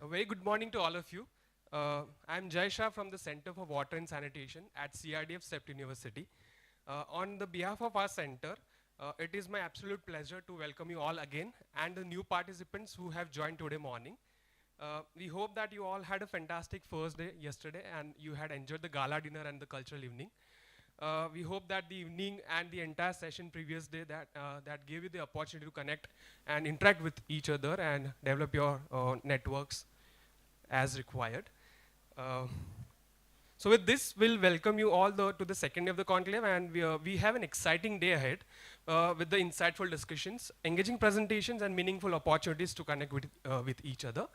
A very good morning to all of you. I'm Jai Shah from the Center for Water and Sanitation at CRDF-CEPT University. On the behalf of our center, it is my absolute pleasure to welcome you all again and the new participants who have joined today morning. We hope that you all had a fantastic first day yesterday and you had enjoyed the gala dinner and the cultural evening. We hope that the evening and the entire session previous day that gave you the opportunity to connect and interact with each other and develop your networks as required. So with this, we'll welcome you all to the second day of the conclave, and we have an exciting day ahead with the insightful discussions, engaging presentations, and meaningful opportunities to connect with each other.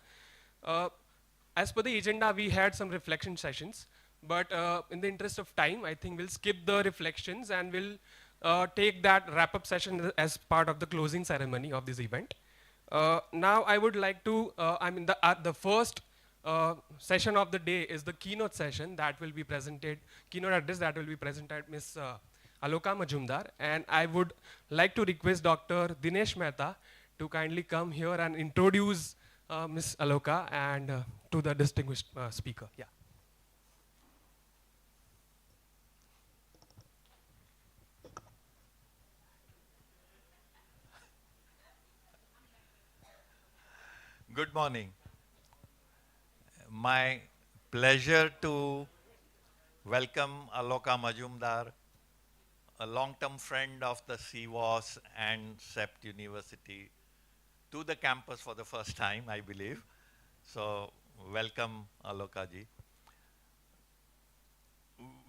As per the agenda, we had some reflection sessions, but in the interest of time, I think we'll skip the reflections and we'll take that wrap-up session as part of the closing ceremony of this event. Now I would like to, the first session of the day is the keynote session that will be presented, keynote address that will be presented by Ms. Aloka Majumdar, and I would like to request Dr. Dinesh Mehta to kindly come here and introduce Ms. Aloka and to the distinguished speaker. Yeah. Good morning. My pleasure to welcome Aloka Majumdar, a long-term friend of the CWAS and CEPT University, to the campus for the first time, I believe. So, welcome Aloka ji.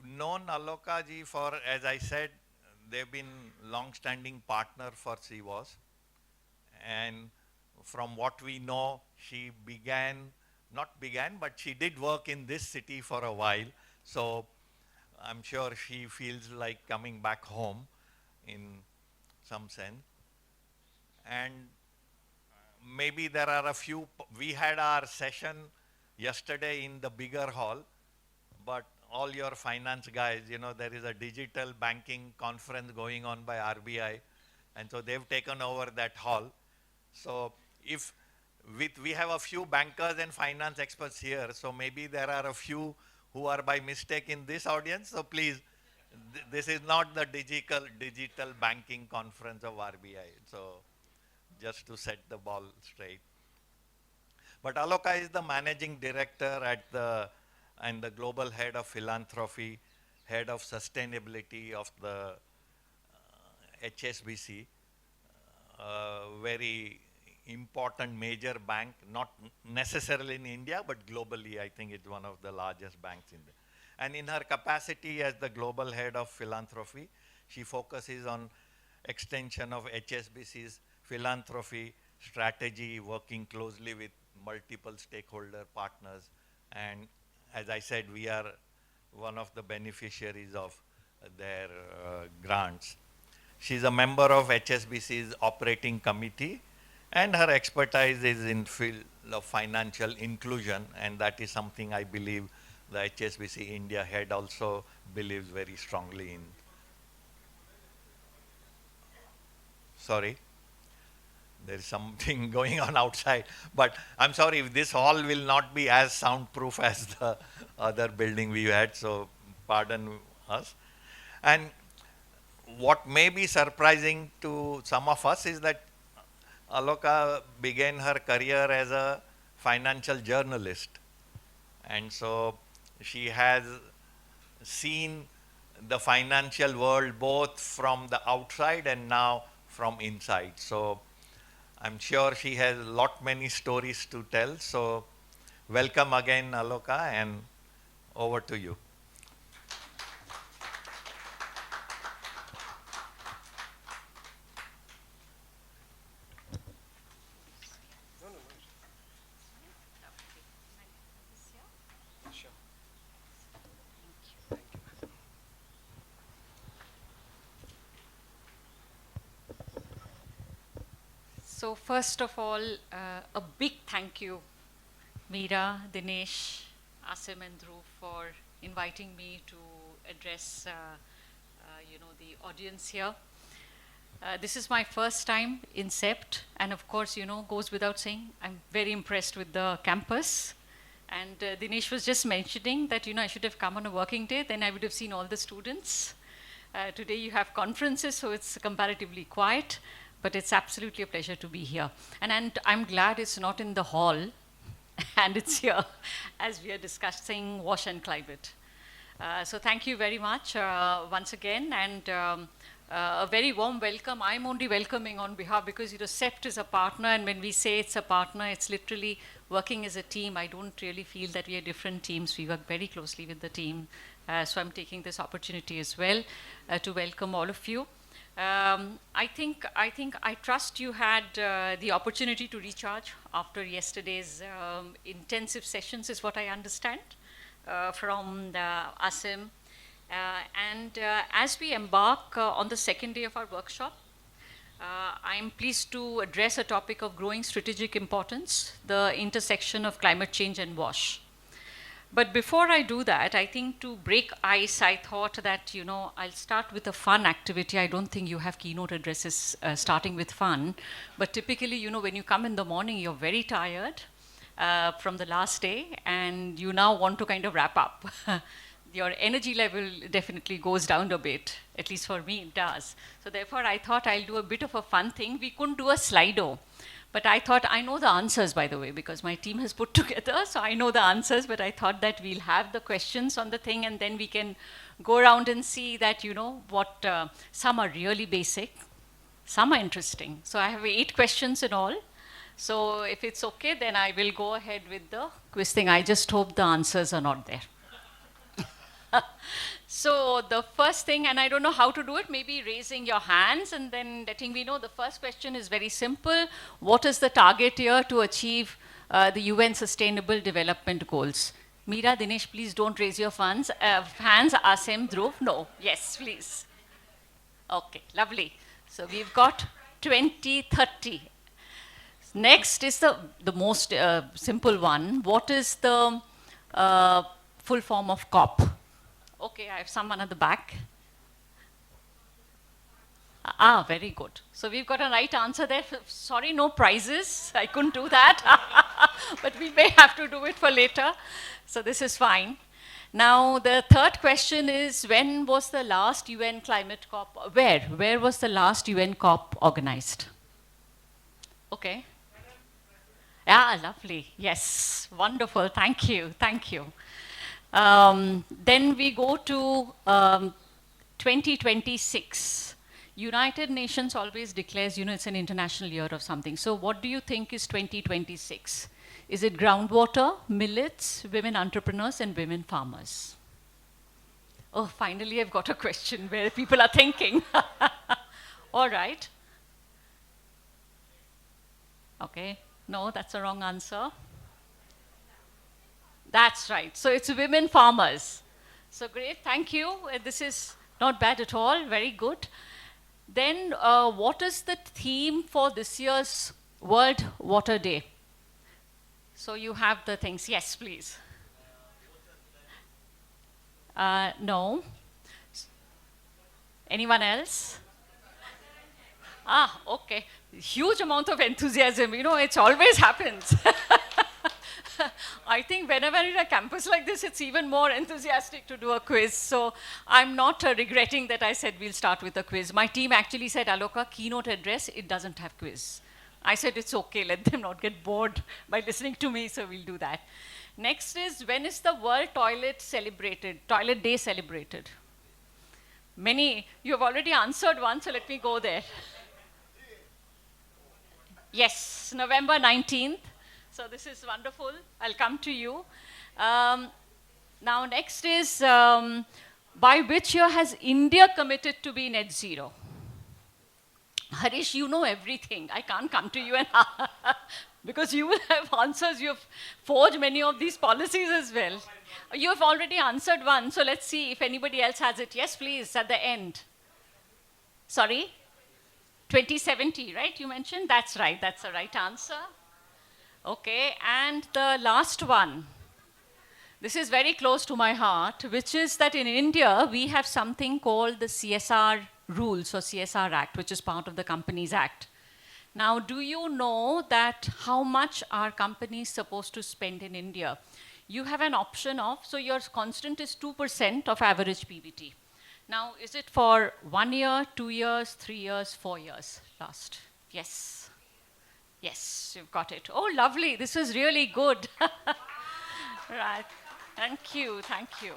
Known Aloka ji for, as I said, they've been long-standing partner for CWAS, and from what we know, she but she did work in this city for a while. So I'm sure she feels like coming back home in some sense. And maybe there are a few, we had our session yesterday in the bigger hall, but all your finance guys, you know, there is a digital banking conference going on by RBI, and so they've taken over that hall. So if we have a few bankers and finance experts here, so maybe there are a few who are by mistake in this audience. So please, this is not the digital banking conference of RBI. So just to set the ball straight. But Aloka is the managing director and the global head of philanthropy, head of sustainability of the HSBC, very important major bank, not necessarily in India, but globally, I think it's one of the largest banks in there. And in her capacity as the global head of philanthropy, she focuses on extension of HSBC's philanthropy strategy, working closely with multiple stakeholder partners. And as I said, we are one of the beneficiaries of their grants. She's a member of HSBC's operating committee, and her expertise is in field of financial inclusion, and that is something I believe the HSBC India head also believes very strongly in. Sorry, there is something going on outside, but I'm sorry if this hall will not be as soundproof as the other building we had, so pardon us. And what may be surprising to some of us is that Aloka began her career as a financial journalist. And so she has seen the financial world both from the outside and now from inside. So I'm sure she has many stories to tell. So welcome again, Aloka, and over to you. So first of all, a big thank you, Meera, Dinesh, Asim and Dhruv for inviting me to address the audience here. This is my first time in CEPT, and of course, goes without saying, I'm very impressed with the campus. And Dinesh was just mentioning that, I should have come on a working day, then I would have seen all the students. Today you have conferences, so it's comparatively quiet, but it's absolutely a pleasure to be here. And I'm glad it's not in the hall, and it's here, as we are discussing wash and climate. So thank you very much once again, and a very warm welcome. I'm only welcoming on behalf because CEPT is a partner, and when we say it's a partner, it's literally working as a team. I don't really feel that we are different teams. We work very closely with the team. So I'm taking this opportunity as well to welcome all of you. I trust you had the opportunity to recharge after yesterday's intensive sessions, is what I understand from Asim. As we embark on the second day of our workshop, I'm pleased to address a topic of growing strategic importance, the intersection of climate change and WASH. But before I do that, I think to break ice, I thought that, I'll start with a fun activity. I don't think you have keynote addresses starting with fun, but typically, when you come in the morning, you're very tired from the last day, and you now want to kind of wrap up. Your energy level definitely goes down a bit, at least for me it does. So therefore I thought I'll do a bit of a fun thing. We couldn't do a Slido, but I thought, I know the answers, by the way, because my team has put together, so I know the answers, but I thought that we'll have the questions on the thing, and then we can go around and see that, what some are really basic, some are interesting. So I have 8 questions in all. So if it's okay, then I will go ahead with the quiz thing. I just hope the answers are not there. So the first thing, and I don't know how to do it, maybe raising your hands and then letting me know. The first question is very simple. What is the target year to achieve the UN Sustainable Development Goals? Meera, Dinesh, please don't raise your hands. Asim, Dhruv, no. Yes, please. Okay, lovely. So we've got 2030. Next is the most simple one. What is the full form of COP? Okay, I have someone at the back. Very good. So we've got a right answer there. Sorry, no prizes. I couldn't do that. But we may have to do it for later. So this is fine. Now, the third question is, when was the last UN climate COP? Where was the last UN COP organized? Okay. Yeah, lovely. Yes, wonderful. Thank you. Thank you. Then we go to 2026. United Nations always declares, it's an international year of something. So what do you think is 2026? Is it groundwater, millets, women entrepreneurs, and women farmers? Oh, finally I've got a question where people are thinking. All right. Okay. No, that's a wrong answer. That's right. So it's women farmers. So great, thank you. This is not bad at all, very good. Then what is the theme for this year's World Water Day? So you have the things. Yes, please. No. Anyone else? Okay. Huge amount of enthusiasm. It always happens. I think whenever in a campus like this, it's even more enthusiastic to do a quiz. So I'm not regretting that I said we'll start with a quiz. My team actually said, Aloka, keynote address, it doesn't have quiz. I said, it's okay, let them not get bored by listening to me, so we'll do that. Next is, when is the World Toilet Day celebrated? Many, you have already answered one, so let me go there. Yes, November 19th. So this is wonderful. I'll come to you. Now next is, by which year has India committed to be net zero? Harish, you know everything. I can't come to you and because you will have answers. You have forged many of these policies as well. You have already answered one, so let's see if anybody else has it. Yes, please, at the end. Sorry? 2070, right? You mentioned? That's right. That's the right answer. Okay, and the last one. This is very close to my heart, which is that in India, we have something called the CSR rules or CSR Act, which is part of the Companies Act. Now, do you know that how much are companies supposed to spend in India? You have an option of, so your constant is 2% of average PBT. Now, is it for 1 year, 2 years, 3 years, 4 years? Last. Yes. Yes, you've got it. Oh, lovely. This is really good. Right. Thank you. Thank you.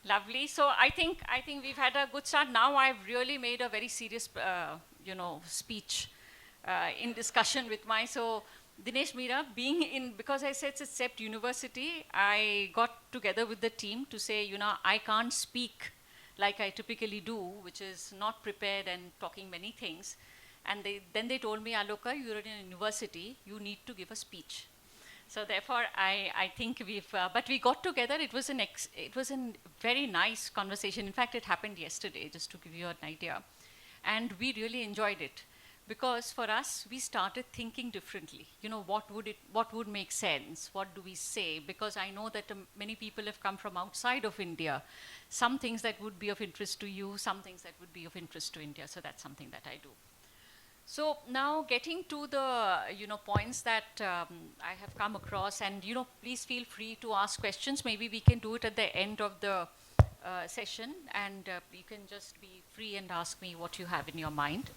Lovely. So I think we've had a good start. Now I've really made a very serious, speech in discussion with so Dinesh Meera, because I said it's CEPT University, I got together with the team to say, I can't speak like I typically do, which is not prepared and talking many things. And then they told me, Aloka, you're in a university, you need to give a speech. So therefore, I think but we got together. It was a very nice conversation. In fact, it happened yesterday, just to give you an idea. And we really enjoyed it. Because for us, we started thinking differently. What would make sense? What do we say? Because I know that many people have come from outside of India. Some things that would be of interest to you, some things that would be of interest to India. So that's something that I do. So now getting to the points that I have come across, and please feel free to ask questions. Maybe we can do it at the end of the session, and you can just be free and ask me what you have in your mind.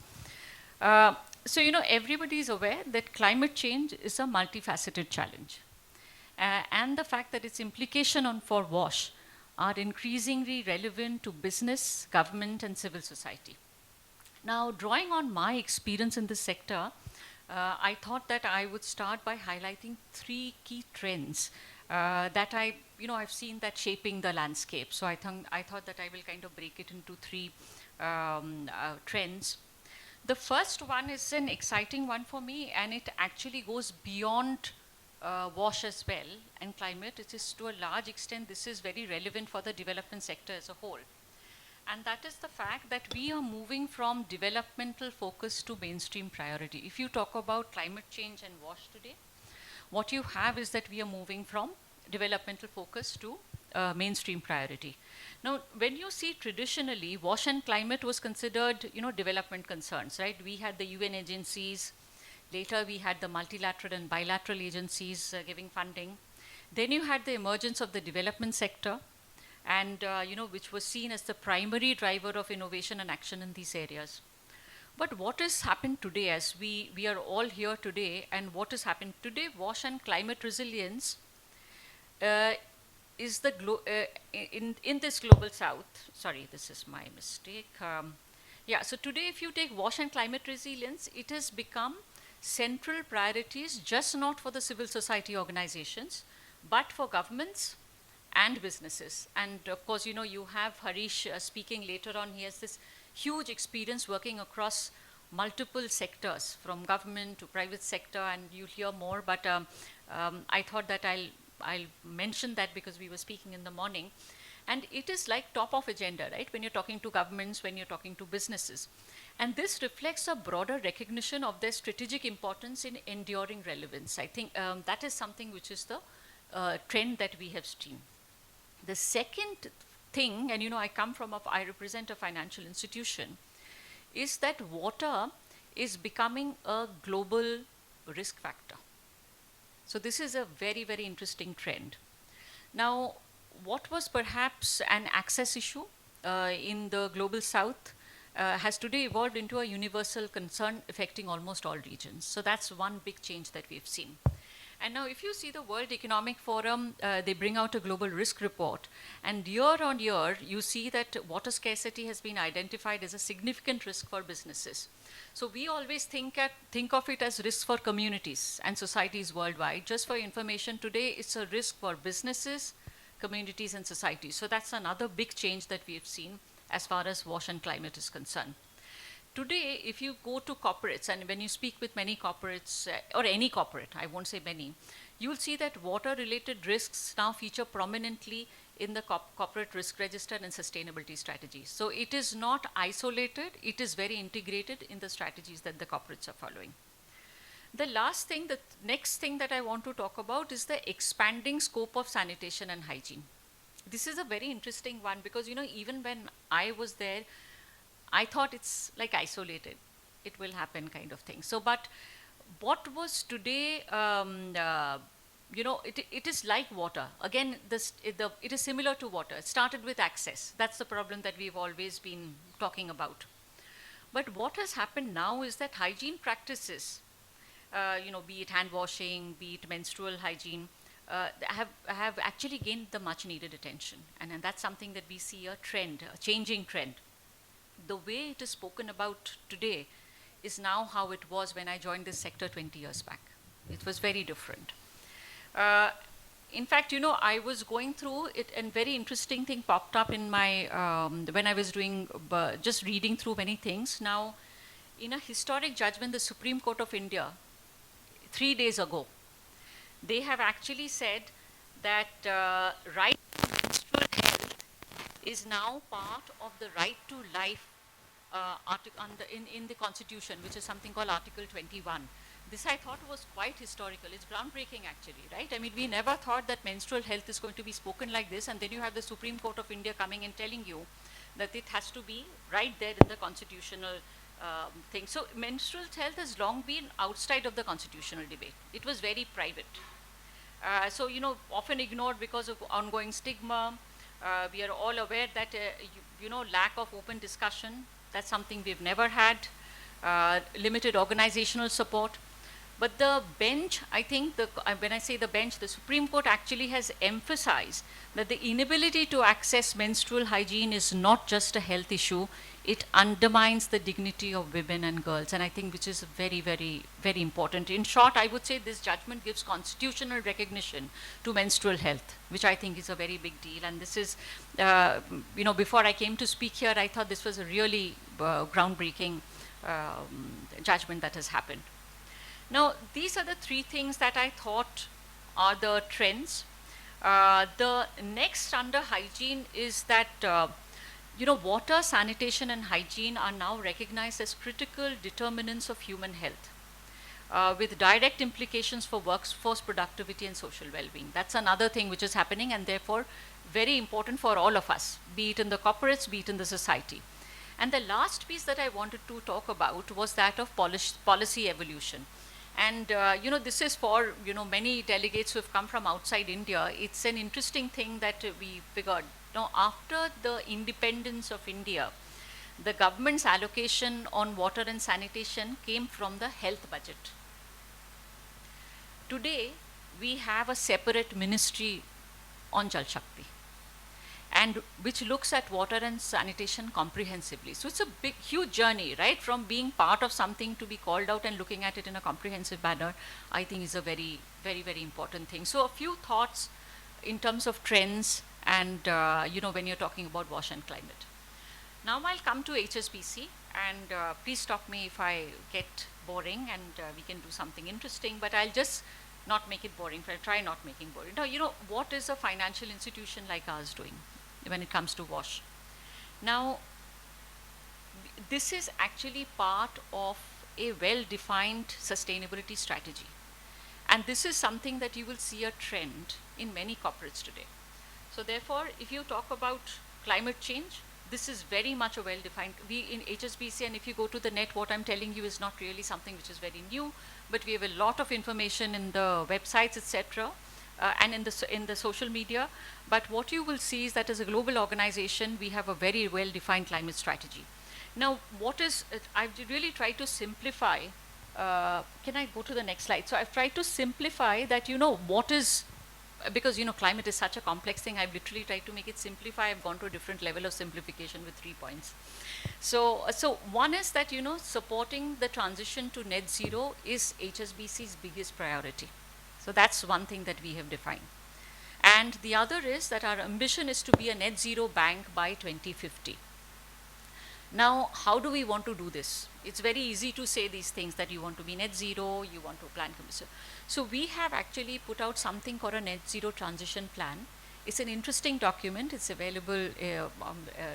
So everybody is aware that climate change is a multifaceted challenge, and the fact that its implication for WASH are increasingly relevant to business, government, and civil society. Now, drawing on my experience in this sector, I thought that I would start by highlighting 3 key trends that I've seen that shaping the landscape. So I thought that I will kind of break it into 3 trends. The first one is an exciting one for me, and it actually goes beyond WASH as well and climate. It is to a large extent, this is very relevant for the development sector as a whole. And that is the fact that we are moving from developmental focus to mainstream priority. If you talk about climate change and WASH today, what you have is that we are moving from developmental focus to mainstream priority. Now, when you see traditionally, WASH and climate was considered, development concerns, right? We had the UN agencies. Later, we had the multilateral and bilateral agencies giving funding. Then you had the emergence of the development sector, and which was seen as the primary driver of innovation and action in these areas. But what has happened today, as we are all here today, and what has happened today, WASH and climate resilience is in this global south. Sorry, this is my mistake. So today, if you take WASH and climate resilience, it has become central priorities, just not for the civil society organizations, but for governments and businesses. And of course, you have Harish speaking later on. He has this huge experience working across multiple sectors, from government to private sector, and you'll hear more. But I thought that I'll mention that because we were speaking in the morning. And it is like top of agenda, right? When you're talking to governments, when you're talking to businesses. And this reflects a broader recognition of their strategic importance in enduring relevance. I think that is something which is the trend that we have seen. The second thing, and I represent a financial institution, is that water is becoming a global risk factor. So this is a very, very interesting trend. Now, what was perhaps an access issue in the global south has today evolved into a universal concern affecting almost all regions. So that's one big change that we've seen. And now if you see the World Economic Forum, they bring out a global risk report. And year on year, you see that water scarcity has been identified as a significant risk for businesses. So we always think of it as risk for communities and societies worldwide. Just for information, today it's a risk for businesses, communities, and societies. So that's another big change that we've seen as far as WASH and climate is concerned. Today, if you go to corporates, and when you speak with many corporates, or any corporate, I won't say many, you'll see that water-related risks now feature prominently in the corporate risk register and sustainability strategies. So it is not isolated, it is very integrated in the strategies that the corporates are following. The next thing that I want to talk about is the expanding scope of sanitation and hygiene. This is a very interesting one because, even when I was there, I thought it's like isolated. It will happen kind of thing. So, but what was today, it is like water. Again, it is similar to water. It started with access. That's the problem that we've always been talking about. But what has happened now is that hygiene practices, be it hand washing, be it menstrual hygiene, have actually gained the much needed attention. And that's something that we see a trend, a changing trend. The way it is spoken about today is now how it was when I joined this sector 20 years back. It was very different. In fact, I was going through it, and very interesting thing popped up in my, when I was doing, just reading through many things. Now, in a historic judgment, the Supreme Court of India, 3 days ago, they have actually said that right to menstrual health is now part of the right to life in the Constitution, which is something called Article 21. This I thought was quite historical. It's groundbreaking actually, right? I mean, we never thought that menstrual health is going to be spoken like this, and then you have the Supreme Court of India coming and telling you that it has to be right there in the constitutional thing. So menstrual health has long been outside of the constitutional debate. It was very private. So, often ignored because of ongoing stigma. We are all aware that, lack of open discussion, that's something we've never had, limited organizational support. But the bench, I think, when I say the bench, the Supreme Court actually has emphasized that the inability to access menstrual hygiene is not just a health issue, it undermines the dignity of women and girls, and I think which is very, very, very important. In short, I would say this judgment gives constitutional recognition to menstrual health, which I think is a very big deal. And this is, before I came to speak here, I thought this was a really groundbreaking judgment that has happened. Now, these are the 3 things that I thought are the trends. The next under hygiene is that water, sanitation, and hygiene are now recognized as critical determinants of human health, with direct implications for workforce productivity and social well-being. That's another thing which is happening, and therefore very important for all of us, be it in the corporates, be it in the society. And the last piece that I wanted to talk about was that of policy evolution. And this is for many delegates who have come from outside India. It's an interesting thing that we figured. Now, after the independence of India, the government's allocation on water and sanitation came from the health budget. Today, we have a separate ministry on Jal Shakti, and which looks at water and sanitation comprehensively. So it's a big, huge journey, right? From being part of something to be called out and looking at it in a comprehensive manner, I think is a very, very, very important thing. So a few thoughts in terms of trends and, when you're talking about wash and climate. Now I'll come to HSBC, and please stop me if I get boring, and we can do something interesting, but I'll just not make it boring. I'll try not making boring. Now, what is a financial institution like ours doing when it comes to wash? Now, this is actually part of a well-defined sustainability strategy. And this is something that you will see a trend in many corporates today. So therefore, if you talk about climate change, this is very much a well-defined, we in HSBC, and if you go to the net, what I'm telling you is not really something which is very new, but we have a lot of information in the websites, etc., and in the social media. But what you will see is that as a global organization, we have a very well-defined climate strategy. Now, I've really tried to simplify, can I go to the next slide? So I've tried to simplify that, what is, because, climate is such a complex thing, I've literally tried to make it simplify. I've gone to a different level of simplification with 3 points. So one is that, supporting the transition to net zero is HSBC's biggest priority. So that's one thing that we have defined. And the other is that our ambition is to be a net zero bank by 2050. Now, how do we want to do this? It's very easy to say these things, that you want to be net zero, you want to plan. So we have actually put out something called a net zero transition plan. It's an interesting document. It's available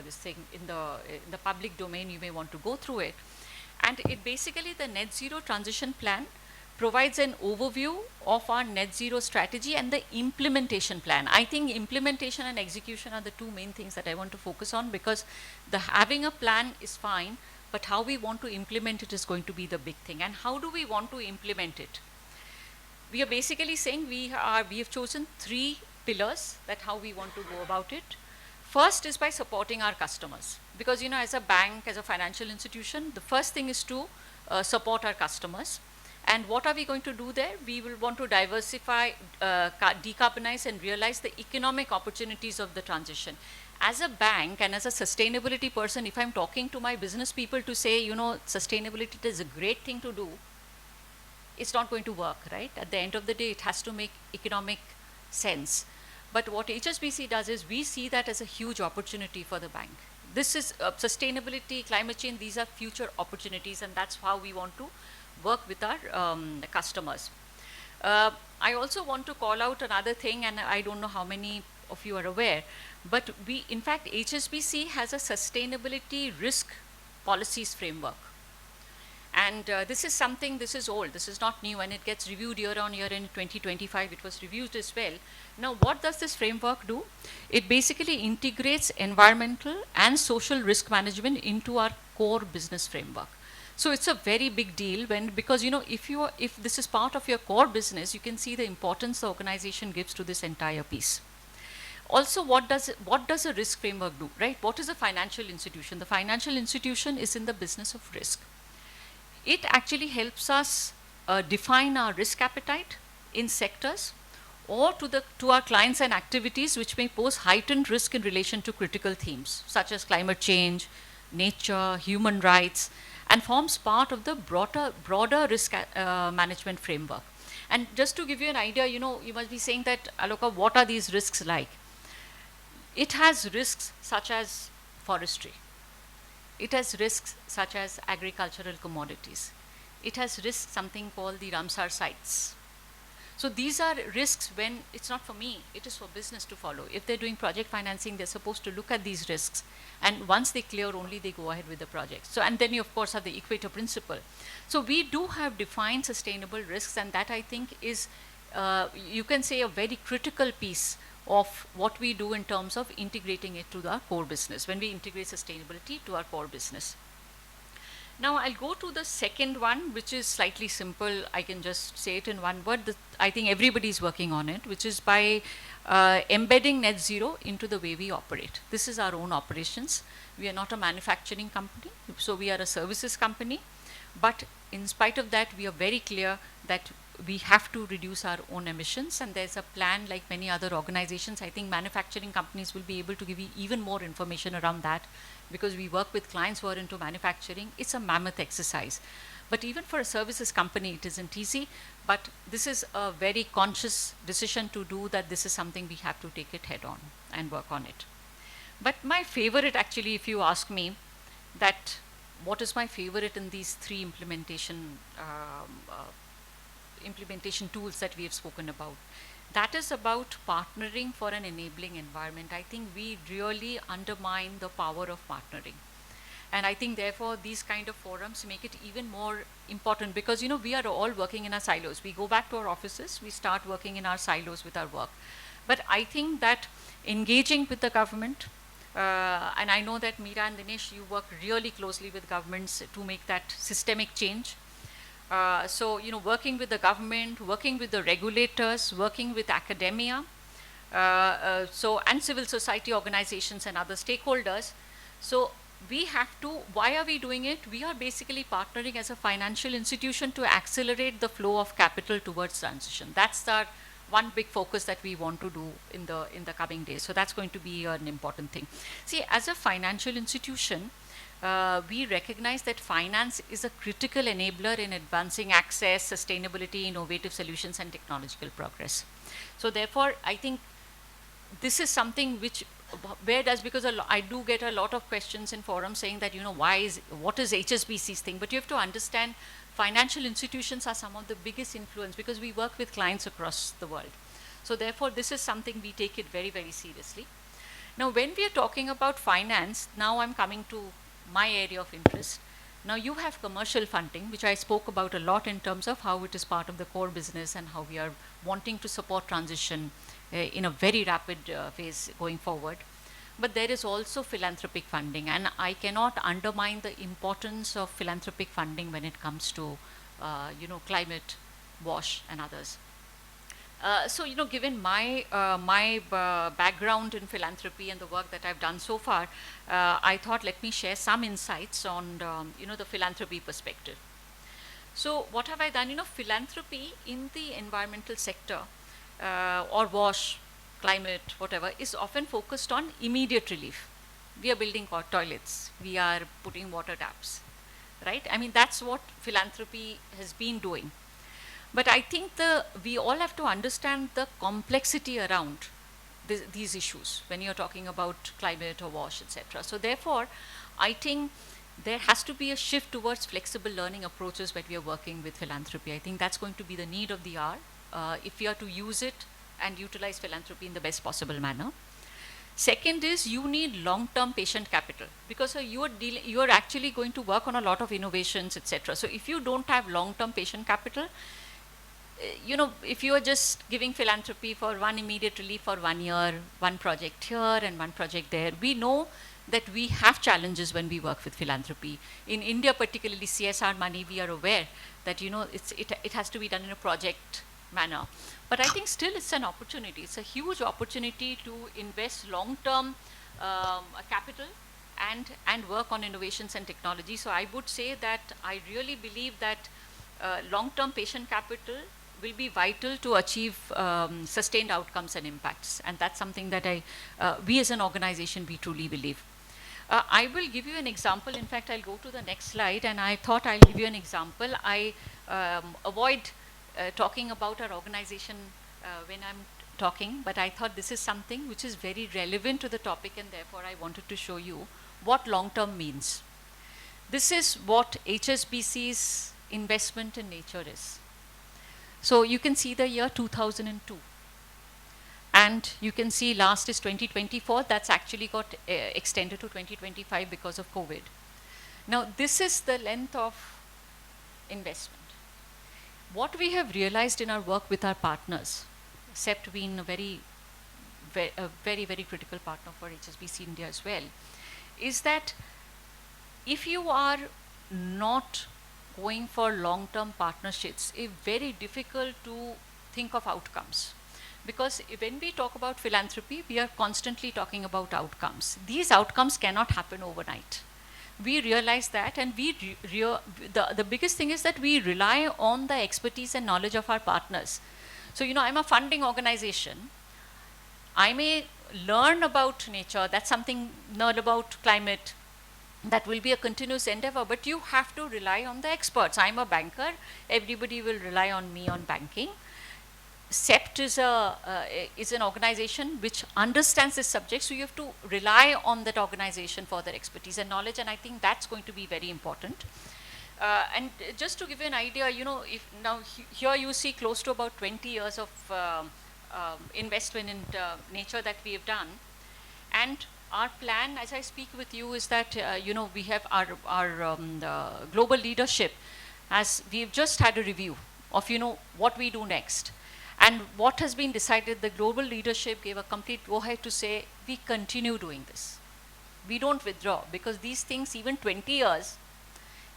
this thing in the public domain. You may want to go through it. And it basically, the net zero transition plan provides an overview of our net zero strategy and the implementation plan. I think implementation and execution are the two main things that I want to focus on, because having a plan is fine, but how we want to implement it is going to be the big thing. And how do we want to implement it? We are basically saying we have chosen 3 pillars that how we want to go about it. First is by supporting our customers, because as a bank, as a financial institution, the first thing is to support our customers. And what are we going to do there? We will want to diversify, decarbonize and realize the economic opportunities of the transition. As a bank and as a sustainability person, if I'm talking to my business people to say, sustainability is a great thing to do, it's not going to work, right? At the end of the day, it has to make economic sense. But what HSBC does is we see that as a huge opportunity for the bank. This is sustainability, climate change, these are future opportunities, and that's how we want to work with our customers. I also want to call out another thing, and I don't know how many of you are aware, but in fact, HSBC has a sustainability risk policies framework. And this is something, this is old, this is not new, and it gets reviewed year on year. In 2025, it was reviewed as well. Now, what does this framework do? It basically integrates environmental and social risk management into our core business framework. So it's a very big deal because if this is part of your core business, you can see the importance the organization gives to this entire piece. Also, what does a risk framework do, right? What is a financial institution? The financial institution is in the business of risk. It actually helps us define our risk appetite in sectors or to our clients and activities which may pose heightened risk in relation to critical themes such as climate change, nature, human rights, and forms part of the broader risk management framework. And just to give you an idea, you must be saying that, Aloka, what are these risks like? It has risks such as forestry. It has risks such as agricultural commodities. It has risks, something called the Ramsar sites. So these are risks when it's not for me, it is for business to follow. If they're doing project financing, they're supposed to look at these risks. And once they clear, only they go ahead with the project. So, and then you of course have the equator principle. So we do have defined sustainable risks, and that I think is, you can say, a very critical piece of what we do in terms of integrating it to our core business, when we integrate sustainability to our core business. Now I'll go to the second one, which is slightly simple. I can just say it in one word. I think everybody's working on it, which is by embedding net zero into the way we operate. This is our own operations. We are not a manufacturing company, so we are a services company. But in spite of that, we are very clear that we have to reduce our own emissions, and there's a plan like many other organizations. I think manufacturing companies will be able to give you even more information around that, because we work with clients who are into manufacturing. It's a mammoth exercise. But even for a services company, it isn't easy. But this is a very conscious decision to do that. This is something we have to take it head on and work on it. But my favorite, actually, if you ask me, that what is my favorite in these 3 implementation tools that we have spoken about, that is about partnering for an enabling environment. I think we really undermine the power of partnering. And I think therefore these kind of forums make it even more important, because we are all working in our silos. We go back to our offices, we start working in our silos with our work. But I think that engaging with the government, and I know that Meera and Dinesh, you work really closely with governments to make that systemic change. So, working with the government, working with the regulators, working with academia, and civil society organizations and other stakeholders. So we have to, why are we doing it? We are basically partnering as a financial institution to accelerate the flow of capital towards transition. That's the one big focus that we want to do in the coming days. So that's going to be an important thing. See, as a financial institution, we recognize that finance is a critical enabler in advancing access, sustainability, innovative solutions, and technological progress. So therefore, I think this is something which, because I do get a lot of questions in forums saying that, what is HSBC's thing? But you have to understand, financial institutions are some of the biggest influence, because we work with clients across the world. So therefore, this is something we take it very, very seriously. Now, when we are talking about finance, now I'm coming to my area of interest. Now you have commercial funding, which I spoke about a lot in terms of how it is part of the core business and how we are wanting to support transition in a very rapid phase going forward. But there is also philanthropic funding, and I cannot undermine the importance of philanthropic funding when it comes to, climate, WASH, and others. So, given my background in philanthropy and the work that I've done so far, I thought let me share some insights on, the philanthropy perspective. So, what have I done? Philanthropy in the environmental sector or WASH, climate, whatever, is often focused on immediate relief. We are building toilets, we are putting water taps, right? I mean, that's what philanthropy has been doing. But I think we all have to understand the complexity around these issues when you're talking about climate or WASH, etc. So therefore, I think there has to be a shift towards flexible learning approaches when we are working with philanthropy. I think that's going to be the need of the hour if we are to use it and utilize philanthropy in the best possible manner. Second is you need long-term patient capital, because you are actually going to work on a lot of innovations, etc. So if you don't have long-term patient capital, if you are just giving philanthropy for one immediate relief for 1 year, one project here and one project there, we know that we have challenges when we work with philanthropy. In India, particularly CSR money, we are aware that it has to be done in a project manner. But I think still it's an opportunity. It's a huge opportunity to invest long-term capital and work on innovations and technology. So I would say that I really believe that long-term patient capital will be vital to achieve sustained outcomes and impacts. And that's something that we as an organization, we truly believe. I will give you an example. In fact, I'll go to the next slide, and I thought I'll give you an example. I avoid talking about our organization when I'm talking, but I thought this is something which is very relevant to the topic, and therefore I wanted to show you what long-term means. This is what HSBC's investment in nature is. So you can see the year 2002. And you can see last is 2024, that's actually got extended to 2025 because of COVID. Now this is the length of investment. What we have realized in our work with our partners, CEPT being a very, very critical partner for HSBC India as well, is that if you are not going for long-term partnerships, it's very difficult to think of outcomes. Because when we talk about philanthropy, we are constantly talking about outcomes. These outcomes cannot happen overnight. We realize that, and the biggest thing is that we rely on the expertise and knowledge of our partners. So, I'm a funding organization. I may learn about nature, that's something, learn about climate, that will be a continuous endeavor, but you have to rely on the experts. I'm a banker, everybody will rely on me on banking. CEPT is an organization which understands this subject, so you have to rely on that organization for their expertise and knowledge, and I think that's going to be very important. And just to give you an idea, here you see close to about 20 years of investment in nature that we have done, and our plan, as I speak with you, is that we have our global leadership, as we've just had a review of what we do next. And what has been decided, the global leadership gave a complete go-ahead to say, we continue doing this. We don't withdraw, because these things, even 20 years,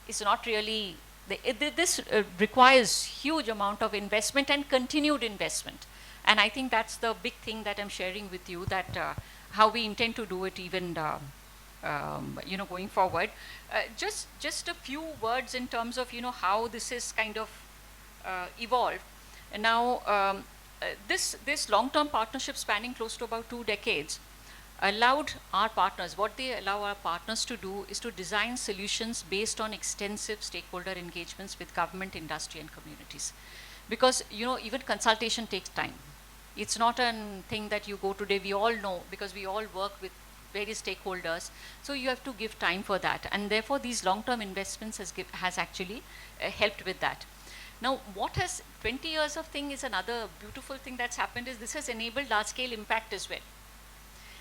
is not really, this requires huge amount of investment and continued investment. And I think that's the big thing that I'm sharing with you, that how we intend to do it even, going forward. Just a few words in terms of, how this is kind of evolved. And now, this long-term partnership spanning close to about 2 decades allowed our partners, what they allow our partners to do is to design solutions based on extensive stakeholder engagements with government, industry, and communities. Because, even consultation takes time. It's not a thing that you go today, we all know, because we all work with various stakeholders. So you have to give time for that. And therefore, these long-term investments has actually helped with that. Now, what has 20 years of thing is another beautiful thing that's happened is this has enabled large-scale impact as well.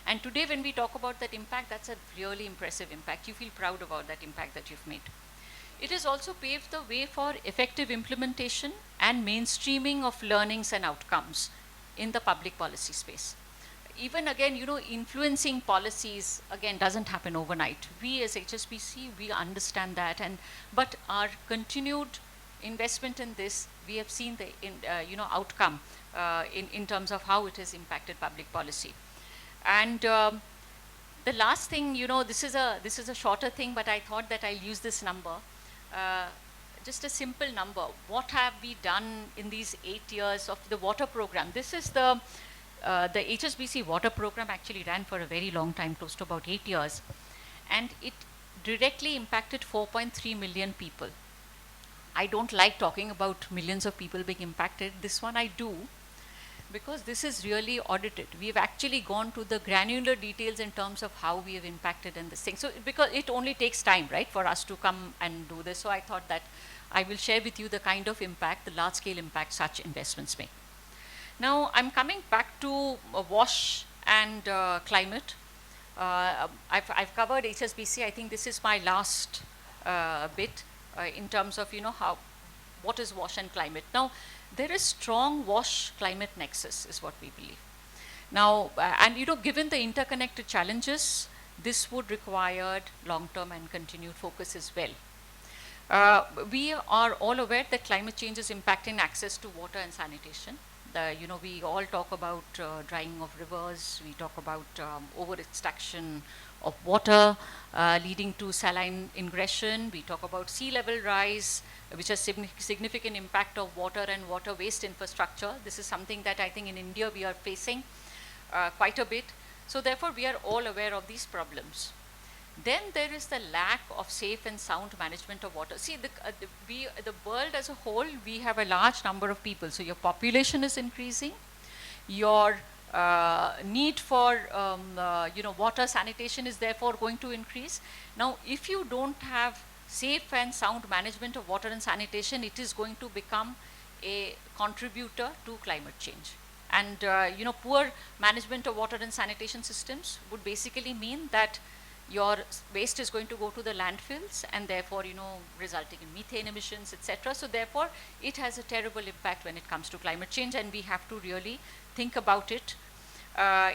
And today when we talk about that impact, that's a really impressive impact. You feel proud about that impact that you've made. It has also paved the way for effective implementation and mainstreaming of learnings and outcomes in the public policy space. Even again, influencing policies, again, doesn't happen overnight. We as HSBC, we understand that, but our continued investment in this, we have seen the outcome in terms of how it has impacted public policy. And the last thing, this is a shorter thing, but I thought that I'll use this number. Just a simple number. What have we done in these 8 years of the water program? This is the HSBC water program actually ran for a very long time, close to about 8 years. And it directly impacted 4.3 million people. I don't like talking about millions of people being impacted. This one I do, because this is really audited. We've actually gone to the granular details in terms of how we have impacted in this thing. So because it only takes time, right, for us to come and do this. So I thought that I will share with you the kind of impact, the large scale impact such investments make. Now I'm coming back to WASH and climate. I've covered HSBC. I think this is my last bit in terms of, what is WASH and climate. Now, there is strong WASH climate nexus is what we believe. Now, and given the interconnected challenges, this would require long-term and continued focus as well. We are all aware that climate change is impacting access to water and sanitation. We all talk about drying of rivers, we talk about over-extraction of water leading to saline ingression, we talk about sea level rise, which has significant impact of water and water waste infrastructure. This is something that I think in India we are facing quite a bit. So therefore we are all aware of these problems. Then there is the lack of safe and sound management of water. See, the world as a whole, we have a large number of people. So your population is increasing, your need for water sanitation is therefore going to increase. Now, if you don't have safe and sound management of water and sanitation, it is going to become a contributor to climate change. And poor management of water and sanitation systems would basically mean that your waste is going to go to the landfills and therefore, resulting in methane emissions, etc. So therefore, it has a terrible impact when it comes to climate change, and we have to really think about it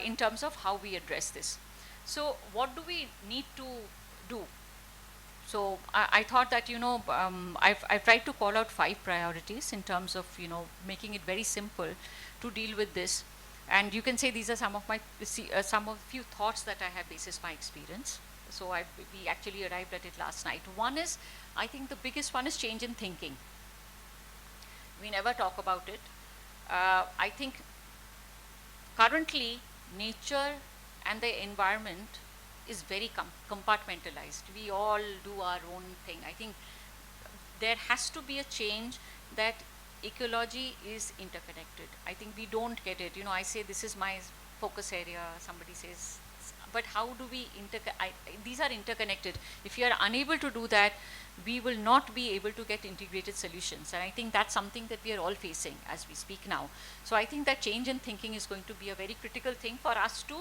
in terms of how we address this. So what do we need to do? So I thought that, I've tried to call out 5 priorities in terms of, making it very simple to deal with this. And you can say these are some of few thoughts that I have basis my experience. So we actually arrived at it last night. One is, I think the biggest one is change in thinking. We never talk about it. I think currently nature and the environment is very compartmentalized. We all do our own thing. I think there has to be a change that ecology is interconnected. I think we don't get it. I say this is my focus area, somebody says, but how do we these are interconnected. If you are unable to do that, we will not be able to get integrated solutions. And I think that's something that we are all facing as we speak now. So I think that change in thinking is going to be a very critical thing for us to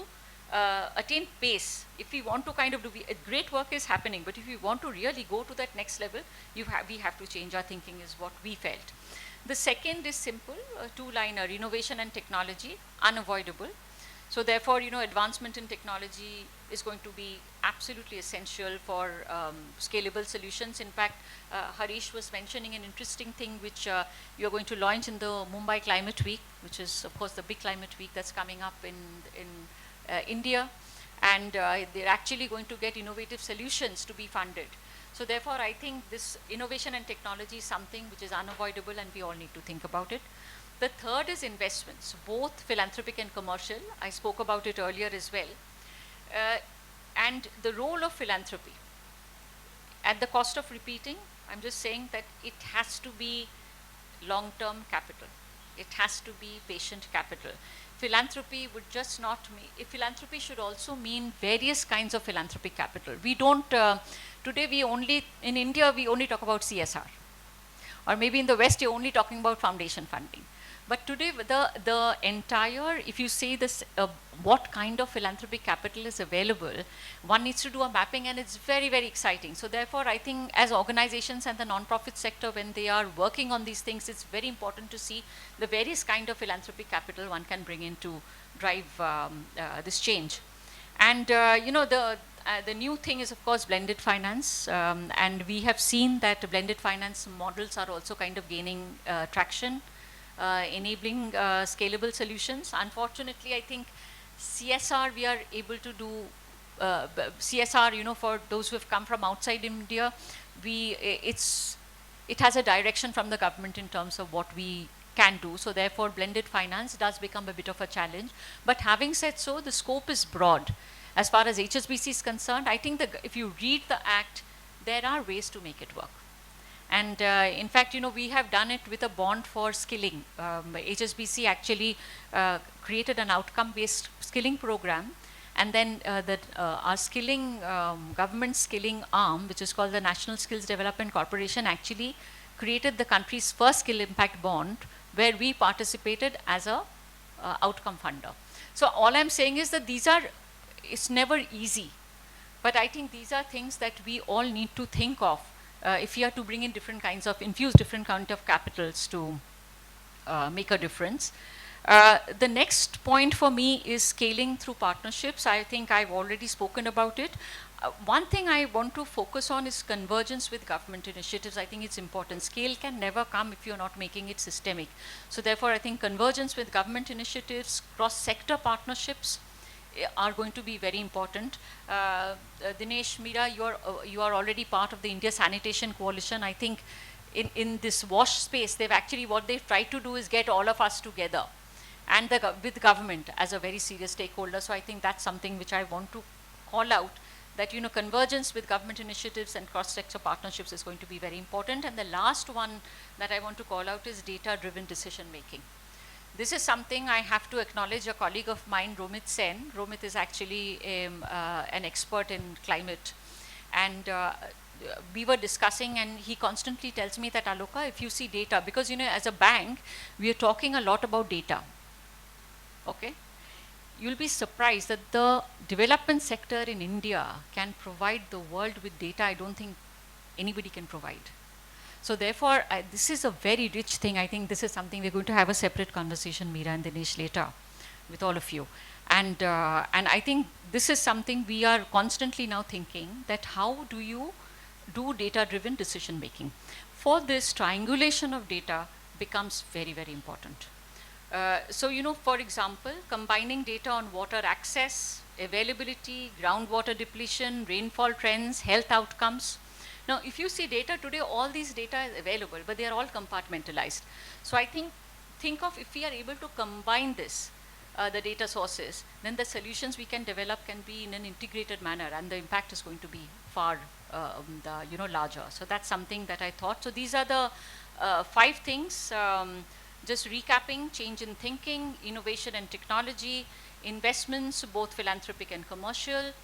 attain pace. If we want to kind of do, great work is happening, but if we want to really go to that next level, we have to change our thinking is what we felt. The second is simple, two-liner, innovation and technology, unavoidable. So therefore, advancement in technology is going to be absolutely essential for scalable solutions. In fact, Harish was mentioning an interesting thing which you're going to launch in the Mumbai Climate Week, which is of course the big climate week that's coming up in India. And they're actually going to get innovative solutions to be funded. So therefore, I think this innovation and technology is something which is unavoidable and we all need to think about it. The third is investments, both philanthropic and commercial. I spoke about it earlier as well. And the role of philanthropy. At the cost of repeating, I'm just saying that it has to be long-term capital. It has to be patient capital. Philanthropy would just not mean, philanthropy should also mean various kinds of philanthropic capital. We don't, today in India, we only talk about CSR. Or maybe in the West, you're only talking about foundation funding. But today, the entire, if you say this, what kind of philanthropic capital is available, one needs to do a mapping, and it's very, very exciting. So therefore, I think as organizations and the non-profit sector, when they are working on these things, it's very important to see the various kind of philanthropic capital one can bring in to drive this change. And the new thing is, of course, blended finance, and we have seen that blended finance models are also kind of gaining traction, enabling scalable solutions. Unfortunately, I think CSR, we are able to do CSR, for those who have come from outside India, it has a direction from the government in terms of what we can do. So therefore, blended finance does become a bit of a challenge. But having said so, the scope is broad. As far as HSBC is concerned, I think that if you read the act, there are ways to make it work. And in fact, we have done it with a bond for skilling. HSBC actually created an outcome-based skilling program. And then our skilling, government skilling arm, which is called the National Skills Development Corporation, actually created the country's first skill impact bond, where we participated as a outcome funder. So all I'm saying is that it's never easy. But I think these are things that we all need to think of if you are to bring in infuse different kind of capitals to make a difference. The next point for me is scaling through partnerships. I think I've already spoken about it. One thing I want to focus on is convergence with government initiatives. I think it's important. Scale can never come if you're not making it systemic. So therefore, I think convergence with government initiatives, cross-sector partnerships are going to be very important. Dinesh, Meera, you are already part of the India Sanitation Coalition. I think in this WASH space, what they've tried to do is get all of us together, and with government as a very serious stakeholder. So I think that's something which I want to call out, that convergence with government initiatives and cross-sector partnerships is going to be very important. And the last one that I want to call out is data-driven decision making. This is something I have to acknowledge a colleague of mine, Romit Sen. Romit is actually an expert in climate. And we were discussing, and he constantly tells me that, Aloka, if you see data, because as a bank, we are talking a lot about data. Okay? You'll be surprised that the development sector in India can provide the world with data I don't think anybody can provide. So therefore, this is a very rich thing. I think this is something we're going to have a separate conversation, Meera and Dinesh, later with all of you. And I think this is something we are constantly now thinking, that how do you do data-driven decision making? For this, triangulation of data becomes very, very important. So, for example, combining data on water access, availability, groundwater depletion, rainfall trends, health outcomes. Now, if you see data today, all these data is available, but they are all compartmentalized. So I think of, if we are able to combine this, the data sources, then the solutions we can develop can be in an integrated manner, and the impact is going to be far larger. So that's something that I thought. So these are the 5 things. Just recapping: change in thinking, innovation and technology, investments, both philanthropic and commercial,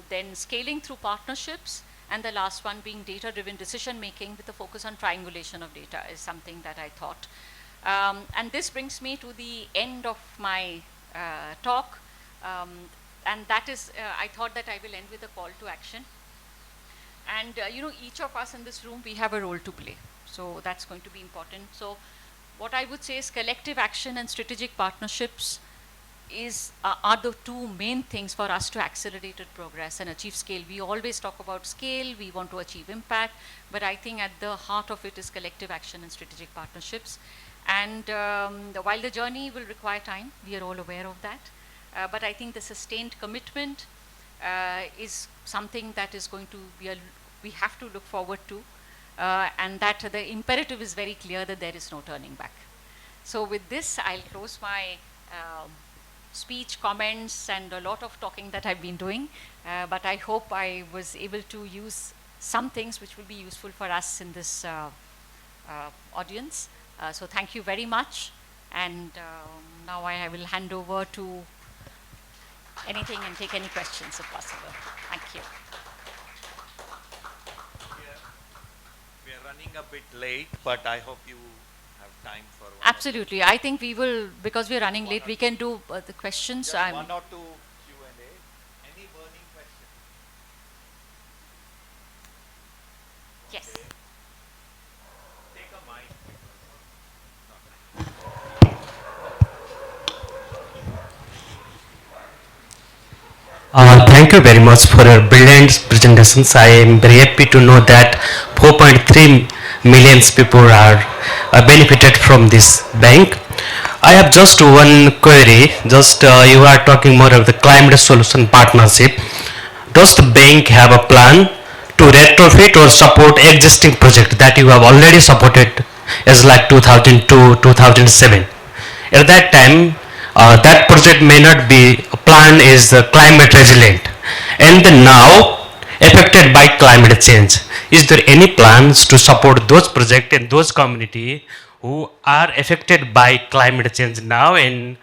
then scaling through partnerships, and the last one being data-driven decision-making with a focus on triangulation of data is something that I thought. And this brings me to the end of my talk, and that is, I thought that I will end with a call to action. And each of us in this room, we have a role to play. So that's going to be important. So what I would say is collective action and strategic partnerships are the 2 main things for us to accelerate progress and achieve scale. We always talk about scale, we want to achieve impact, but I think at the heart of it is collective action and strategic partnerships. And while the journey will require time, we are all aware of that, but I think the sustained commitment is something that is going to be, we have to look forward to, and that the imperative is very clear that there is no turning back. So with this, I'll close my speech, comments, and a lot of talking that I've been doing, but I hope I was able to use some things which will be useful for us in this audience. So thank you very much, and now I will hand over to anything and take any questions if possible. Thank you. We are running a bit late, but I hope you have time for one. Absolutely. I think we will, because we're running late, we can do the questions. Just one or two Q&A. Any burning question? Yes. Okay. Take a mic. Thank you very much for your brilliant presentations. I am very happy to know that 4.3 million people are benefited from this bank. I have just one query. You are talking more of the climate solution partnership. Does the bank have a plan to retrofit or support existing project that you have already supported as like 2002, 2007? At that time, that project may not be planned as climate resilient, and now affected by climate change. Is there any plans to support those projects and those community who are affected by climate change now, and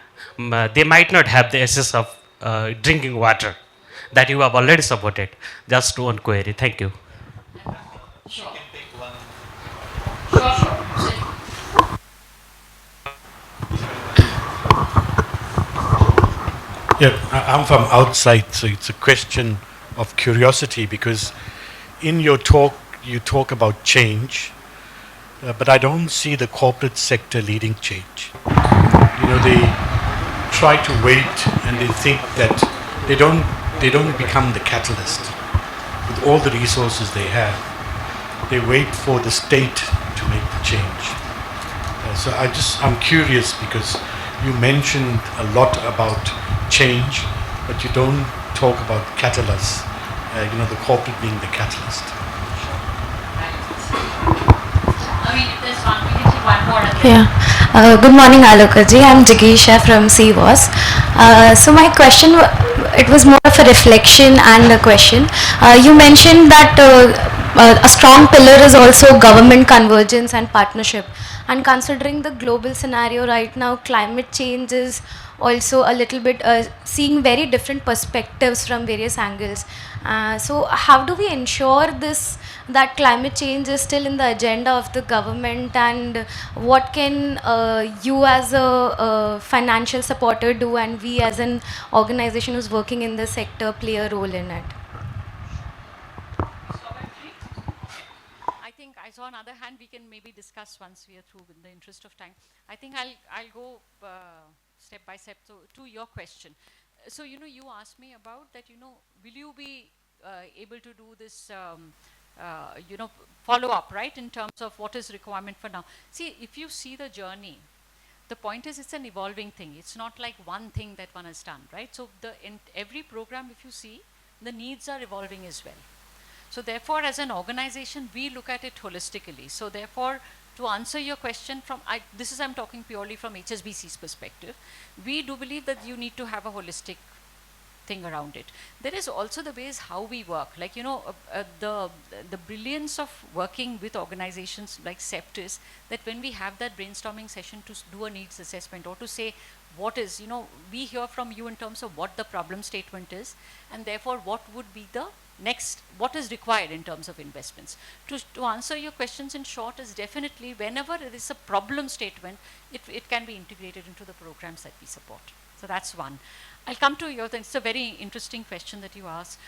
they might not have the access of drinking water that you have already supported? Just one query. Thank you. You can take one. Yeah, I'm from outside, so it's a question of curiosity because in your talk you talk about change, but I don't see the corporate sector leading change. You know, they try to wait and they think that they don't become the catalyst with all the resources they have. They wait for the state to make the change. So I'm curious because you mentioned a lot about change, but you don't talk about catalysts, the corporate being the catalyst. I mean, if there's one, we can take one more. Yeah. Good morning, Aloka ji. I'm Jigisha from CWAS. So my question, it was more of a reflection and a question. You mentioned that a strong pillar is also government convergence and partnership. And considering the global scenario right now, climate change is also a little bit seeing very different perspectives from various angles. So how do we ensure this, that climate change is still in the agenda of the government, and what can you as a financial supporter do, and we as an organization who's working in this sector play a role in it? I think I saw another hand. We can maybe discuss once we are through, in the interest of time. I think I'll go step by step to your question. So you asked me about that. Will you be able to do this? Follow up, right, in terms of what is requirement for now. See, if you see the journey, the point is it's an evolving thing. It's not like one thing that one has done, right? So in every program, if you see, the needs are evolving as well. So therefore, as an organization, we look at it holistically. So therefore, to answer your question I'm talking purely from HSBC's perspective, we do believe that you need to have a holistic thing around it. There is also the ways how we work. Like, the brilliance of working with organizations like CEPT is that when we have that brainstorming session to do a needs assessment or to say what is, we hear from you in terms of what the problem statement is, and therefore what would be the next, what is required in terms of investments. To answer your questions in short is definitely whenever there is a problem statement, it can be integrated into the programs that we support. So that's one. I'll come to your thing. It's a very interesting question that you asked.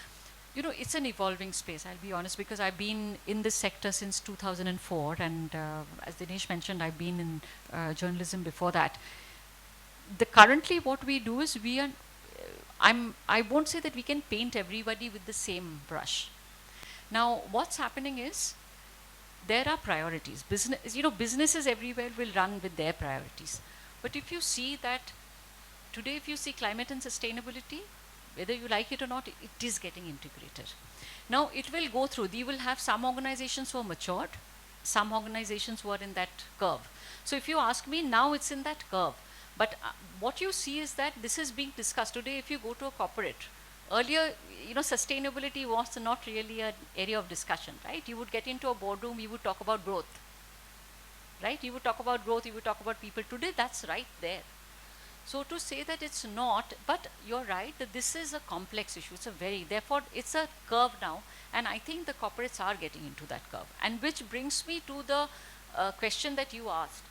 It's an evolving space, I'll be honest, because I've been in this sector since 2004, and as Dinesh mentioned, I've been in journalism before that. Currently what we do is I won't say that we can paint everybody with the same brush. Now, what's happening is there are priorities. Businesses everywhere will run with their priorities. But if you see that today, if you see climate and sustainability, whether you like it or not, it is getting integrated. Now, it will go through. You will have some organizations who are matured, some organizations who are in that curve. So if you ask me, now it's in that curve. But what you see is that this is being discussed today. If you go to a corporate, earlier, sustainability was not really an area of discussion, right? You would get into a boardroom, you would talk about growth, right? You would talk about growth, you would talk about people. Today, that's right there. So to say that it's not, but you're right that this is a complex issue. Therefore, it's a curve now, and I think the corporates are getting into that curve. And which brings me to the question that you asked.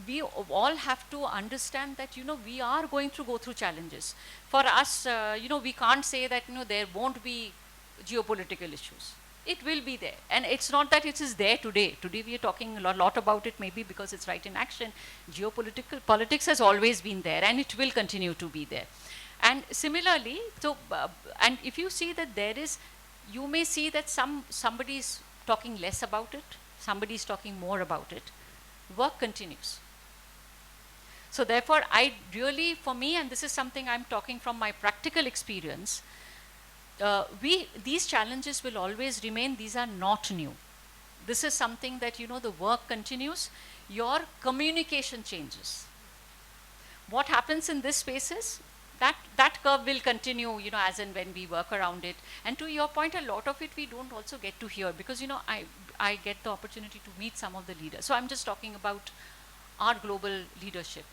we all have to understand that, we are going to go through challenges. For us, we can't say that, there won't be geopolitical issues. It will be there. And it's not that it is there today. Today we are talking a lot about it, maybe because it's right in action. Politics has always been there, and it will continue to be there. And similarly, and if you see that you may see that somebody is talking less about it, somebody is talking more about it. Work continues. So therefore, for me, and this is something I'm talking from my practical experience, these challenges will always remain. These are not new. This is something that, the work continues, your communication changes. What happens in this space is that curve will continue, as and when we work around it. And to your point, a lot of it we don't also get to hear, because, I get the opportunity to meet some of the leaders. So I'm just talking about our global leadership.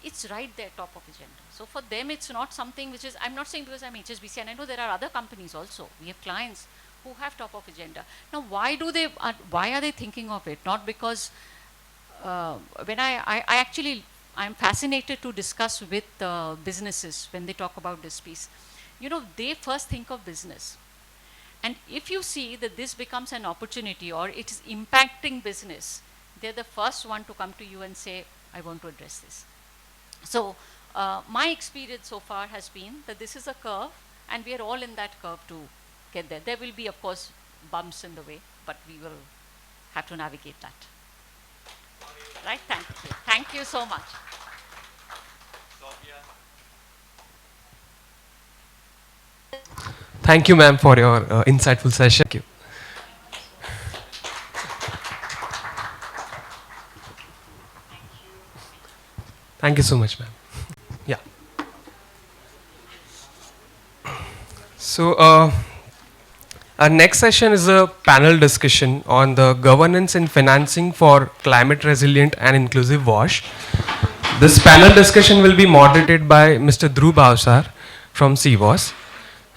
It's right there, top of agenda. So for them, it's not something which is, I'm not saying because I'm HSBC, and I know there are other companies also. We have clients who have top of agenda. Now, why are they thinking of it? Not because, when I'm fascinated to discuss with businesses when they talk about this piece. They first think of business. And if you see that this becomes an opportunity or it is impacting business, they're the first one to come to you and say, I want to address this. So my experience so far has been that this is a curve, and we are all in that curve to get there. There will be, of course, bumps in the way, but we will have to navigate that. Right? Thank you. Thank you so much. Thank you, ma'am, for your insightful session. Thank you. Thank you so much, ma'am. Yeah. So, our next session is a panel discussion on the governance and financing for climate resilient and inclusive WASH. This panel discussion will be moderated by Mr. Dhruv Bhavsar from CWAS.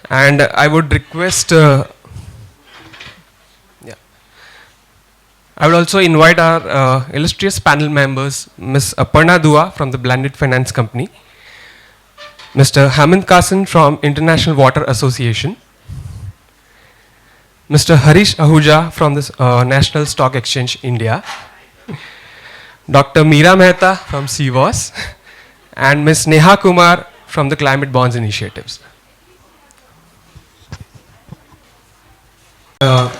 And I would request, I would also invite our illustrious panel members, Ms. Aparna Dua from the Blended Finance Company, Mr. Hamid Kasan from International Water Association, Mr. Harish Ahuja from the National Stock Exchange, India, Dr. Meera Mehta from CWAS, and Ms. Neha Kumar from the Climate Bonds Initiatives.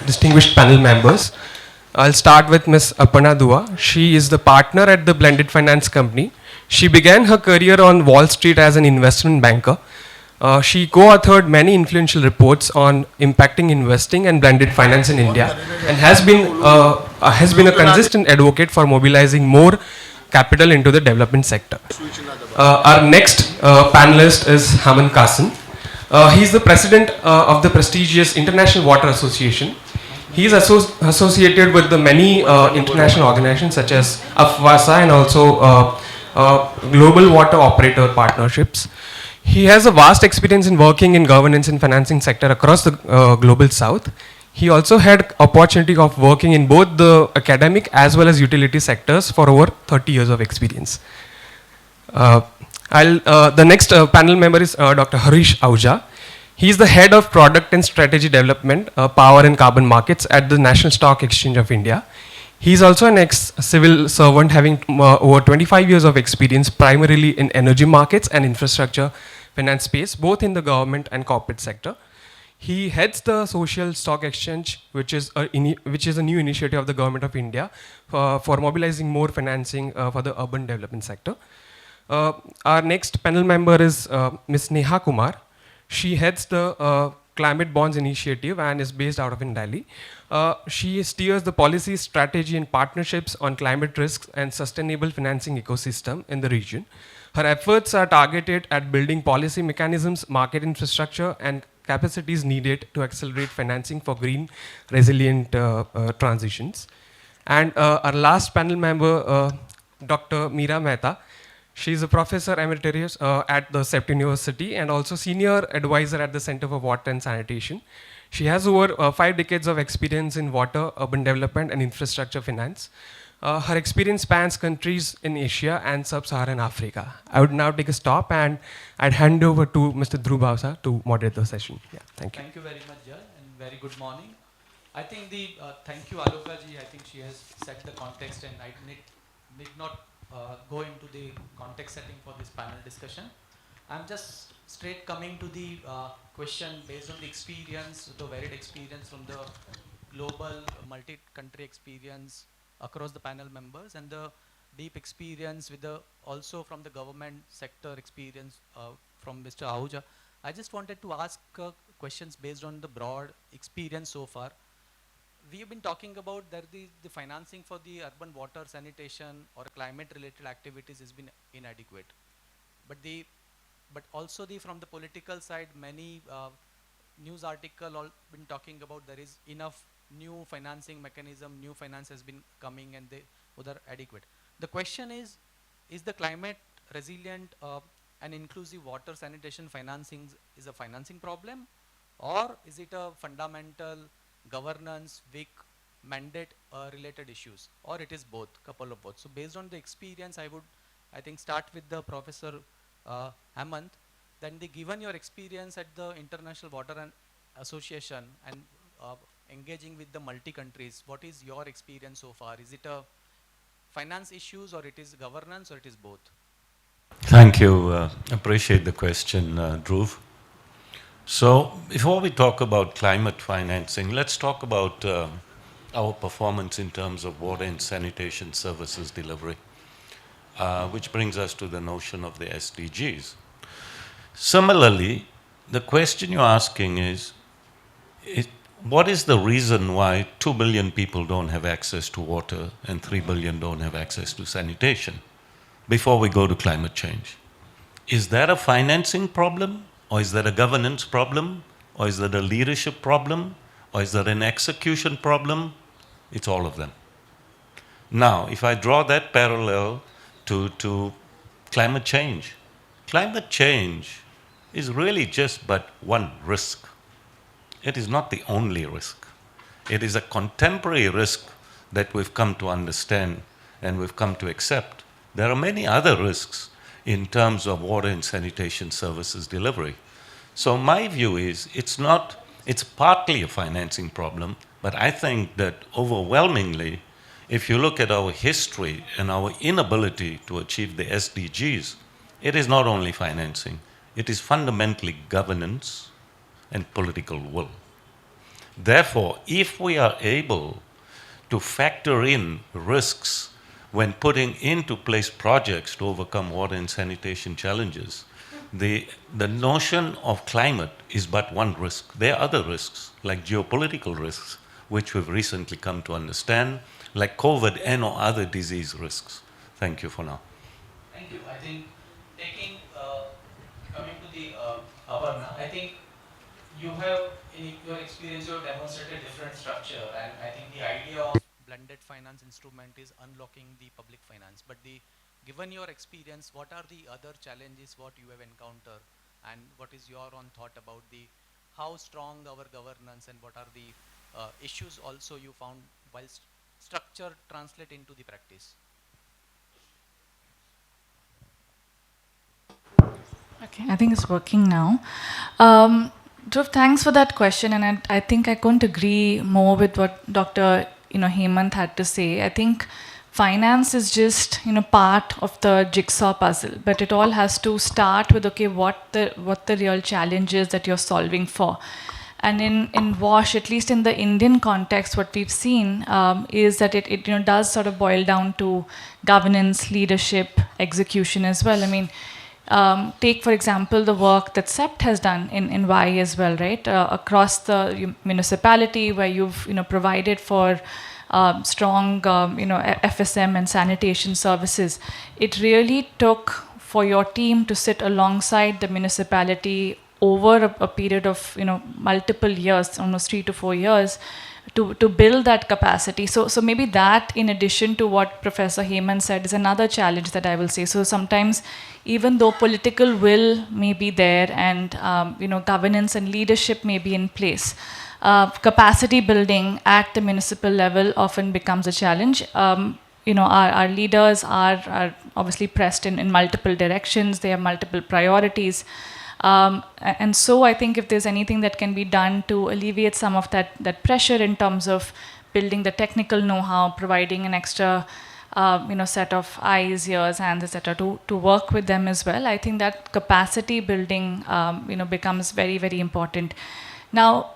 Distinguished panel members, I'll start with Ms. Aparna Dua. She is the partner at the Blended Finance Company. She began her career on Wall Street as an investment banker. She co-authored many influential reports on impacting investing and blended finance in India, and has been a consistent advocate for mobilizing more capital into the development sector. Our next panelist is Hamid Kasan. He is the president of the prestigious International Water Association. He is associated with the many international organizations such as AFWASA and also Global Water Operator Partnerships. He has a vast experience in working in governance and financing sector across the global south. He also had opportunity of working in both the academic as well as utility sectors for over 30 years of experience. The next panel member is Dr. Harish Ahuja. He is the head of product and strategy development, power and carbon markets at the National Stock Exchange of India. He is also an ex-civil servant having over 25 years of experience primarily in energy markets and infrastructure finance space, both in the government and corporate sector. He heads the Social Stock Exchange, which is a new initiative of the Government of India for mobilizing more financing for the urban development sector. Our next panel member is Ms. Neha Kumar. She heads the Climate Bonds Initiative and is based out of Delhi. She steers the policy, strategy, and partnerships on climate risks and sustainable financing ecosystem in the region. Her efforts are targeted at building policy mechanisms, market infrastructure, and capacities needed to accelerate financing for green, resilient transitions. And our last panel member, Dr. Meera Mehta. She is a professor emeritus at the CEPT University and also senior advisor at the Center for Water and Sanitation. She has over 5 decades of experience in water, urban development, and infrastructure finance. Her experience spans countries in Asia and sub-Saharan Africa. I would now take a stop and I'd hand over to Mr. Dhruv Bhavsa to moderate the session. Yeah, thank you. Thank you very much, Jal, and very good morning. I think thank you, Aloka ji. I think she has set the context, and I need not go into the context setting for this panel discussion. I'm just straight coming to the question based on the experience, the varied experience from the global multi-country experience across the panel members, and the deep experience with the also from the government sector experience from Mr. Ahuja. I just wanted to ask questions based on the broad experience so far. We have been talking about that the financing for the urban water sanitation or climate related activities has been inadequate. But also from the political side, many news article all been talking about there is enough new financing mechanism, new finance has been coming and they are adequate. The question is the climate resilient and inclusive water sanitation financing is a financing problem, or is it a fundamental governance, weak mandate related issues, or it is both, couple of both? So based on the experience, I think start with the Professor Hemant. Then given your experience at the International Water and Association and engaging with the multi-countries, what is your experience so far? Is it a finance issues, or it is governance, or it is both? Thank you. Appreciate the question, Dhruv. So before we talk about climate financing, let's talk about our performance in terms of water and sanitation services delivery, which brings us to the notion of the SDGs. Similarly, the question you're asking is, what is the reason why 2 billion people don't have access to water and 3 billion don't have access to sanitation before we go to climate change? Is that a financing problem? Or is that a governance problem? Or is that a leadership problem? Or is that an execution problem? It's all of them. Now, if I draw that parallel to climate change is really just but one risk. It is not the only risk. It is a contemporary risk that we've come to understand and we've come to accept. There are many other risks in terms of water and sanitation services delivery. So my view is it's partly a financing problem, but I think that overwhelmingly, if you look at our history and our inability to achieve the SDGs, it is not only financing, it is fundamentally governance and political will. Therefore, if we are able to factor in risks when putting into place projects to overcome water and sanitation challenges, the notion of climate is but one risk. There are other risks, like geopolitical risks, which we've recently come to understand, like COVID and or other disease risks. Thank you for now. Thank you. I think coming to the Aparna, I think you have, in your experience, you have demonstrated different structure, and I think the idea of blended finance instrument is unlocking the public finance. But given your experience, what are the other challenges what you have encountered, and what is your own thought about how strong our governance and what are the issues also you found while structure translate into the practice? Okay, I think it's working now. Dhruv, thanks for that question, and I think I couldn't agree more with what Dr. Hemant had to say. I think finance is just part of the jigsaw puzzle, but it all has to start with what the real challenge is that you're solving for. And in WASH, at least in the Indian context, what we've seen is that it does sort of boil down to governance, leadership, execution as well. I mean, take, for example, the work that CEPT has done in Y as well, right? Across the municipality, where you've provided for strong FSM and sanitation services. It really took for your team to sit alongside the municipality over a period of multiple years, almost 3 to 4 years, to build that capacity. So maybe that, in addition to what Professor Hemant said, is another challenge that I will say. So sometimes, even though political will may be there and governance and leadership may be in place, capacity building at the municipal level often becomes a challenge. our leaders are obviously pressed in multiple directions. They have multiple priorities. And so I think if there's anything that can be done to alleviate some of that pressure in terms of building the technical know-how, providing an extra set of eyes, ears, hands, etc., to work with them as well, I think that capacity building becomes very, very important. Now,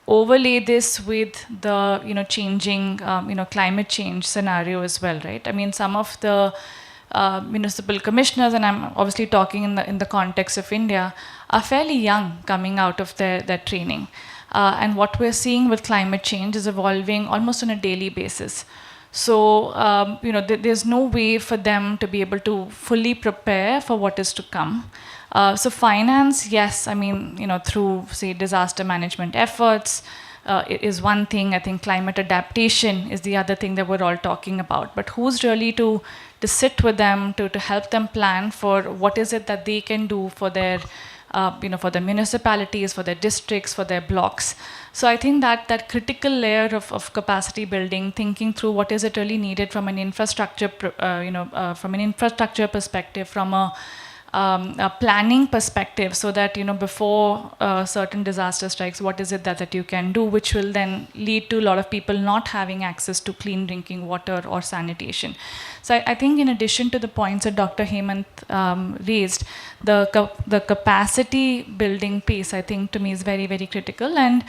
overlay this with the changing climate change scenario as well, right? I mean, some of the municipal commissioners, and I'm obviously talking in the context of India, are fairly young coming out of their training. And what we're seeing with climate change is evolving almost on a daily basis. So, there's no way for them to be able to fully prepare for what is to come. So finance, yes, I mean, through, say, disaster management efforts, is one thing. I think climate adaptation is the other thing that we're all talking about. But who's really to sit with them, to help them plan for what is it that they can do for their, for the municipalities, for their districts, for their blocks. So I think that critical layer of capacity building, thinking through what is it really needed from an infrastructure, from an infrastructure perspective, from a planning perspective, so that before certain disaster strikes, what is it that you can do, which will then lead to a lot of people not having access to clean drinking water or sanitation. So I think in addition to the points that Dr. Hemant raised, the capacity building piece, I think to me is very, very critical. And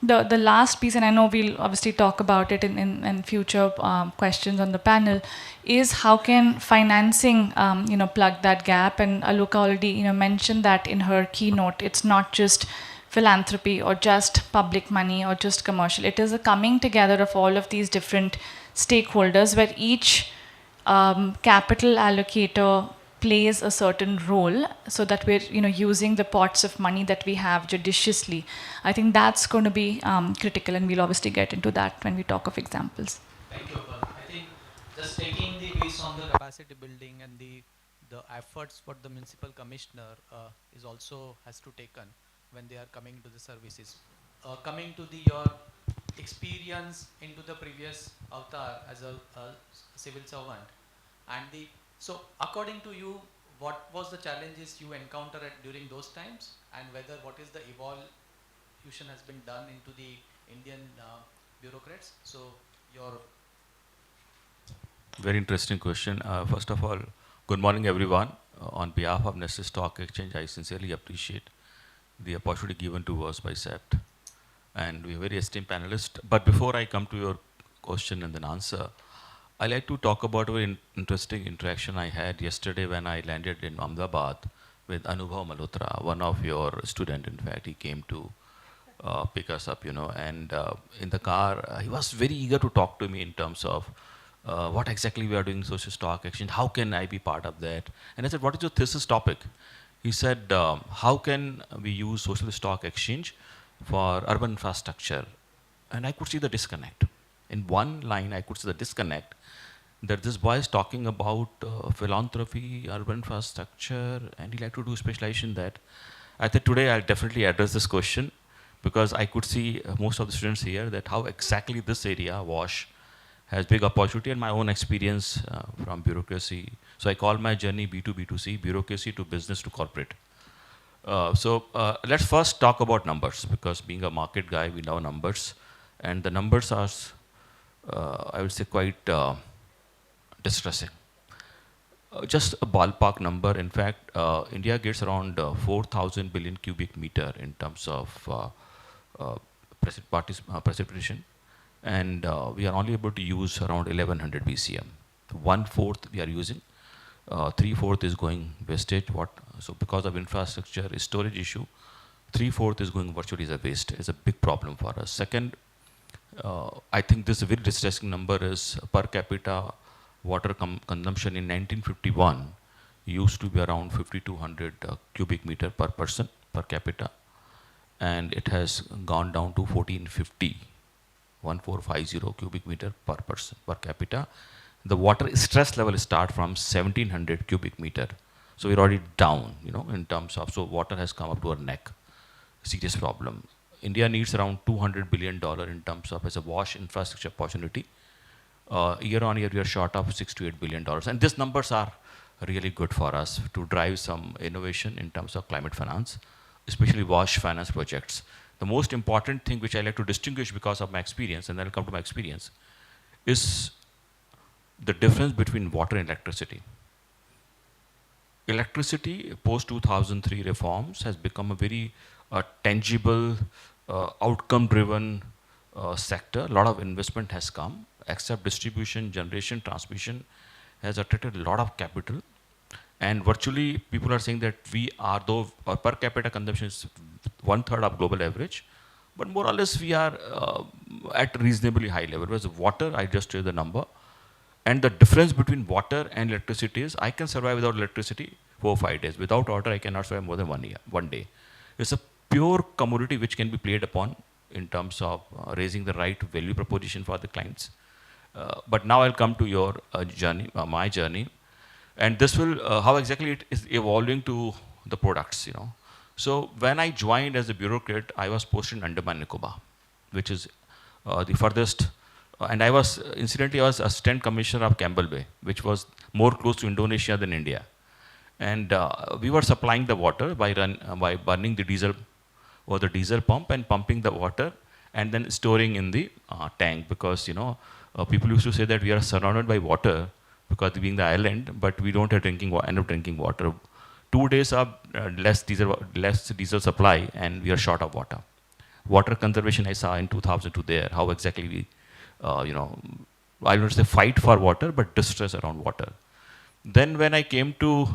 the last piece, and I know we'll obviously talk about it in future questions on the panel, is how can financing plug that gap. And Aloka already mentioned that in her keynote. It's not just philanthropy or just public money or just commercial. It is a coming together of all of these different stakeholders where each capital allocator plays a certain role, so that we're using the pots of money that we have judiciously. I think that's going to be critical, and we'll obviously get into that when we talk of examples. Thank you, Aparna. I think just taking the base on the capacity building and the efforts what the municipal commissioner is also has to taken when they are coming to the services. Coming to your experience into the previous avatar as a civil servant, and so according to you, what was the challenges you encountered during those times, and whether what is the evolution has been done into the Indian bureaucrats? So your very interesting question. First of all, good morning everyone. On behalf of National Stock Exchange, I sincerely appreciate the opportunity given to us by CEPT, and we are very esteemed panelists. But before I come to your question and then answer, I like to talk about a very interesting interaction I had yesterday when I landed in Ahmedabad with Anubhav Malhotra, one of your students. In fact, he came to pick us up, and in the car, he was very eager to talk to me in terms of what exactly we are doing social stock exchange, how can I be part of that? And I said, what is your thesis topic? He said, how can we use social stock exchange for urban infrastructure? And I could see the disconnect. In one line, I could see the disconnect that this boy is talking about philanthropy, urban infrastructure, and he like to do specialization in that. I thought today I'll definitely address this question, because I could see most of the students here that how exactly this area, WASH, has big opportunity, and my own experience from bureaucracy. So I call my journey B2B2C, bureaucracy to business to corporate. So let's first talk about numbers, because being a market guy, we know numbers. And the numbers are, I would say, quite distressing. Just a ballpark number. In fact, India gets around 4,000 billion cubic meter in terms of precipitation. And we are only able to use around 1100 BCM. 1/4 we are using, 3/4 is going wastage. So because of infrastructure, storage issue, 3/4 is going virtually as a waste. It's a big problem for us. Second, I think this very distressing number is per capita water consumption in 1951 used to be around 5,200 cubic meter per person per capita, and it has gone down to 1,450 cubic meter per person per capita. The water stress level start from 1,700 cubic meter. So we're already down, in terms of, so water has come up to our neck. Serious problem. India needs around $200 billion in terms of as a WASH infrastructure opportunity. Year on year, we are short of $6 to $8 billion. And these numbers are really good for us to drive some innovation in terms of climate finance, especially WASH finance projects. The most important thing which I like to distinguish because of my experience, and then I'll come to my experience, is the difference between water and electricity. Electricity, post-2003 reforms, has become a very tangible, outcome-driven sector. A lot of investment has come, except distribution, generation, transmission has attracted a lot of capital. And virtually, people are saying that we are, though our per capita consumption is 1/3 of global average, but more or less we are at reasonably high level. Whereas water, I just told the number, and the difference between water and electricity is I can survive without electricity 4 or 5 days. Without water, I cannot survive more than 1 day. It's a pure commodity which can be played upon in terms of raising the right value proposition for the clients. But now I'll come to your journey, my journey. And this will, how exactly it is evolving to the products, you know. So when I joined as a bureaucrat, I was posted in Andaman and Nicobar, which is the furthest, and I was, incidentally, I was Assistant Commissioner of Campbell Bay, which was more close to Indonesia than India. And we were supplying the water by burning the diesel or the diesel pump and pumping the water and then storing in the tank, because, you know, people used to say that we are surrounded by water because being the island, but we don't have end up drinking water. 2 days of less diesel supply and we are short of water. Water conservation I saw in 2002 there, how exactly we, you know, I don't say fight for water, but distress around water. Then when I came to,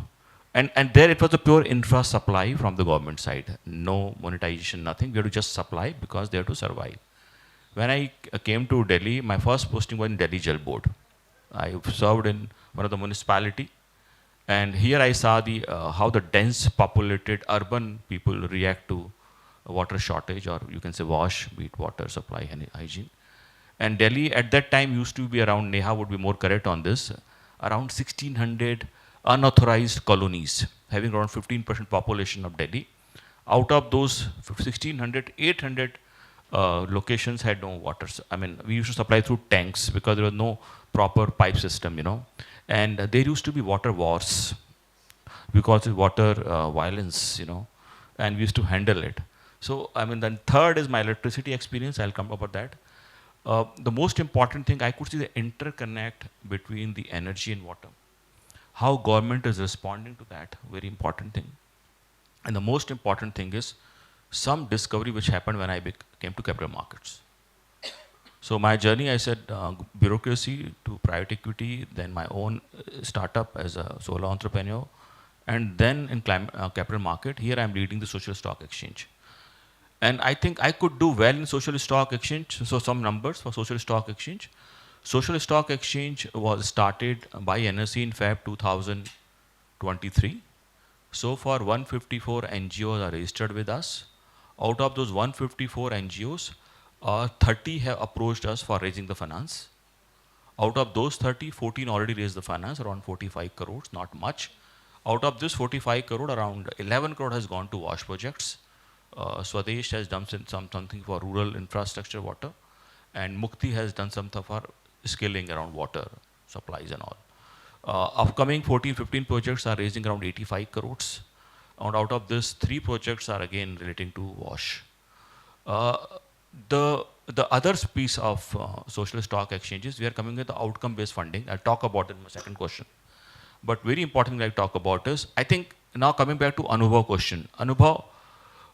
and there it was a pure infra supply from the government side. No monetization, nothing. We had to just supply because they had to survive. When I came to Delhi, my first posting was in Delhi Jal Board. I served in one of the municipality. And here I saw the how the dense populated urban people react to water shortage, or you can say WASH, be it water supply and hygiene. And Delhi at that time used to be around, Neha would be more correct on this, around 1600 unauthorized colonies, having around 15% population of Delhi. Out of those 1600, 800 locations had no water. I mean, we used to supply through tanks because there was no proper pipe system, you know. And there used to be water wars because of water violence, you know, and we used to handle it. So, I mean, then third is my electricity experience. I'll come about that. The most important thing, I could see the interconnect between the energy and water. How government is responding to that, very important thing. And the most important thing is some discovery which happened when I came to capital markets. So my journey, I said, bureaucracy to private equity, then my own startup as a solo entrepreneur, and then in capital market. Here I'm leading the social stock exchange. And I think I could do well in social stock exchange. So some numbers for social stock exchange. Social stock exchange was started by NSE in Feb 2023. So far 154 NGOs are registered with us. Out of those 154 NGOs, 30 have approached us for raising the finance. Out of those 30, 14 already raised the finance, around 45 crores, not much. Out of this 45 crore, around 11 crore has gone to WASH projects. Swadesh has done something for rural infrastructure water, and Mukti has done something for scaling around water supplies and all. Upcoming 14, 15 projects are raising around 85 crores. And out of this, 3 projects are again relating to WASH. The other piece of social stock exchanges, we are coming with the outcome-based funding. I'll talk about it in my second question. But very important thing I talk about is, I think now coming back to Anubhav question. Anubhav,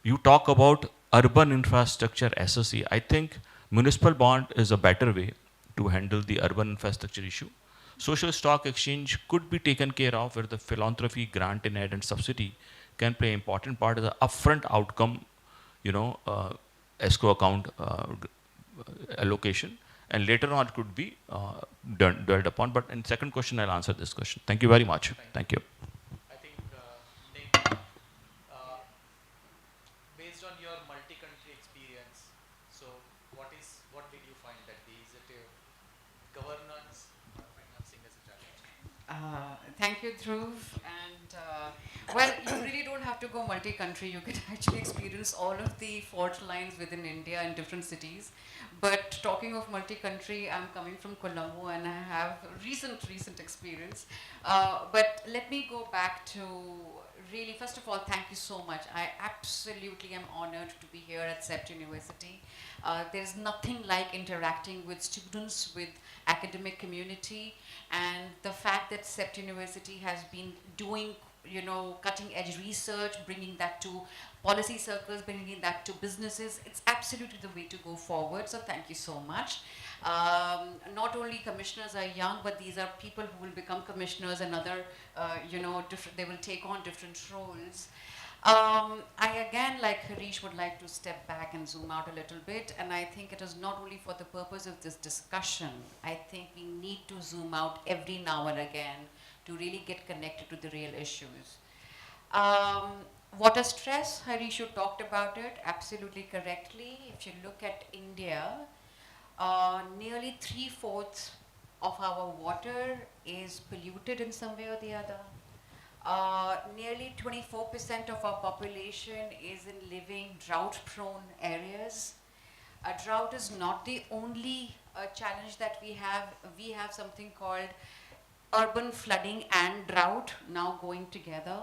you talk about urban infrastructure SSE. I think municipal bond is a better way to handle the urban infrastructure issue. Social stock exchange could be taken care of where the philanthropy, grant in aid and subsidy can play an important part of the upfront outcome, you know, escrow account allocation, and later on it could be dwelled upon. But in second question, I'll answer this question. Thank you very much. Thank you. I think, based on your multi-country experience, so what did you find that the governance or financing as a challenge? Thank you, Dhruv, and Well, you really don't have to go multi-country. You can actually experience all of the fault lines within India in different cities. But talking of multi-country, I'm coming from Colombo and I have recent experience. But let me go back to really, first of all, thank you so much. I absolutely am honored to be here at CEPT University. There's nothing like interacting with students, with academic community, and the fact that CEPT University has been doing cutting edge research, bringing that to policy circles, bringing that to businesses, it's absolutely the way to go forward. So thank you so much. Not only commissioners are young, but these are people who will become commissioners and other, they will take on different roles. I again, like Harish, would like to step back and zoom out a little bit, and I think it is not only for the purpose of this discussion. I think we need to zoom out every now and again to really get connected to the real issues. Water stress, Harish, you talked about it absolutely correctly. If you look at India, nearly 3/4 of our water is polluted in some way or the other. Nearly 24% of our population is in living drought-prone areas. Drought is not the only challenge that we have. We have something called urban flooding and drought now going together.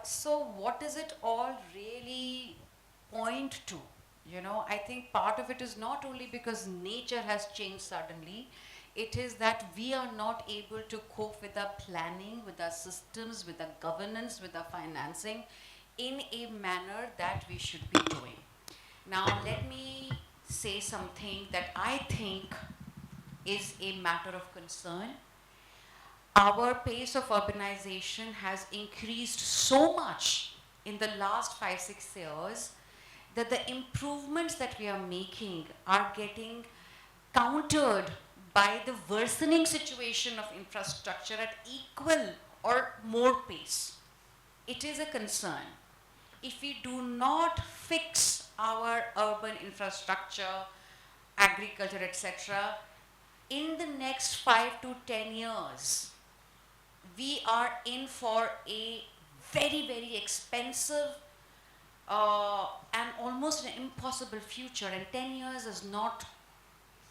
So what does it all really point to? I think part of it is not only because nature has changed suddenly, it is that we are not able to cope with our planning, with our systems, with our governance, with our financing in a manner that we should be doing. Now, let me say something that I think is a matter of concern. Our pace of urbanization has increased so much in the last 5-6 years that the improvements that we are making are getting countered by the worsening situation of infrastructure at equal or more pace. It is a concern. If we do not fix our urban infrastructure, agriculture, etc., in the next 5 to 10 years, we are in for a very, very expensive and almost an impossible future. And 10 years is not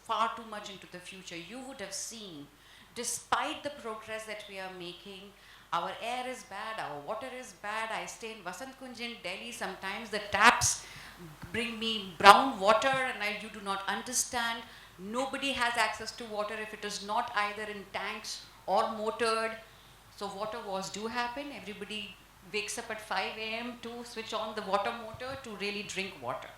far too much into the future. You would have seen, despite the progress that we are making, our air is bad, our water is bad. I stay in Vasant Kunj in Delhi. Sometimes the taps bring me brown water and you do not understand. Nobody has access to water if it is not either in tanks or motored. So water wars do happen. Everybody wakes up at 5 a.m. to switch on the water motor to really drink water.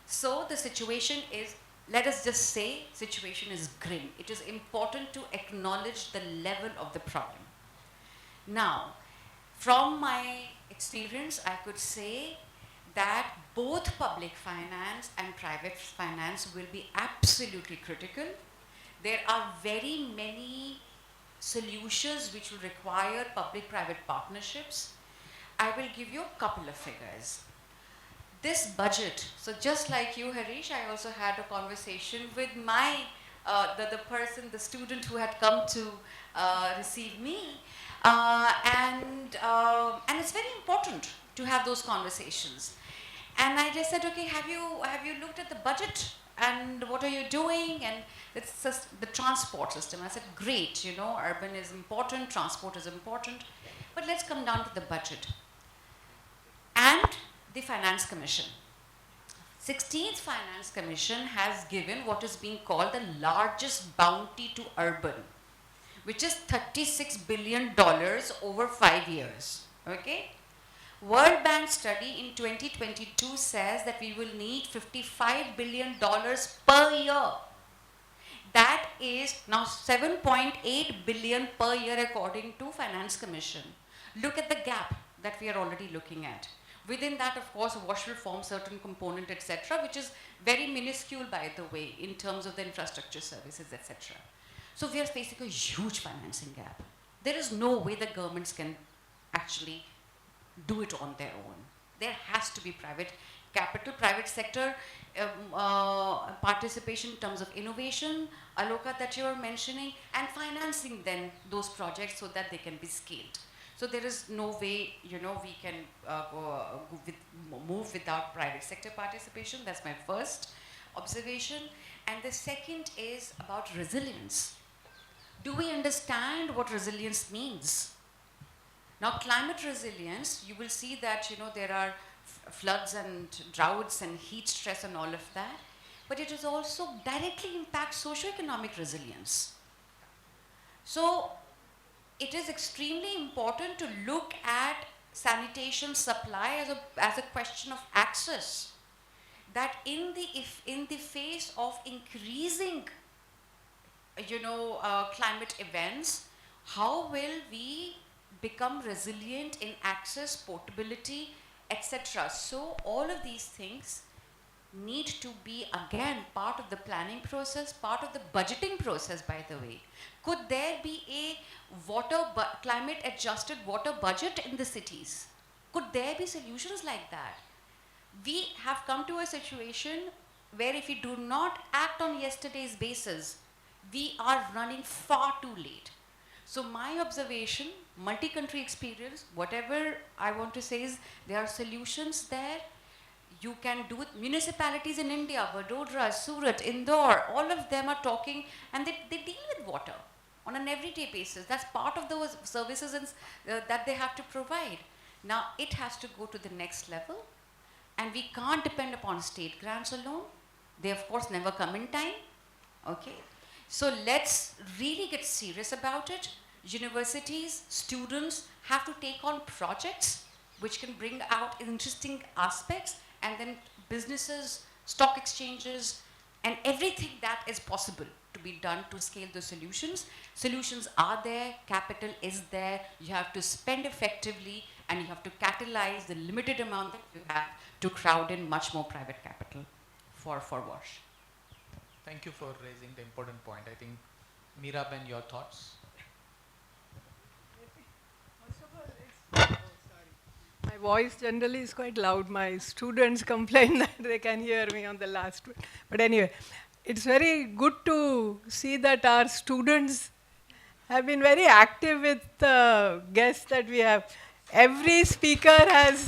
So the situation is, let us just say, situation is grim. It is important to acknowledge the level of the problem. Now, from my experience, I could say that both public finance and private finance will be absolutely critical. There are very many solutions which will require public-private partnerships. I will give you a couple of figures. This budget, so just like you, Harish, I also had a conversation with my, the student who had come to receive me. And it's very important to have those conversations. And I just said, okay, have you looked at the budget and what are you doing? And it's just the transport system. I said, great, urban is important, transport is important, but let's come down to the budget. And the Finance Commission. 16th Finance Commission has given what is being called the largest bounty to urban, which is $36 billion over 5 years, okay? World Bank study in 2022 says that we will need $55 billion per year. That is now 7.8 billion per year according to Finance Commission. Look at the gap that we are already looking at. Within that, of course, WASH will form certain component, etc., which is very minuscule, by the way, in terms of the infrastructure services, etc. So we are facing a huge financing gap. There is no way the governments can actually do it on their own. There has to be private capital, private sector participation in terms of innovation, Aloka that you are mentioning, and financing then those projects so that they can be scaled. So there is no way, we can move without private sector participation. That's my first observation. And the second is about resilience. Do we understand what resilience means? Now, climate resilience, you will see that, there are floods and droughts and heat stress and all of that, but it is also directly impacts socioeconomic resilience. So, it is extremely important to look at sanitation supply as a question of access. That in the face of increasing, climate events, how will we become resilient in access, portability, etc. So all of these things need to be again part of the planning process, part of the budgeting process, by the way. Could there be a climate adjusted water budget in the cities? Could there be solutions like that? We have come to a situation where if we do not act on yesterday's basis, we are running far too late. So my observation, multi-country experience, whatever I want to say is there are solutions there. You can do it. Municipalities in India, Vadodara, Surat, Indore, all of them are talking and they deal with water on an everyday basis. That's part of those services that they have to provide. Now it has to go to the next level and we can't depend upon state grants alone. They of course never come in time. Okay. So let's really get serious about it. Universities, students have to take on projects which can bring out interesting aspects, and then businesses, stock exchanges, and everything that is possible to be done to scale the solutions. Solutions are there, capital is there, you have to spend effectively, and you have to catalyze the limited amount that you have to crowd in much more private capital for WASH. Thank you for raising the important point. I think, Meeraben, your thoughts? My voice generally is quite loud. My students complain that they can hear me on the last one. But anyway, it's very good to see that our students have been very active with the guests that we have. Every speaker has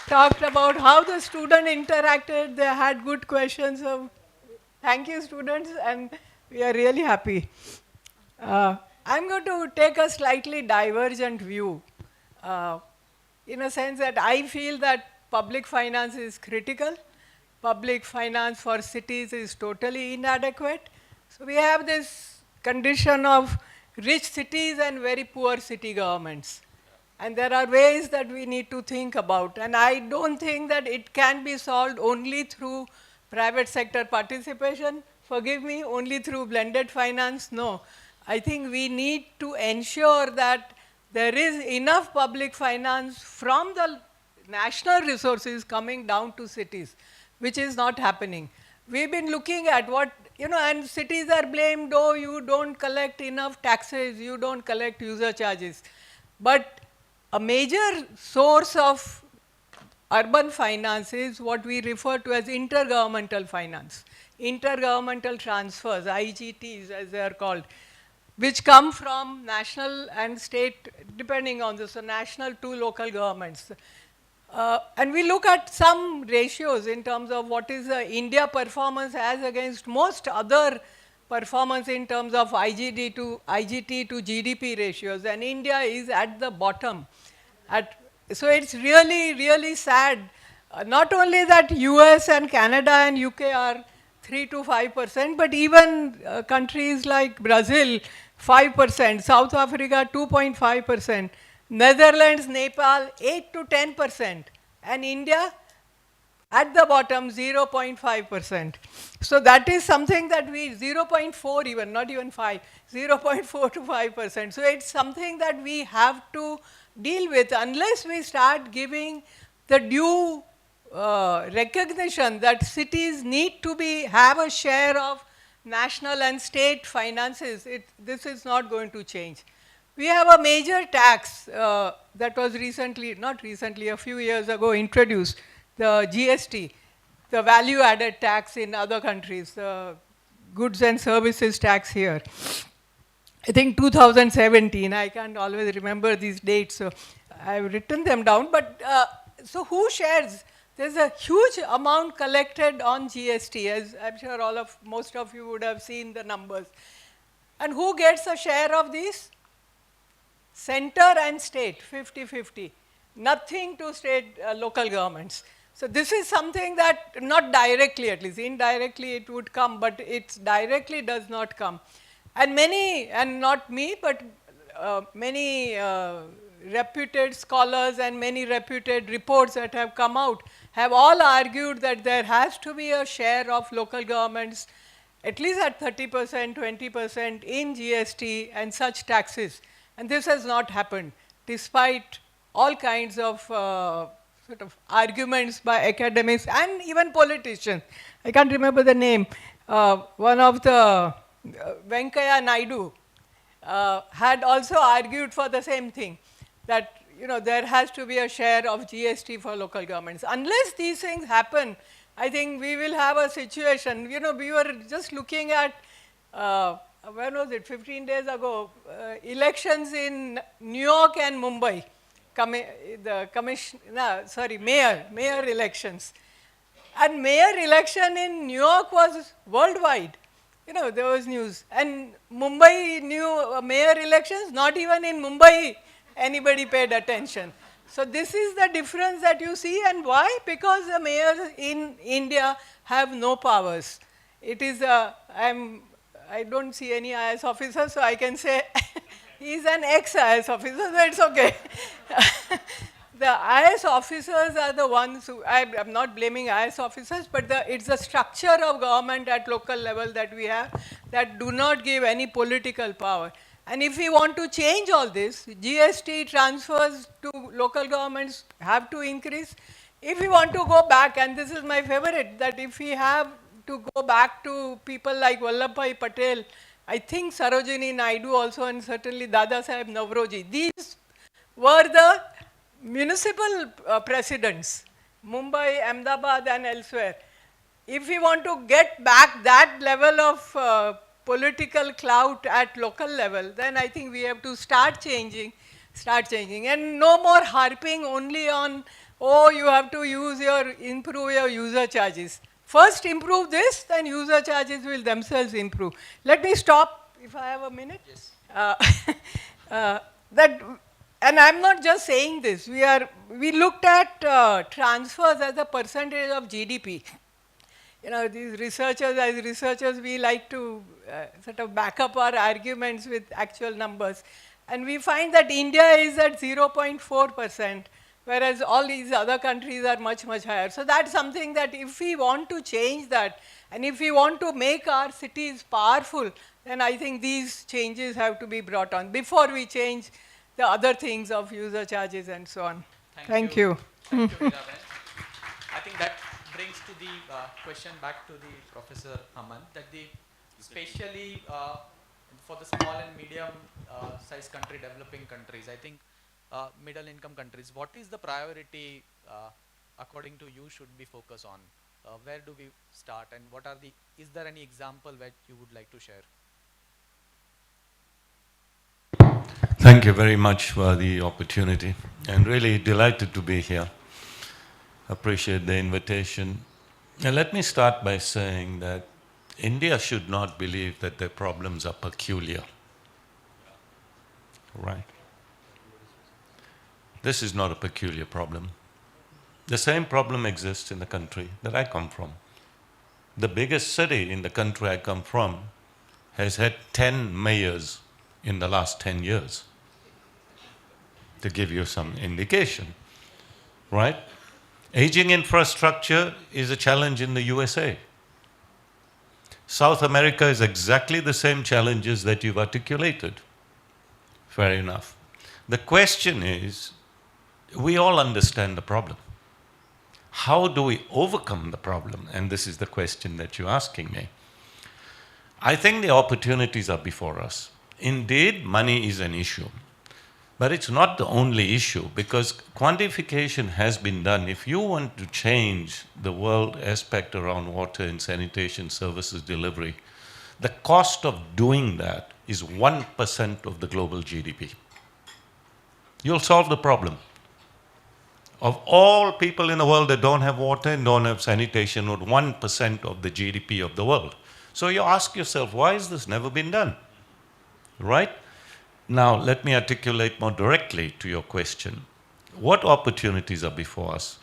talked about how the student interacted. They had good questions. So thank you, students, and we are really happy. I'm going to take a slightly divergent view. In a sense that I feel that public finance is critical. Public finance for cities is totally inadequate. So we have this condition of rich cities and very poor city governments. And there are ways that we need to think about. And I don't think that it can be solved only through private sector participation. Forgive me, only through blended finance. No. I think we need to ensure that there is enough public finance from the national resources coming down to cities, which is not happening. We've been looking at what, and cities are blamed, oh, you don't collect enough taxes, you don't collect user charges. But a major source of urban finance is what we refer to as intergovernmental finance, intergovernmental transfers, IGTs as they are called, which come from national and state, depending on this, so national to local governments. And we look at some ratios in terms of what is India performance as against most other performance in terms of IGT to GDP ratios, and India is at the bottom. So it's really, really sad. Not only that US and Canada and UK are 3 to 5%, but even countries like Brazil, 5%, South Africa 2.5%, Netherlands, Nepal 8 to 10%, and India at the bottom 0.5%. So that is something that we, 0.4 even, not even 5, 0.4 to 5%. So it's something that we have to deal with unless we start giving the due recognition that cities need to have a share of national and state finances. This is not going to change. We have a major tax that was a few years ago introduced, the GST, the value added tax in other countries, the goods and services tax here. I think 2017, I can't always remember these dates, so I've written them down. But so who shares? There's a huge amount collected on GST, as I'm sure most of you would have seen the numbers. And who gets a share of these? Center and state, 50-50. Nothing to state local governments. So this is something that, not directly at least, indirectly it would come, but it directly does not come. And many, and not me, but many reputed scholars and many reputed reports that have come out have all argued that there has to be a share of local governments, at least at 30%, 20% in GST and such taxes. And this has not happened, despite all kinds of sort of arguments by academics and even politicians. I can't remember the name. One of the Venkaya Naidu had also argued for the same thing, that there has to be a share of GST for local governments. Unless these things happen, I think we will have a situation. We were just looking at, when was it, 15 days ago, elections in New York and Mumbai, mayor elections. And mayor election in New York was worldwide. There was news. And Mumbai mayor elections, not even in Mumbai anybody paid attention. So this is the difference that you see. And why? Because the mayors in India have no powers. It is I don't see any IAS officer, so I can say he's an ex-IAS officer, so it's okay. The IAS officers are the ones who, I'm not blaming IAS officers, but it's the structure of government at local level that we have that do not give any political power. And if we want to change all this, GST transfers to local governments have to increase. If we want to go back, and this is my favorite, that if we have to go back to people like Vallabhbhai Patel, I think Sarojini Naidu also, and certainly Dada Saheb Navroji, these were the municipal presidents, Mumbai, Ahmedabad and elsewhere. If we want to get back that level of political clout at local level, then I think we have to start changing. And no more harping only on, oh, you have to improve your user charges. First improve this, then user charges will themselves improve. Let me stop, if I have a minute. Yes. And I'm not just saying this. We looked at transfers as a percentage of GDP. These researchers, as researchers, we like to sort of back up our arguments with actual numbers. And we find that India is at 0.4%, whereas all these other countries are much, much higher. So that's something that if we want to change that, and if we want to make our cities powerful, then I think these changes have to be brought on before we change the other things of user charges and so on. Thank you. Thank you, Veeraben. I think that brings to the question back to the Professor Aman, that especially for the small and medium sized developing countries, I think middle income countries, what is the priority according to you should be focused on? Where do we start, and is there any example that you would like to share? Thank you very much for the opportunity, and really delighted to be here. Appreciate the invitation. And let me start by saying that India should not believe that their problems are peculiar. Right? This is not a peculiar problem. The same problem exists in the country that I come from. The biggest city in the country I come from has had 10 mayors in the last 10 years, to give you some indication, right? Aging infrastructure is a challenge in the USA. South America is exactly the same challenges that you've articulated. Fair enough. The question is, we all understand the problem. How do we overcome the problem? And this is the question that you're asking me. I think the opportunities are before us. Indeed, money is an issue. But it's not the only issue, because quantification has been done. If you want to change the world aspect around water and sanitation services delivery, the cost of doing that is 1% of the global GDP. You'll solve the problem. Of all people in the world that don't have water and don't have sanitation, with 1% of the GDP of the world. So you ask yourself, why has this never been done? Right? Now, let me articulate more directly to your question. What opportunities are before us?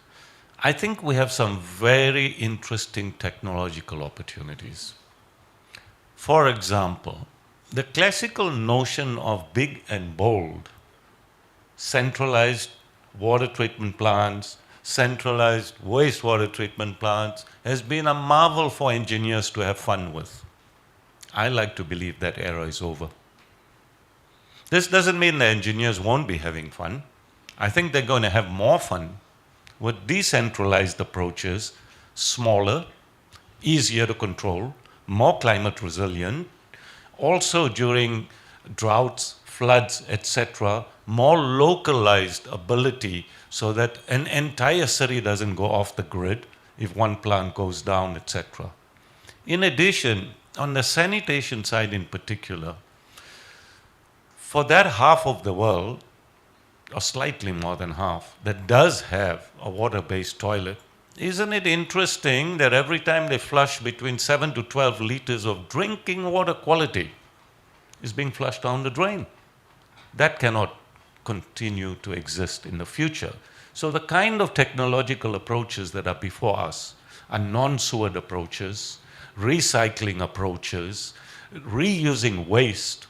I think we have some very interesting technological opportunities. For example, the classical notion of big and bold, centralized water treatment plants, centralized wastewater treatment plants, has been a marvel for engineers to have fun with. I like to believe that era is over. This doesn't mean the engineers won't be having fun. I think they're going to have more fun with decentralized approaches, smaller, easier to control, more climate resilient, also during droughts, floods, etc., more localized ability so that an entire city doesn't go off the grid if one plant goes down, etc. In addition, on the sanitation side in particular, for that half of the world, or slightly more than half, that does have a water-based toilet, isn't it interesting that every time they flush between 7 to 12 liters of drinking water quality is being flushed down the drain? That cannot continue to exist in the future. So the kind of technological approaches that are before us are non-sewered approaches, recycling approaches, reusing waste,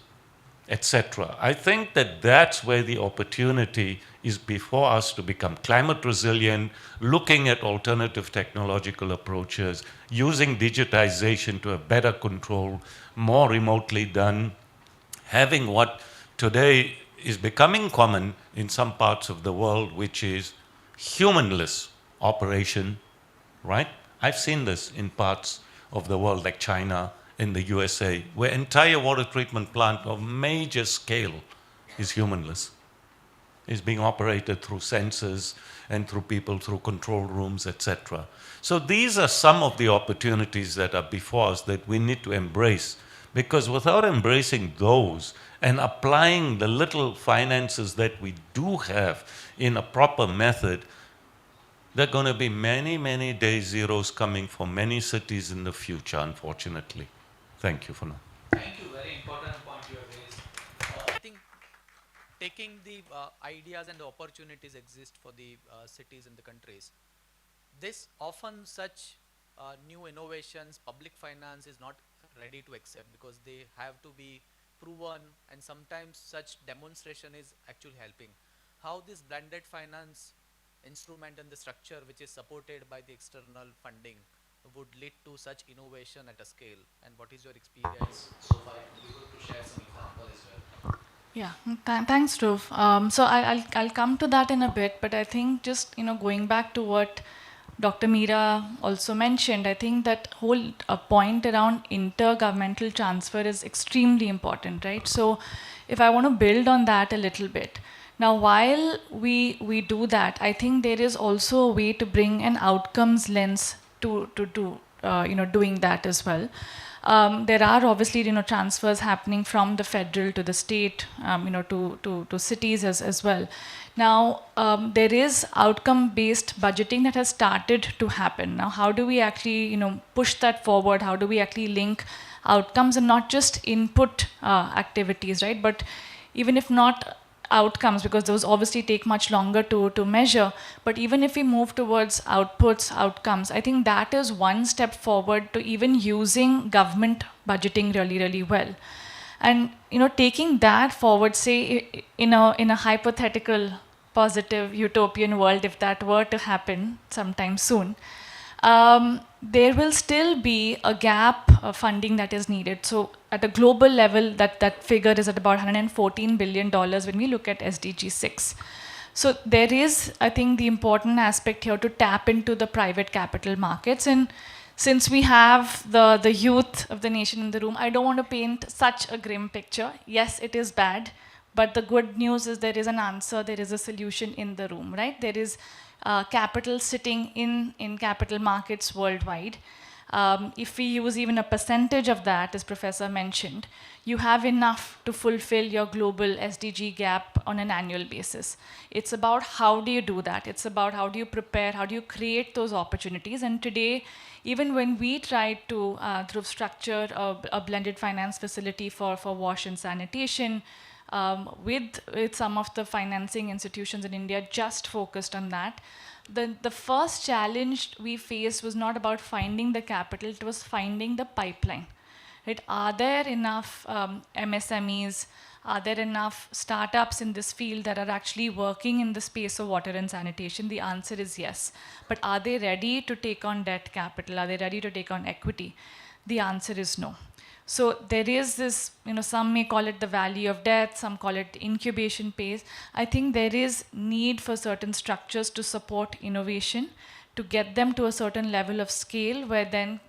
etc. I think that that's where the opportunity is before us to become climate resilient, looking at alternative technological approaches, using digitization to have better control, more remotely done, having what today is becoming common in some parts of the world, which is humanless operation, right? I've seen this in parts of the world like China, in the USA, where entire water treatment plant of major scale is humanless. Is being operated through sensors and through people, through control rooms, etc. So these are some of the opportunities that are before us that we need to embrace, because without embracing those and applying the little finances that we do have in a proper method, there are going to be many, many day zeros coming for many cities in the future, unfortunately. Thank you for now. Thank you. Very important point you have raised. I think taking the ideas and the opportunities exist for the cities and the countries. This often such new innovations, public finance is not ready to accept because they have to be proven, and sometimes such demonstration is actually helping. How this blended finance instrument and the structure which is supported by the external funding would lead to such innovation at a scale, and what is your experience so far? It would be good to share some example as well. Yeah, thanks, Dhruv. So I'll come to that in a bit, but I think just going back to what Dr. Meera also mentioned, I think that whole point around intergovernmental transfer is extremely important, right? So if I want to build on that a little bit, now while we do that, I think there is also a way to bring an outcomes lens to doing that as well. There are obviously transfers happening from the federal to the state, to cities as well. Now there is outcome-based budgeting that has started to happen. Now how do we actually push that forward? How do we actually link outcomes and not just input activities, right? But even if not outcomes, because those obviously take much longer to measure, but even if we move towards outputs, outcomes, I think that is one step forward to even using government budgeting really, really well. And taking that forward, say in a hypothetical, positive, utopian world, if that were to happen sometime soon, there will still be a gap of funding that is needed. So at a global level, that figure is at about $114 billion when we look at SDG 6. So there is, I think, the important aspect here to tap into the private capital markets. And since we have the youth of the nation in the room, I don't want to paint such a grim picture. Yes, it is bad, but the good news is there is an answer, there is a solution in the room, right? There is capital sitting in capital markets worldwide. If we use even a percentage of that, as Professor mentioned, you have enough to fulfill your global SDG gap on an annual basis. It's about how do you do that? It's about how do you prepare, how do you create those opportunities? And today, even when we tried to through structure a blended finance facility for wash and sanitation, with some of the financing institutions in India just focused on that, the first challenge we faced was not about finding the capital, it was finding the pipeline. Right? Are there enough MSMEs? Are there enough startups in this field that are actually working in the space of water and sanitation? The answer is yes. But are they ready to take on debt capital? Are they ready to take on equity? The answer is no. So there is this, some may call it the valley of death, some call it incubation phase. I think there is need for certain structures to support innovation, to get them to a certain level of scale where then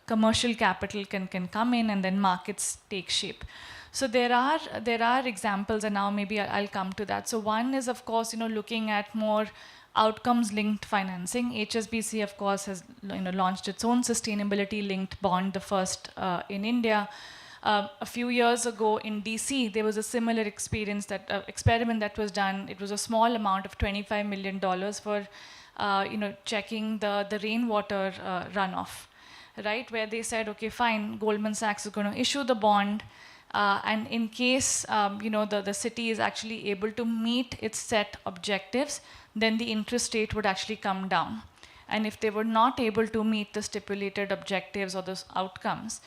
commercial capital can come in and then markets take shape. So there are examples, and now maybe I'll come to that. So one is, of course, looking at more outcomes-linked financing. HSBC, of course, has launched its own sustainability-linked bond, the first in India. A few years ago in DC, there was a similar experiment that was done. It was a small amount of $25 million for checking the rainwater runoff, right? Where they said, okay, fine, Goldman Sachs is going to issue the bond. And in case the city is actually able to meet its set objectives, then the interest rate would actually come down. And if they were not able to meet the stipulated objectives or those outcomes,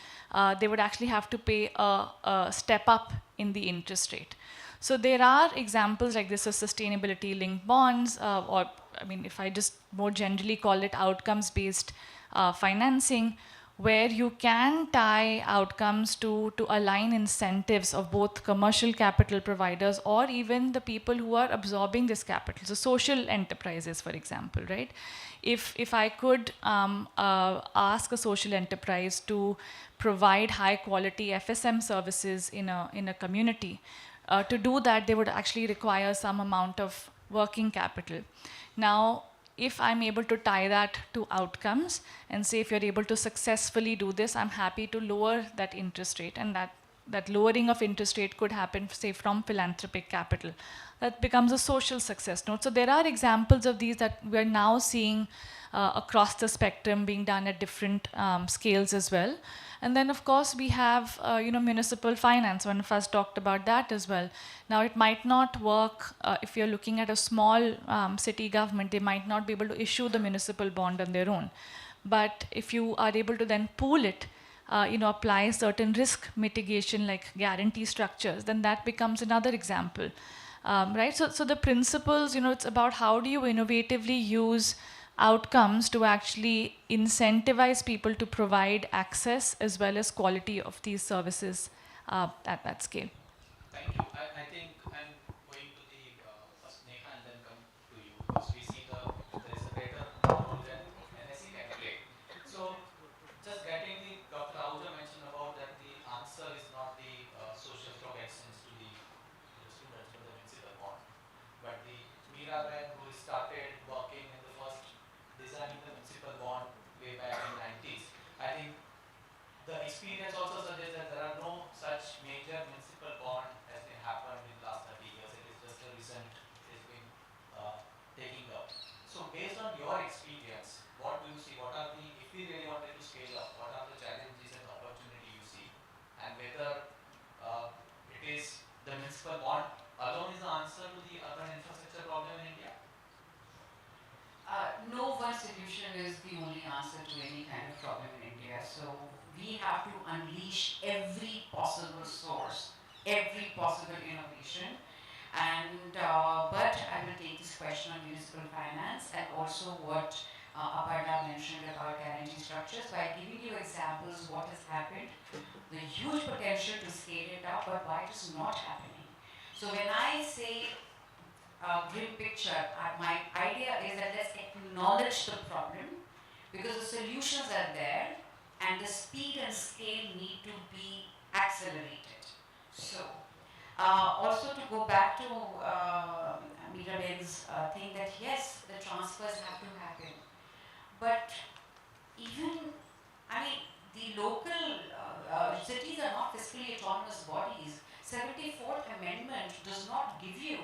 they would actually have to pay a step up in the interest rate. So there are examples like this of sustainability-linked bonds, or if I just more generally call it outcomes-based financing, where you can tie outcomes to align incentives of both commercial capital providers or even the people who are absorbing this capital. So social enterprises, for example, right? If I could ask a social enterprise to provide high quality FSM services in a community, to do that, they would actually require some amount of working capital. Now, if I'm able to tie that to outcomes and say if you're able to successfully do this, I'm happy to lower that interest rate, and that lowering of interest rate could happen, say, from philanthropic capital. That becomes a social success note. So there are examples of these that we're now seeing across the spectrum being done at different scales as well. And then, of course, we have municipal finance. One of us talked about that as well. Now, it might not work if you're looking at a small city government. They might not be able to issue the municipal bond on their own. But if you are able to then pool it, apply certain risk mitigation like guarantee structures, then that becomes another example, right? So the principles, it's about how do you innovatively use outcomes to actually incentivize people to provide access as well as quality of these services at that scale. Thank you. I think I'm going to the first Neha and then come to you, because we see there is a greater role than NSE can play. So just getting Dr. Ahuja mentioned about that the answer is not the social stock exchange to the students, but the municipal bond. But the Miraben who started working in the first designing the municipal bond way back in 90s, I think the experience also suggests that there are no such major municipal bond has been happened in the last 30 years. It is just a recent, it has been taking up. So based on your experience, what do you see? What are the, if we really wanted to scale up, what are the challenges and opportunity you see? And whether it is the municipal bond alone is the answer to the urban infrastructure problem in India? No one solution is the only answer to any kind of problem in India. So we have to unleash every possible source, every possible innovation. And but I will take this question on municipal finance and also what Aparna mentioned about guarantee structures by giving you examples what has happened, the huge potential to scale it up, but why it is not happening. So when I say grim picture, my idea is that let's acknowledge the problem, because the solutions are there and the speed and scale need to be accelerated. So also to go back to Miraben's thing that yes, the transfers have to happen, but even I mean, the local cities are not fiscally autonomous bodies. 74th Amendment does not give you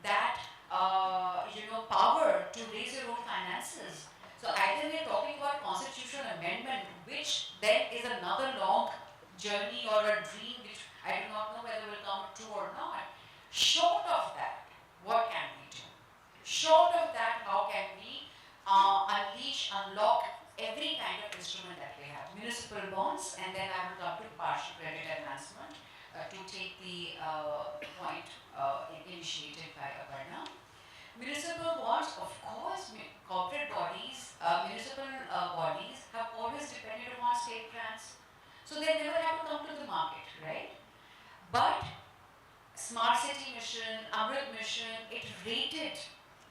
that power to raise your own finances. So either we are talking about constitutional amendment, which then is another long journey or a dream which I do not know whether will come true or not. Short of that, what can we do? Short of that, how can we unlock every kind of instrument that we have? Municipal bonds, and then I will come to partial credit enhancement to take the point initiated by Aparna. Municipal bonds, of course, corporate bodies, municipal bodies have always depended upon state grants. So they never have to come to the market, right? But Smart City Mission, Amrit Mission, it rated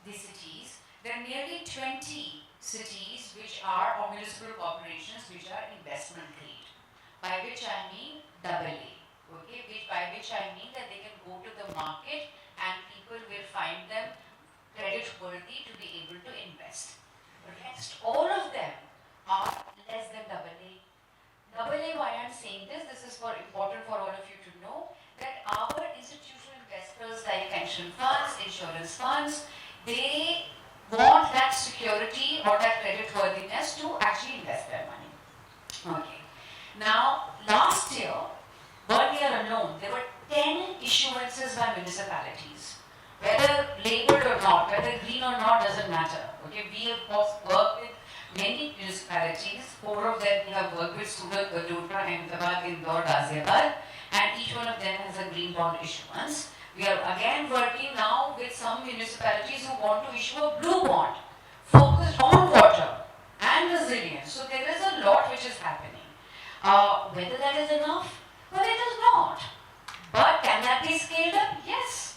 the cities. There are nearly 20 cities which are, or municipal corporations, which are investment grade. By which I mean AA. Okay? By which I mean that they can go to the market and people will find them credit worthy to be able to invest. The rest, all of them are less than AA. AA, why I'm saying this is important for all of you to know, that our institutional investors like pension funds, insurance funds, they want that security or that credit worthiness to actually invest their money. Okay. Now, last year, 1 year alone, there were 10 issuances by municipalities. Whether labeled or not, whether green or not, doesn't matter. Okay, we of course work with many municipalities. 4 of them we have worked with: Surat, Vadodara, Ahmedabad, Indore, Ghaziabad, and each one of them has a green bond issuance. We are again working now with some municipalities who want to issue a blue bond, focused on water and resilience. So there is a lot which is happening. Whether that is enough? Well, it is not. But can that be scaled up? Yes.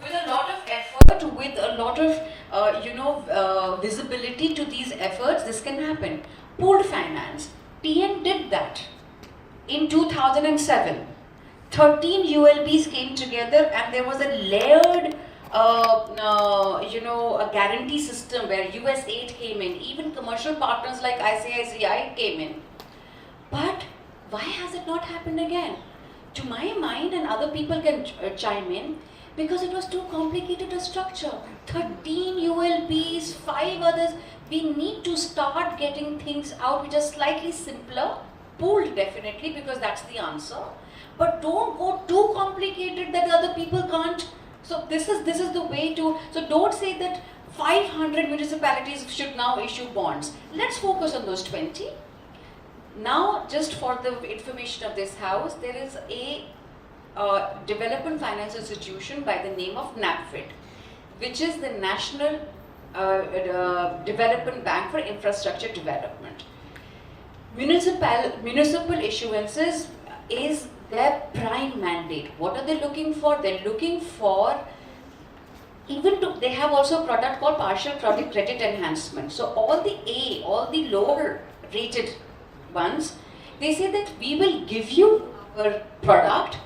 With a lot of effort, with a lot of visibility to these efforts, this can happen. Pooled finance. TN did that in 2007. 13 ULBs came together, and there was a layered, a guarantee system where US8 came in. Even commercial partners like ICICI came in. But why has it not happened again? To my mind, and other people can chime in, because it was too complicated a structure. 13 ULBs, 5 others. We need to start getting things out which are slightly simpler, pooled definitely, because that's the answer. But don't go too complicated that other people can't. So this is the way to, so don't say that 500 municipalities should now issue bonds. Let's focus on those 20. Now, just for the information of this house, there is a development finance institution by the name of NAPFID, which is the National Development Bank for Infrastructure Development. Municipal issuances is their prime mandate. What are they looking for? They're looking for, they have also a product called partial credit enhancement. So all the lower rated ones, they say that we will give you our product,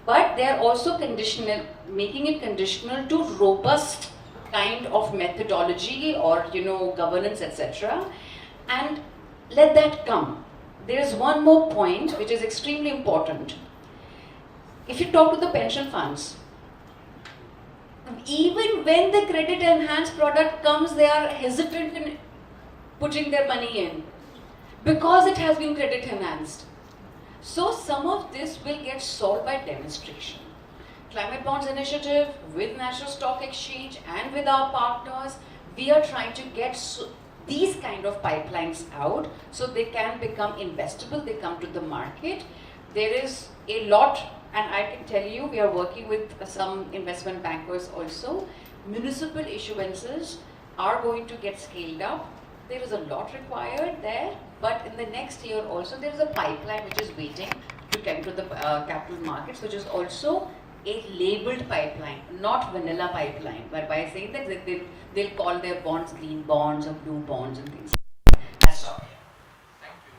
but they are also conditional, making it conditional to robust kind of methodology or governance, etc. And let that come. There is one more point which is extremely important. If you talk to the pension funds, even when the credit enhanced product comes, they are hesitant in putting their money in because it has been credit enhanced. So some of this will get solved by demonstration. Climate Bonds Initiative with National Stock Exchange and with our partners, we are trying to get these kind of pipelines out so they can become investable, they come to the market. There is a lot, and I can tell you, we are working with some investment bankers also. Municipal issuances are going to get scaled up. There is a lot required there, but in the next year also there is a pipeline which is waiting to come to the capital markets, which is also a labeled pipeline, not vanilla pipeline, but by saying that they'll call their bonds green bonds or blue bonds and things. That's all. Thank you.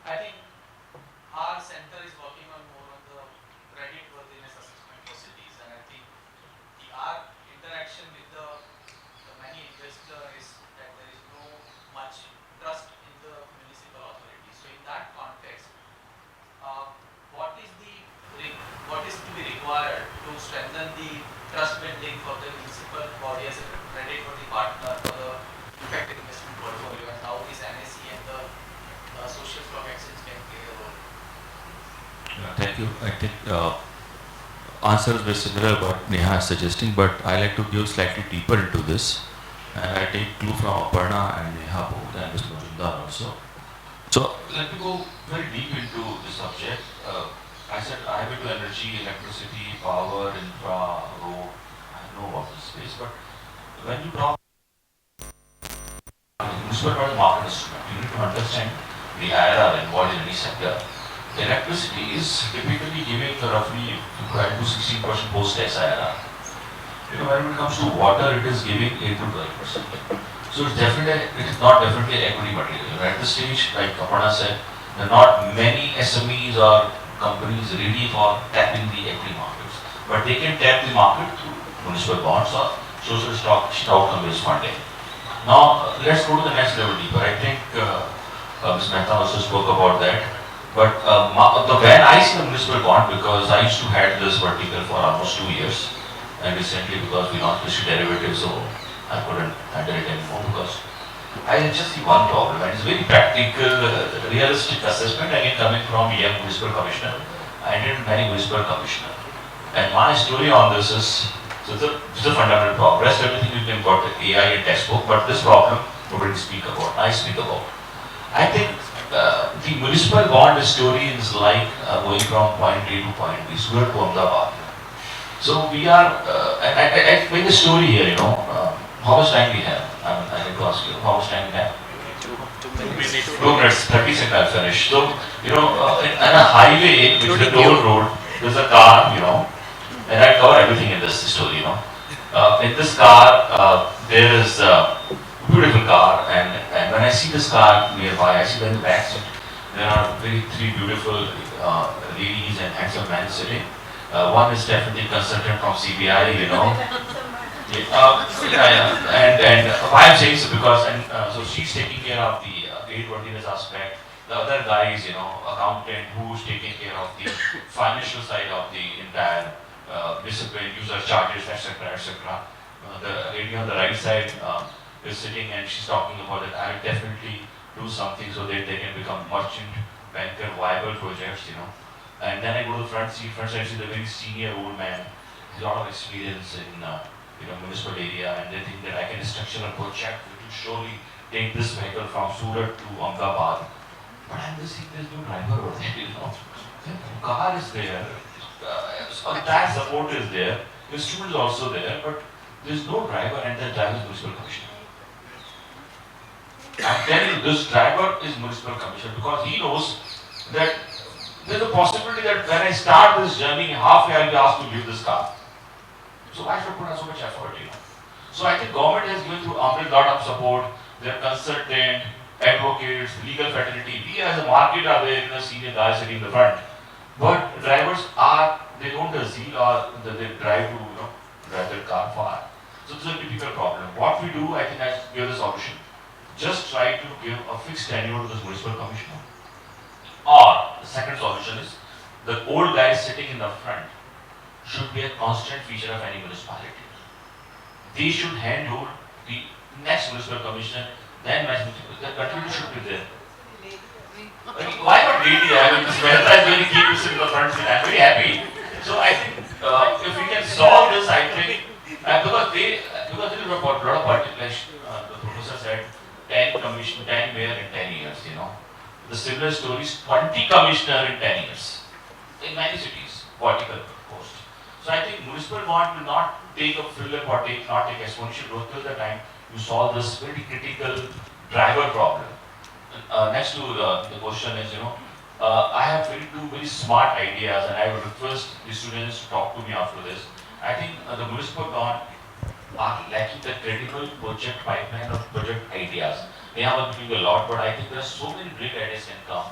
I think our center is working on more on the credit worthiness assessment for cities, and I think our interaction with the many investors is that there is no much trust in the municipal authorities. So and then the trust building for the municipal body as a credit for the partner for the effective investment portfolio, and how this NSE and the social stock exchange can play a role. Thank you. I think answers were similar what Neha is suggesting, but I like to give slightly deeper into this. And I take clue from Aparna and Neha both and Mr. Majumdar also. So let me go very deep into this subject. I said I have into energy, electricity, power, infra, road. I know about this space, but when you talk municipal market instrument, you need to understand the IRR involved in any sector. Electricity is typically giving roughly 12 to 16% post-tax IRR. You know, when it comes to water, it is giving 8 to 12%. So it's not definitely equity material. At this stage, like Aparna said, there are not many SMEs or companies ready for tapping the equity markets. But they can tap the market through municipal bonds or social outcome-based funding. Now, let's go to the next level deeper. I think Ms. Mehta also spoke about that. But when I see the municipal bond, because I used to head this vertical for almost 2 years, and recently because we launched listed derivatives, so I couldn't handle it anymore because I just see one problem, and it's very practical, realistic assessment, again coming from young municipal commissioner. I did many municipal commissioner. And my story on this is, so it's a fundamental problem. Rest everything you can got AI and textbook, but this problem nobody speak about. I speak about. I think the municipal bond story is like going from point A to point B, Surat to Ahmedabad. So we are, I made a story here, you know, how much time we have? I need to ask you, how much time we have? 2 minutes, 30 seconds I'll finish. So, you know, on a highway, which is a toll road, there's a car, you know, and I cover everything in this story, you know. In this car, there is a beautiful car, and when I see this car nearby, I see that in the back seat, there are 3 beautiful ladies and handsome men sitting. One is definitely a consultant from CBI, you know. And why I'm saying so because, so she's taking care of the creditworthiness aspect. The other guy is, you know, accountant who's taking care of the financial side of the entire discipline, user charges, etc., etc. The lady on the right side is sitting and she's talking about that I will definitely do something so that they can become merchant, banker, viable projects, you know. And then I go to the front side, she's a very senior old man, has a lot of experience in municipal area, and they think that I can structure a project to surely take this vehicle from Surat to Ahmedabad. But I'm just seeing there's no driver over there, you know. The car is there, entire support is there, the student is also there, but there's no driver, and the driver is municipal commissioner. I'm telling you, this driver is municipal commissioner because he knows that there's a possibility that when I start this journey, halfway I'll be asked to leave this car. So why should I put on so much effort, you know? So I think government has given through Amrit a lot of support. They're consultant, advocates, legal fraternity. We as a market are there in a senior guy sitting in the front. But drivers they don't have zeal or they drive to, you know, drive their car far. So this is a typical problem. What we do, I think I give the solution. Just try to give a fixed tenure to this municipal commissioner. Or the second solution is the old guys sitting in the front should be a constant feature of any municipality. They should handhold the next municipal commissioner, then the continuity should be there. Why not lady? I mean, this Mehta is very keen to sit in the front seat. I'm very happy. So I think if we can solve this, I think, because there is a lot of participation. The professor said 10 mayor in 10 years, you know. The similar story is 20 commissioner in 10 years. In many cities, political post. So I think municipal bond will not take a filler or not take exponential growth till the time you solve this very critical driver problem. Next to the question is, you know, I have two very smart ideas and I would request the students to talk to me after this. I think the municipal bond are lacking the credible project pipeline of project ideas. They have been doing a lot, but I think there are so many great ideas can come,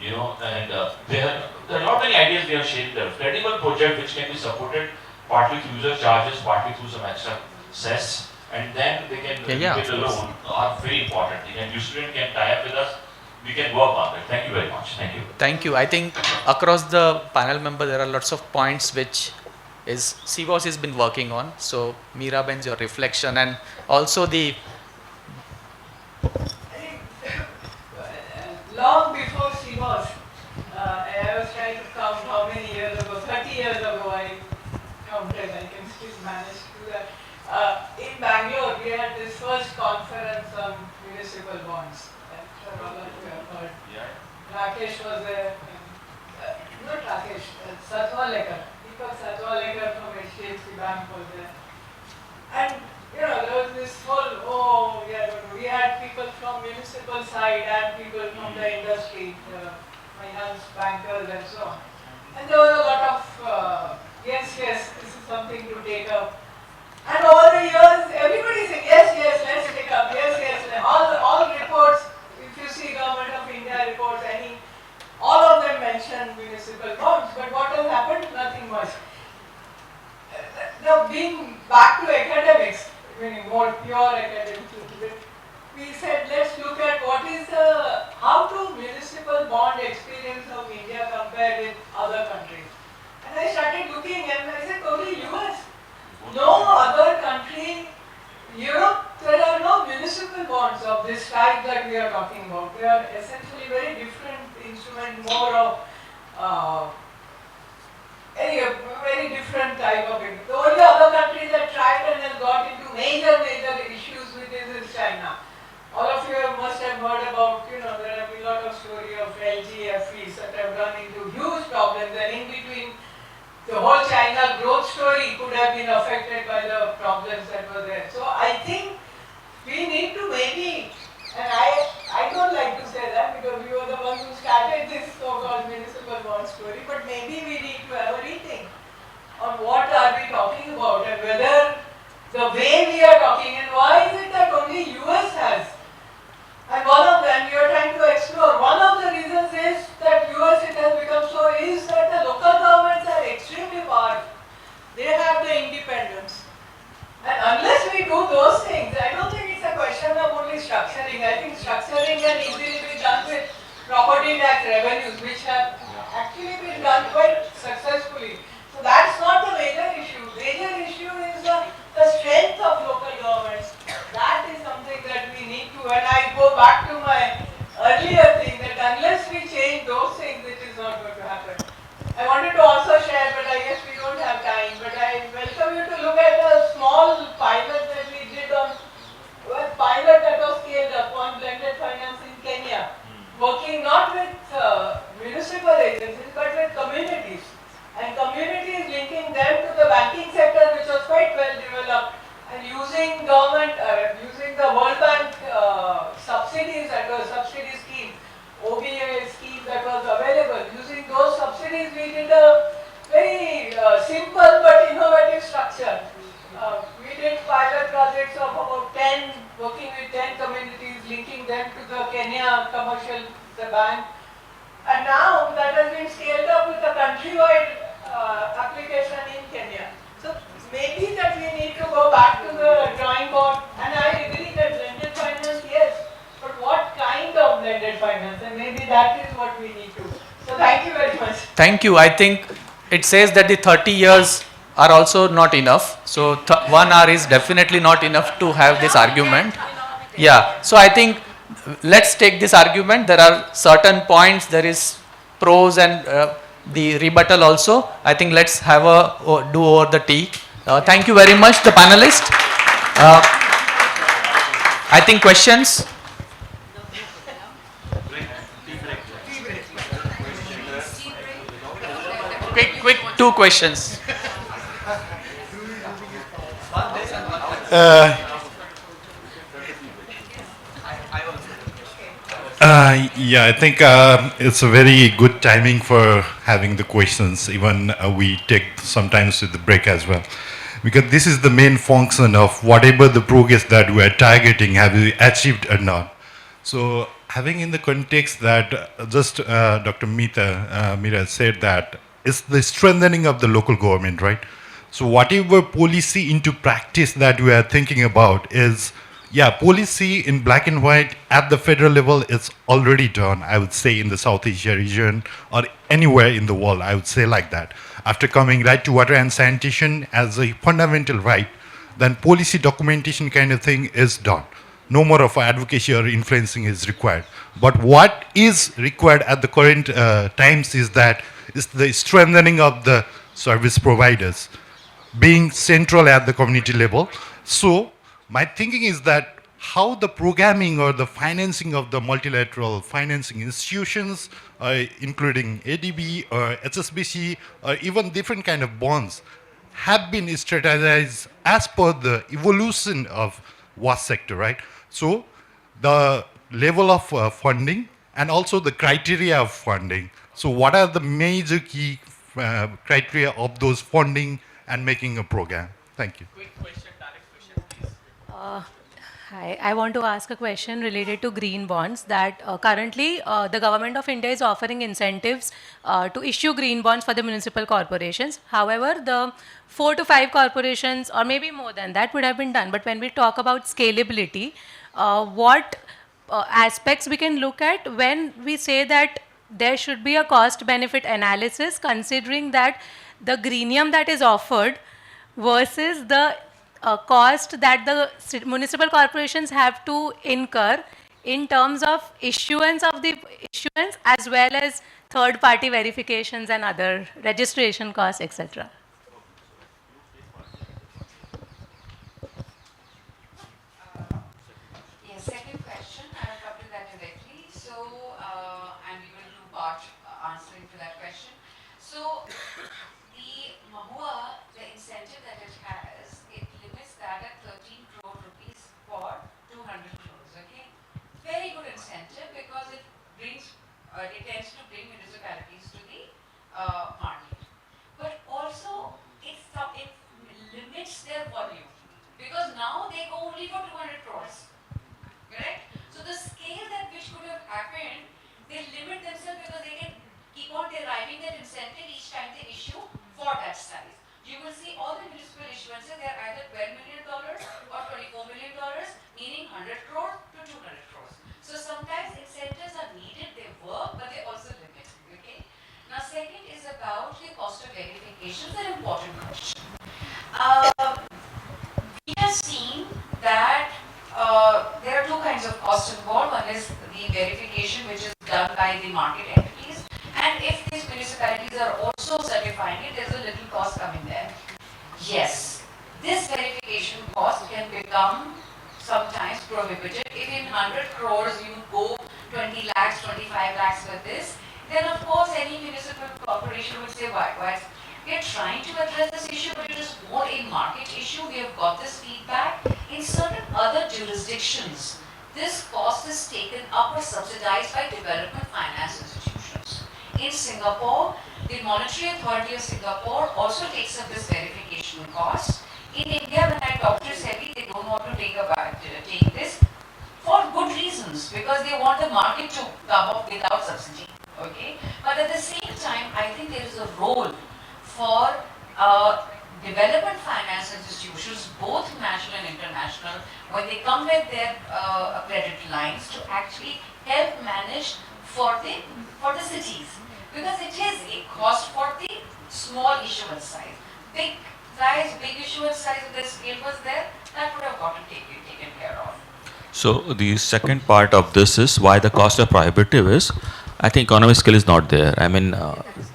you know, and there are not many ideas they have shared there. Credible project which can be supported partly through user charges, partly through some extra cess, and then they can get a loan are very important. And your student can tie up with us. We can work on it. Thank you very much. Thank you. Thank you. I think across the panel member there are lots of points which is CWAS has been working on. So Meeraben's your reflection, and also the long before CWAS, I was trying to count how many years ago, 30 years ago I counted, I can still manage to do that. In Bangalore, we had this first conference on municipal bonds. I'm sure all of you have heard. Yeah. Rakesh was there. Not Rakesh, Satwalekar. Deepak Satwalekar from HSBC Bank was there. And there was this whole, we had people from municipal side and people from the industry, finance bankers and so on. And there was a lot of, yes, this is something to take up. And over the years, everybody said, yes, let's take up, yes. All reports, if you see Government of India reports, all of them mention municipal bonds, but what has happened? Nothing much. Now, being back to academics, meaning more pure academics, we said let's look at how to municipal bond experience of India compared with other countries. And I started looking and I said only US. No other country, Europe, there are no municipal bonds of this type that we are talking about. They are essentially very different instrument, more of very different type of it. The only other country that tried and has got into major issues with this is China. All of you must have heard about, there have been a lot of story of LGFEs that have run into huge problems, and in between the whole China growth story could have been affected by the problems that were there. So I think we need to maybe, and I don't like to say that because we were the ones who started this so-called municipal bond story, but maybe we need to have a rethink on what are we talking about and whether the way we are talking, and why is it that only US has. And one of them we are trying to explore. One of the reasons is that US it has become so is that the local governments are extremely powerful. They have the independence. And unless we do those things, I don't think it's a question of only structuring. I think structuring can easily be done with property tax revenues, which have actually been done quite successfully. So that's not the major issue. Major issue is the strength of local governments. That is something that we need to, and I go back to my earlier thing that unless we change those things, it is not going to happen. I wanted to also share, but I guess we don't have time, but I welcome you to look at a small pilot that we did a pilot that was scaled up on blended finance in Kenya, working not with municipal agencies, but with communities. And communities linking them to the banking sector, which was quite well developed, and using using the World Bank subsidies, that was subsidy scheme, OBA scheme that was available. Using those subsidies, we did a very simple but innovative structure. We did pilot projects of about 10, working with 10 communities, linking them to the Kenya commercial, the bank. And now that has been scaled up with a countrywide application in Kenya. So maybe that we need to go back to the drawing board, and I agree that blended finance, yes, but what kind of blended finance, and maybe that is what we need to. So thank you very much. Thank you. I think it says that the 30 years are also not enough. So 1 hour is definitely not enough to have this argument. Yeah. So I think let's take this argument. There are certain points. There is pros and the rebuttal also. I think let's have a do over the tea. Thank you very much, the panelists. I think questions. Quick, 2 questions. Yeah, I think it's a very good timing for having the questions. Even we take sometimes with the break as well, because this is the main function of whatever the progress that we are targeting, have we achieved or not. So having in the context that Dr. Meera said that it's the strengthening of the local government, right? So whatever policy into practice that we are thinking about is Yeah, policy in black and white at the federal level is already done, I would say, in the South Asia region or anywhere in the world, I would say like that. After coming right to water and sanitation as a fundamental right, then policy documentation kind of thing is done. No more of advocacy or influencing is required. But what is required at the current times is that is the strengthening of the service providers, being central at the community level. So my thinking is that how the programming or the financing of the multilateral financing institutions, including ADB or HSBC or even different kind of bonds, have been strategized as per the evolution of WAS sector, right? So the level of funding and also the criteria of funding. So what are the major key criteria of those funding and making a program? Thank you. Quick question, direct question, please. Hi, I want to ask a question related to green bonds that currently the government of India is offering incentives to issue green bonds for the municipal corporations. However, the 4 to 5 corporations or maybe more than that would have been done. But when we talk about scalability, what aspects we can look at when we say that there should be a cost benefit analysis considering that the greenium that is offered versus the cost that the municipal corporations have to incur in terms of issuance as well as third party verifications and other registration costs, etc. Yes, second question, I will come to that directly. So, and we will do part answering to that question. So, the Mahua, the incentive that it has, it limits that at 13 crore rupees for 200 crores, okay? Very good incentive because it brings, it tends to bring municipalities to the market. But also, it limits their volume because now they go only for 200 crores. Correct? So the scale at which could have happened, they limit themselves because they can keep on deriving that incentive each time they issue for that size. You will see all the municipal issuances, they are either $12 million or $24 million, meaning 100 crore to 200 crores. So sometimes incentives are needed, they work, but they also limit. Okay? Now second is about the cost of verification, an important question. We have seen that there are two kinds of costs involved. One is the verification which is done by the market entities, and if these municipalities are also certifying it, there's a little cost coming there. Yes, this verification cost can become sometimes prohibitive. If in 100 crores you go 20 lakhs, 25 lakhs for this, then of course any municipal corporation would say, why? We are trying to address this issue, but it is more a market issue. We have got this feedback. In certain other jurisdictions, this cost is taken up or subsidized by development finance institutions. In Singapore, the Monetary Authority of Singapore also takes up this verification cost. In India, when I talk to SEBI, they don't want to take this for good reasons, because they want the market to come up without subsidy. Okay? But at the same time, I think there is a role for development finance institutions, both national and international, when they come with their credit lines to actually help manage for the cities, because it is a cost for the small issuance size. Big issuance size, if the scale was there, that would have gotten taken care of. So the second part of this is why the cost of prohibitive is, I think economic scale is not there. I mean,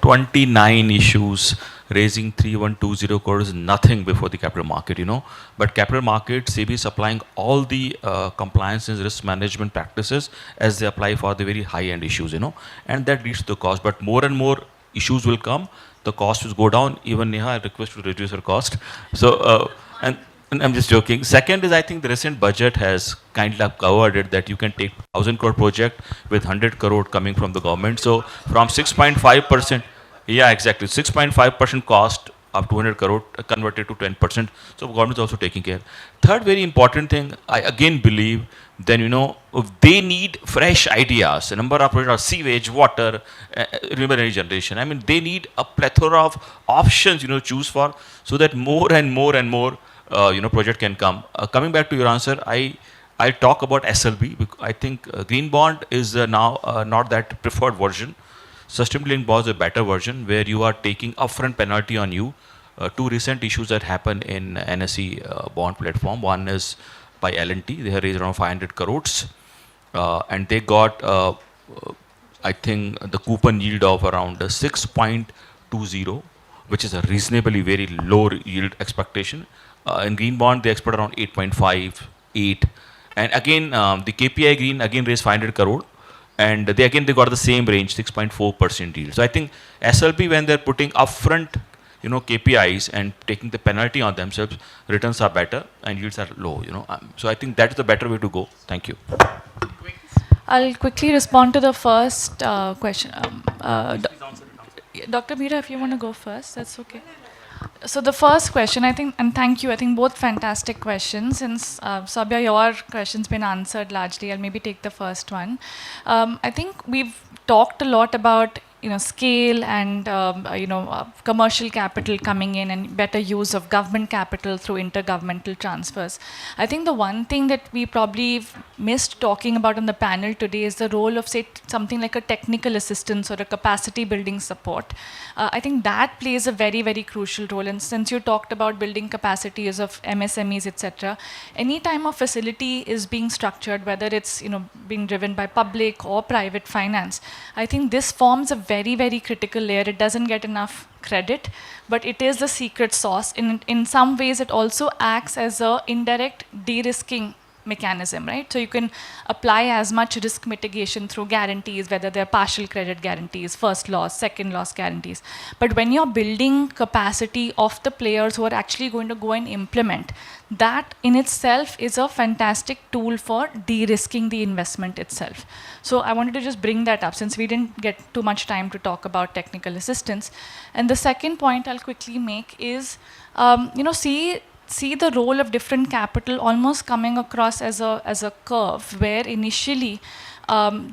29 issues, raising 3120 crores is nothing before the capital market, you know. But capital market, SEBI is applying all the compliance and risk management practices as they apply for the very high-end issues, you know. And that leads to the cost. But more and more issues will come, the cost will go down. Even Neha, I request you to reduce your cost. So, and I'm just joking. Second is, I think the recent budget has kind of covered it that you can take 1,000 crore project with 100 crore coming from the government. So from 6.5%, yeah, exactly, 6.5% cost of 200 crore converted to 10%. So government is also taking care. Third very important thing, I again believe, then you know, if they need fresh ideas, a number of projects, sewage, water, renewable energy generation. I mean, they need a plethora of options, you know, choose for, so that more and more and more, you know, project can come. Coming back to your answer, I I'll talk about SLB. I think green bond is now not that preferred version. Sustainability bond is a better version where you are taking upfront penalty on you. Two recent issues that happened in NSE bond platform. One is by L&T. They have raised around 500 crores. And they got, I think, the coupon yield of around 6.20, which is a reasonably very low yield expectation. In green bond, they expect around 8.5, 8. And again, the KPI green again raised 500 crore. And they got the same range, 6.4% yield. So I think SLB, when they're putting upfront, KPIs and taking the penalty on themselves, returns are better and yields are low. So I think that's the better way to go. Thank you. I'll quickly respond to the first question. Dr. Meera, if you want to go first, that's okay. So the first question, I think, and thank you, I think both fantastic questions. Since Sabya, your question's been answered largely, I'll maybe take the first one. I think we've talked a lot about scale and commercial capital coming in and better use of government capital through intergovernmental transfers. I think the one thing that we probably missed talking about on the panel today is the role of, say, something like a technical assistance or a capacity building support. I think that plays a very, very crucial role. And since you talked about building capacities of MSMEs, etc., any time a facility is being structured, whether it's being driven by public or private finance, I think this forms a very, very critical layer. It doesn't get enough credit, but it is the secret sauce. In some ways, it also acts as a indirect de-risking mechanism, right? So you can apply as much risk mitigation through guarantees, whether they're partial credit guarantees, first loss, second loss guarantees. But when you're building capacity of the players who are actually going to go and implement, that in itself is a fantastic tool for de-risking the investment itself. So I wanted to just bring that up since we didn't get too much time to talk about technical assistance. And the second point I'll quickly make is, see the role of different capital almost coming across as a curve where initially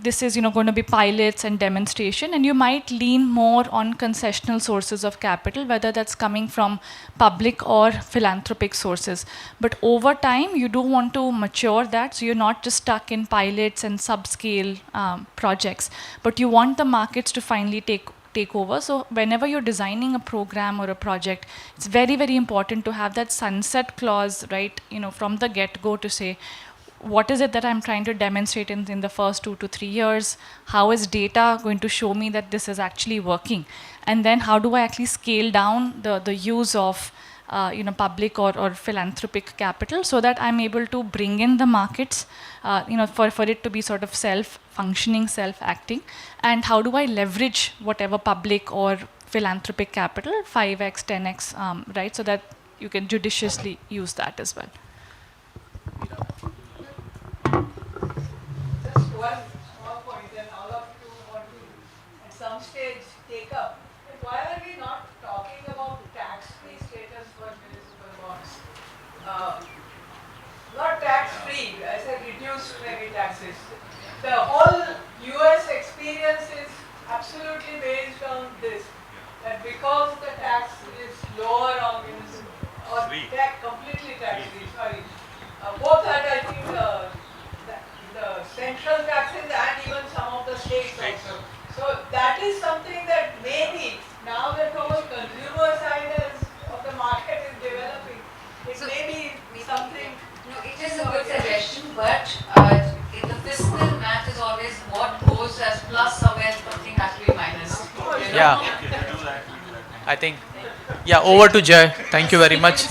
this is going to be pilots and demonstration, and you might lean more on concessional sources of capital, whether that's coming from public or philanthropic sources. But over time, you do want to mature that, so you're not just stuck in pilots and subscale projects, but you want the markets to finally take over. So whenever you're designing a program or a project, it's very, very important to have that sunset clause, right, from the get-go to say, what is it that I'm trying to demonstrate in the first 2 to 3 years? How is data going to show me that this is actually working? And then how do I actually scale down the use of public or philanthropic capital so that I'm able to bring in the markets, for it to be sort of self-functioning, self-acting, and how do I leverage whatever public or philanthropic capital, 5x, 10x, right, so that you can judiciously use that as well. Just one small point, and all of you want to, at some stage, take up. Why are we not talking about tax-free status for municipal bonds? Not tax-free, I said reduced maybe taxes. The whole US experience is absolutely based on this, that because the tax is lower on municipal, or completely tax-free, sorry. Both at, I think, the central taxes and even some of the states also. So that is something that maybe, now that the whole consumer side of the market is developing, it so may be something. No, it is a good suggestion, but the fiscal math is always what goes as plus somewhere, something has to be minus. Yeah. I think, yeah, over to Jay. Thank you very much.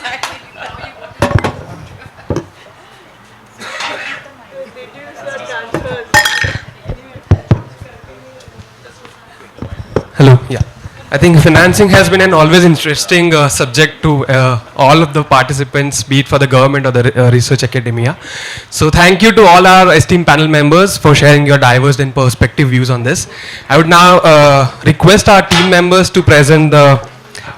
Hello. Yeah. I think financing has been an always interesting subject to all of the participants, be it for the government or the research academia. So thank you to all our esteemed panel members for sharing your diverse and perspective views on this. I would now request our team members to present the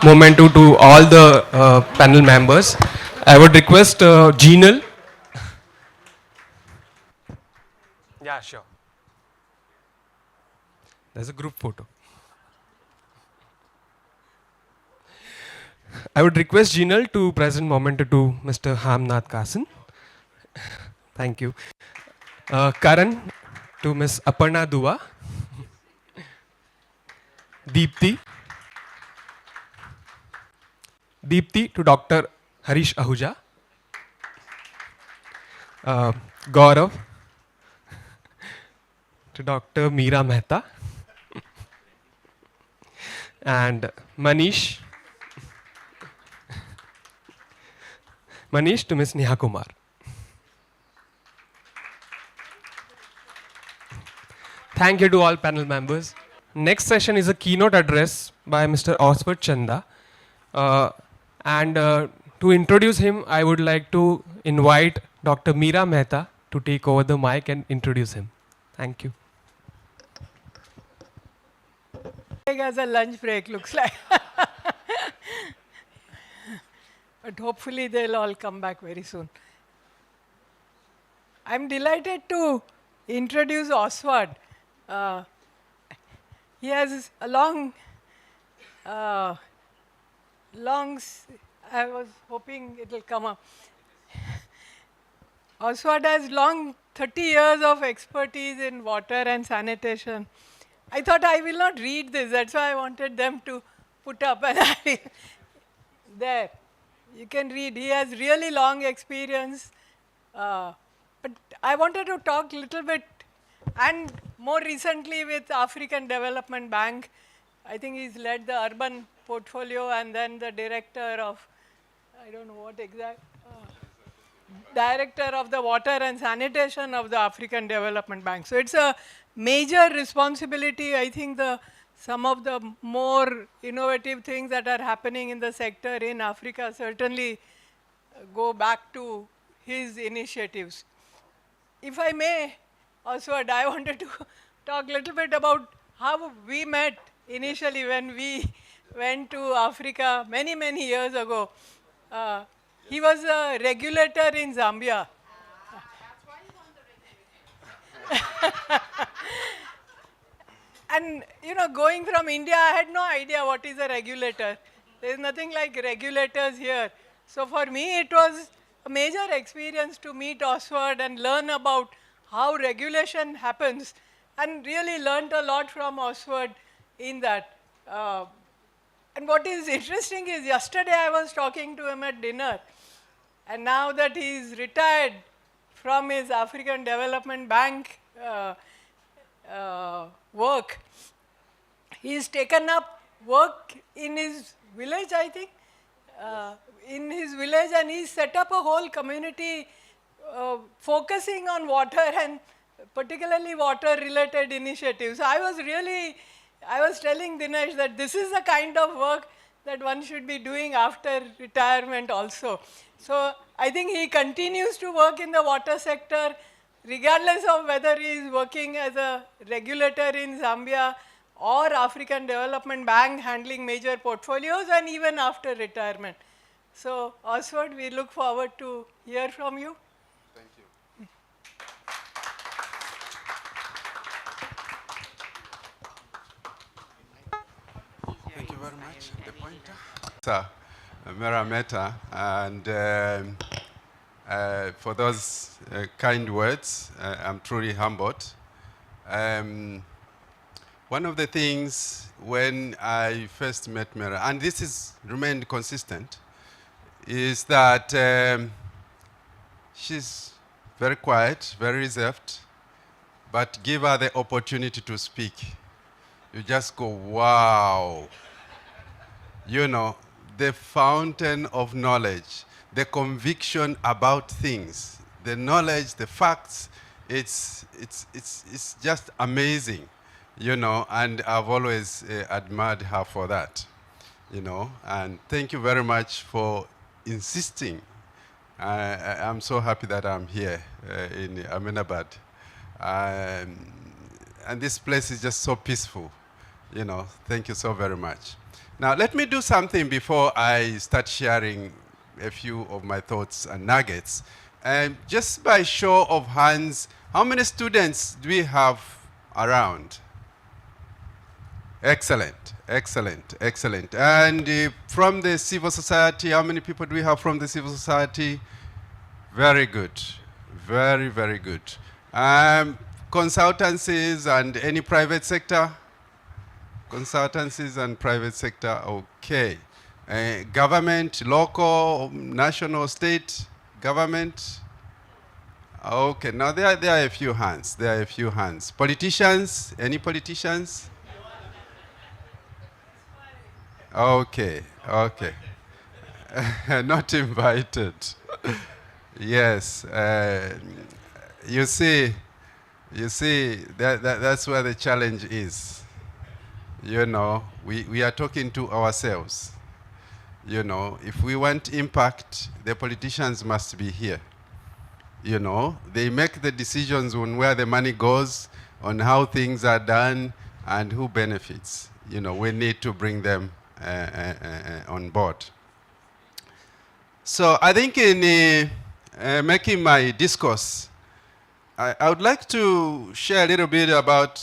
memento to all the panel members. I would request Geenal. Yeah, sure. There's a group photo. I would request Geenal to present memento to Mr. Hamnath Kasan. Thank you. Karan to Ms. Aparna Dua. Deepti. Deepti to Dr. Harish Ahuja. Gaurav to Dr. Meera Mehta. And Manish. Manish to Ms. Neha Kumar. Thank you to all panel members. Next session is a keynote address by Mr. Osward Chanda. To introduce him, I would like to invite Dr. Meera Mehta to take over the mic and introduce him. Thank you. As a lunch break, looks like. But hopefully they'll all come back very soon. I'm delighted to introduce Osward. He has a I was hoping it will come up. Osward has long 30 years of expertise in water and sanitation. I thought I will not read this, that's why I wanted them to put up. And there, you can read. He has really long experience. But I wanted to talk a little bit, and more recently with African Development Bank. I think he's led the urban portfolio and then the director of, I don't know what exact, director of the water and sanitation of the African Development Bank. So it's a major responsibility. I think some of the more innovative things that are happening in the sector in Africa certainly go back to his initiatives. If I may, Oswald, I wanted to talk a little bit about how we met initially when we went to Africa many, many years ago. He was a regulator in Zambia. And going from India, I had no idea what is a regulator. There is nothing like regulators here. So for me, it was a major experience to meet Oswald and learn about how regulation happens, and really learned a lot from Oswald in that. And what is interesting is yesterday I was talking to him at dinner, and now that he's retired from his African Development Bank work, he's taken up work in his village, I think, in his village, and he's set up a whole community focusing on water and particularly water-related initiatives. I was telling Dinesh that this is the kind of work that one should be doing after retirement also. So I think he continues to work in the water sector, regardless of whether he is working as a regulator in Zambia or African Development Bank handling major portfolios, and even after retirement. So Oswald, we look forward to hear from you. Thank you. Thank you very much. The pointer. Sir, Meera Mehta, and for those kind words, I'm truly humbled. One of the things when I first met Meera, and this has remained consistent, is that she's very quiet, very reserved, but give her the opportunity to speak. You just go, wow. The fountain of knowledge, the conviction about things, the knowledge, the facts, it's just amazing, and I've always admired her for that, and thank you very much for insisting. I'm so happy that I'm here in Ahmedabad, and this place is just so peaceful, thank you so very much. Now, let me do something before I start sharing a few of my thoughts and nuggets. Just by show of hands, how many students do we have around? Excellent, excellent, excellent. And from the civil society, how many people do we have from the civil society? Very good, Very, very good. Consultancies and any private sector? Consultancies and private sector, okay. Government, local, national, state, government? Okay, now there are a few hands. There are a few hands. Politicians? Any politicians? Okay, okay. Not invited. Yes. You see, that's where the challenge is. You know, we are talking to ourselves. You know, if we want impact, the politicians must be here. You know, they make the decisions on where the money goes, on how things are done, and who benefits. You know, we need to bring them on board. So I think in making my discourse, I would like to share a little bit about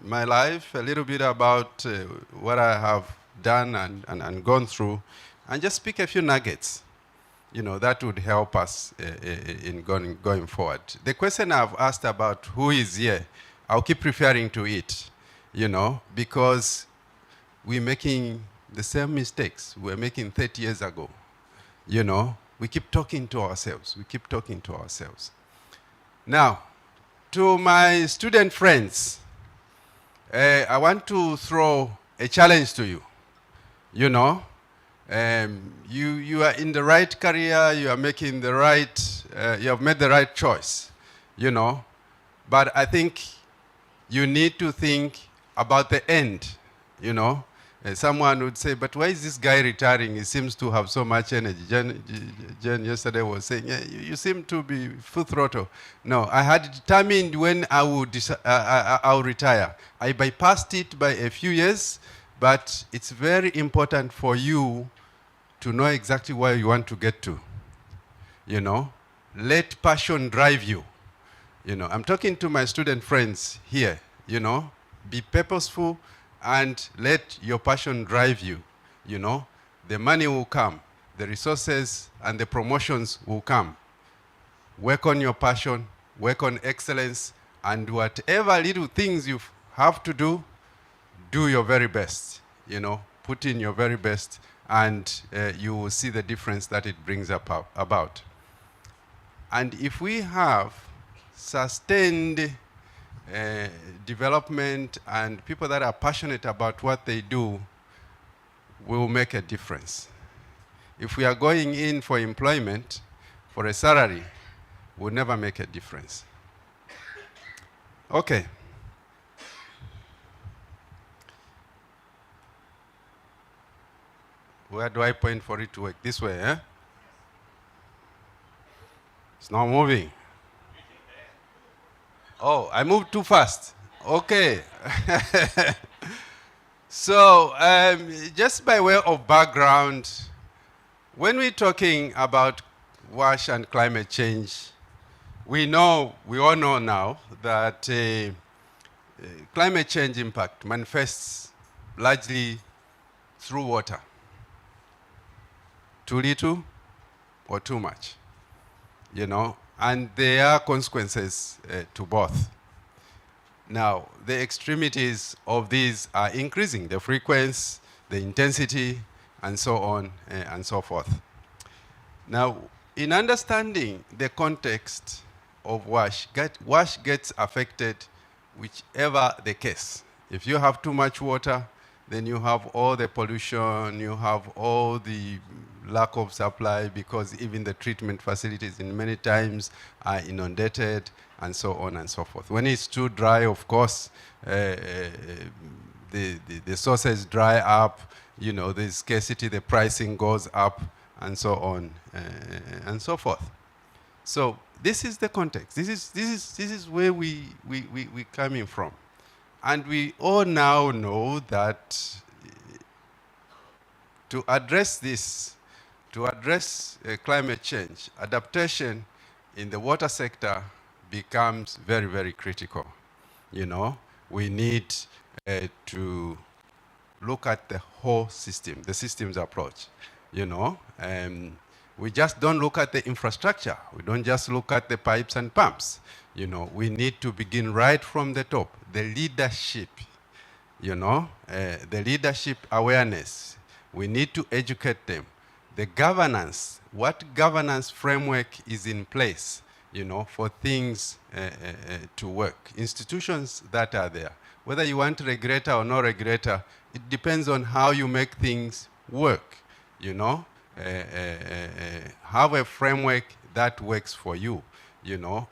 my life, a little bit about what I have done and gone through, and just pick a few nuggets. You know, that would help us in going forward. The question I've asked about who is here, I'll keep referring to it, you know, because we're making the same mistakes we were making 30 years ago. You know, we keep talking to ourselves. We keep talking to ourselves. Now, to my student friends, I want to throw a challenge to you. You know, you are in the right career, you are making the right, you have made the right choice, you know. But I think you need to think about the end, you know. Someone would say, but why is this guy retiring? He seems to have so much energy. Jen yesterday was saying, yeah, you seem to be full throttle. No, I had determined when I would I'll retire. I bypassed it by a few years, but it's very important for you to know exactly where you want to get to. You know, let passion drive you. You know, I'm talking to my student friends here, you know, be purposeful and let your passion drive you. You know, the money will come, the resources and the promotions will come. Work on your passion, work on excellence, and whatever little things you have to do, do your very best. You know, put in your very best, and you will see the difference that it brings about. And if we have sustained development and people that are passionate about what they do, will make a difference. If we are going in for employment, for a salary, we'll never make a difference. Okay. Where do I point for it to work? This way, eh? It's not moving. Oh, I moved too fast. Okay. So, just by way of background, when we're talking about WASH and climate change, we all know now that climate change impact manifests largely through water. Too little or too much, you know, and there are consequences to both. Now, the extremities of these are increasing, the frequency, the intensity, and so on and so forth. Now, in understanding the context of WASH, WASH gets affected whichever the case. If you have too much water, then you have all the pollution, you have all the lack of supply, because even the treatment facilities in many times are inundated, and so on and so forth. When it's too dry, of course, the sources dry up, you know, the scarcity, the pricing goes up, and so on and so forth. So this is the context. This is where we're coming from. And we all now know that to address this, to address climate change, adaptation in the water sector becomes very, very critical. You know, we need to look at the whole system, the systems approach, you know. We just don't look at the infrastructure. We don't just look at the pipes and pumps. We need to begin right from the top. The leadership, the leadership awareness. We need to educate them. The governance, what governance framework is in place, for things to work. Institutions that are there. Whether you want regulator or no regulator, it depends on how you make things work, have a framework that works for you,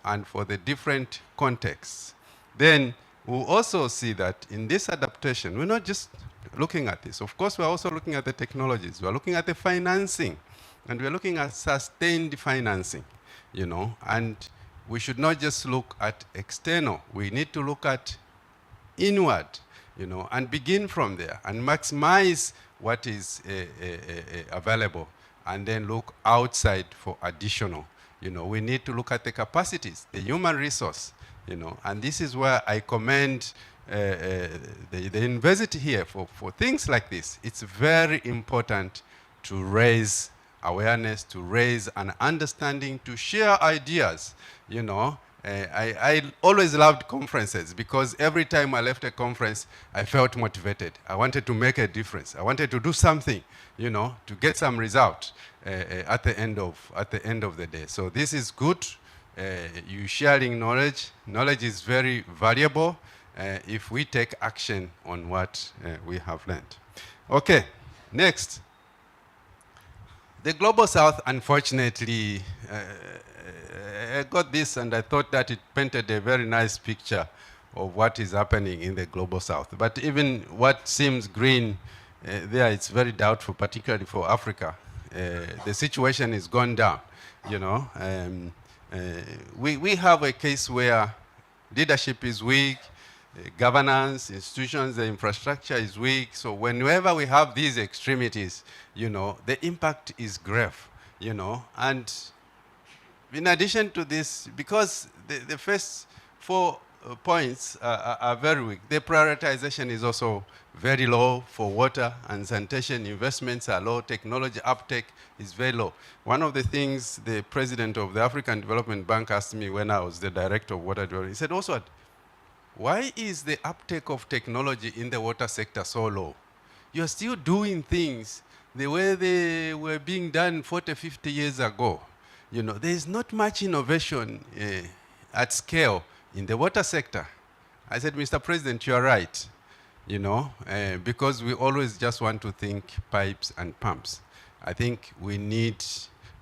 and for the different contexts. Then we'll also see that in this adaptation, we're not just looking at this. Of course, we're also looking at the technologies. We're looking at the financing, and we're looking at sustained financing, and we should not just look at external. We need to look at inward, and begin from there and maximize what is available, and then look outside for additional. We need to look at the capacities, the human resource, and this is where I commend the university here for things like this. It's very important to raise awareness, to raise an understanding, to share ideas, I always loved conferences because every time I left a conference, I felt motivated. I wanted to make a difference. I wanted to do something, to get some result at the end of the day. So this is good. You sharing knowledge. Knowledge is very valuable if we take action on what we have learned. Okay, next. The Global South, unfortunately, I got this and I thought that it painted a very nice picture of what is happening in the Global South. But even what seems green there, it's very doubtful, particularly for Africa. The situation is gone down, we have a case where leadership is weak, governance, institutions, the infrastructure is weak. So whenever we have these extremities, the impact is grave, and in addition to this, because the first 4 points are very weak, the prioritization is also very low for water and sanitation. Investments are low. Technology uptake is very low. One of the things the president of the African Development Bank asked me when I was the director of water development, he said, Osward, why is the uptake of technology in the water sector so low? You're still doing things the way they were being done 40, 50 years ago. There is not much innovation at scale in the water sector. I said, Mr. President, you are right, because we always just want to think pipes and pumps. I think we need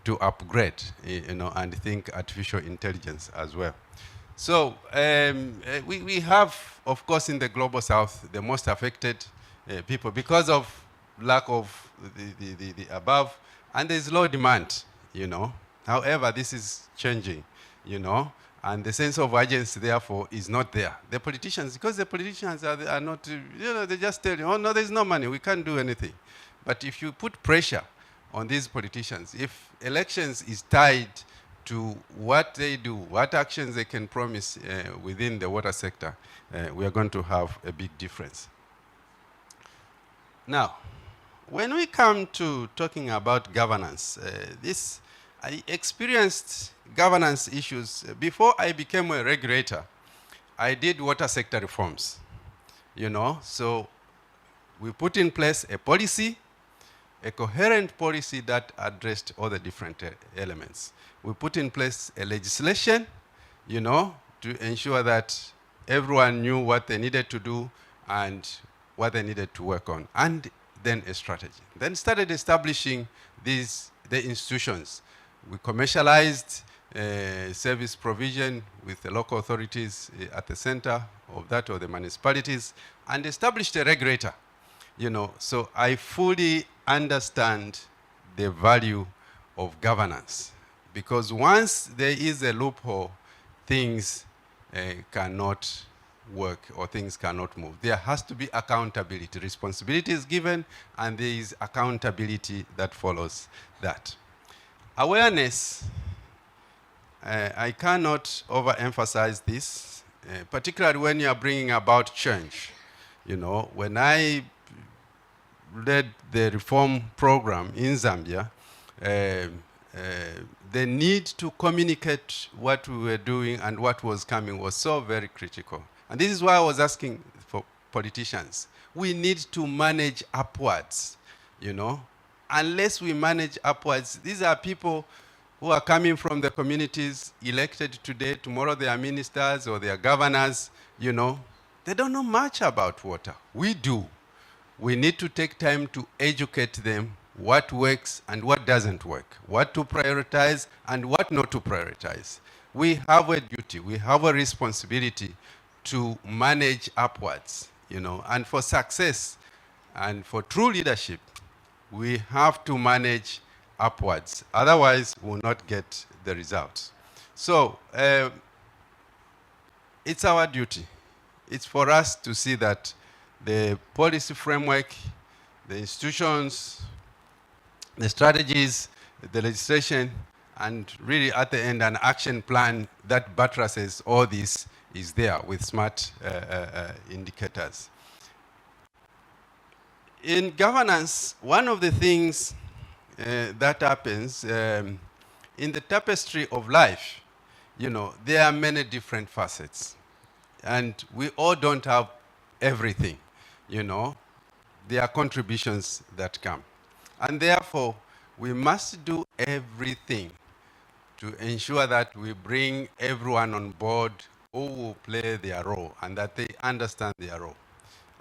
to upgrade, and think artificial intelligence as well. So we have, of course, in the Global South, the most affected people because of lack of the above, and there's low demand, However, this is changing, and the sense of urgency, therefore, is not there. The politicians, because the politicians are not, they just tell you, oh, no, there's no money, we can't do anything. But if you put pressure on these politicians, if elections is tied to what they do, what actions they can promise within the water sector, we are going to have a big difference. Now, when we come to talking about governance, I experienced governance issues. Before I became a regulator, I did water sector reforms, So we put in place a policy, a coherent policy that addressed all the different elements. We put in place a legislation, to ensure that everyone knew what they needed to do and what they needed to work on, and then a strategy. Then started establishing the institutions. We commercialized service provision with the local authorities at the center of that, or the municipalities, and established a regulator. So I fully understand the value of governance, because once there is a loophole, things cannot work or things cannot move. There has to be accountability. Responsibility is given, and there is accountability that follows that. Awareness, I cannot overemphasize this, particularly when you are bringing about change. When I led the reform program in Zambia, the need to communicate what we were doing and what was coming was so very critical. And this is why I was asking for politicians. We need to manage upwards, you know. Unless we manage upwards, these are people who are coming from the communities, elected today, tomorrow they are ministers or they are governors, you know. They don't know much about water. We do. We need to take time to educate them what works and what doesn't work, what to prioritize and what not to prioritize. We have a duty, we have a responsibility to manage upwards, you know, and for success and for true leadership, we have to manage upwards. Otherwise, we'll not get the results. So, it's our duty. It's for us to see that the policy framework, the institutions, the strategies, the legislation, and really at the end, an action plan that buttresses all this is there with smart indicators. In governance, one of the things that happens in the tapestry of life, you know, there are many different facets. And we all don't have everything, you know. There are contributions that come. And therefore, we must do everything to ensure that we bring everyone on board who will play their role and that they understand their role.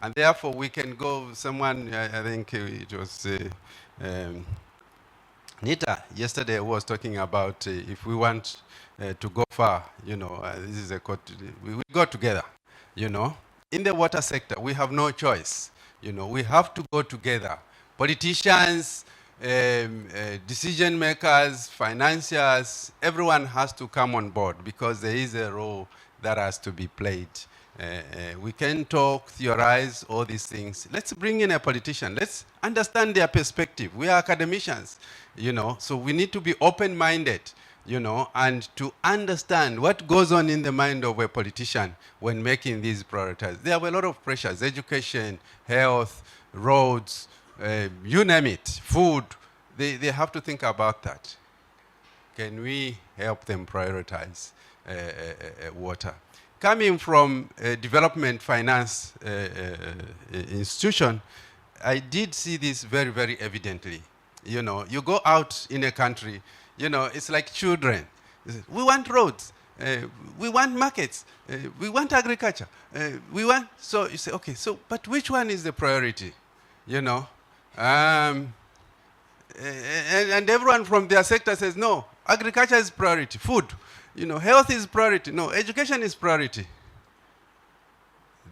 And therefore, we can go, someone, I think it was Nita yesterday was talking about if we want to go far, you know, this is a we go together, you know. In the water sector, we have no choice. You know, we have to go together. Politicians, decision makers, financiers, everyone has to come on board because there is a role that has to be played. We can talk, theorize, all these things. Let's bring in a politician. Let's understand their perspective. We are academicians, you know, so we need to be open-minded, you know, and to understand what goes on in the mind of a politician when making these priorities. There are a lot of pressures: education, health, roads, you name it, food. They have to think about that. Can we help them prioritize water? Coming from a development finance institution, I did see this very, very evidently. You know, you go out in a country, you know, it's like children. We want roads, we want markets, we want agriculture, we want, so you say, okay, so, but which one is the priority? You know, and everyone from their sector says, no, agriculture is priority, food, you know, health is priority, no, education is priority.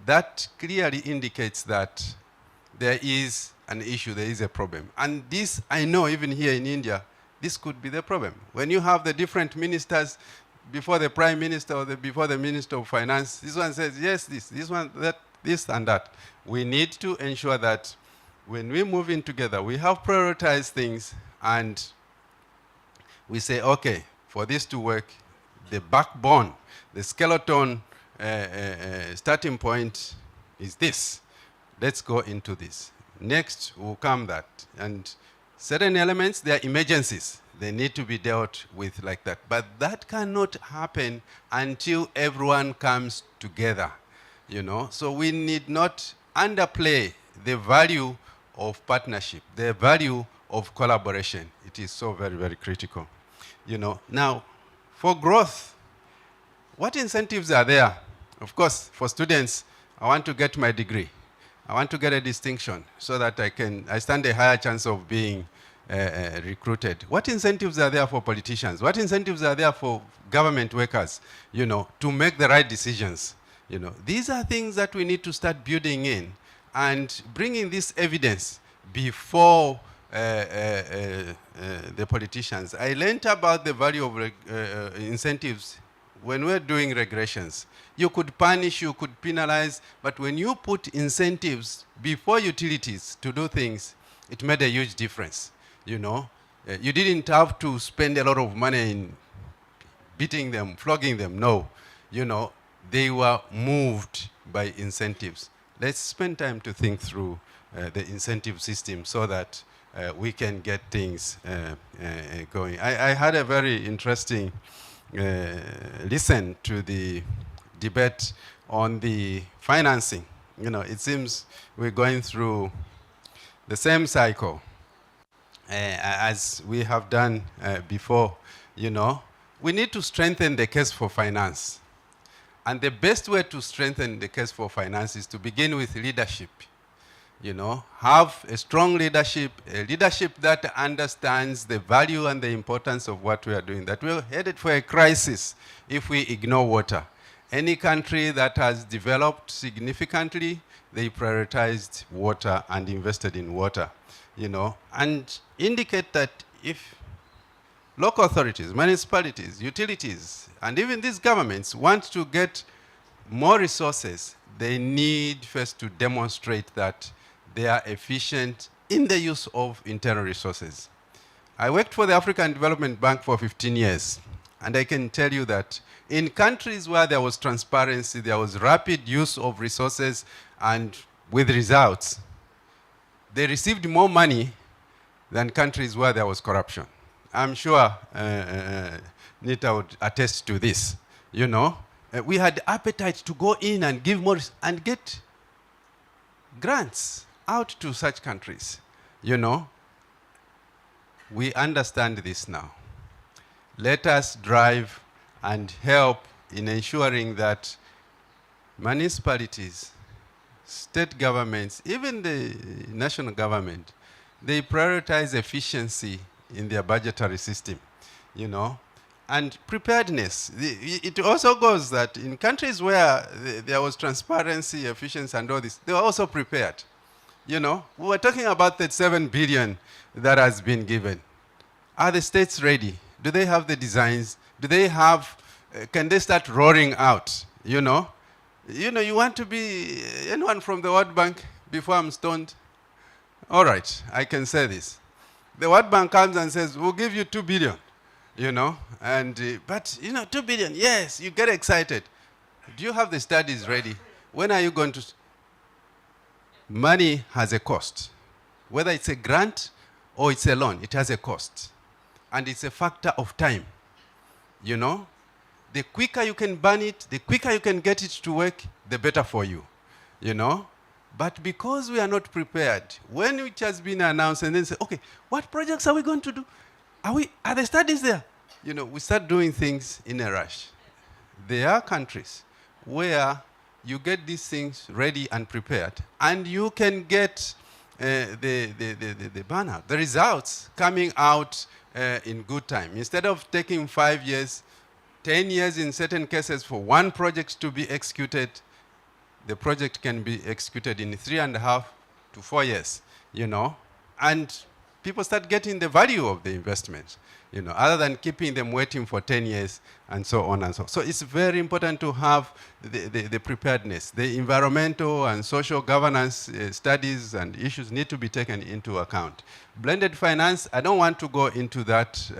That clearly indicates that there is an issue, there is a problem. And this, I know, even here in India, this could be the problem. When you have the different ministers before the prime minister or before the minister of finance, this one says, yes, this one, that, this and that. We need to ensure that when we move in together, we have prioritized things and we say, okay, for this to work, the backbone, the skeleton starting point is this. Let's go into this. Next will come that. And certain elements, they are emergencies. They need to be dealt with like that. But that cannot happen until everyone comes together, you know. So we need not underplay the value of partnership, the value of collaboration. It is so very, very critical. You know, now, for growth, what incentives are there? Of course, for students, I want to get my degree. I want to get a distinction so that I stand a higher chance of being recruited. What incentives are there for politicians? What incentives are there for government workers, you know, to make the right decisions? You know, these are things that we need to start building in and bringing this evidence before the politicians. I learned about the value of incentives when we're doing regressions. You could punish, you could penalize, but when you put incentives before utilities to do things, it made a huge difference. You know, you didn't have to spend a lot of money in beating them, flogging them. No, you know, they were moved by incentives. Let's spend time to think through the incentive system so that we can get things going. I had a very interesting listen to the debate on the financing. You know, it seems we're going through the same cycle as we have done before. You know, we need to strengthen the case for finance. And the best way to strengthen the case for finance is to begin with leadership. You know, have a strong leadership, a leadership that understands the value and the importance of what we are doing, that we're headed for a crisis if we ignore water. Any country that has developed significantly, they prioritized water and invested in water, you know, and indicate that if local authorities, municipalities, utilities, and even these governments want to get more resources, they need first to demonstrate that they are efficient in the use of internal resources. I worked for the African Development Bank for 15 years, and I can tell you that in countries where there was transparency, there was rapid use of resources, and with results, they received more money than countries where there was corruption. I'm sure Nita would attest to this. You know, we had appetite to go in and give more and get grants out to such countries. You know, we understand this now. Let us drive and help in ensuring that municipalities, state governments, even the national government, they prioritize efficiency in their budgetary system, you know, and preparedness. It also goes that in countries where there was transparency, efficiency, and all this, they were also prepared. You know, we were talking about that 7 billion that has been given. Are the states ready? Do they have the designs? Do they have, can they start roaring out? You know, you want to be anyone from the World Bank before I'm stoned? All right, I can say this. The World Bank comes and says, we'll give you 2 billion, you know, and, but, you know, 2 billion, yes, you get excited. Do you have the studies ready? When are you going to? Money has a cost. Whether it's a grant or it's a loan, it has a cost. And it's a factor of time, you know. The quicker you can burn it, the quicker you can get it to work, the better for you, you know. But because we are not prepared, when it has been announced and then say, okay, what projects are we going to do? Are the studies there? You know, we start doing things in a rush. There are countries where you get these things ready and prepared, and you can get the burnout, the results coming out in good time. Instead of taking 5 years, 10 years in certain cases for one project to be executed, the project can be executed in 3.5 to 4 years, you know, and people start getting the value of the investment, you know, other than keeping them waiting for 10 years and so on and so on. So it's very important to have the preparedness. The environmental and social governance studies and issues need to be taken into account. Blended finance, I don't want to go into that,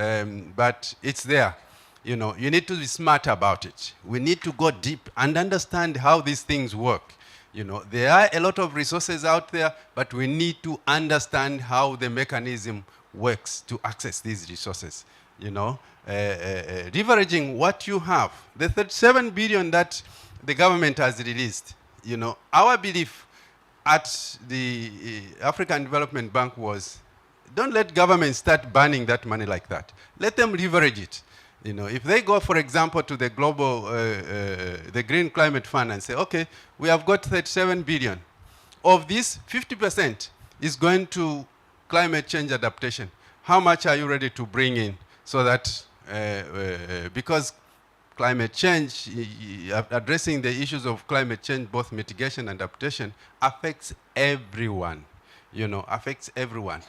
but it's there. You know, you need to be smart about it. We need to go deep and understand how these things work. You know, there are a lot of resources out there, but we need to understand how the mechanism works to access these resources. You know, leveraging what you have. The 37 billion that the government has released, you know, our belief at the African Development Bank was, don't let government start burning that money like that. Let them leverage it. You know, if they go, for example, to the global, the Green Climate Fund and say, okay, we have got 37 billion. Of this, 50% is going to climate change adaptation. How much are you ready to bring in so that, because climate change, addressing the issues of climate change, both mitigation and adaptation, affects everyone, you know, affects everyone.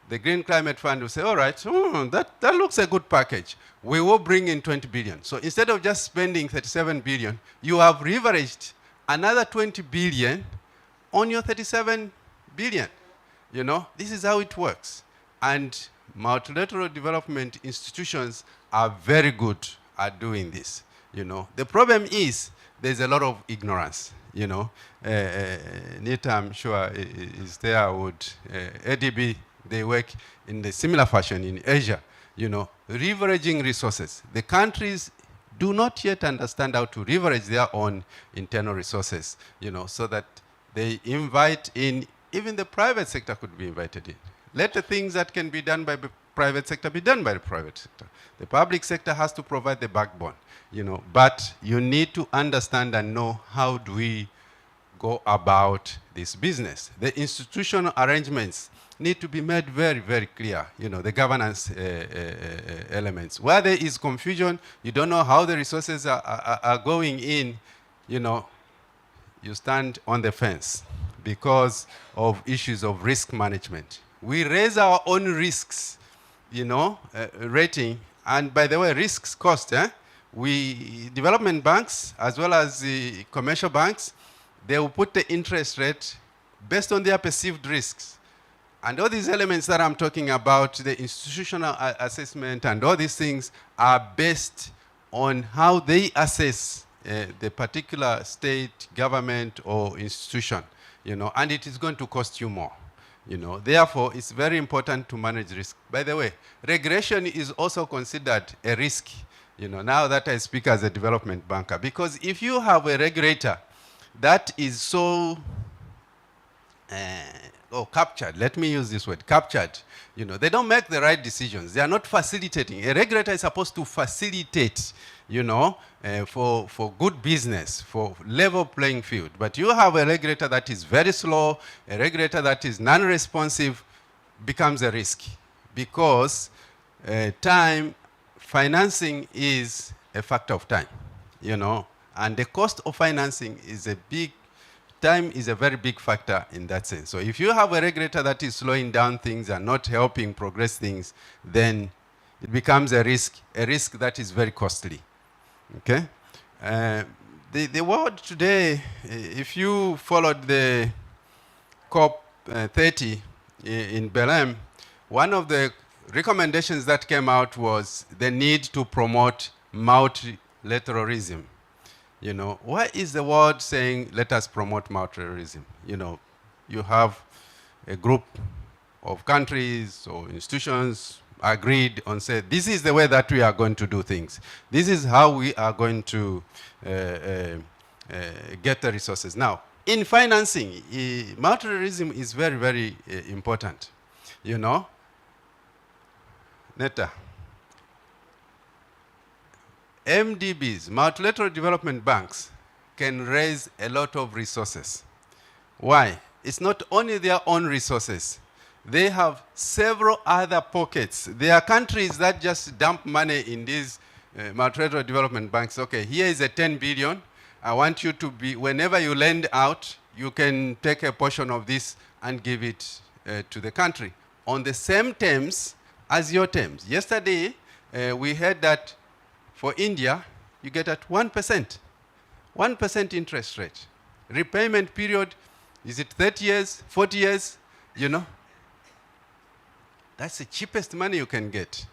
The Green Climate Fund will say, all right, that looks a good package. We will bring in 20 billion. So instead of just spending 37 billion, you have leveraged another 20 billion on your 37 billion. You know, this is how it works. And multilateral development institutions are very good at doing this. You know, the problem is there's a lot of ignorance. You know, Nita, I'm sure, is there, would ADB they work in the similar fashion in Asia, leveraging resources. The countries do not yet understand how to leverage their own internal resources, so that they invite in, even the private sector could be invited in. Let the things that can be done by the private sector be done by the private sector. The public sector has to provide the backbone, but you need to understand and know how do we go about this business. The institutional arrangements need to be made very, very clear, the governance elements. Where there is confusion, you don't know how the resources are going in, you stand on the fence because of issues of risk management. We raise our own risks, rating, and by the way, risks cost, development banks, as well as the commercial banks, they will put the interest rate based on their perceived risks. And all these elements that I'm talking about, the institutional assessment and all these things are based on how they assess the particular state, government, or institution, and it is going to cost you more. Therefore, it's very important to manage risk. By the way, regulation is also considered a risk, now that I speak as a development banker, because if you have a regulator that is so captured, let me use this word, captured, they don't make the right decisions. They are not facilitating. A regulator is supposed to facilitate, for good business, for level playing field. But you have a regulator that is very slow, a regulator that is non-responsive, becomes a risk, because financing is a factor of time, and the cost of financing is time is a very big factor in that sense. So if you have a regulator that is slowing down things and not helping progress things, then it becomes a risk that is very costly. Okay? The world today, if you followed the COP 30 in Belém, one of the recommendations that came out was the need to promote multilateralism. Why is the world saying, let us promote multilateralism? You have a group of countries or institutions agreed on, say, this is the way that we are going to do things. This is how we are going to get the resources. Now, in financing, multilateralism is very, very important. Netta. MDBs, multilateral development banks, can raise a lot of resources. Why? It's not only their own resources. They have several other pockets. There are countries that just dump money in these multilateral development banks. Okay, here is a 10 billion. I want you to be, whenever you lend out, you can take a portion of this and give it to the country on the same terms as your terms. Yesterday, we heard that for India, you get at 1%. 1% interest rate. Repayment period, is it 30 years, 40 years? That's the cheapest money you can get.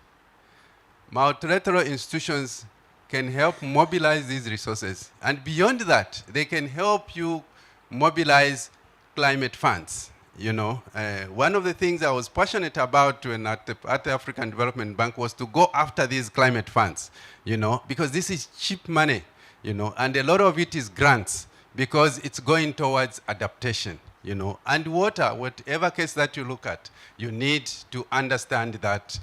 Multilateral institutions can help mobilize these resources. And beyond that, they can help you mobilize climate funds. One of the things I was passionate about when at the African Development Bank was to go after these climate funds, because this is cheap money, and a lot of it is grants, because it's going towards adaptation, and water, whatever case that you look at, you need to understand that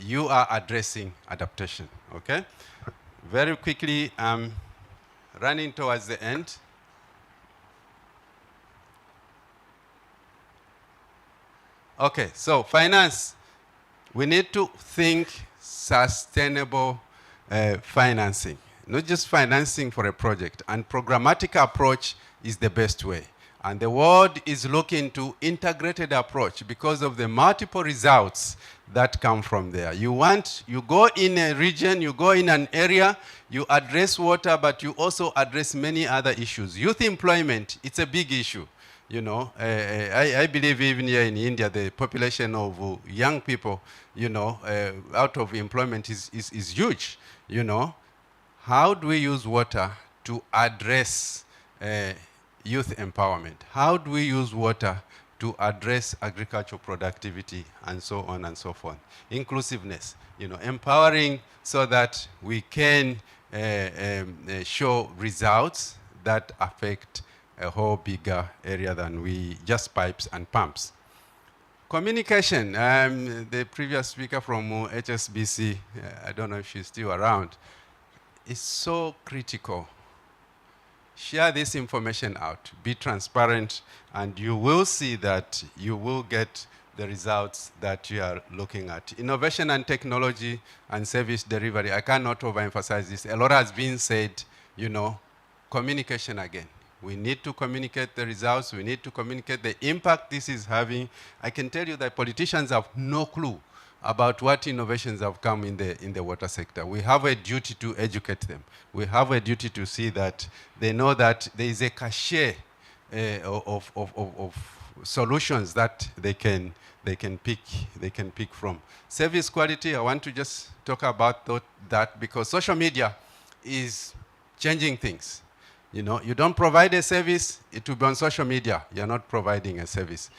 you are addressing adaptation, okay? Very quickly, I'm running towards the end. Okay, so finance, we need to think sustainable financing, not just financing for a project, and programmatic approach is the best way. And the world is looking to integrated approach because of the multiple results that come from there. You go in a region, you go in an area, you address water, but you also address many other issues. Youth employment, it's a big issue. I believe even here in India, the population of young people, out of employment is huge. How do we use water to address youth empowerment? How do we use water to address agricultural productivity and so on and so forth. Inclusiveness, empowering so that we can show results that affect a whole bigger area than we just pipes and pumps. Communication, the previous speaker from HSBC, I don't know if she's still around, is so critical. Share this information out, be transparent, and you will see that you will get the results that you are looking at. Innovation and technology and service delivery, I cannot overemphasize this. A lot has been said, communication again. We need to communicate the results. We need to communicate the impact this is having. I can tell you that politicians have no clue about what innovations have come in the water sector. We have a duty to educate them. We have a duty to see that they know that there is a cachet of solutions that they can pick from. Service quality, I want to just talk about that because social media is changing things. You don't provide a service, it will be on social media. You're not providing a service.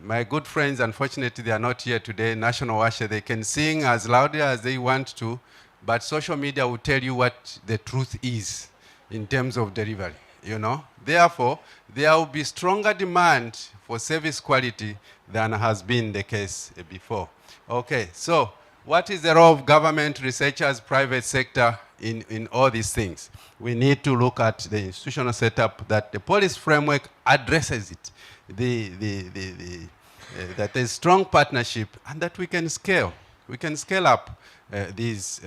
My good friends, unfortunately, they are not here today, National Washer. They can sing as loudly as they want to, but social media will tell you what the truth is in terms of delivery, Therefore, there will be stronger demand for service quality than has been the case before. Okay, so what is the role of government, researchers, private sector in all these things? We need to look at the institutional setup that the policy framework addresses it, that there's strong partnership and that we can scale. We can scale up these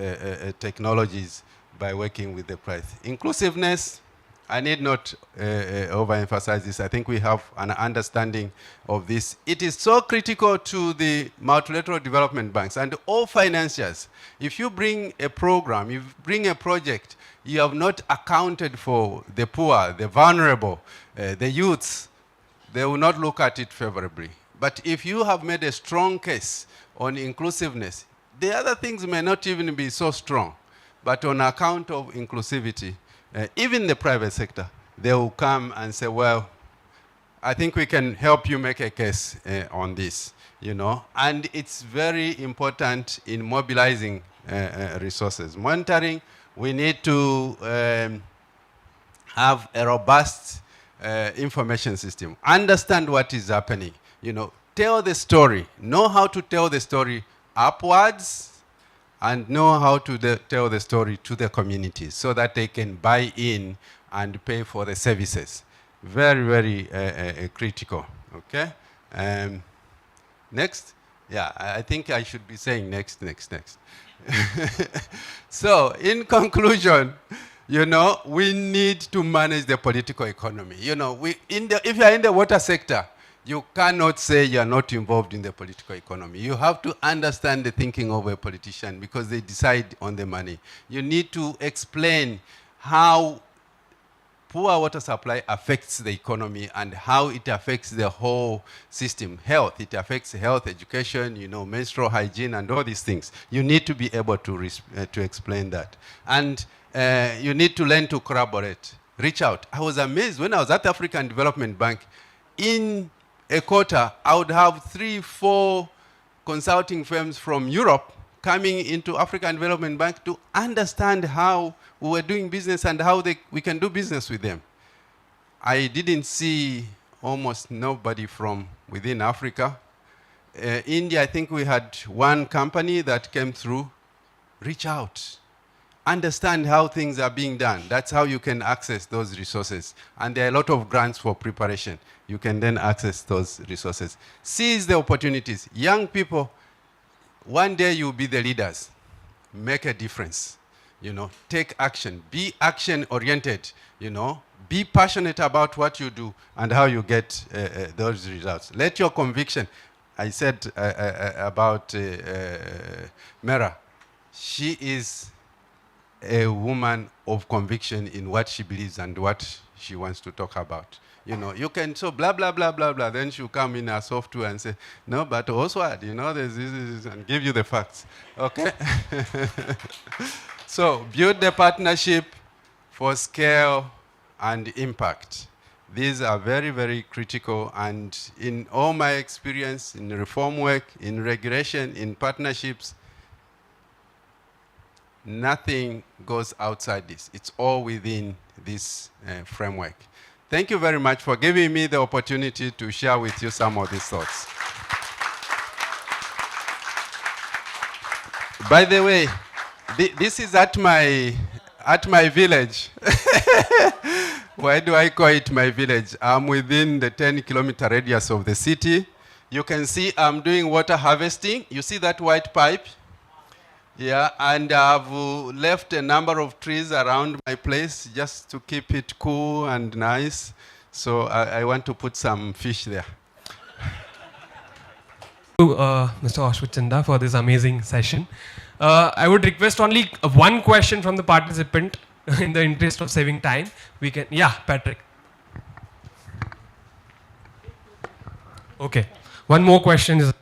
technologies by working with the price. Inclusiveness, I need not overemphasize this. I think we have an understanding of this. It is so critical to the multilateral development banks and all financiers. If you bring a program, you bring a project, you have not accounted for the poor, the vulnerable, the youths, they will not look at it favorably. But if you have made a strong case on inclusiveness, the other things may not even be so strong. But on account of inclusivity, even the private sector, they will come and say, well, I think we can help you make a case on this, And it's very important in mobilizing resources. Monitoring, we need to have a robust information system. Understand what is happening, Tell the story. Know how to tell the story upwards and know how to tell the story to the community so that they can buy in and pay for the services. Very, very critical, okay? Next? Yeah, I think I should be saying next. So, in conclusion, we need to manage the political economy. If you're in the water sector, you cannot say you're not involved in the political economy. You have to understand the thinking of a politician because they decide on the money. You need to explain how poor water supply affects the economy and how it affects the whole system. Health, it affects health, education, menstrual hygiene and all these things. You need to be able to explain that. And you need to learn to collaborate, reach out. I was amazed when I was at the African Development Bank. In a quarter, I would have 3-4 consulting firms from Europe coming into African Development Bank to understand how we were doing business and how we can do business with them. I didn't see almost nobody from within Africa. India, I think we had one company that came through. Reach out. Understand how things are being done. That's how you can access those resources. And there are a lot of grants for preparation. You can then access those resources. Seize the opportunities. Young people, one day you'll be the leaders. Make a difference. Take action. Be action-oriented. Be passionate about what you do and how you get those results. Let your conviction. I said about Mera. She is a woman of conviction in what she believes and what she wants to talk about. You can so blah, blah, blah, blah, blah. Then she'll come in her software and say, no, but Osward, there's this, and give you the facts. Okay? So build the partnership for scale and impact. These are very, very critical, and in all my experience in reform work, in regulation, in partnerships, nothing goes outside this. It's all within this framework. Thank you very much for giving me the opportunity to share with you some of these thoughts. By the way, this is at my village. Why do I call it my village? I'm within the 10-kilometer radius of the city. You can see I'm doing water harvesting. You see that white pipe? Yeah, and I've left a number of trees around my place just to keep it cool and nice. So I want to put some fish there. Mr. Osward Chanda for this amazing session. I would request only one question from the participant in the interest of saving time. We can, yeah, Patrick. Okay, one more question is.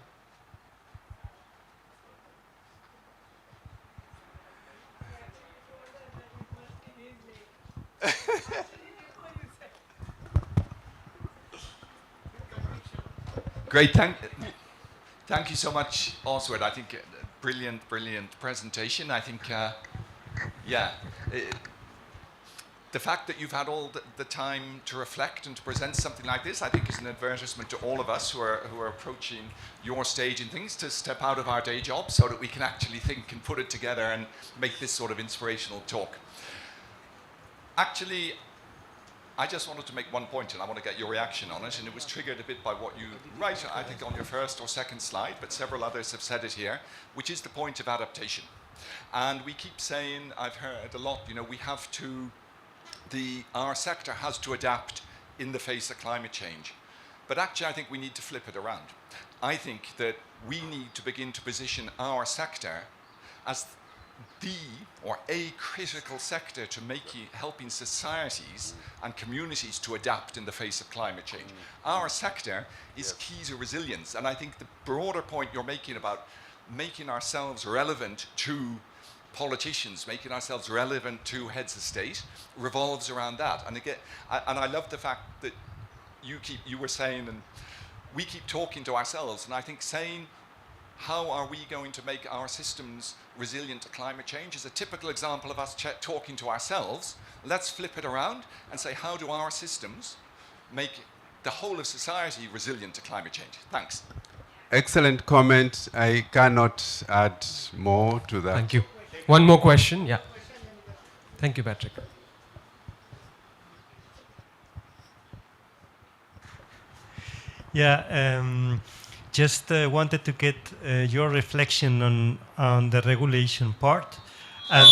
Great, thank you so much, Osward. I think brilliant presentation. I think, the fact that you've had all the time to reflect and to present something like this, I think is an advertisement to all of us who are approaching your stage in things to step out of our day job so that we can actually think and put it together and make this sort of inspirational talk. Actually, I just wanted to make one point, and I want to get your reaction on it, and it was triggered a bit by what you write, I think, on your first or second slide, but several others have said it here, which is the point of adaptation. And we keep saying, I've heard a lot, you know, we have to, our sector has to adapt in the face of climate change. But actually, I think we need to flip it around. I think that we need to begin to position our sector as a critical sector to helping societies and communities to adapt in the face of climate change. Our sector is key to resilience, and I think the broader point you're making about making ourselves relevant to politicians, making ourselves relevant to heads of state, revolves around that. And again, and I love the fact that you were saying, and we keep talking to ourselves, and I think saying, how are we going to make our systems resilient to climate change is a typical example of us talking to ourselves. Let's flip it around and say, how do our systems make the whole of society resilient to climate change? Thanks. Excellent comment. I cannot add more to that. Thank you. One more question, yeah. Thank you, Patrick. Yeah, just wanted to get your reflection on the regulation part, and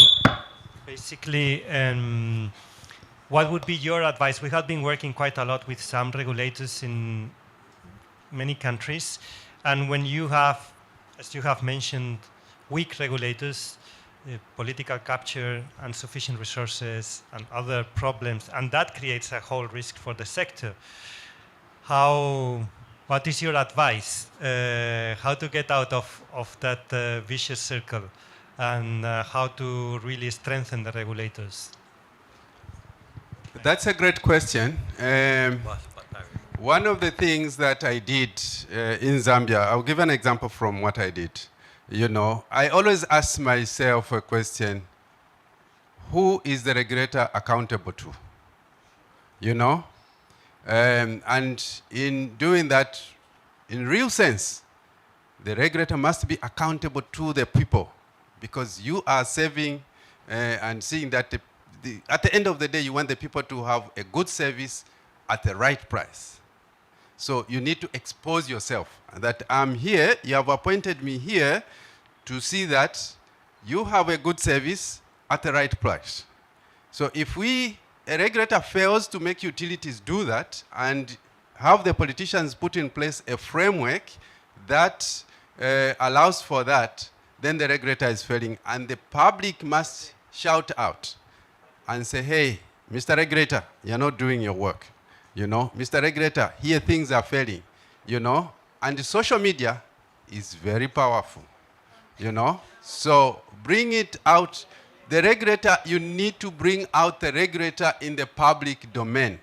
basically what would be your advice? We have been working quite a lot with some regulators in many countries, and when you have, as you have mentioned, weak regulators, political capture, insufficient resources, and other problems, and that creates a whole risk for the sector. What is your advice? How to get out of that vicious circle, and how to really strengthen the regulators? That's a great question. One of the things that I did in Zambia, I'll give an example from what I did. You know, I always ask myself a question: who is the regulator accountable to? You know? And in doing that, in real sense, the regulator must be accountable to the people, because you are serving and seeing that at the end of the day, you want the people to have a good service at the right price. So you need to expose yourself that I'm here, you have appointed me here to see that you have a good service at the right price. So if a regulator fails to make utilities do that and have the politicians put in place a framework that allows for that, then the regulator is failing, and the public must shout out and say, hey, Mr. Regulator, you're not doing your work. You know, Mr. Regulator, here things are failing, you know, and the social media is very powerful, you know. So bring it out. The regulator, you need to bring out the regulator in the public domain.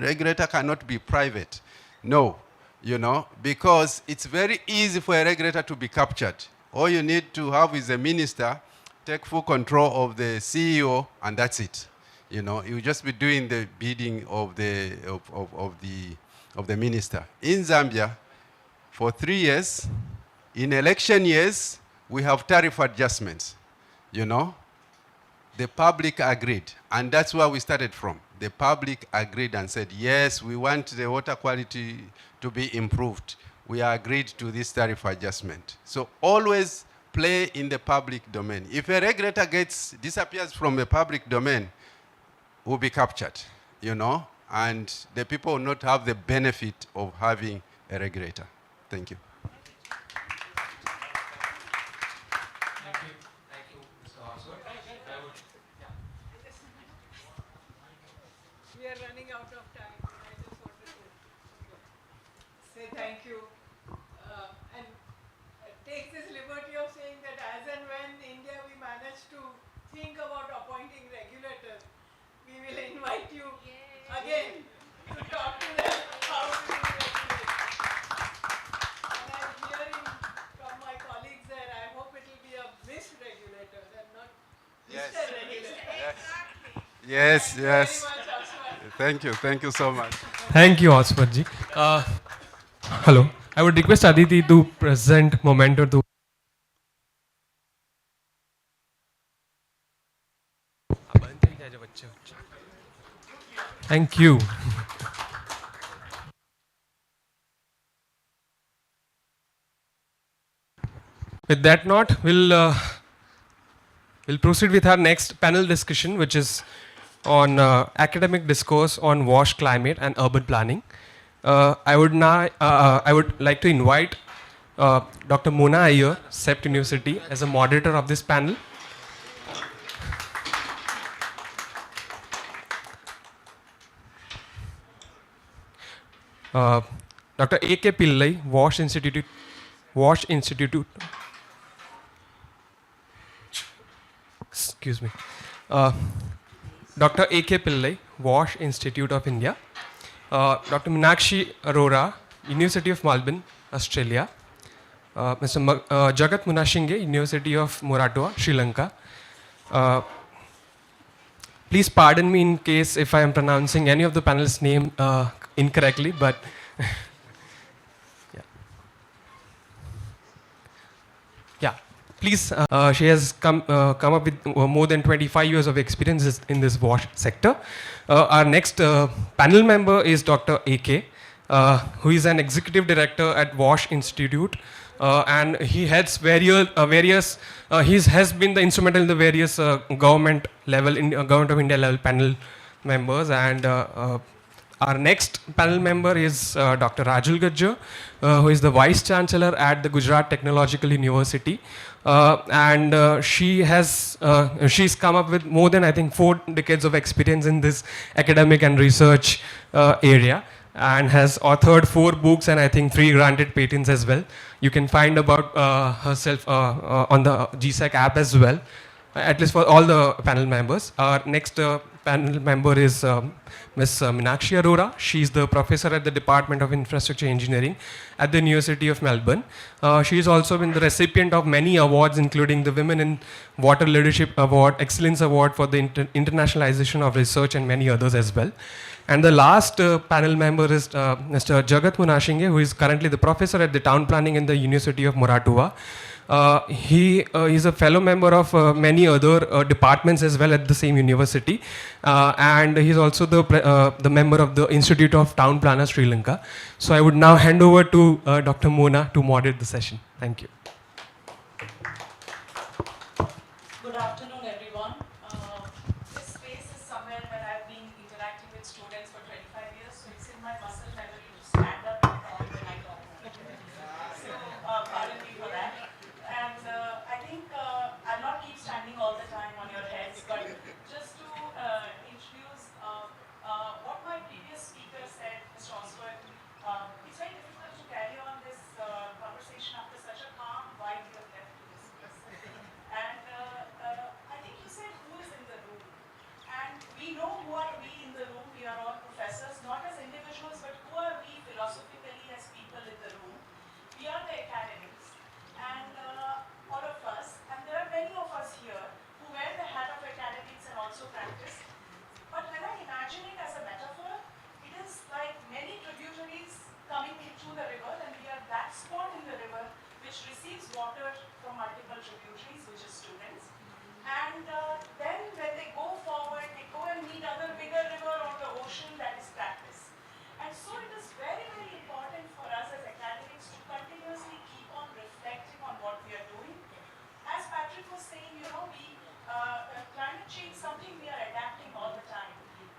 Regulator cannot be private. No, you know, because it's very easy for a regulator to be captured. All you need to have is a minister take full control of the CEO, and that's it. You know, you just be doing the bidding of the minister. In Zambia, for 3 years, in election years, we have tariff adjustments. You know, the public agreed, and that's where we started from. The public agreed and said, yes, we want the water quality to be improved. We agreed to this tariff adjustment. So always play in the public domain. If a regulator disappears from the public domain, will be captured, you know, and the people will not have the benefit of having a regulator. Thank you. Thank you, Mr. Oswald. We are running out of time. I just wanted to say thank you and take this liberty of saying that as and when India we manage to think about appointing regulators, we will invite you again to talk to them how to do regulation. And I'm hearing from my colleagues there, I hope it will be a Miss Regulator and not Mr. Regulator. Yes, yes. Thank you so much. Thank you, Oswald ji. Hello. I would request Aditi to present Momento to. Thank you. With that note, we'll proceed with our next panel discussion, which is on academic discourse on WASH, climate, and urban planning. I would like to invite Dr. Mona Iyer, CEPT University, as a moderator of this panel. Dr. A.K. Pillai, WASH Institute. Excuse me. Dr. A.K. Pillai, WASH Institute of India. Dr. Meenakshi Arora, University of Melbourne, Australia. Mr. Jagat Munashinge, University of Moratuwa, Sri Lanka. Please pardon me in case if I am pronouncing any of the panelists' name incorrectly, but yeah. Please, she has come up with more than 25 years of experience in this WASH sector. Our next panel member is Dr. A.K., who is an executive director at WASH Institute, and he heads various he has been the instrumental in the various government of India level panel members. And our next panel member is Dr. Rajul Gajjar, who is the Vice Chancellor at the Gujarat Technological University. She's come up with more than, I think, 4 decades of experience in this academic and research area, and has authored 4 books and I think 3 granted patents as well. You can find about herself on the GSEC app as well, at least for all the panel members. Our next panel member is Ms. Meenakshi Arora. She is the professor at the Department of Infrastructure Engineering at the University of Melbourne. She has also been the recipient of many awards, including the Women in Water Leadership Award, Excellence Award for the Internationalization of Research, and many others as well. And the last panel member is Mr. Jagat Munashinge, who is currently the professor at the Town Planning in the University of Moratuwa. He is a fellow member of many other departments as well at the same university, and he is also the member of the Institute of Town Planners Sri Lanka. So I would now hand over to Dr. Mona to moderate the session. Thank you. Good afternoon, everyone. This space is somewhere where I've been interacting with students for 25 years, so it's in my muscle memory to stand up and talk when I talk. So, pardon me for that. And I think I'll not keep standing all the time on your heads, but just to introduce what my previous speaker said, Mr. Osward, it's very difficult to carry on this conversation after such a calm vibe you have left to discuss. And I think you said who is in the room. And we know who are we in the change, something we are adapting all the time.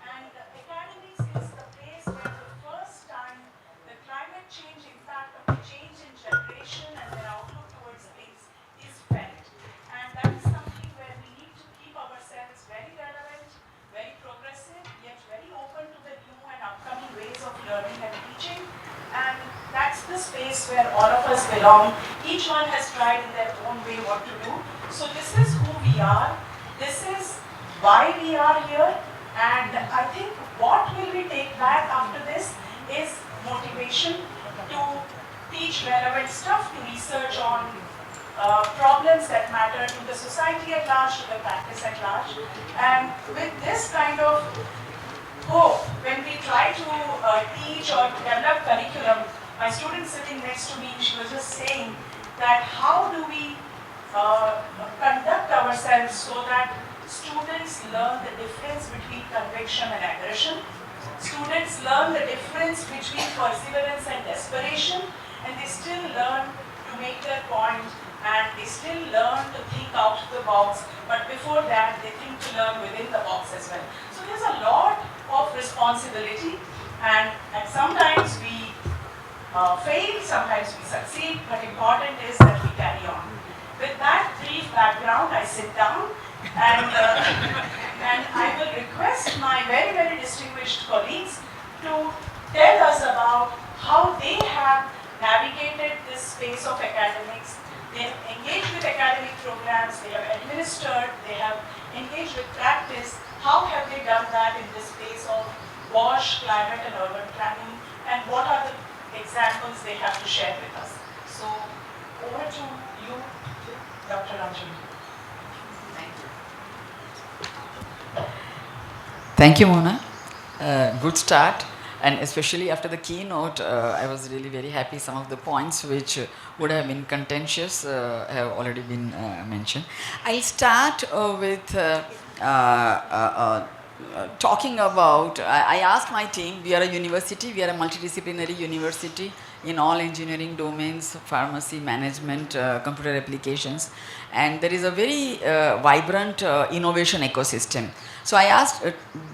And academics is the place where the first time the climate change impact of the change in generation and their outlook towards things is felt. And that is something where we need to keep ourselves very relevant, very progressive, yet very open to the new and upcoming ways of learning and teaching. And that's the space where all of us belong. Each one has tried in their own way what to do. So this is who we are. This is why we are here. And I think what will we take back after this is motivation to teach relevant stuff, to research on problems that matter to the society at large, to the practice at large. And with this kind of hope, when we try to teach or develop curriculum, my student sitting next to me, she was just saying that how do we conduct ourselves so that students learn the difference between conviction and aggression. Students learn the difference between perseverance and desperation, and they still learn to make their point, and they still learn to think out of the box, but before that they think to learn within the box as well. So there's a lot of responsibility, and sometimes we fail, sometimes we succeed, but important is that we carry on. With that brief background, I sit down and I will request my very, very distinguished colleagues to tell us about how they have navigated this space of academics. They have engaged with academic programs, they have administered, they have engaged with practice. How have they done that in this space of WASH, climate and urban planning, and what are the examples they have to share with us? So, over to you, Dr. Majumdar. Thank you, Mona. Good start, and especially after the keynote, I was really very happy. Some of the points which would have been contentious have already been mentioned. I'll start with talking about, I asked my team, we are a university, we are a multidisciplinary university in all engineering domains, pharmacy, management, computer applications, and there is a very vibrant innovation ecosystem. So I asked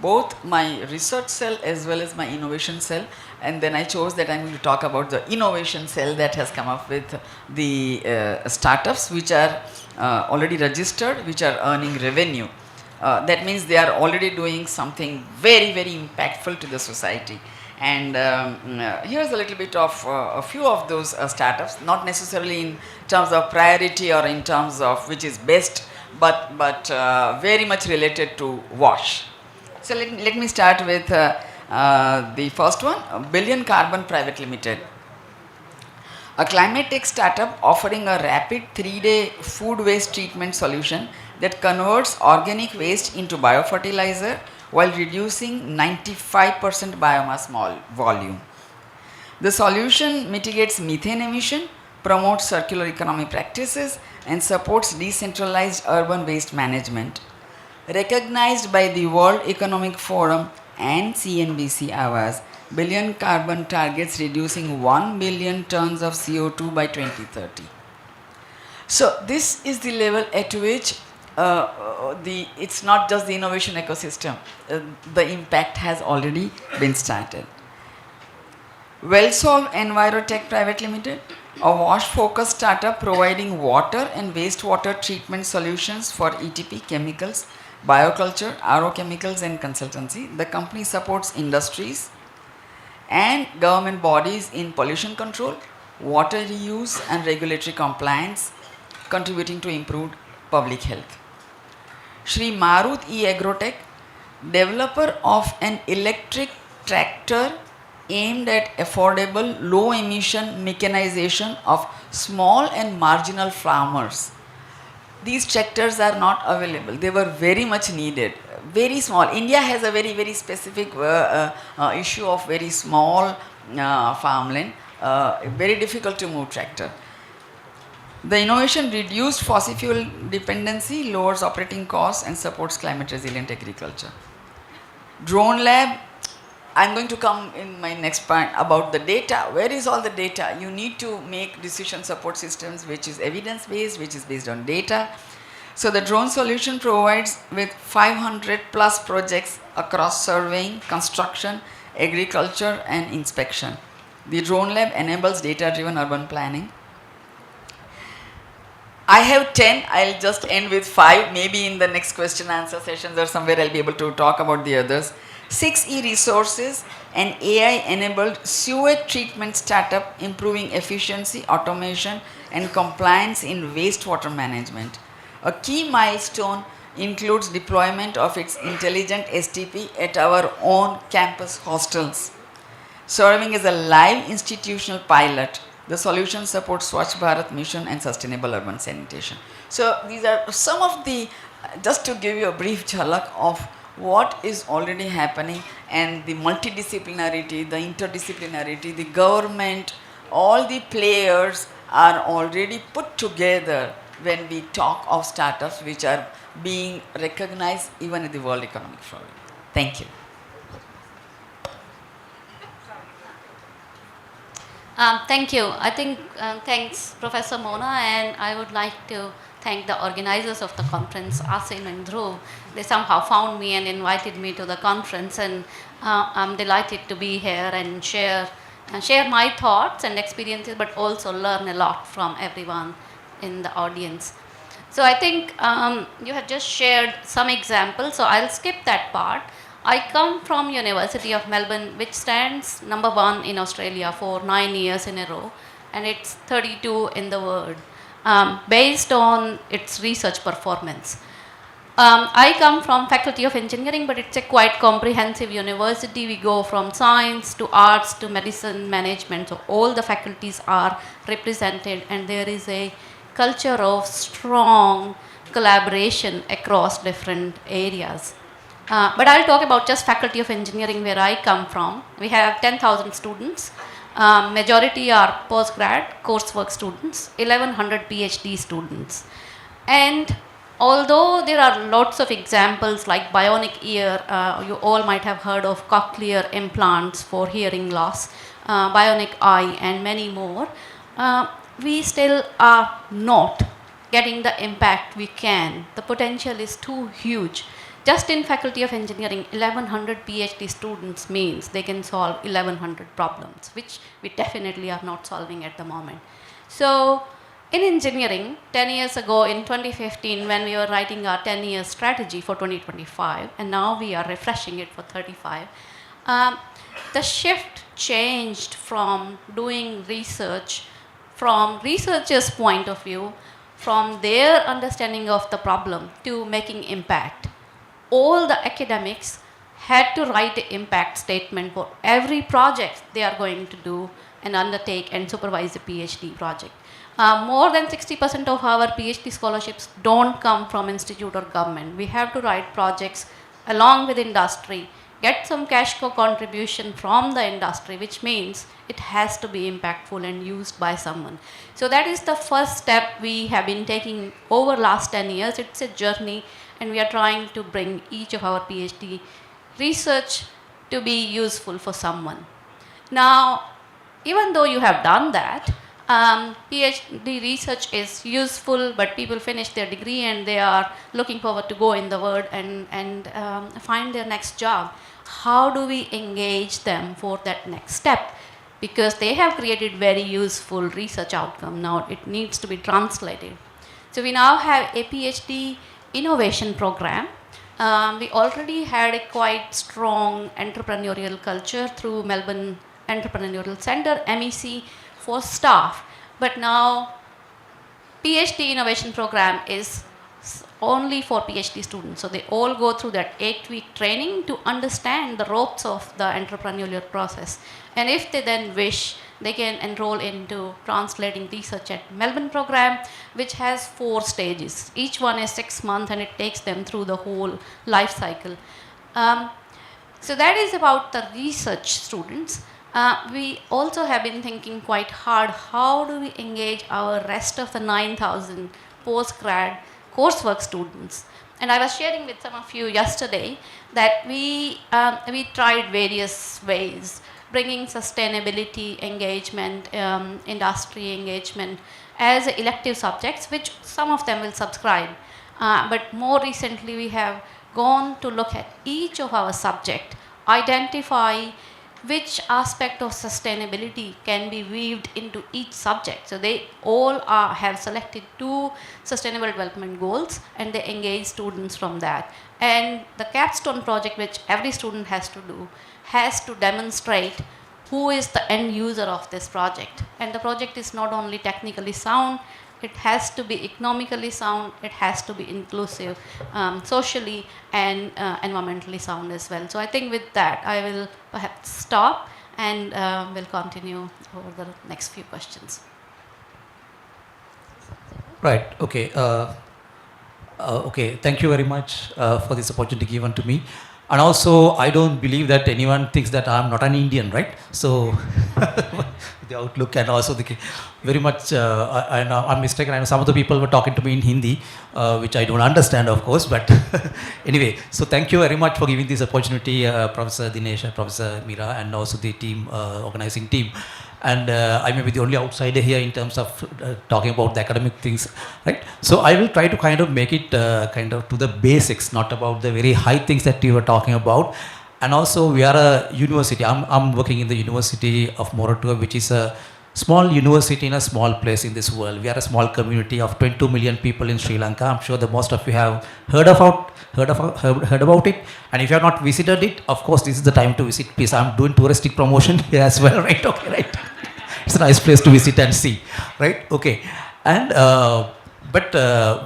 both my research cell as well as my innovation cell, and then I chose that I'm going to talk about the innovation cell that has come up with the startups which are already registered, which are earning revenue. That means they are already doing something very, very impactful to the society. And here's a little bit of a few of those startups, not necessarily in terms of priority or in terms of which is best, but very much related to WASH. So let me start with the first one, Billion Carbon Private Limited. A climate tech startup offering a rapid 3-day food waste treatment solution that converts organic waste into biofertilizer while reducing 95% biomass volume. The solution mitigates methane emission, promotes circular economy practices, and supports decentralized urban waste management. Recognized by the World Economic Forum and CNBC Awards, Billion Carbon targets reducing 1 billion tons of CO2 by 2030. So this is the level at which it's not just the innovation ecosystem, the impact has already been started. WellSolve Envirotech Private Limited, a WASH-focused startup providing water and wastewater treatment solutions for ETP, chemicals, bioculture, RO chemicals and consultancy. The company supports industries and government bodies in pollution control, water reuse and regulatory compliance, contributing to improved public health. Shri Marut E-Agrotech, developer of an electric tractor aimed at affordable low-emission mechanization of small and marginal farmers. These tractors are not available. They were very much needed. Very small. India has a very, very specific issue of very small farmland. Very difficult to move tractor. The innovation reduced fossil fuel dependency, lowers operating costs and supports climate resilient agriculture. Drone Lab, I'm going to come in my next point about the data. Where is all the data? You need to make decision support systems which is evidence based, which is based on data. So the drone solution provides with 500 plus projects across surveying, construction, agriculture and inspection. The drone lab enables data-driven urban planning. I have 10, I'll just end with 5. Maybe in the next question answer sessions or somewhere I'll be able to talk about the others. 6 e-resources, an AI-enabled sewage treatment startup improving efficiency, automation and compliance in wastewater management. A key milestone includes deployment of its intelligent STP at our own campus hostels. Serving as a live institutional pilot, the solution supports Swachh Bharat mission and sustainable urban sanitation. So these are some of the, just to give you a brief jhalak of what is already happening and the multidisciplinarity, the interdisciplinarity, the government, all the players are already put together when we talk of startups which are being recognized even at the World Economic Forum. Thank you. Thank you. I think thanks Professor Mona, and I would like to thank the organizers of the conference, Asim and Dhruv. They somehow found me and invited me to the conference, and I'm delighted to be here and share my thoughts and experiences, but also learn a lot from everyone in the audience. So I think you had just shared some examples, so I'll skip that part. I come from University of Melbourne, which stands number 1 in Australia for 9 years in a row, and it's 32 in the world, based on its research performance. I come from Faculty of Engineering, but it's a quite comprehensive university. We go from science to arts to medicine, management, so all the faculties are represented, and there is a culture of strong collaboration across different areas. But I'll talk about just Faculty of Engineering where I come from. We have 10,000 students. Majority are postgrad coursework students, 1100 PhD students. And although there are lots of examples like bionic ear, you all might have heard of cochlear implants for hearing loss, bionic eye and many more, we still are not getting the impact we can. The potential is too huge. Just in Faculty of Engineering, 1100 PhD students means they can solve 1100 problems, which we definitely are not solving at the moment. So in engineering, 10 years ago in 2015, when we were writing our 10-year strategy for 2025, and now we are refreshing it for 35, the shift changed from doing research from researchers' point of view, from their understanding of the problem to making impact. All the academics had to write an impact statement for every project they are going to do and undertake and supervise a PhD project. More than 60% of our PhD scholarships don't come from institute or government. We have to write projects along with industry, get some cash contribution from the industry, which means it has to be impactful and used by someone. So that is the first step we have been taking over last 10 years. It's a journey, and we are trying to bring each of our PhD research to be useful for someone. Now, even though you have done that, PhD research is useful, but people finish their degree and they are looking forward to go in the world and find their next job. How do we engage them for that next step? Because they have created very useful research outcome. Now it needs to be translated. So we now have a PhD innovation program. We already had a quite strong entrepreneurial culture through Melbourne Entrepreneurial Center, MEC, for staff. But now PhD innovation program is only for PhD students. So they all go through that 8-week training to understand the ropes of the entrepreneurial process. And if they then wish, they can enroll into translating research at Melbourne program, which has 4 stages. Each one is 6 months, and it takes them through the whole life cycle. So that is about the research students. We also have been thinking quite hard, how do we engage our rest of the 9,000 postgrad coursework students? And I was sharing with some of you yesterday that we tried various ways, bringing sustainability engagement, industry engagement as elective subjects, which some of them will subscribe. But more recently, we have gone to look at each of our subject, identify which aspect of sustainability can be weaved into each subject. So they all have selected 2 sustainable development goals and they engage students from that. And the capstone project, which every student has to do, has to demonstrate who is the end user of this project. And the project is not only technically sound, it has to be economically sound, it has to be inclusive, socially and environmentally sound as well. So I think with that, I will perhaps stop and will continue over the next few questions. Right, okay. Okay, thank you very much for this opportunity given to me. And also, I don't believe that anyone thinks that I'm not an Indian, right? So, the outlook and also the very much, I'm mistaken. I know some of the people were talking to me in Hindi, which I don't understand, of course. But anyway, so thank you very much for giving this opportunity, Professor Dinesh, Professor Meera, and also the team, organizing team. And I may be the only outsider here in terms of talking about the academic things, right? So I will try to kind of make it kind of to the basics, not about the very high things that you were talking about. And also we are a university. I'm working in the University of Moratuwa, which is a small university in a small place in this world. We are a small community of 22 million people in Sri Lanka. I'm sure that most of you have heard about it. And if you have not visited it, of course, this is the time to visit. Please, I'm doing touristic promotion here as well, right? Okay, right. It's a nice place to visit and see, right? Okay. And but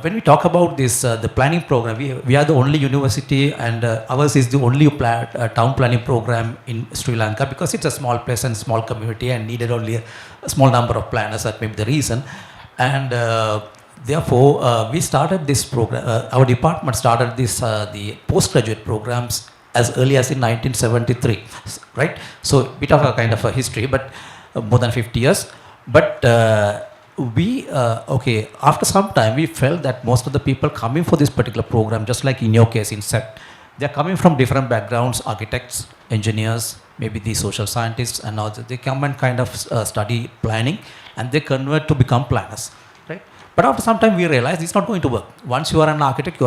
when we talk about this, the planning program, we are the only university, and ours is the only town planning program in Sri Lanka, because it's a small place and small community and needed only a small number of planners. That may be the reason. And therefore, we started this program, our department started this, the postgraduate programs as early as in 1973, right? So, bit of a kind of a history, but more than 50 years. But okay, after some time, we felt that most of the people coming for this particular program, just like in your case in CEPT, they're coming from different backgrounds, architects, engineers, maybe the social scientists, and all that. They come and kind of study planning, and they convert to become planners, right? But after some time, we realized it's not going to work. Once you are an architect,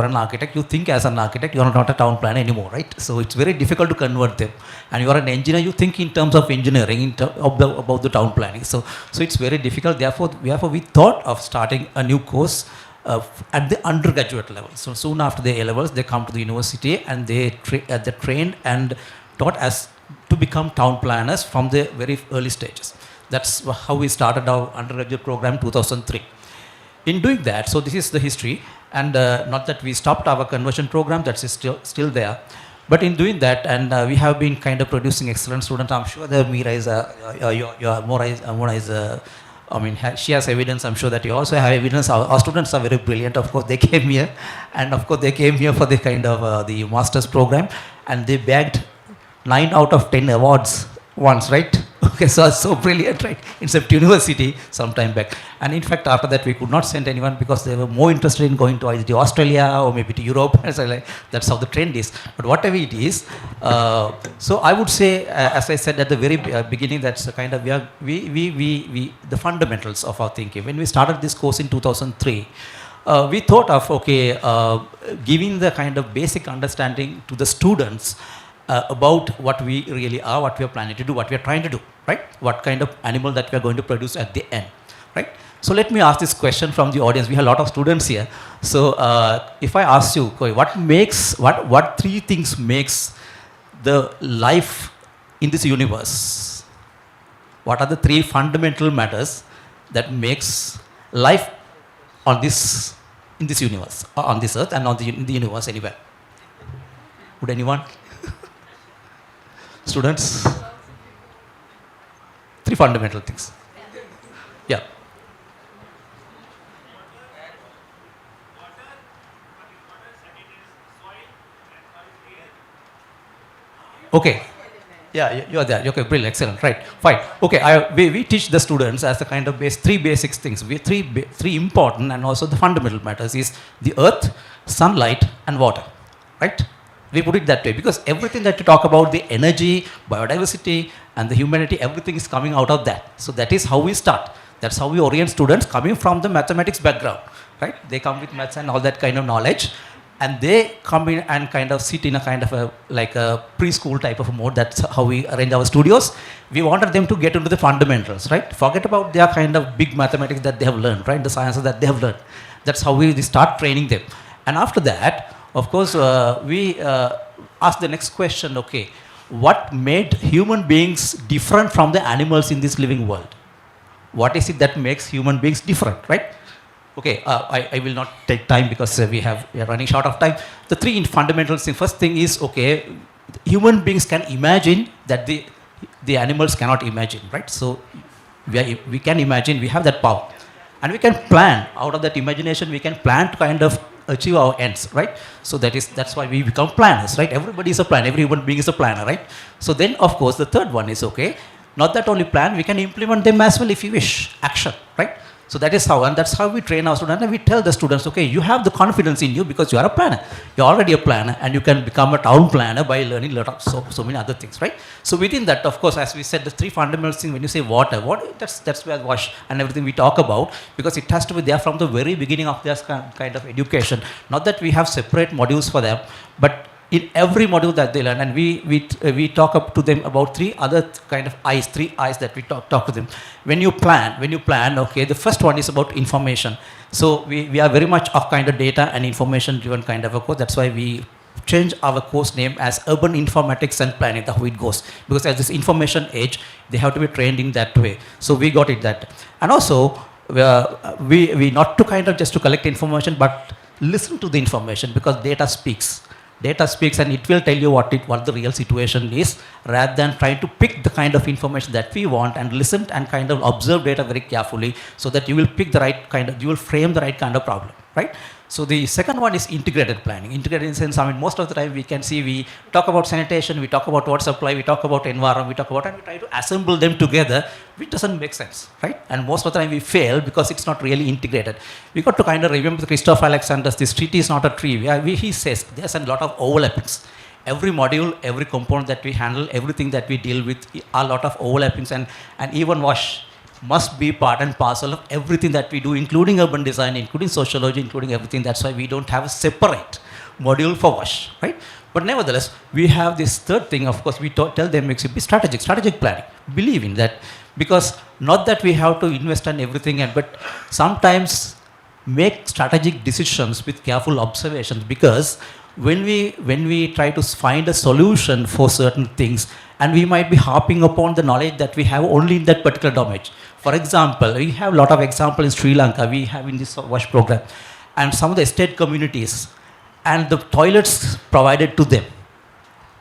you think as an architect, you are not a town planner anymore, right? So it's very difficult to convert them. And you are an engineer, you think in terms of engineering, about the town planning. So it's very difficult. Therefore, we thought of starting a new course at the undergraduate level. So soon after the A levels, they come to the university and they're trained and taught as to become town planners from the very early stages. That's how we started our undergraduate program 2003. In doing that, so this is the history, and not that we stopped our conversion program, that's still there. But in doing that, and we have been kind of producing excellent students. I'm sure that Meera is, Mona is, I mean, she has evidence. I'm sure that you also have evidence. Our students are very brilliant. Of course, they came here, and of course, they came here for the kind of the master's program, and they bagged 9 out of 10 awards once, right? Okay, so brilliant, right? In CEPT University some time back. And in fact, after that, we could not send anyone because they were more interested in going to either to Australia or maybe to Europe. So like, that's how the trend is. But whatever it is, so I would say, as I said at the very beginning, that's the kind of, the fundamentals of our thinking. When we started this course in 2003, we thought of, okay, giving the kind of basic understanding to the students about what we really are, what we are planning to do, what we are trying to do, right? What kind of animal that we are going to produce at the end, right? So let me ask this question from the audience. We have a lot of students here. So if I ask you, what 3 things makes the life in this universe? What are the 3 fundamental matters that makes life on this, in this universe, on this earth and in the universe anywhere? Would anyone? Students? 3 fundamental things. Yeah. Okay. Yeah, you are there. Okay, brilliant, excellent. Right, fine. Okay, we teach the students as a kind of 3 basic things. Three important and also the fundamental matters is the earth, sunlight, and water. Right? We put it that way because everything that you talk about, the energy, biodiversity, and the humanity, everything is coming out of that. So that is how we start. That's how we orient students coming from the mathematics background, right? They come with maths and all that kind of knowledge, and they come in and kind of sit in a kind of a like a preschool type of a mode. That's how we arrange our studios. We wanted them to get into the fundamentals, right? Forget about their kind of big mathematics that they have learned, right? The sciences that they have learned. That's how we start training them. And after that, of course, we ask the next question, okay, what made human beings different from the animals in this living world? What is it that makes human beings different, right? Okay, I will not take time because we are running short of time. The three fundamentals, the first thing is, okay, human beings can imagine that the animals cannot imagine, right? So we can imagine, we have that power. And we can plan, out of that imagination, we can plan to kind of achieve our ends, right? So that's why we become planners, right? Everybody is a planner, every human being is a planner, right? So then, of course, the third one is, okay, not that only plan, we can implement them as well if you wish, action, right? So that is how, and that's how we train our students, and we tell the students, okay, you have the confidence in you because you are a planner. You're already a planner, and you can become a town planner by learning a lot of so many other things, right? So within that, of course, as we said, the three fundamental things, when you say water, that's where wash and everything we talk about, because it has to be there from the very beginning of their kind of education. Not that we have separate modules for them, but in every module that they learn, and we talk up to them about three other kind of eyes, three eyes that we talk to them. When you plan, okay, the first one is about information. So we are very much of kind of data and information driven kind of a course. That's why we change our course name as Urban Informatics and Planning, that's how it goes. Because as this information age, they have to be trained in that way. So we got it that. And also, we not to kind of just to collect information, but listen to the information, because data speaks. Data speaks, and it will tell you what the real situation is, rather than trying to pick the kind of information that we want and listen and kind of observe data very carefully, so that you will pick the right kind of, you will frame the right kind of problem, right? So the second one is integrated planning. Integrated in the sense, I mean, most of the time we can see, we talk about sanitation, we talk about water supply, we talk about environment, we talk about, and we try to assemble them together, which doesn't make sense, right? And most of the time we fail because it's not really integrated. We got to kind of remember Christopher Alexander's, this tree is not a tree. He says there's a lot of overlappings. Every module, every component that we handle, everything that we deal with, are a lot of overlappings, and even wash must be part and parcel of everything that we do, including urban design, including sociology, including everything. That's why we don't have a separate module for WASH, right? But nevertheless, we have this third thing, of course, we tell them it should be strategic planning. Believe in that, because not that we have to invest in everything, but sometimes make strategic decisions with careful observations, because when we try to find a solution for certain things, and we might be harping upon the knowledge that we have only in that particular domain. For example, we have a lot of examples in Sri Lanka, we have in this WASH program, and some of the estate communities, and the toilets provided to them.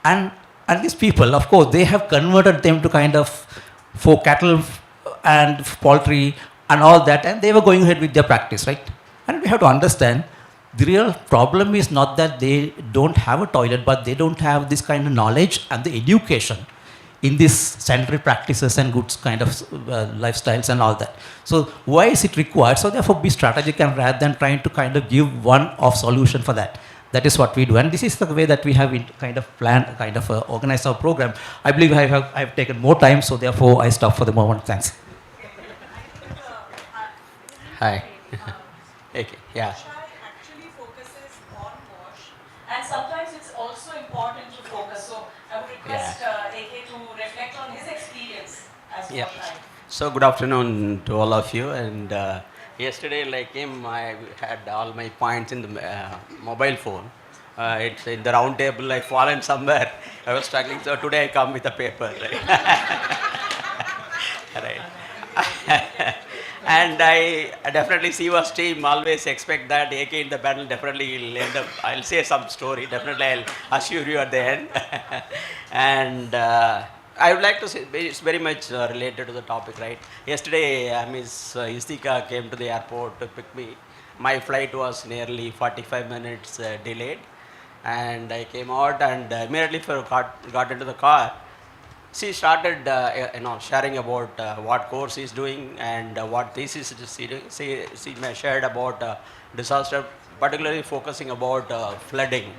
And these people, of course, they have converted them to kind of for cattle and poultry and all that, and they were going ahead with their practice, right? And we have to understand, the real problem is not that they don't have a toilet, but they don't have this kind of knowledge and the education in these sanitary practices and goods kind of lifestyles and all that. So why is it required? So therefore be strategic, and rather than trying to kind of give one-off solution for that. That is what we do, and this is the way that we have kind of planned, kind of organized our program. I believe I have taken more time, so therefore I stop for the moment. Thanks. Hi. Okay. Yeah. Actually focuses on WASH, and sometimes it's also important to focus. So I would request AK to reflect on his experience as well. So good afternoon to all of you. And yesterday, like him, I had all my points in the mobile phone. It's in the round table. I fallen somewhere. I was struggling. So today I come with a paper. Right. And I definitely see your team always expect that AK in the panel definitely will end up, I'll say some story, definitely I'll assure you at the end. And I would like to say, it's very much related to the topic, right? Yesterday, Ms. Istika came to the airport to pick me. My flight was nearly 45 minutes delayed. And I came out, and immediately got into the car. She started, sharing about what course she's doing and what thesis she's doing. She shared about disaster, particularly focusing about flooding.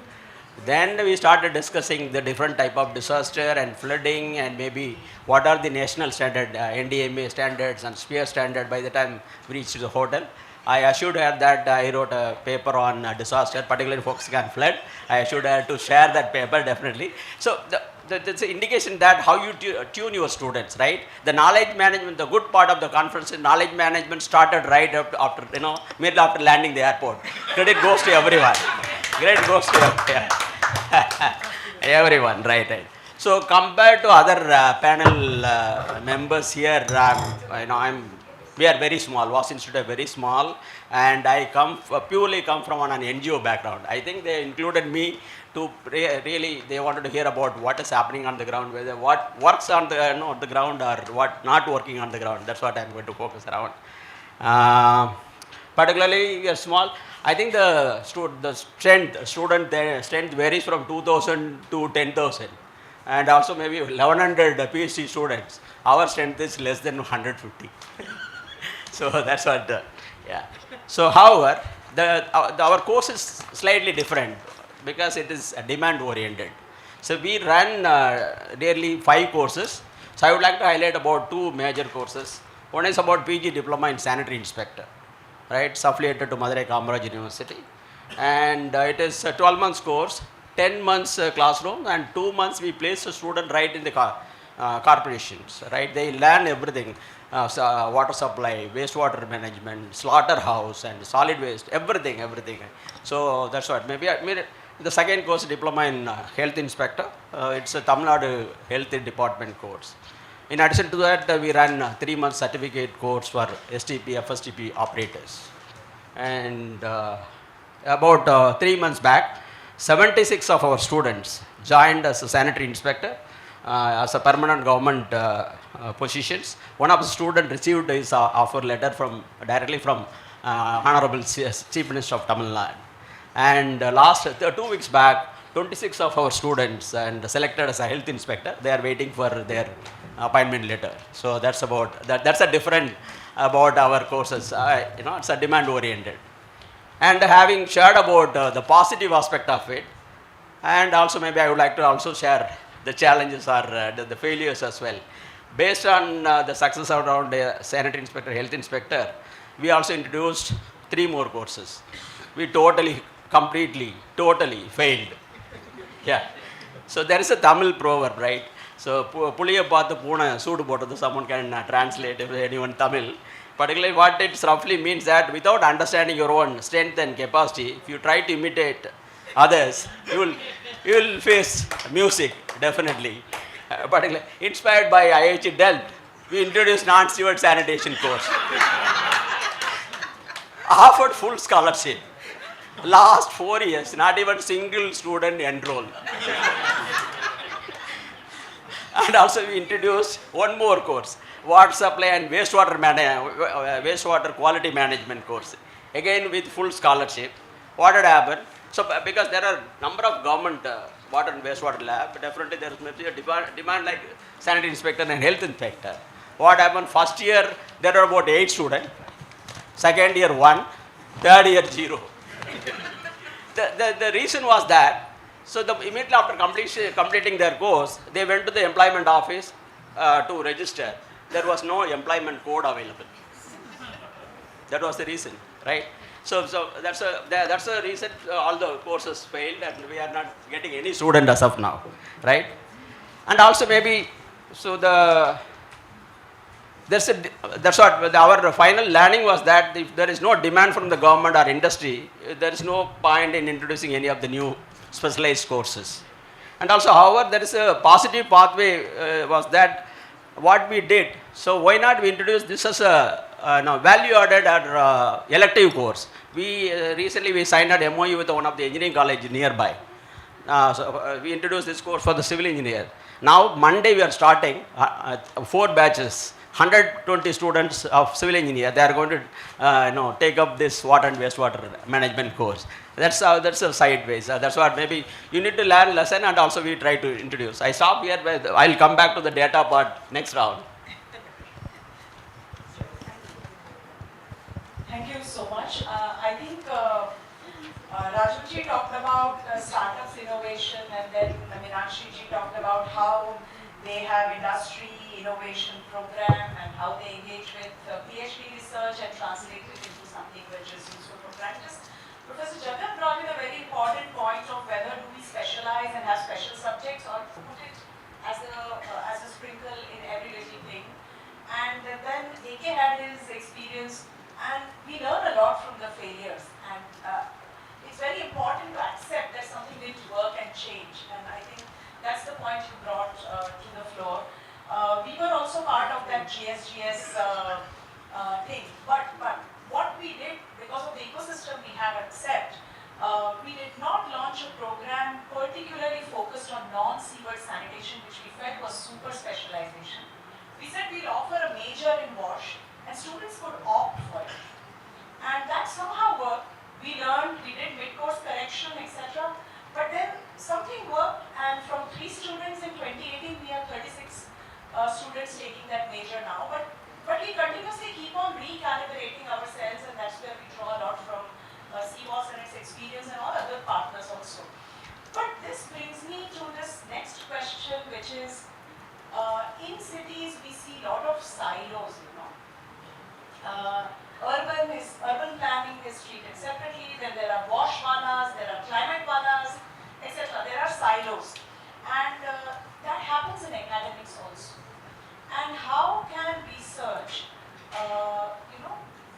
Then we started discussing the different type of disaster and flooding, and maybe what are the national standard, NDMA standards and SPHERE standard by the time we reached the hotel. I assured her that I wrote a paper on disaster, particularly focusing on flood. I assured her to share that paper definitely. So that's an indication that how you tune your students, right? The knowledge management, the good part of the conference is knowledge management started right after, immediately after landing the airport. Credit goes to everyone. Credit goes to everyone, right. So compared to other panel members here, we are very small. WAS Institute are very small, and I purely come from an NGO background. I think they included me to really, they wanted to hear about what is happening on the ground, whether what works on the ground or what not working on the ground. That's what I'm going to focus around. Particularly, we are small. I think the student strength varies from 2,000 to 10,000, and also maybe 1,100 PhD students. Our strength is less than 150. So that's what, yeah. So however, our course is slightly different because it is demand oriented. So we run nearly 5 courses. So I would like to highlight about 2 major courses. One is about PG Diploma in Sanitary Inspector, right? It's affiliated to Madurai Kamaraj University. And it is a 12 months course, 10 months classroom, and 2 months we place a student right in the corporations, right? They learn everything. Water supply, wastewater management, slaughterhouse, and solid waste, everything. So that's what. Maybe the second course, Diploma in Health Inspector. It's a Tamil Nadu Health Department course. In addition to that, we run a 3-month certificate course for STP, FSTP operators. And about 3 months back, 76 of our students joined as a sanitary inspector as a permanent government positions. One of the students received his offer letter directly from Honorable Chief Minister of Tamil Nadu. And last 2 weeks back, 26 of our students and selected as a health inspector. They are waiting for their appointment letter. So that's about that's a different about our courses. It's a demand oriented. And having shared about the positive aspect of it, and also maybe I would like to also share the challenges or the failures as well. Based on the success around sanitary inspector, health inspector, we also introduced 3 more courses. We completely failed. Yeah. So there is a Tamil proverb, right? So puliya paathu poona soodu potadu, someone can translate if anyone Tamil. Particularly what it roughly means that without understanding your own strength and capacity, if you try to imitate others, you will face music, definitely. Particularly inspired by IIT Delft, we introduced non-steward sanitation course. Offered full scholarship. Last 4 years, not even single student enrolled. And also we introduced one more course, water supply and wastewater quality management course. Again with full scholarship. What had happened? So because there are number of government water and wastewater lab, definitely there is maybe a demand like sanitary inspector and health inspector. What happened? First year there are about 8 students, second year 1, third year 0. The reason was that, so immediately after completing their course, they went to the employment office to register. There was no employment code available. That was the reason, right? So that's the reason all the courses failed, and we are not getting any student as of now, right? And also maybe, so that's what our final learning was, that if there is no demand from the government or industry, there is no point in introducing any of the new specialized courses. And also, however, there is a positive pathway was that what we did. So why not we introduce this as a value added or elective course? We recently we signed an MOU with one of the engineering college nearby. We introduced this course for the civil engineer. Now Monday we are starting 4 batches. 120 students of civil engineer, they are going to take up this water and wastewater management course. That's a sideways. That's what maybe you need to learn lesson, and also we try to introduce. I stop here, but I'll come back to the data part next round. Thank you so much. I think Rajamji talked about startups innovation, and then Meenakshi ji talked about how They have industry innovation program and how they engage with PhD research and translate it into something which is useful for practice. Professor Jagat brought in a very important point of whether do we specialize and have special subjects or put it as a sprinkle in every little thing. And then AK had his experience, and we learn a lot from the failures. And it's very important to accept that something didn't work and change. And I think that's the point you brought to the floor. We were also part of that GSGS thing. But what we did, because of the ecosystem we have at CEPT, we did not launch a program particularly focused on non-seaward sanitation, which we felt was super specialization. We said we'll offer a major in WASH, and students could opt for it. And that somehow worked. We learned, we did mid-course correction, etc. But then something worked, and from 3 students in 2018, we have 36 students taking that major now. But we continuously keep on recalibrating ourselves, and that's where we draw a lot from CWAS and its experience and all other partners also. But this brings me to this next question, which is, in cities we see a lot of silos, you know. Urban planning is treated separately, then there are wash walas, there are climate walas, etc. There are silos. And that happens in academics also. And how can research,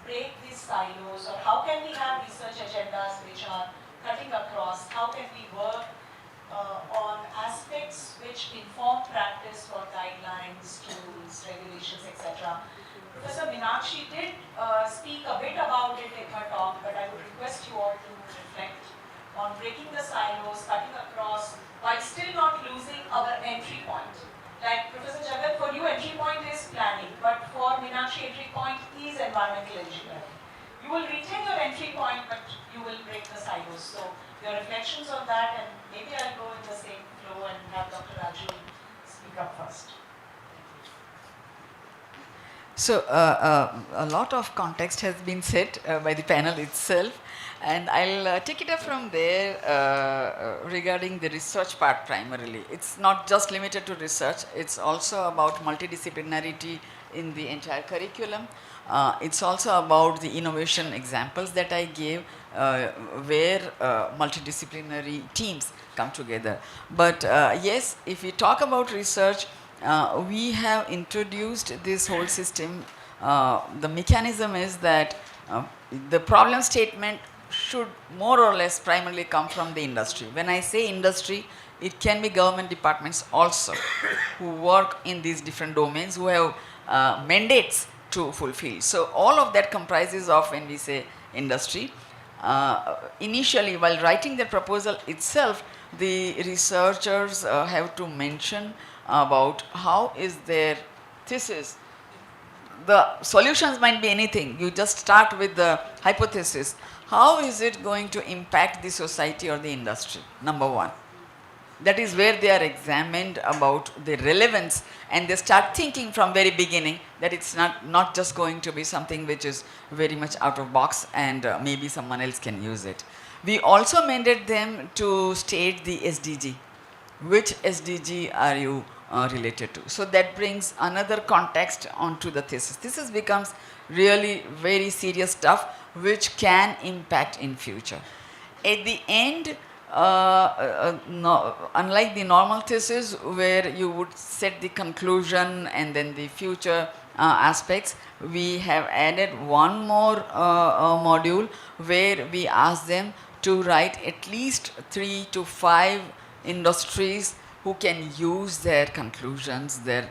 break these silos, or how can we have research agendas which are cutting across? How can we work on aspects which inform practice for guidelines, tools, regulations, etc.? Professor Meenakshi did speak a bit about it in her talk, but I would request you all to reflect on breaking the silos, cutting across, while still not losing our entry point. Like Professor Jagat, for you entry point is planning, but for Meenakshi entry point is environmental engineering. You will retain your entry point, but you will break the silos. So your reflections on that, and maybe I'll go in the same flow and have Dr. Raju speak up first. So a lot of context has been set by the panel itself, and I'll take it up from there regarding the research part primarily. It's not just limited to research, it's also about multidisciplinarity in the entire curriculum. It's also about the innovation examples that I gave where multidisciplinary teams come together. But yes, if we talk about research, we have introduced this whole system. The mechanism is that the problem statement should more or less primarily come from the industry. When I say industry, it can be government departments also who work in these different domains, who have mandates to fulfill. So all of that comprises of, when we say industry, initially while writing the proposal itself, the researchers have to mention about how is their thesis. The solutions might be anything. You just start with the hypothesis. How is it going to impact the society or the industry? Number one. That is where they are examined about the relevance, and they start thinking from very beginning that it's not just going to be something which is very much out of box and maybe someone else can use it. We also mandated them to state the SDG. Which SDG are you related to? So that brings another context onto the thesis. Thesis becomes really very serious stuff which can impact in future. At the end, unlike the normal thesis where you would set the conclusion and then the future aspects, we have added one more module where we ask them to write at least 3 to 5 industries who can use their conclusions, their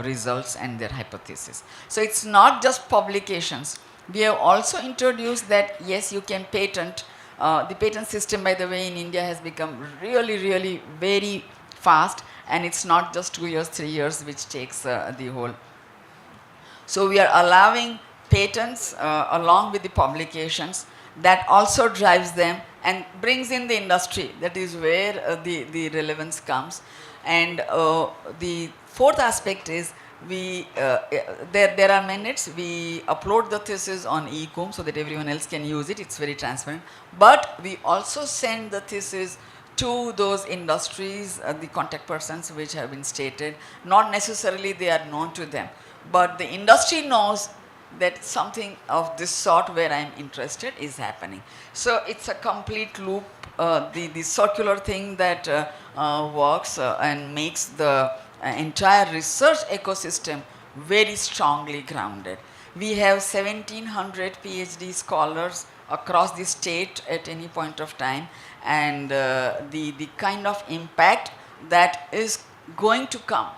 results and their hypothesis. So it's not just publications. We have also introduced that yes, you can patent. The patent system, by the way, in India has become really very fast, and it's not just 2 years, 3 years which takes the whole. So we are allowing patents along with the publications. That also drives them and brings in the industry. That is where the relevance comes. And the fourth aspect is there are minutes. We upload the thesis on eCom so that everyone else can use it. It's very transparent. But we also send the thesis to those industries, the contact persons which have been stated. Not necessarily they are known to them, but the industry knows that something of this sort where I am interested is happening. So it's a complete loop, the circular thing that works and makes the entire research ecosystem very strongly grounded. We have 1700 PhD scholars across the state at any point of time, and the kind of impact that is going to come.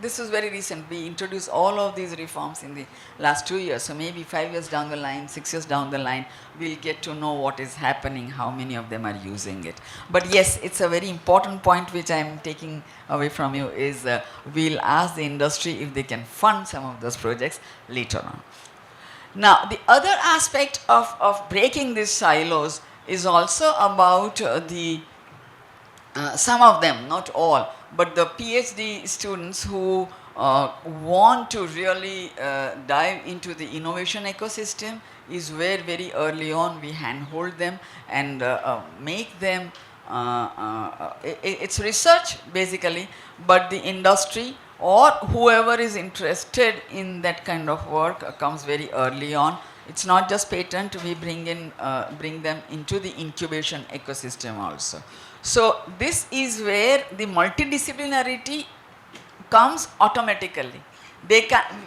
This is very recent. We introduced all of these reforms in the last 2 years. So maybe 5 years down the line, 6 years down the line, we'll get to know what is happening, how many of them are using it. But yes, it's a very important point which I'm taking away from you is we'll ask the industry if they can fund some of those projects later on. Now, the other aspect of breaking these silos is also about some of them, not all, but the PhD students who want to really dive into the innovation ecosystem is where very early on we handhold them and make them, it's research basically, but the industry or whoever is interested in that kind of work comes very early on. It's not just patent, we bring them into the incubation ecosystem also. So this is where the multidisciplinarity comes automatically.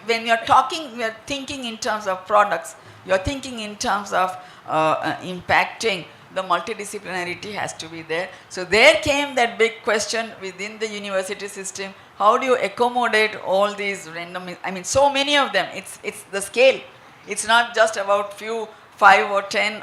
When you're talking, we are thinking in terms of products, you're thinking in terms of impacting, the multidisciplinarity has to be there. So there came that big question within the university system, how do you accommodate all these random, I mean so many of them, it's the scale. It's not just about few 5 or 10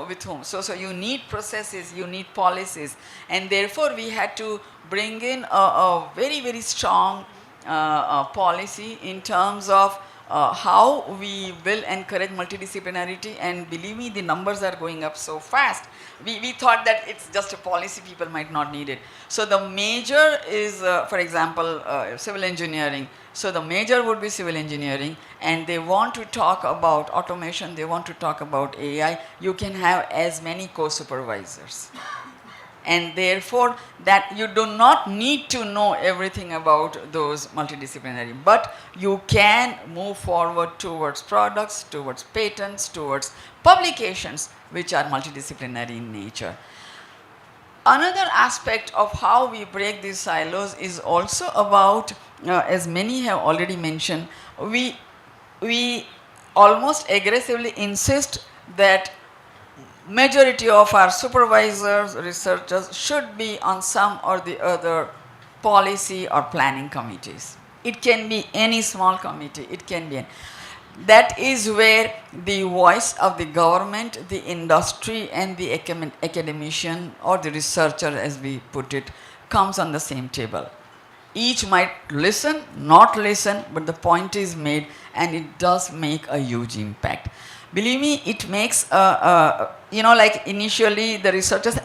with whom. So you need processes, you need policies, and therefore we had to bring in a very, very strong policy in terms of how we will encourage multidisciplinarity, and believe me, the numbers are going up so fast. We thought that it's just a policy, people might not need it. So the major is, for example, civil engineering. So the major would be civil engineering, and they want to talk about automation, they want to talk about AI. You can have as many co-supervisors. And therefore, that you do not need to know everything about those multidisciplinary, but you can move forward towards products, towards patents, towards publications which are multidisciplinary in nature. Another aspect of how we break these silos is also about, as many have already mentioned, we almost aggressively insist that majority of our supervisors, researchers should be on some or the other policy or planning committees. It can be any small committee, it can be any. That is where the voice of the government, the industry, and the academician or the researcher, as we put it, comes on the same table. Each might listen, not listen, but the point is made, and it does make a huge impact. Believe me, it makes, like initially the researchers,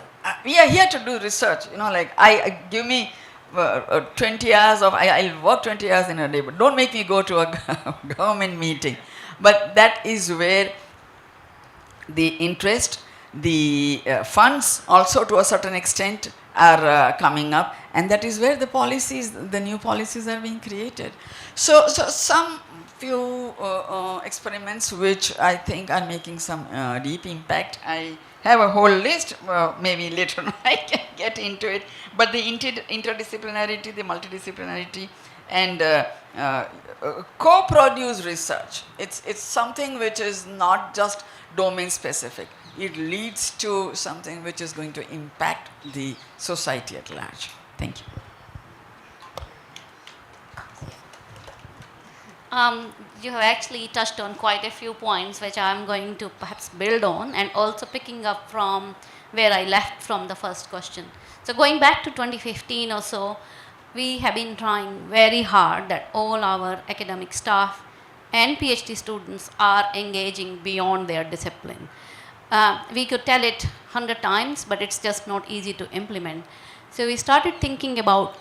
we are here to do research, like give me 20 hours of, I'll work 20 hours in a day, but don't make me go to a government meeting. But that is where the interest, the funds also to a certain extent are coming up, and that is where the policies, the new policies are being created. So some few experiments which I think are making some deep impact. I have a whole list, maybe later on I can get into it, but the interdisciplinarity, the multidisciplinarity, and co-produce research. It's something which is not just domain specific. It leads to something which is going to impact the society at large. Thank you. You have actually touched on quite a few points which I am going to perhaps build on, and also picking up from where I left from the first question. So going back to 2015 or so, we have been trying very hard that all our academic staff and PhD students are engaging beyond their discipline. We could tell it 100 times, but it's just not easy to implement. So we started thinking about,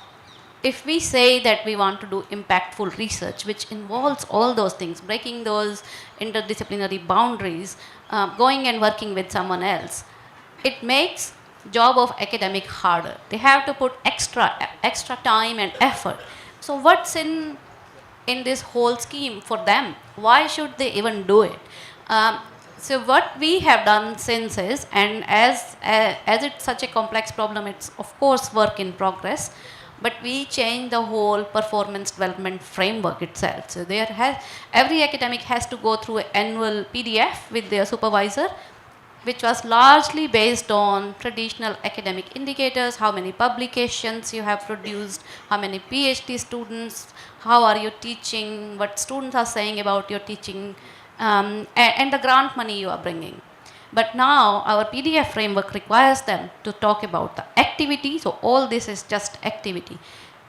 if we say that we want to do impactful research, which involves all those things, breaking those interdisciplinary boundaries, going and working with someone else, it makes job of academic harder. They have to put extra time and effort. So what's in this whole scheme for them? Why should they even do it? So what we have done since is, and as it's such a complex problem, it's of course work in progress, but we change the whole performance development framework itself. So every academic has to go through an annual PDF with their supervisor, which was largely based on traditional academic indicators, how many publications you have produced, how many PhD students, how are you teaching, what students are saying about your teaching, and the grant money you are bringing. But now our PDF framework requires them to talk about the activity. So all this is just activity.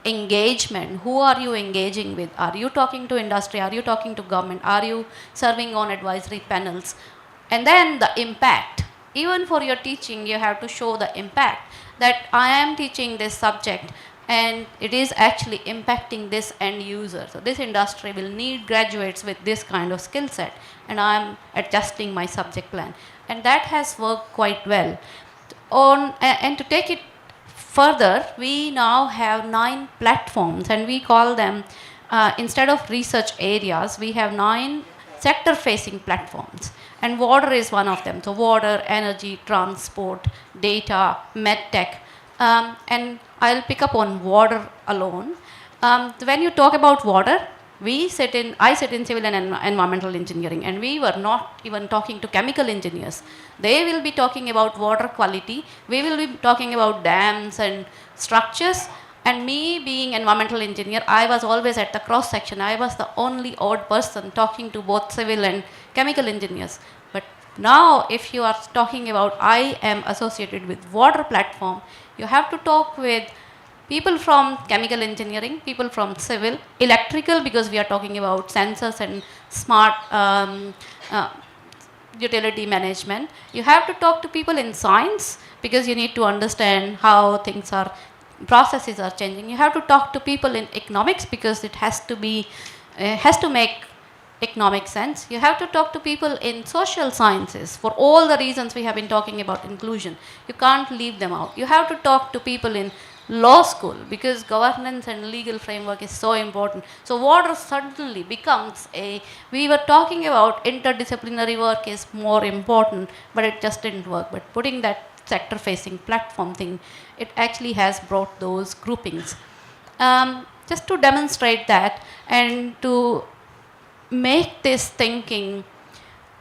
Engagement, who are you engaging with? Are you talking to industry? Are you talking to government? Are you serving on advisory panels? And then the impact. Even for your teaching, you have to show the impact that I am teaching this subject and it is actually impacting this end user. So this industry will need graduates with this kind of skill set, and I am adjusting my subject plan. And that has worked quite well. And to take it further, we now have 9 platforms, and we call them, instead of research areas, we have 9 sector-facing platforms. And water is one of them. So water, energy, transport, data, medtech. And I'll pick up on water alone. When you talk about water, I sit in civil and environmental engineering, and we were not even talking to chemical engineers. They will be talking about water quality. We will be talking about dams and structures. And me being environmental engineer, I was always at the cross section. I was the only odd person talking to both civil and chemical engineers. But now if you are talking about I am associated with water platform, you have to talk with people from chemical engineering, people from civil, electrical, because we are talking about sensors and smart utility management. You have to talk to people in science, because you need to understand how things are, processes are changing. You have to talk to people in economics, because it has to make economic sense. You have to talk to people in social sciences for all the reasons we have been talking about inclusion. You can't leave them out. You have to talk to people in law school, because governance and legal framework is so important. So water suddenly becomes we were talking about interdisciplinary work is more important, but it just didn't work. But putting that sector-facing platform thing, it actually has brought those groupings. Just to demonstrate that and to make this thinking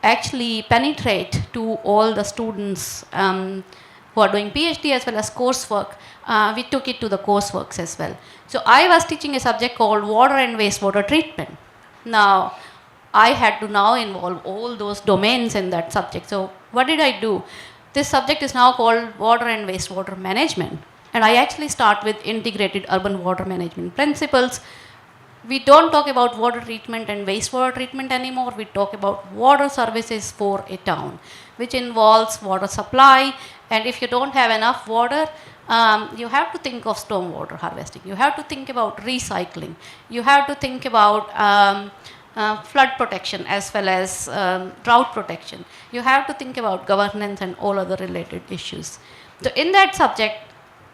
actually penetrate to all the students who are doing PhD as well as coursework, we took it to the courseworks as well. So I was teaching a subject called water and wastewater treatment. Now, I had to now involve all those domains in that subject. So what did I do? This subject is now called water and wastewater management. And I actually start with integrated urban water management principles. We don't talk about water treatment and wastewater treatment anymore. We talk about water services for a town, which involves water supply. And if you don't have enough water, you have to think of stormwater harvesting. You have to think about recycling. You have to think about flood protection as well as drought protection. You have to think about governance and all other related issues. So in that subject,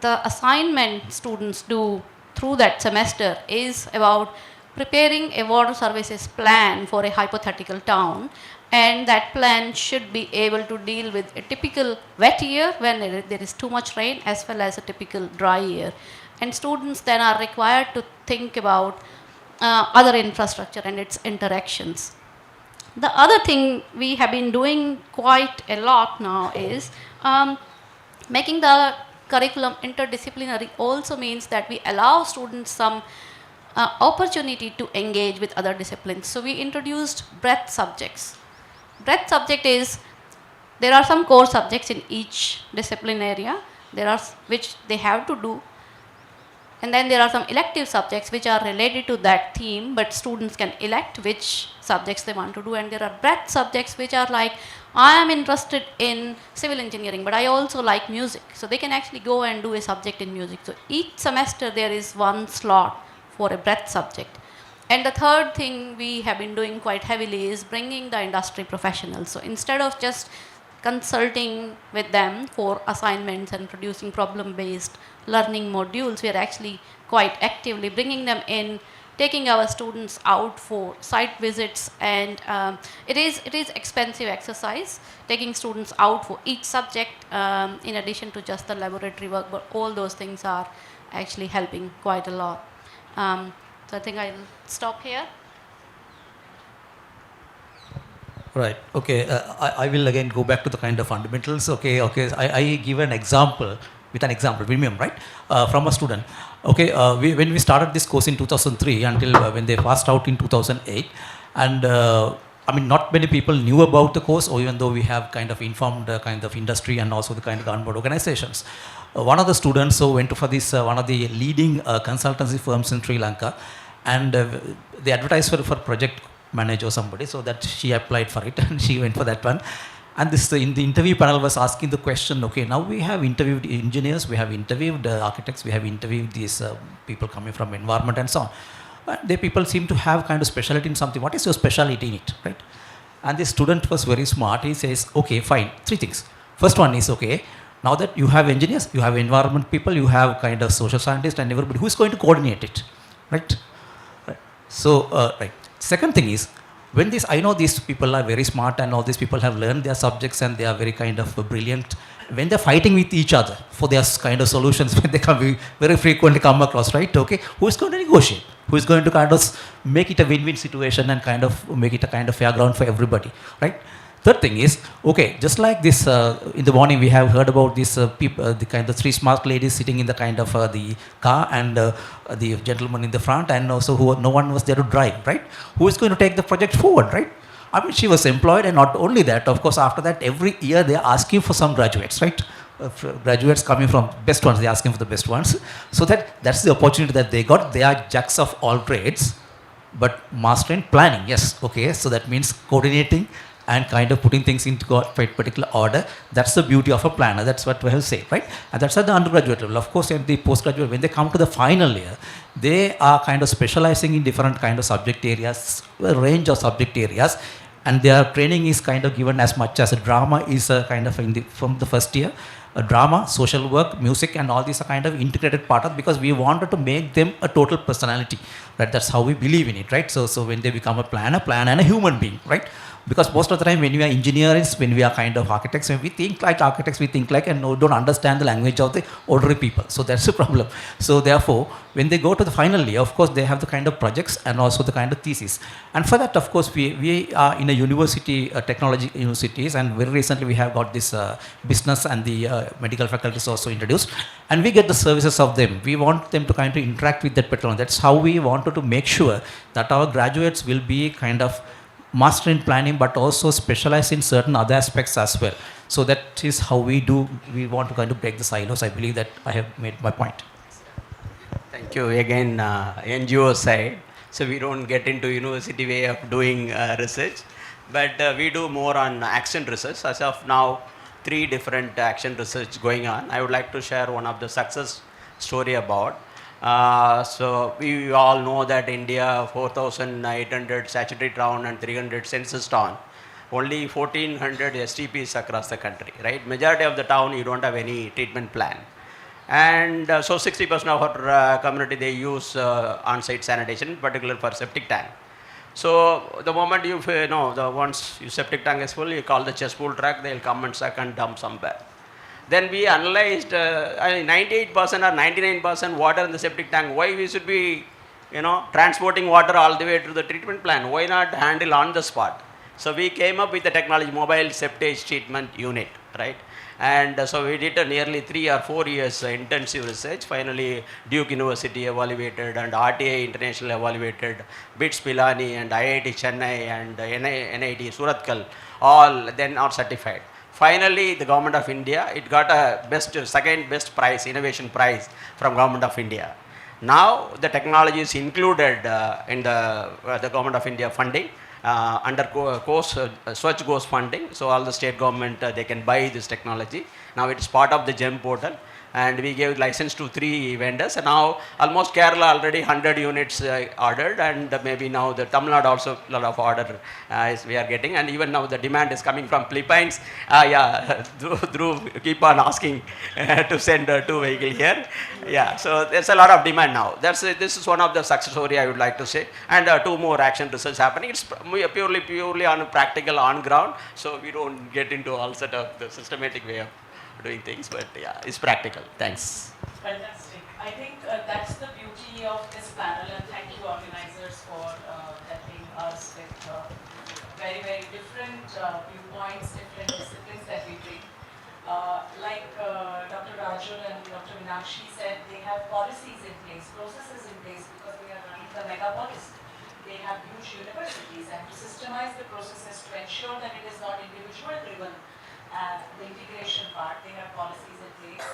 the assignment students do through that semester is about preparing a water services plan for a hypothetical town, and that plan should be able to deal with a typical wet year when there is too much rain, as well as a typical dry year. And students then are required to think about other infrastructure and its interactions. The other thing we have been doing quite a lot now is making the curriculum interdisciplinary also means that we allow students some opportunity to engage with other disciplines. So we introduced breadth subjects. Breadth subject is, there are some core subjects in each discipline area, which they have to do. And then there are some elective subjects which are related to that theme, but students can elect which subjects they want to do. And there are breadth subjects which are like, I am interested in civil engineering, but I also like music. So they can actually go and do a subject in music. So each semester there is one slot for a breadth subject. And the third thing we have been doing quite heavily is bringing the industry professionals. So instead of just consulting with them for assignments and producing problem-based learning modules. We are actually quite actively bringing them in, taking our students out for site visits, and it is expensive exercise taking students out for each subject in addition to just the laboratory work, but all those things are actually helping quite a lot. So I think I'll stop here. Right. Okay. I will again go back to the kind of fundamentals. Okay. I give an example with an example. Remember, right? From a student. Okay. When we started this course in 2003 until when they passed out in 2008, and I mean, not many people knew about the course, or even though we have kind of informed kind of industry and also the kind of government organizations. One of the students went for this one of the leading consultancy firms in Sri Lanka, and they advertised for project manager or somebody, so that she applied for it and she went for that one. And this in the interview panel was asking the question, okay, now we have interviewed engineers, we have interviewed architects, we have interviewed these people coming from environment and so on. But they people seem to have kind of specialty in something. What is your specialty in it, right? And the student was very smart. He says, okay, fine, three things. First one is, okay, now that you have engineers, you have environment people, you have kind of social scientists and everybody, who is going to coordinate it, right? So, right. Second thing is, when this, I know these people are very smart and all these people have learned their subjects and they are very kind of brilliant. When they're fighting with each other for their kind of solutions, when they come, very frequently come across, right? Okay, who is going to negotiate? Who is going to kind of make it a win-win situation and kind of make it a kind of fair ground for everybody, right? Third thing is, okay, just like this, in the morning we have heard about this people, the kind of three smart ladies sitting in the kind of the car, and the gentleman in the front, and also who no one was there to drive, right? Who is going to take the project forward, right? I mean, she was employed, and not only that, of course, after that, every year they are asking for some graduates, right? Graduates coming from best ones, they are asking for the best ones. So that's the opportunity that they got. They are jacks of all trades, but mastering planning, yes, okay. So that means coordinating and kind of putting things into a particular order. That's the beauty of a planner. That's what we have said, right? And that's at the undergraduate level. Of course, at the postgraduate, when they come to the final year, they are kind of specializing in different kind of subject areas, a range of subject areas, and their training is kind of given as much as a drama is a kind of from the first year. A drama, social work, music, and all these are kind of integrated part of, because we wanted to make them a total personality, right? That's how we believe in it, right? So when they become a planner and a human being, right? Because most of the time when we are engineers, when we are kind of architects, when we think like architects, we think like and don't understand the language of the ordinary people. So that's the problem. So therefore, when they go to the final year, of course, they have the kind of projects and also the kind of thesis. And for that, of course, we are in a university, technology universities, and very recently we have got this business and the medical faculties also introduced. And we get the services of them. We want them to kind of interact with that petrol. That's how we wanted to make sure that our graduates will be kind of master in planning, but also specialize in certain other aspects as well. So that is how we want to kind of break the silos. I believe that I have made my point. Thank you. Again, NGO side. So we don't get into university way of doing research, but we do more on action research. As of now, 3 different action research going on. I would like to share one of the success story about. So we all know that India 4,800 statutory town and 300 census town, only 1,400 STPs across the country, right? Majority of the town you don't have any treatment plan, and so 60% of our community they use on-site sanitation, particularly for septic tank. So the moment once your septic tank is full, you call the cesspool truck, they'll come and suck and dump somewhere. Then we analyzed 98% or 99% water in the septic tank. Why we should be, transporting water all the way to the treatment plant? Why not handle on the spot? So we came up with the technology, mobile septage treatment unit, right? And so we did nearly 3 or 4 years intensive research. Finally, Duke University evaluated and RTI International evaluated, BITS Pilani and IIT Chennai and NIT Surathkal, all then are certified. Finally, the Government of India, it got a second best prize, innovation prize from Government of India. Now the technology is included in the Government of India funding under Swachh Ghosh funding. So all the state government, they can buy this technology. Now it is part of the GEM portal. and we gave license to 3 vendors. And now almost Kerala already 100 units ordered, and maybe now the Tamil Nadu also a lot of order we are getting, and even now the demand is coming from Philippines. Yeah, Dhruv keep on asking to send 2 vehicles here. Yeah, so there's a lot of demand now. This is one of the success story I would like to say, and 2 more action research happening. It's purely on practical on ground, so we don't get into all sort of the systematic way of doing things, but yeah, it's practical. Thanks. Fantastic. I think that's the beauty of this panel, and thank you organizers for helping us with very, very different viewpoints, different disciplines that we bring. Like Dr. Raju and Dr. Meenakshi said, they have policies in place, processes in place, because they are running the megapolis. They have huge universities, and to systemize the processes to ensure that it is not individual driven, the integration part, they have policies in place.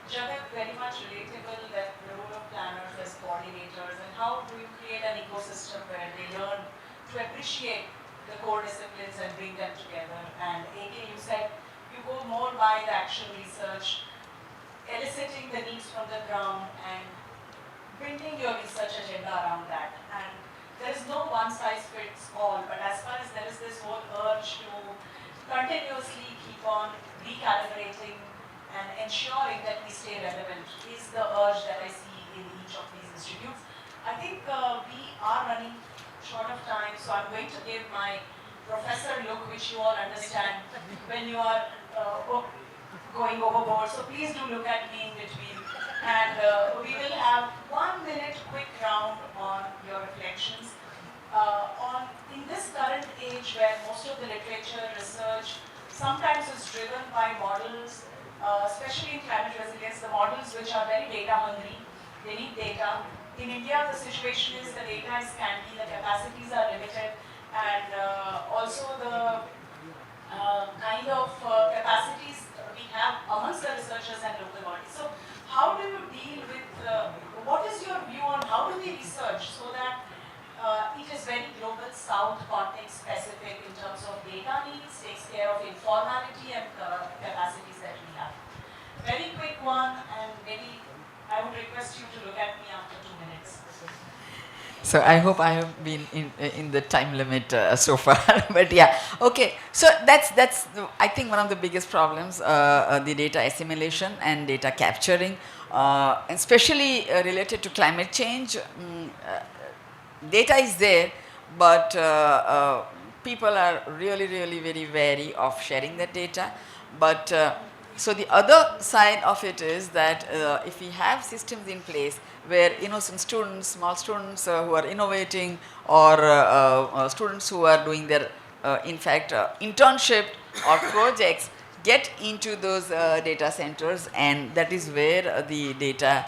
Jagat, very much relatable, that the role of planners as coordinators, and how do you create an ecosystem where they learn to appreciate the core disciplines and bring them together. And AK, you said you go more by the action research, eliciting the needs from the ground and building your research agenda around that. And there is no one size fits all, but as far as there is this whole urge to continuously keep on recalibrating and ensuring that we stay relevant is the urge that I see in each of these institutes. I think we are running short of time, so I'm going to give my professor look, which you all understand when you are going overboard. So please do look at me in between. And we will have 1 minute quick round on your reflections. In this current age where most of the literature, research, sometimes is driven by models, especially in climate resilience, the models which are very data hungry, they need data. In India, the situation is the data is scanty, the capacities are limited, and also the kind of capacities we have amongst the researchers and local bodies. So how do you deal with, what is your view on how do we research so that it is very global south context specific in terms of data needs, takes care of informality and capacities that we have. Very quick one, and maybe I would request you to look at me after 2 minutes. So I hope I have been in the time limit so far, but yeah, okay. So that's I think one of the biggest problems, the data assimilation and data capturing, especially related to climate change. Data is there, but people are really very wary of sharing that data. But so the other side of it is that if we have systems in place where innocent students, small students who are innovating, or students who are doing their, in fact, internship or projects, get into those data centers, and that is where the data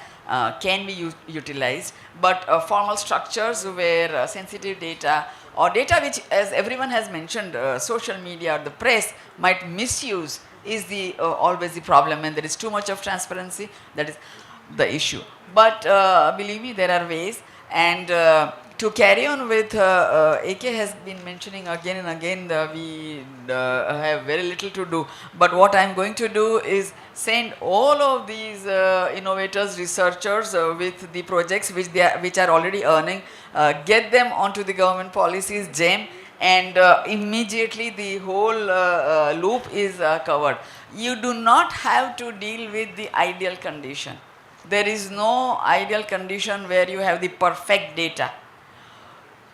can be utilized. But formal structures where sensitive data or data which, as everyone has mentioned, social media or the press might misuse is the always the problem, and there is too much of transparency. That is the issue. But believe me, there are ways. And to carry on with, AK has been mentioning again and again, we have very little to do. But what I am going to do is send all of these innovators, researchers with the projects which are already earning, get them onto the government policies, GEM, and immediately the whole loop is covered. You do not have to deal with the ideal condition. There is no ideal condition where you have the perfect data.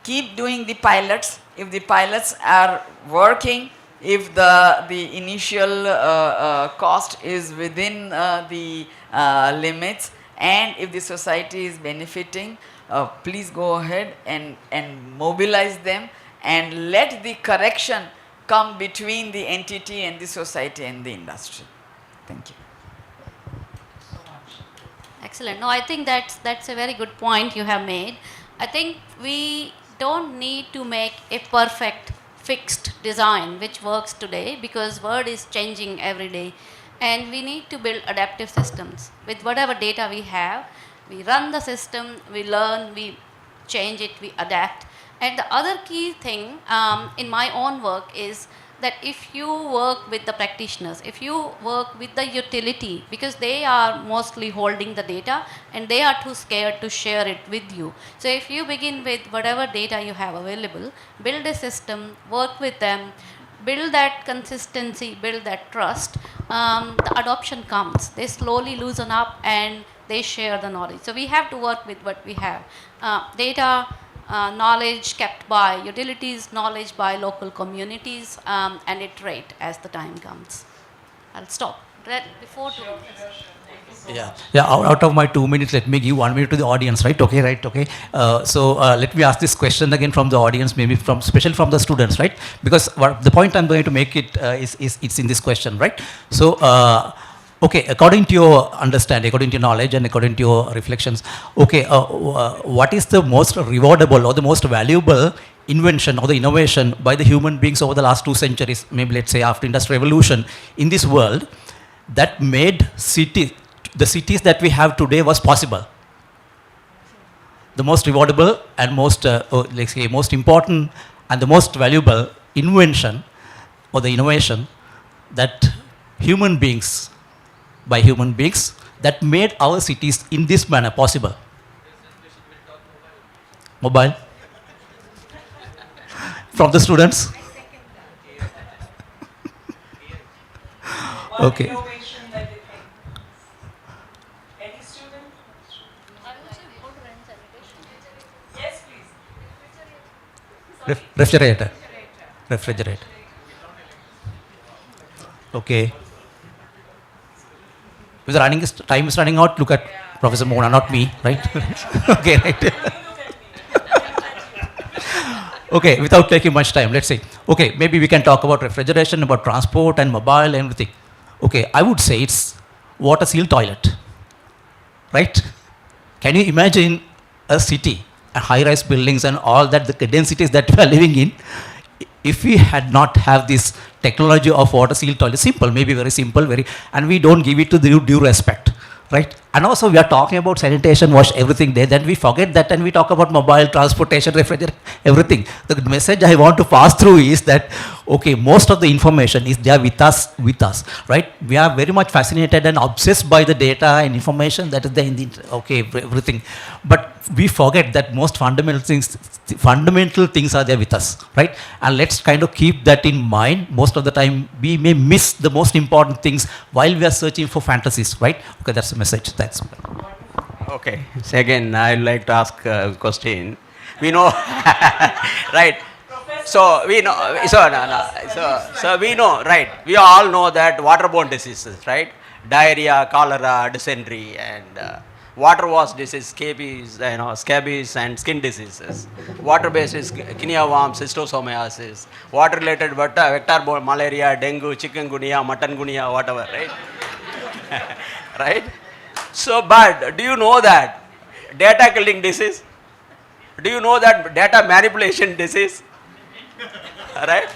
Keep doing the pilots. If the pilots are working, if the initial cost is within the limits, and if the society is benefiting, please go ahead and mobilize them, and let the correction come between the entity and the society and the industry. Thank you. Excellent. No, I think that's a very good point you have made. I think we don't need to make a perfect fixed design which works today, because world is changing every day, and we need to build adaptive systems. With whatever data we have, we run the system, we learn, we change it, we adapt. And the other key thing in my own work is that if you work with the practitioners, if you work with the utility, because they are mostly holding the data and they are too scared to share it with you. So if you begin with whatever data you have available, build a system, work with them, build that consistency, build that trust, the adoption comes. They slowly loosen up and they share the knowledge. So we have to work with what we have. Data, knowledge kept by utilities, knowledge by local communities, and iterate as the time comes. I'll stop. Before Out of my 2 minutes, let me give 1 minute to the audience, right? Okay. So let me ask this question again from the audience, maybe especially from the students, right? Because the point I'm going to make is it's in this question, right? So, okay, according to your understanding, according to your knowledge and according to your reflections, okay, what is the most rewardable or the most valuable invention or the innovation by the human beings over the last 2 centuries, maybe let's say after Industrial Revolution in this world, that made the cities that we have today was possible? The most rewardable and most, let's say, most important and the most valuable invention or the innovation that by human beings, that made our cities in this manner possible. Mobile? From the students? Okay. Refrigerator. Okay. Because time is running out, look at Professor Mona, not me, right? Okay, right. Okay, without taking much time, let's say. Okay, maybe we can talk about refrigeration, about transport and mobile and everything. Okay, I would say it's water seal toilet, right? Can you imagine a city, and high-rise buildings and all that, the densities that we are living in, if we had not have this technology of water seal toilet, simple, maybe very simple, and we don't give it to the due respect, right? And also we are talking about sanitation, wash everything there, then we forget that and we talk about mobile, transportation, refrigerator, everything. The message I want to pass through is that, okay, most of the information is there with us, right? We are very much fascinated and obsessed by the data and information that is there in the, okay, everything. But we forget that most fundamental things are there with us, right? And let's kind of keep that in mind. Most of the time, we may miss the most important things while we are searching for fantasies, right? Okay, that's the message. Thanks. Okay. So again, I'd like to ask a question. We know, right? So we know. So we know, right? We all know that waterborne diseases, right? Diarrhea, cholera, dysentery, and water-washed disease, scabies, and skin diseases. Water-based is guinea worm, schistosomiasis. Water-related vector-borne malaria, dengue, chikungunya, matangunya, whatever, right? Right? So, but do you know that data killing disease? Do you know that data manipulation disease? Right?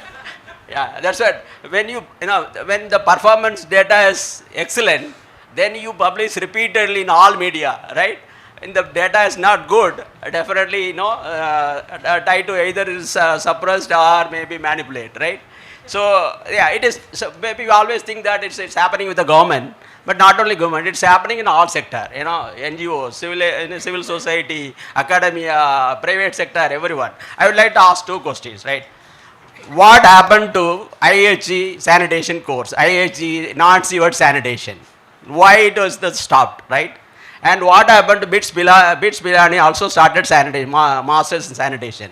Yeah, that's what. When when the performance data is excellent, then you publish repeatedly in all media, right? And the data is not good, definitely, try to either is suppressed or maybe manipulate, right? So, yeah, it is. So maybe we always think that it's happening with the government. But not only government, it's happening in all sector, NGOs, civil society, academia, private sector, everyone. I would like to ask 2 questions, right? What happened to IHG sanitation course, IHG non-sewage sanitation? Why it was stopped, right? And what happened to BITS Bilani also started sanitation, masters in sanitation?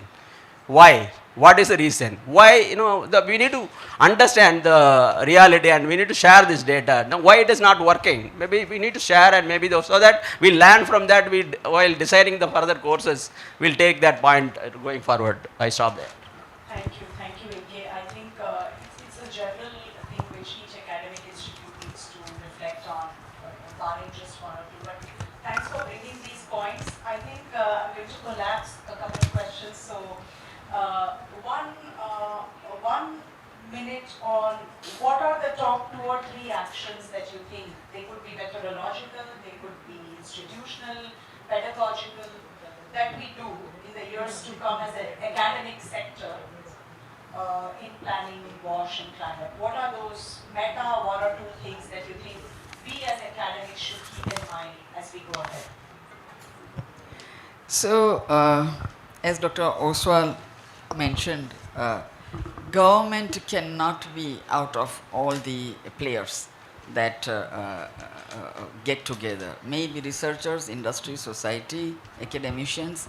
Why? What is the reason? Why, we need to understand the reality and we need to share this data. Now, why it is not working? Maybe we need to share and maybe so that we learn from that while deciding the further courses, we'll take that point going forward. I stop there. Thank you, Inge. I think it's a general thing which each academic institute needs to reflect on, barring just one or two. But thanks for bringing these points. I think I'm going to collapse a couple of questions. So, one minute on what are the top 2 or 3 actions that you think they could be methodological, they could be institutional, pedagogical, that we do in the years to come as an academic sector in planning WASH and climate? What are those meta one or two things that you think we as academics should keep in mind as we go ahead? So, as Dr. Oswald mentioned, government cannot be out of all the players that get together. Maybe researchers, industry, society, academicians,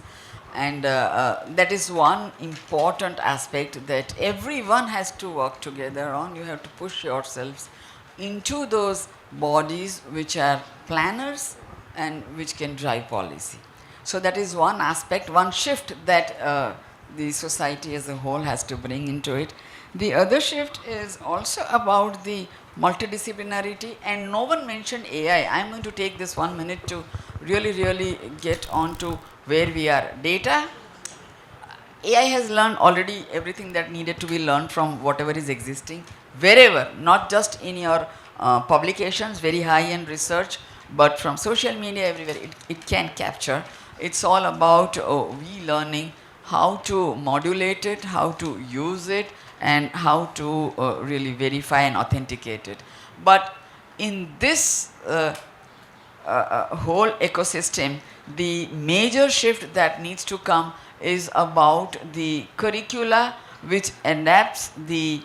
and that is one important aspect that everyone has to work together on. You have to push yourselves into those bodies which are planners and which can drive policy. So that is one aspect, one shift that the society as a whole has to bring into it. The other shift is also about the multidisciplinarity, and no one mentioned AI. I'm going to take this 1 minute to really get on to where we are. Data, AI has learned already everything that needed to be learned from whatever is existing, wherever, not just in your publications, very high-end research, but from social media, everywhere it can capture. It's all about we learning how to modulate it, how to use it, and how to really verify and authenticate it. But in this whole ecosystem, the major shift that needs to come is about the curricula which adapts the,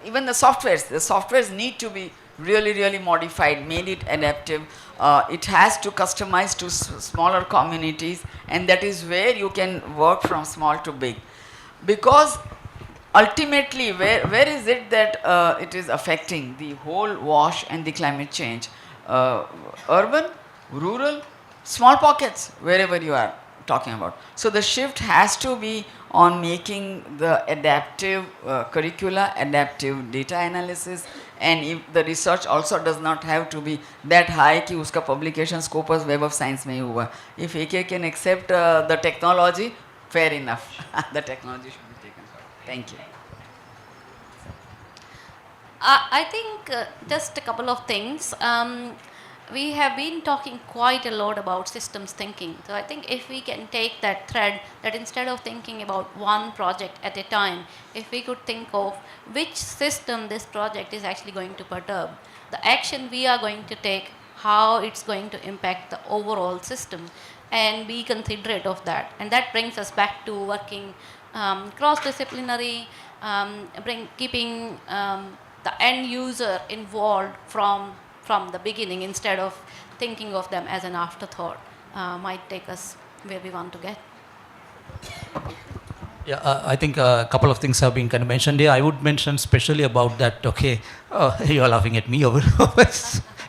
even the softwares. The softwares need to be really modified, made it adaptive. It has to customize to smaller communities, and that is where you can work from small to big. Because ultimately, where is it that it is affecting the whole WASH and the climate change? Urban, rural, small pockets, wherever you are talking about. So the shift has to be on making the adaptive curricula, adaptive data analysis, and if the research also does not have to be that high कि उसका publication scopus web of science में ही हुआ. If AK can accept the technology, fair enough. The technology should be taken forward. Thank you. I think just a couple of things. We have been talking quite a lot about systems thinking. So I think if we can take that thread, that instead of thinking about one project at a time, if we could think of which system this project is actually going to perturb, the action we are going to take, how it's going to impact the overall system, and be considerate of that. And that brings us back to working cross-disciplinary, keeping the end user involved from the beginning instead of thinking of them as an afterthought, might take us where we want to get. Yeah, I think a couple of things have been kind of mentioned here. I would mention especially about that, okay, you are laughing at me over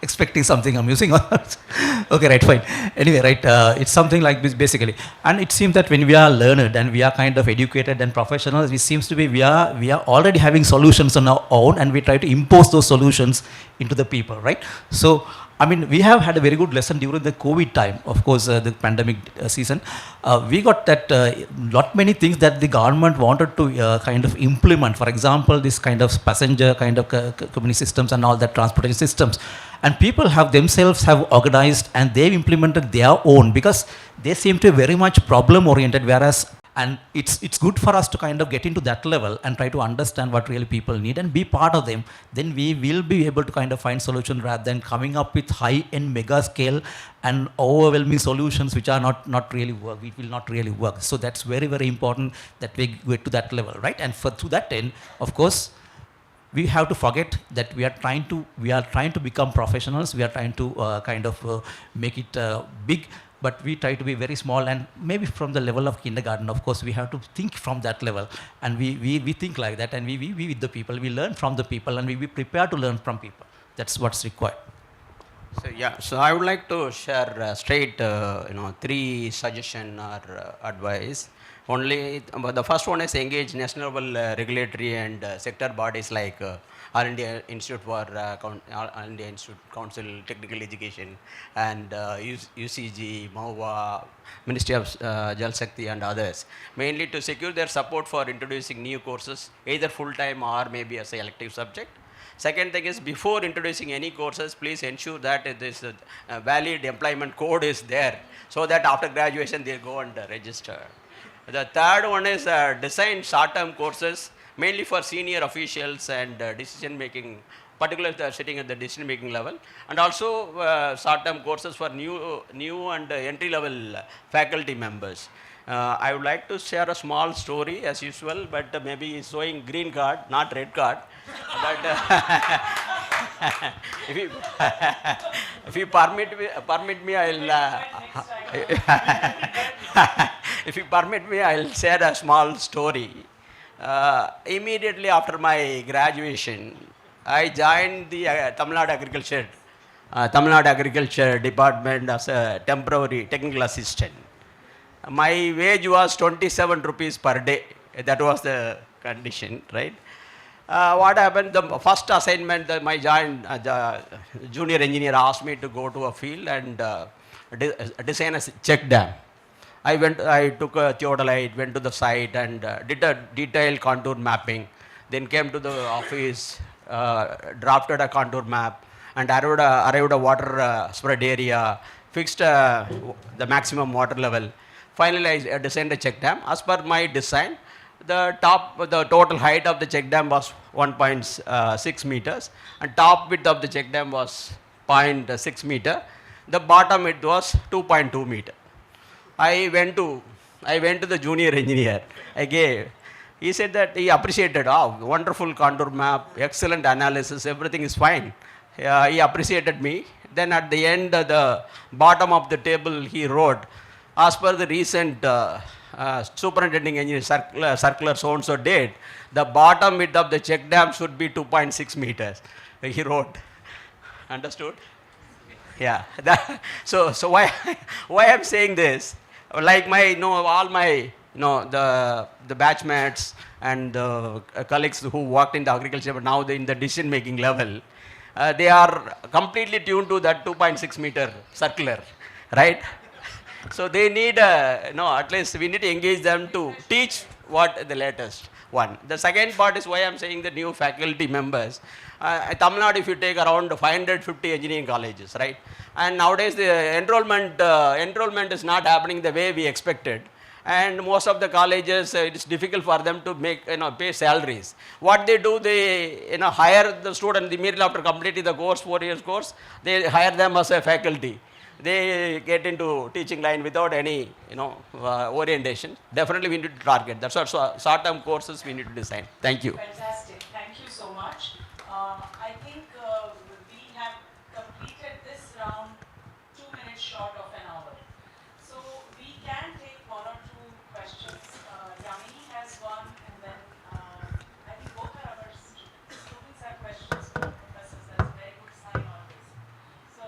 expecting something amusing. Okay, right, fine. Anyway, right, it's something like this basically. And it seems that when we are learned and we are kind of educated and professionals, it seems to be we are already having solutions on our own, and we try to impose those solutions into the people, right? So, I mean, we have had a very good lesson during the COVID time, of course, the pandemic season. We got that lot many things that the government wanted to kind of implement. For example, this kind of passenger kind of community systems and all that transportation systems. And people have themselves have organized and they've implemented their own because they seem to be very much problem oriented, whereas and it's good for us to kind of get into that level and try to understand what really people need and be part of them. Then we will be able to kind of find solutions rather than coming up with high-end mega scale and overwhelming solutions which are not really work. It will not really work. So that's very, very important that we get to that level, right? And to that end, of course, we have to forget that we are trying to become professionals. We are trying to kind of make it big. But we try to be very small, and maybe from the level of kindergarten, of course, we have to think from that level. And we think like that, and we with the people, we learn from the people, and we be prepared to learn from people. That's what's required. So yeah, so I would like to share straight, 3 suggestion or advice. Only, the first one is engage national level regulatory and sector bodies like All India Institute for All India Institute Council Technical Education and UCG, MOVA, Ministry of Jal Shakti and others, mainly to secure their support for introducing new courses, either full-time or maybe as an elective subject. Second thing is, before introducing any courses, please ensure that this valid employment code is there, so that after graduation they go and register. The third one is design short-term courses mainly for senior officials and decision making, particularly if they are sitting at the decision making level, and also short-term courses for new and entry-level faculty members. I would like to share a small story as usual, but maybe showing green card, not red card. But if you permit me, I'll if you permit me, I'll share a small story. Immediately after my graduation, I joined the Tamil Nadu Agriculture Department as a temporary technical assistant. My wage was 27 rupees per day. That was the condition, right? What happened, the first assignment, my junior engineer asked me to go to a field and design a check dam. I took a theodolite, went to the site and did a detailed contour mapping. Then came to the office, drafted a contour map and arrived a water spread area, fixed the maximum water level. Finally, I designed a check dam. As per my design, the total height of the check dam was 1.6 meters and top width of the check dam was 0.6 meter. The bottom width was 2.2 meter. I went to the junior engineer. He said that he appreciated, wonderful contour map, excellent analysis, everything is fine. He appreciated me. Then at the end, the bottom of the table, he wrote, as per the recent superintending engineer circular so-and-so date, the bottom width of the check dam should be 2.6 meters. He wrote. Understood? Yeah. So why I'm saying this? Like all my the batchmates and the colleagues who worked in the agriculture, but now in the decision making level, they are completely tuned to that 2.6 meter circular, right? So they need at least we need to engage them to teach what the latest one. The second part is why I'm saying the new faculty members. Tamil Nadu, if you take around 550 engineering colleges, right? And nowadays the enrollment is not happening the way we expected. And most of the colleges, it is difficult for them to make, pay salaries. What they do, they, hire the student immediately after completing the course, 4 years course, they hire them as a faculty. They get into teaching line without any, orientation. Definitely we need to target. That's what short-term courses we need to design. Thank you. Fantastic. Thank you so much. I think we have completed this round 2 minutes short of an hour. So we can take one or two questions. Yamini has one, and then I think both are our students have questions for professors. That's a very good sign always. So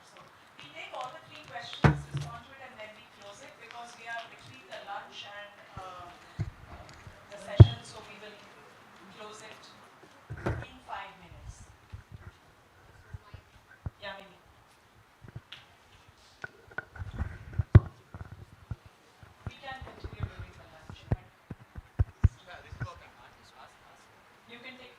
so we take all the three questions, respond to it, and then we close it because we are between the lunch and the session, so we will close it in 5 minutes. Yamini. We can continue during the lunch. You can take.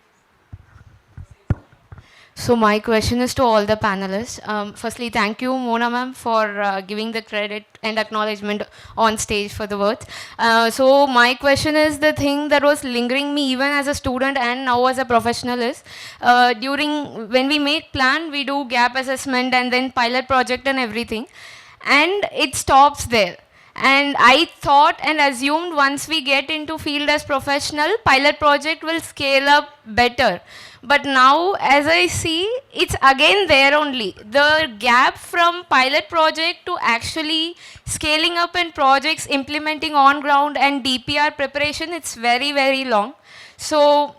So my question is to all the panelists. Firstly, thank you, Mona ma'am, for giving the credit and acknowledgement on stage for the words. So my question is the thing that was lingering me even as a student and now as a professional is, when we make plan, we do gap assessment and then pilot project and everything, and it stops there. And I thought and assumed once we get into field as professional, pilot project will scale up better. But now, as I see, it's again there only. The gap from pilot project to actually scaling up in projects, implementing on ground and DPR preparation, it's very, very long. So,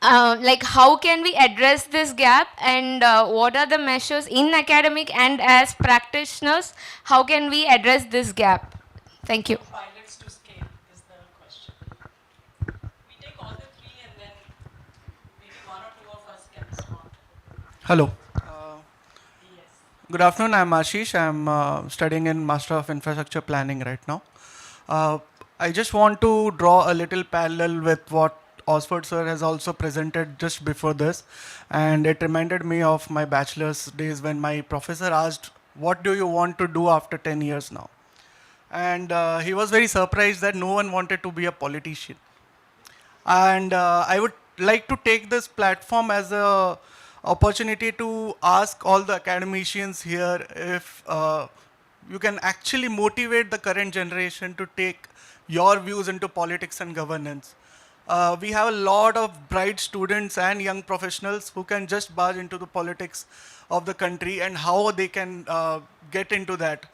how can we address this gap, and what are the measures in academic and as practitioners, how can we address this gap? Thank you. Pilots to scale is the question. We take all the three and then maybe one or two of us can respond. Hello. Yes. Good afternoon. I'm Ashish. I'm studying in Master of Infrastructure Planning right now. I just want to draw a little parallel with what Osward sir has also presented just before this, and it reminded me of my bachelor's days when my professor asked, "What do you want to do after 10 years now?" And he was very surprised that no one wanted to be a politician. And I would like to take this platform as a opportunity to ask all the academicians here if you can actually motivate the current generation to take your views into politics and governance. We have a lot of bright students and young professionals who can just barge into the politics of the country and how they can get into that.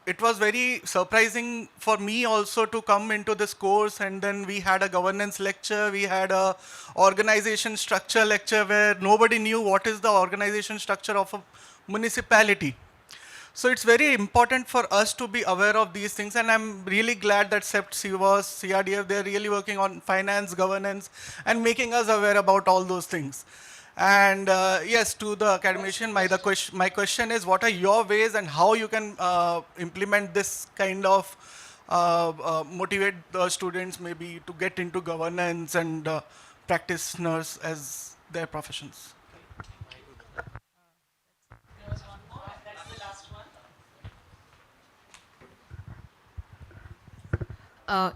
It was very surprising for me also to come into this course, and then we had a governance lecture, we had a organization structure lecture where nobody knew what is the organization structure of a municipality. So it's very important for us to be aware of these things, and I'm really glad that CEPT, CWAS, CRDF, they're really working on finance, governance, and making us aware about all those things. And yes, to the academician, my question is, what are your ways and how you can implement this kind of motivate the students maybe to get into governance and practitioners as their professions?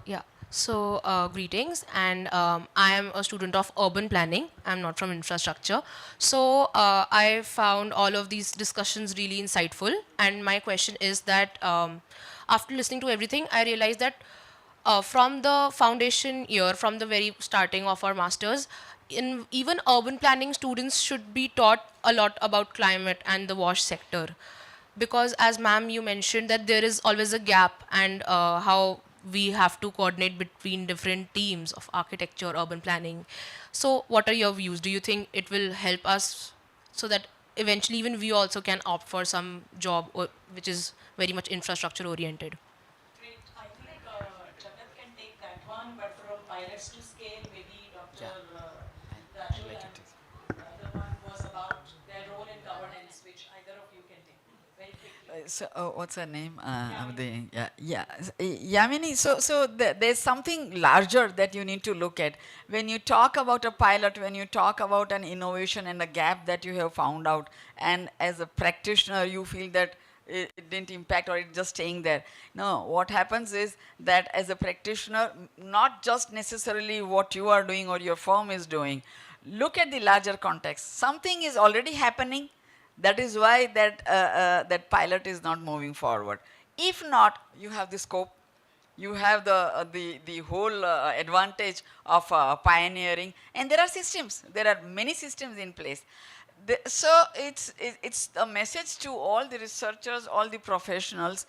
Yeah. So, greetings, and I am a student of urban planning. I'm not from infrastructure. So, I found all of these discussions really insightful. And my question is that after listening to everything, I realized that from the foundation year, from the very starting of our masters, in even urban planning students should be taught a lot about climate and the wash sector. Because as ma'am, you mentioned that there is always a gap, and how we have to coordinate between different teams of architecture, urban planning. So what are your views? Do you think it will help us so that eventually even we also can opt for some job which is very much infrastructure oriented? Great. I think Jagat can take that one, but from pilots to scale, maybe Dr. Raju and the other one was about their role in governance, which either of you can take very quickly. So what's her name? Yamini. So there's something larger that you need to look at. When you talk about a pilot, when you talk about an innovation and a gap that you have found out, and as a practitioner you feel that it didn't impact or it's just staying there. No, what happens is that as a practitioner, not just necessarily what you are doing or your firm is doing, look at the larger context. Something is already happening. That is why that pilot is not moving forward. If not, you have the scope, you have the whole advantage of pioneering, and there are systems. There are many systems in place. So it's a message to all the researchers, all the professionals.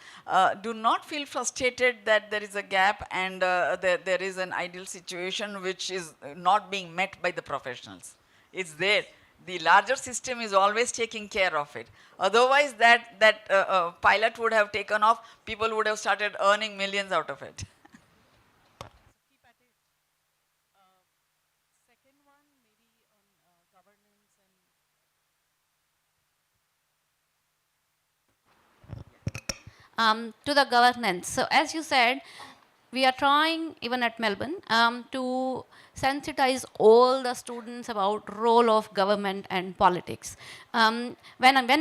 Do not feel frustrated that there is a gap and there is an ideal situation which is not being met by the professionals. It's there. The larger system is always taking care of it. Otherwise, that pilot would have taken off. People would have started earning millions out of it. To the governance. So as you said, we are trying even at Melbourne to sensitize all the students about role of government and politics. When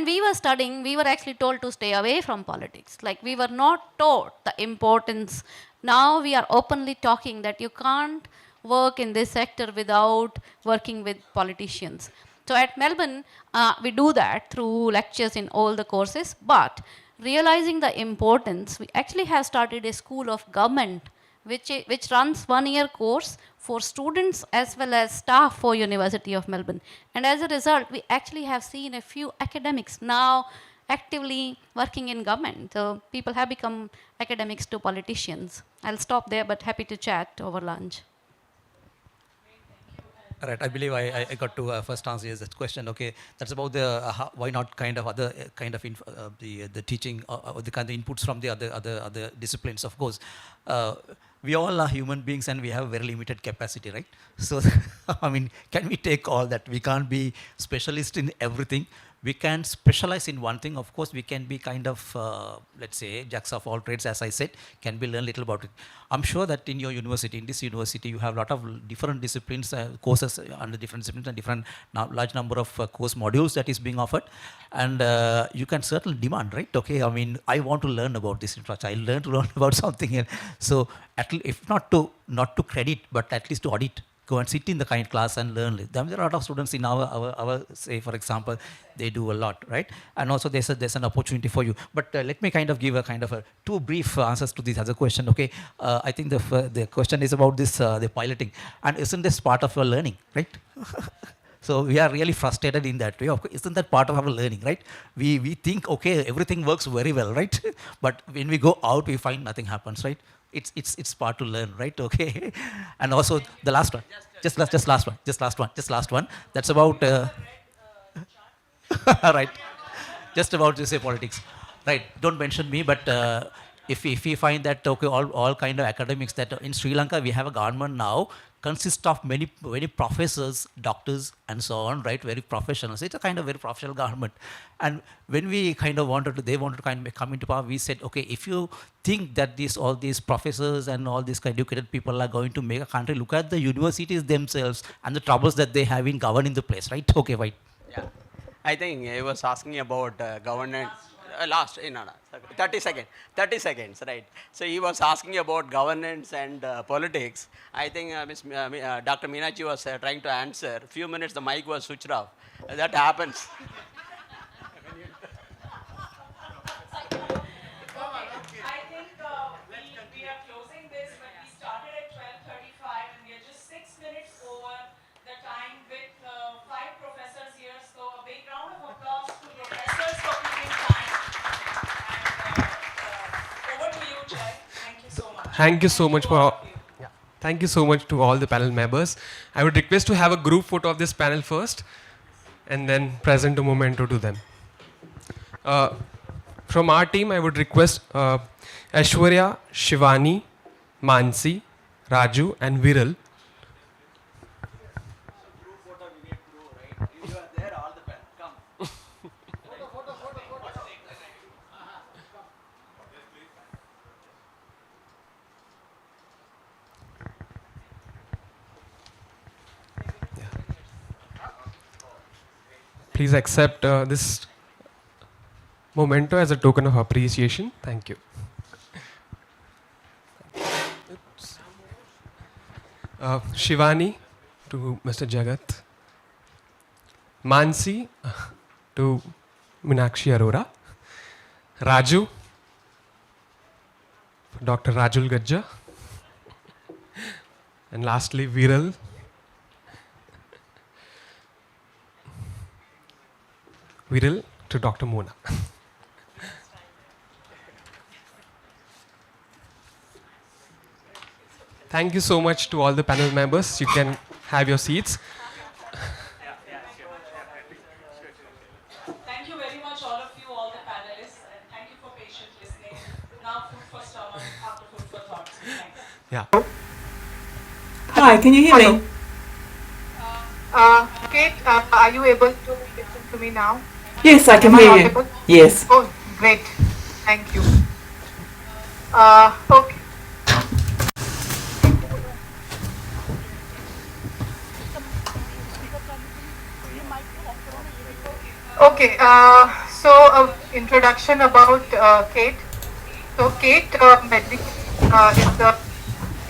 we were studying, we were actually told to stay away from politics. Like we were not taught the importance. Now we are openly talking that you can't work in this sector without working with politicians. So at Melbourne, we do that through lectures in all the courses, but realizing the importance, we actually have started a school of government which runs 1-year course for students as well as staff for University of Melbourne. And as a result, we actually have seen a few academics now actively working in government. So people have become academics to politicians. I'll stop there, but happy to chat over lunch. Right, I believe I got to first answer that question. Okay, that's about the why not kind of other kind of the teaching or the kind of inputs from the other disciplines. Of course, we all are human beings and we have very limited capacity, right? So, I mean, can we take all that? We can't be specialist in everything. we can specialize in one thing. Of course, we can be kind of, let's say, jacks of all trades, as I said, can be learn little about it. I'm sure that in your university, in this university, you have a lot of different disciplines, courses under different disciplines and different large number of course modules that is being offered. And you can certainly demand, right? Okay, I mean, I want to learn about this infrastructure. I learn to learn about something here. So, if not to credit, but at least to audit. Go and sit in the kind class and learn. There are a lot of students in our say, for example, they do a lot, right? And also there's an opportunity for you. But let me kind of give a kind of two brief answers to this other question. Okay, I think the question is about this the piloting, and isn't this part of your learning, right? So we are really frustrated in that way. Of course, isn't that part of our learning, right? We think, okay, everything works very well, right? But when we go out, we find nothing happens, right? It's part to learn, right? Okay. And also the last one, just last one. That's about right. Just about to say politics, right? Don't mention me, but if we find that okay, all kind of academics that in Sri Lanka we have a government now consists of many professors, doctors, and so on, right? Very professional. So it's a kind of very professional government. And when we kind of they wanted to kind of come into power, we said, okay, if you think that all these professors and all these kind of educated people are going to make a country, look at the universities themselves and the troubles that they have in governing the place, right? Okay, right. Yeah. I think he was asking about governance. 30 seconds, right? So he was asking about governance and politics. I think Dr. Meenakshi was trying to answer. A few minutes the mic was switched off. That happens. I think we are closing this, but we started at 12:35 and we are just 6 minutes over the time with 5 professors here. So a big round of applause to professors for keeping time. And over to you, Jai. Thank you so much. Thank you so much Thank you so much to all the panel members. I would request to have a group photo of this panel first, and then present a memento to them. From our team, I would request Aishwarya, Shivani, Mansi, Raju, and Viral. Please accept this memento as a token of appreciation. Thank you. Shivani to Mr. Jagat. Mansi to Meenakshi Arora. Raju, Dr. Rajul Gajja. And lastly, Viral. Viral to Dr. Mona. Thank you so much to all the panel members. You can have your seats. Thank you very much, all of you, all the panelists, and thank you for patient listening. Now, food for stomach, after food for thought. Thanks. Yeah. Hi, can you hear me? Kate, are you able to listen to me now? Yes, I can hear you. Yes. Oh, great. Thank you. Okay. Okay, so introduction about Kate. So Kate Medlicott is the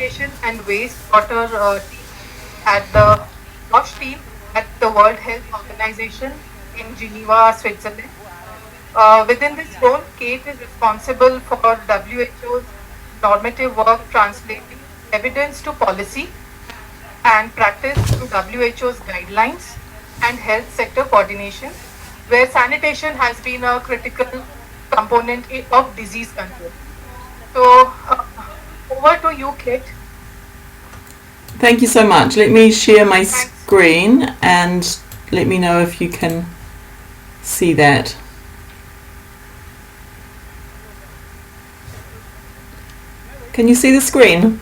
sanitation and wastewater team at the WASH team at the World Health Organization in Geneva, Switzerland. Within this role, Kate is responsible for WHO's normative work translating evidence to policy and practice to WHO's guidelines and health sector coordination, where sanitation has been a critical component of disease control. So, over to you, Kate. Thank you so much. Let me share my screen and let me know if you can see that. Can you see the screen?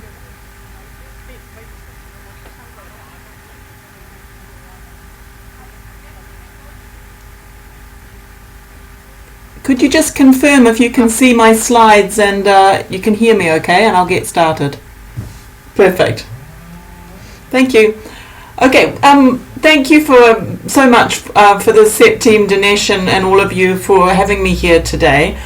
Could you just confirm if you can see my slides and you can hear me okay, and I'll get started. Perfect. Thank you. Okay, thank you for so much for the CEPT team, Dinesh, and all of you for having me here today.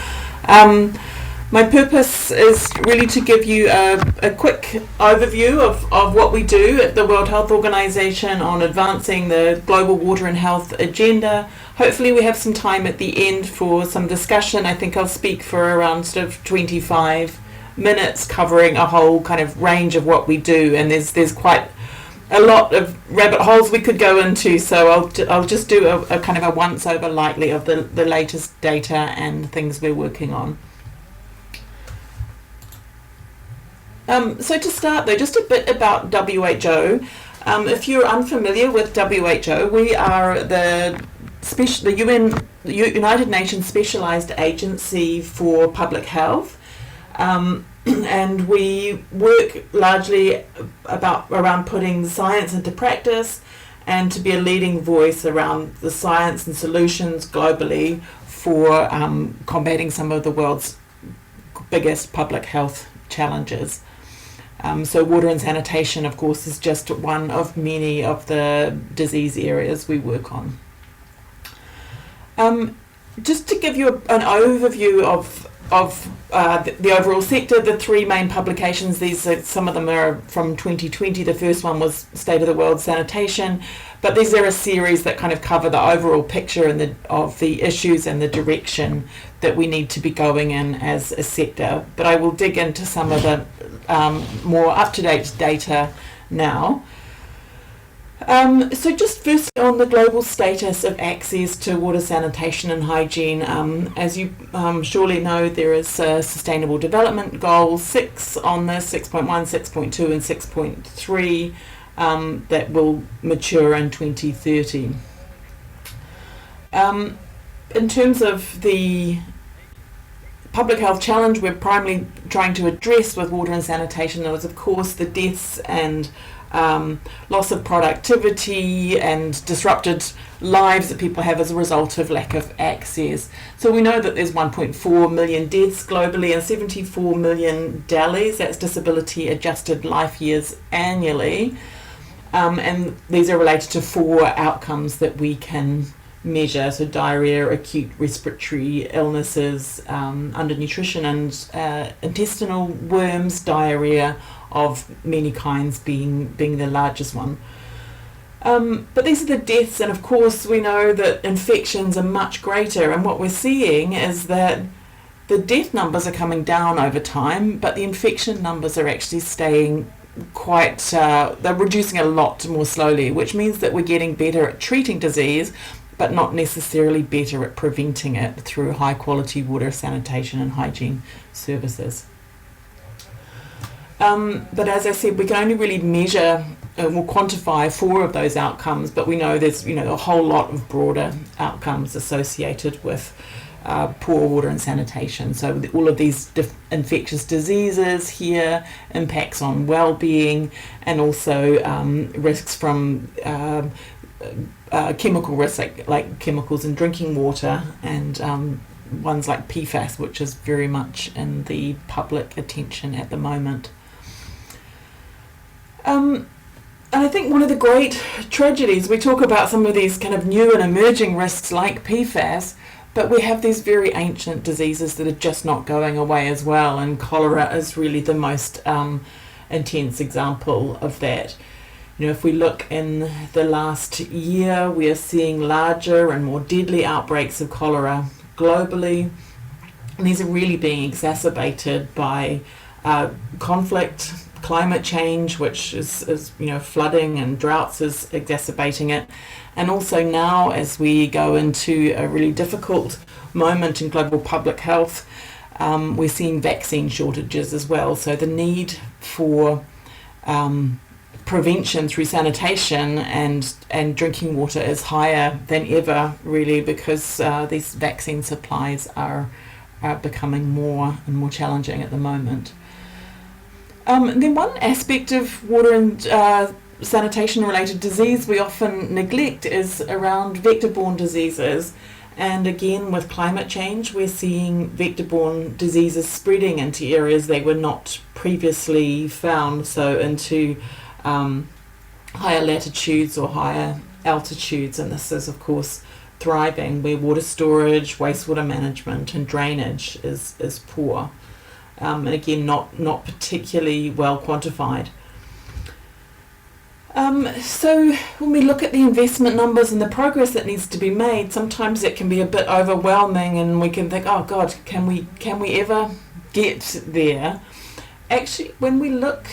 My purpose is really to give you a quick overview of what we do at the World Health Organization on advancing the global water and health agenda. Hopefully we have some time at the end for some discussion. I think I'll speak for around sort of 25 minutes covering a whole kind of range of what we do, and there's quite a lot of rabbit holes we could go into, so I'll just do a kind of a once over lightly of the latest data and things we're working on. So to start though, just a bit about WHO. If you're unfamiliar with WHO, we are the United Nations Specialized Agency for Public Health, and we work largely around putting science into practice and to be a leading voice around the science and solutions globally for combating some of the world's biggest public health challenges. So water and sanitation, of course, is just one of many of the disease areas we work on. Just to give you an overview of the overall sector, the three main publications, some of them are from 2020. The first one was State of the World Sanitation, but these are a series that kind of cover the overall picture and of the issues and the direction that we need to be going in as a sector. But I will dig into some of the more up-to-date data now. So just firstly on the global status of access to water, sanitation and hygiene, as you surely know, there is Sustainable Development Goal 6 on this, 6.1, 6.2 and 6.3 that will mature in 2030. In terms of the public health challenge we're primarily trying to address with water and sanitation is, of course, the deaths and loss of productivity and disrupted lives that people have as a result of lack of access. So we know that there's 1.4 million deaths globally and 74 million DALYs, that's disability adjusted life years annually, and these are related to 4 outcomes that we can measure, so diarrhea, acute respiratory illnesses, undernutrition and intestinal worms, diarrhea of many kinds being the largest one. But these are the deaths, and of course we know that infections are much greater, and what we're seeing is that the death numbers are coming down over time, but the infection numbers are actually staying quite, they're reducing a lot more slowly, which means that we're getting better at treating disease, but not necessarily better at preventing it through high quality water, sanitation and hygiene services. But as I said, we can only really measure or quantify 4 of those outcomes, but we know there's a whole lot of broader outcomes associated with poor water and sanitation. So all of these infectious diseases here, impacts on well-being, and also risks from chemical risks like chemicals in drinking water, and ones like PFAS, which is very much in the public attention at the moment. And I think one of the great tragedies, we talk about some of these kind of new and emerging risks like PFAS, but we have these very ancient diseases that are just not going away as well, and cholera is really the most intense example of that. If we look in the last year, we are seeing larger and more deadly outbreaks of cholera globally, and these are really being exacerbated by conflict, climate change, which is flooding and droughts is exacerbating it, and also now as we go into a really difficult moment in global public health, we're seeing vaccine shortages as well. So the need for prevention through sanitation and drinking water is higher than ever, really, because these vaccine supplies are becoming more and more challenging at the moment. And then one aspect of water and sanitation related disease we often neglect is around vector-borne diseases, And again, with climate change, we're seeing vector-borne diseases spreading into areas they were not previously found, so into higher latitudes or higher altitudes. And this is, of course, thriving where water storage, wastewater management and drainage is poor. And again, not particularly well quantified. So when we look at the investment numbers and the progress that needs to be made, sometimes it can be a bit overwhelming, and we can think, oh God, can we ever get there? Actually, when we look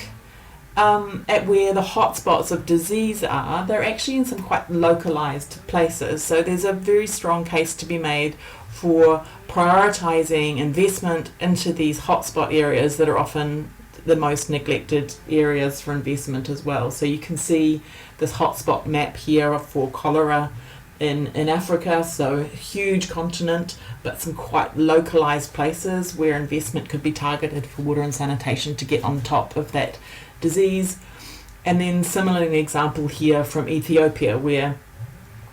at where the hotspots of disease are, they're actually in some quite localized places. So there's a very strong case to be made for prioritizing investment into these hotspot areas that are often the most neglected areas for investment as well. So you can see this hotspot map here for cholera in Africa, so a huge continent, but some quite localized places where investment could be targeted for water and sanitation to get on top of that disease. And then similarly, an example here from Ethiopia, where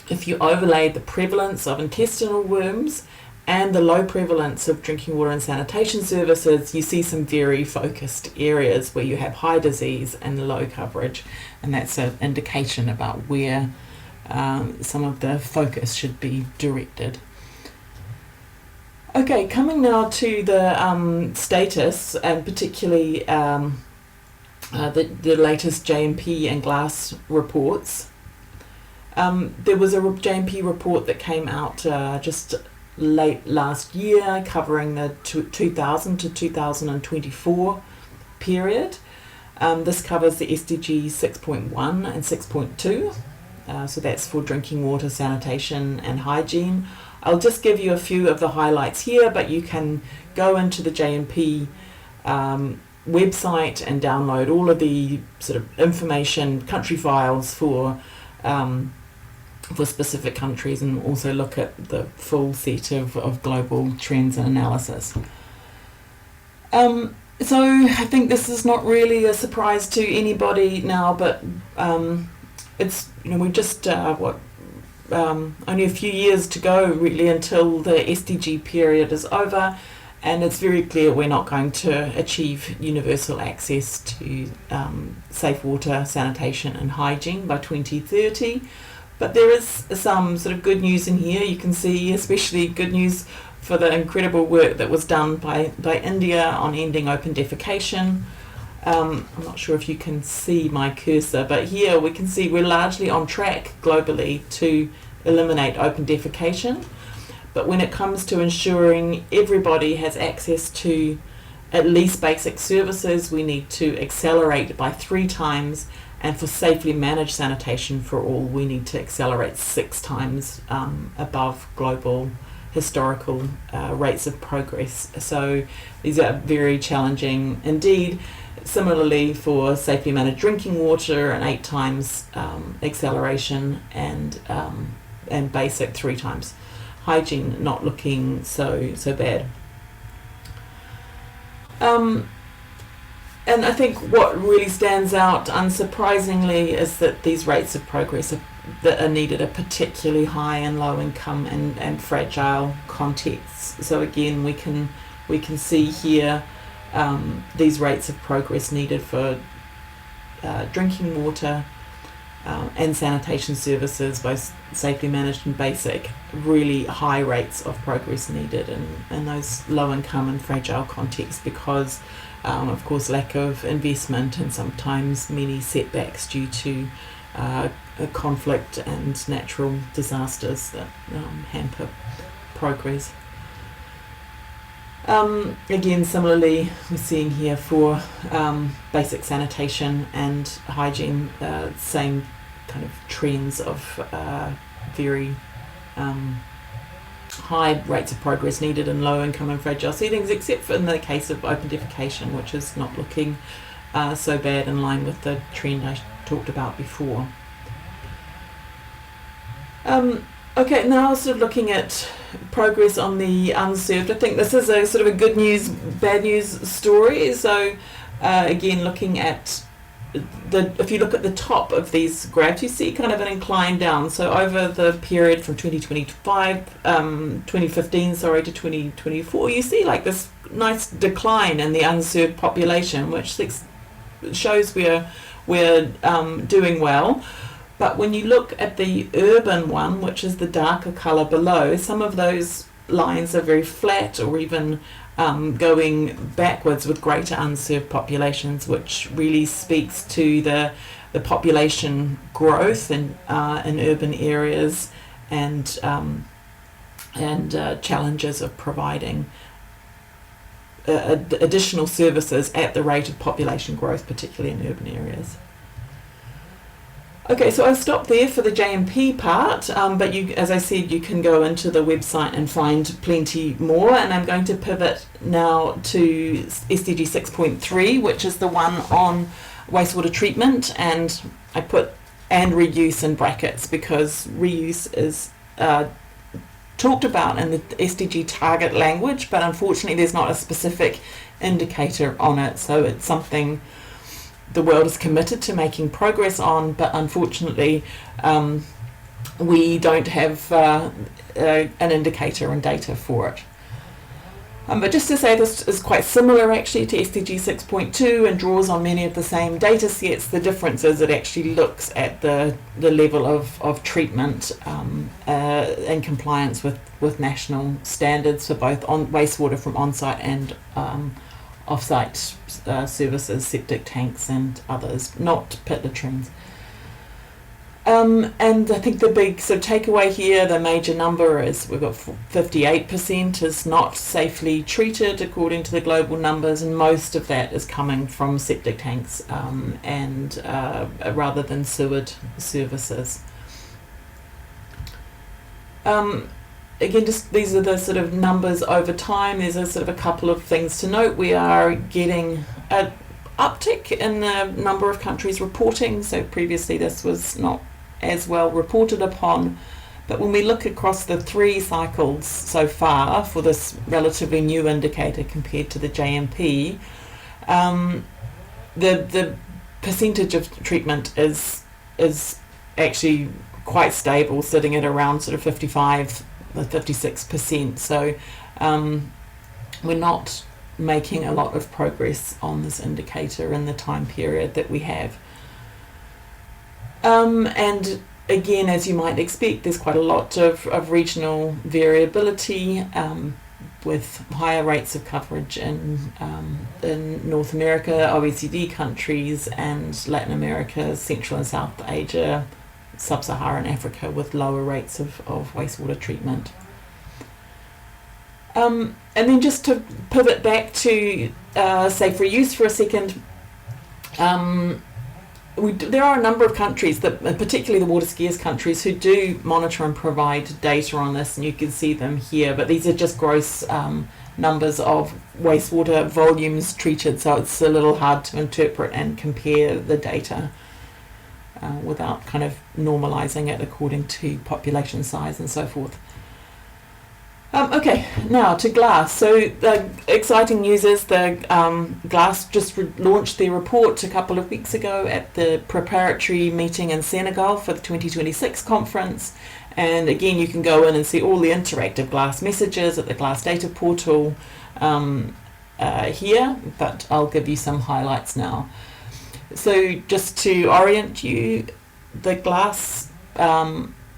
if you overlaid the prevalence of intestinal worms and the low prevalence of drinking water and sanitation services, you see some very focused areas where you have high disease and low coverage, and that's an indication about where some of the focus should be directed. Okay, coming now to the status, and particularly the latest JMP and GLASS reports. There was a JMP report that came out just late last year covering the 2000 to 2024 period. This covers the SDG 6.1 and 6.2. So that's for drinking water, sanitation and hygiene. I'll just give you a few of the highlights here, but you can go into the JMP website and download all of the sort of information, country files for specific countries, and also look at the full set of global trends and analysis. So I think this is not really a surprise to anybody now, but it's, we just only a few years to go really until the SDG period is over, and it's very clear we're not going to achieve universal access to safe water, sanitation and hygiene by 2030. But there is some sort of good news in here. You can see especially good news for the incredible work that was done by India on ending open defecation. I'm not sure if you can see my cursor, but here we can see we're largely on track globally to eliminate open defecation. But when it comes to ensuring everybody has access to at least basic services, we need to accelerate by 3 times. And for safely managed sanitation for all, we need to accelerate 6 times above global historical rates of progress. So these are very challenging indeed. Similarly, for safely managed drinking water, an 8 times acceleration, and basic 3 times. Hygiene not looking so bad. And I think what really stands out, unsurprisingly, is that these rates of progress that are needed are particularly high in low income and fragile contexts. So again, we can see here these rates of progress needed for drinking water and sanitation services, both safely managed and basic. Really high rates of progress needed in those low income and fragile contexts because of course, lack of investment and sometimes many setbacks due to conflict and natural disasters that hamper progress. Again, similarly, we're seeing here for basic sanitation and hygiene, same kind of trends of very high rates of progress needed in low income and fragile settings, except for in the case of open defecation, which is not looking so bad, in line with the trend I talked about before. Okay, now sort of looking at progress on the unserved. I think this is a sort of a good news, bad news story. So again, looking at if you look at the top of these graphs, you see kind of an incline down. So over the period from 2015, sorry, to 2024, you see like this nice decline in the unserved population, which shows we're doing well. But when you look at the urban one, which is the darker colour below, some of those lines are very flat or even going backwards with greater unserved populations, which really speaks to the population growth in urban areas and challenges of providing additional services at the rate of population growth, particularly in urban areas. Okay, so I'll stop there for the JMP part, but as I said, you can go into the website and find plenty more, and I'm going to pivot now to SDG 6.3, which is the one on wastewater treatment, and I put "and reuse" in brackets because reuse is talked about in the SDG target language, but unfortunately there's not a specific indicator on it, so it's something the world is committed to making progress on, but unfortunately we don't have an indicator and data for it. But just to say, this is quite similar actually to SDG 6.2 and draws on many of the same data sets. The difference is it actually looks at the level of treatment in compliance with national standards for both wastewater from on-site and off-site services, septic tanks and others, not pit latrines. And I think the big sort of takeaway here, the major number is we've got 58% is not safely treated according to the global numbers, and most of that is coming from septic tanks and rather than sewage services. Again, just these are the sort of numbers over time. There's a sort of a couple of things to note. We are getting an uptick in the number of countries reporting. So previously this was not as well reported upon. But when we look across the 3 cycles so far for this relatively new indicator compared to the JMP, the percentage of treatment is actually quite stable, sitting at around sort of 56%. So we're not making a lot of progress on this indicator in the time period that we have. And again, as you might expect, there's quite a lot of regional variability with higher rates of coverage in North America, OECD countries, and Latin America, Central and South Asia, Sub-Saharan Africa, with lower rates of wastewater treatment. And then just to pivot back to safe reuse for a second, there are a number of countries, particularly the water scarce countries, who do monitor and provide data on this, and you can see them here, but these are just gross numbers of wastewater volumes treated, so it's a little hard to interpret and compare the data without kind of normalizing it according to population size and so forth. Okay, now to GLAS. So the exciting news is the GLAS just launched their report a couple of weeks ago at the preparatory meeting in Senegal for the 2026 conference. And again, you can go in and see all the interactive GLAS messages at the GLAS data portal here, but I'll give you some highlights now. So just to orient you, the GLAS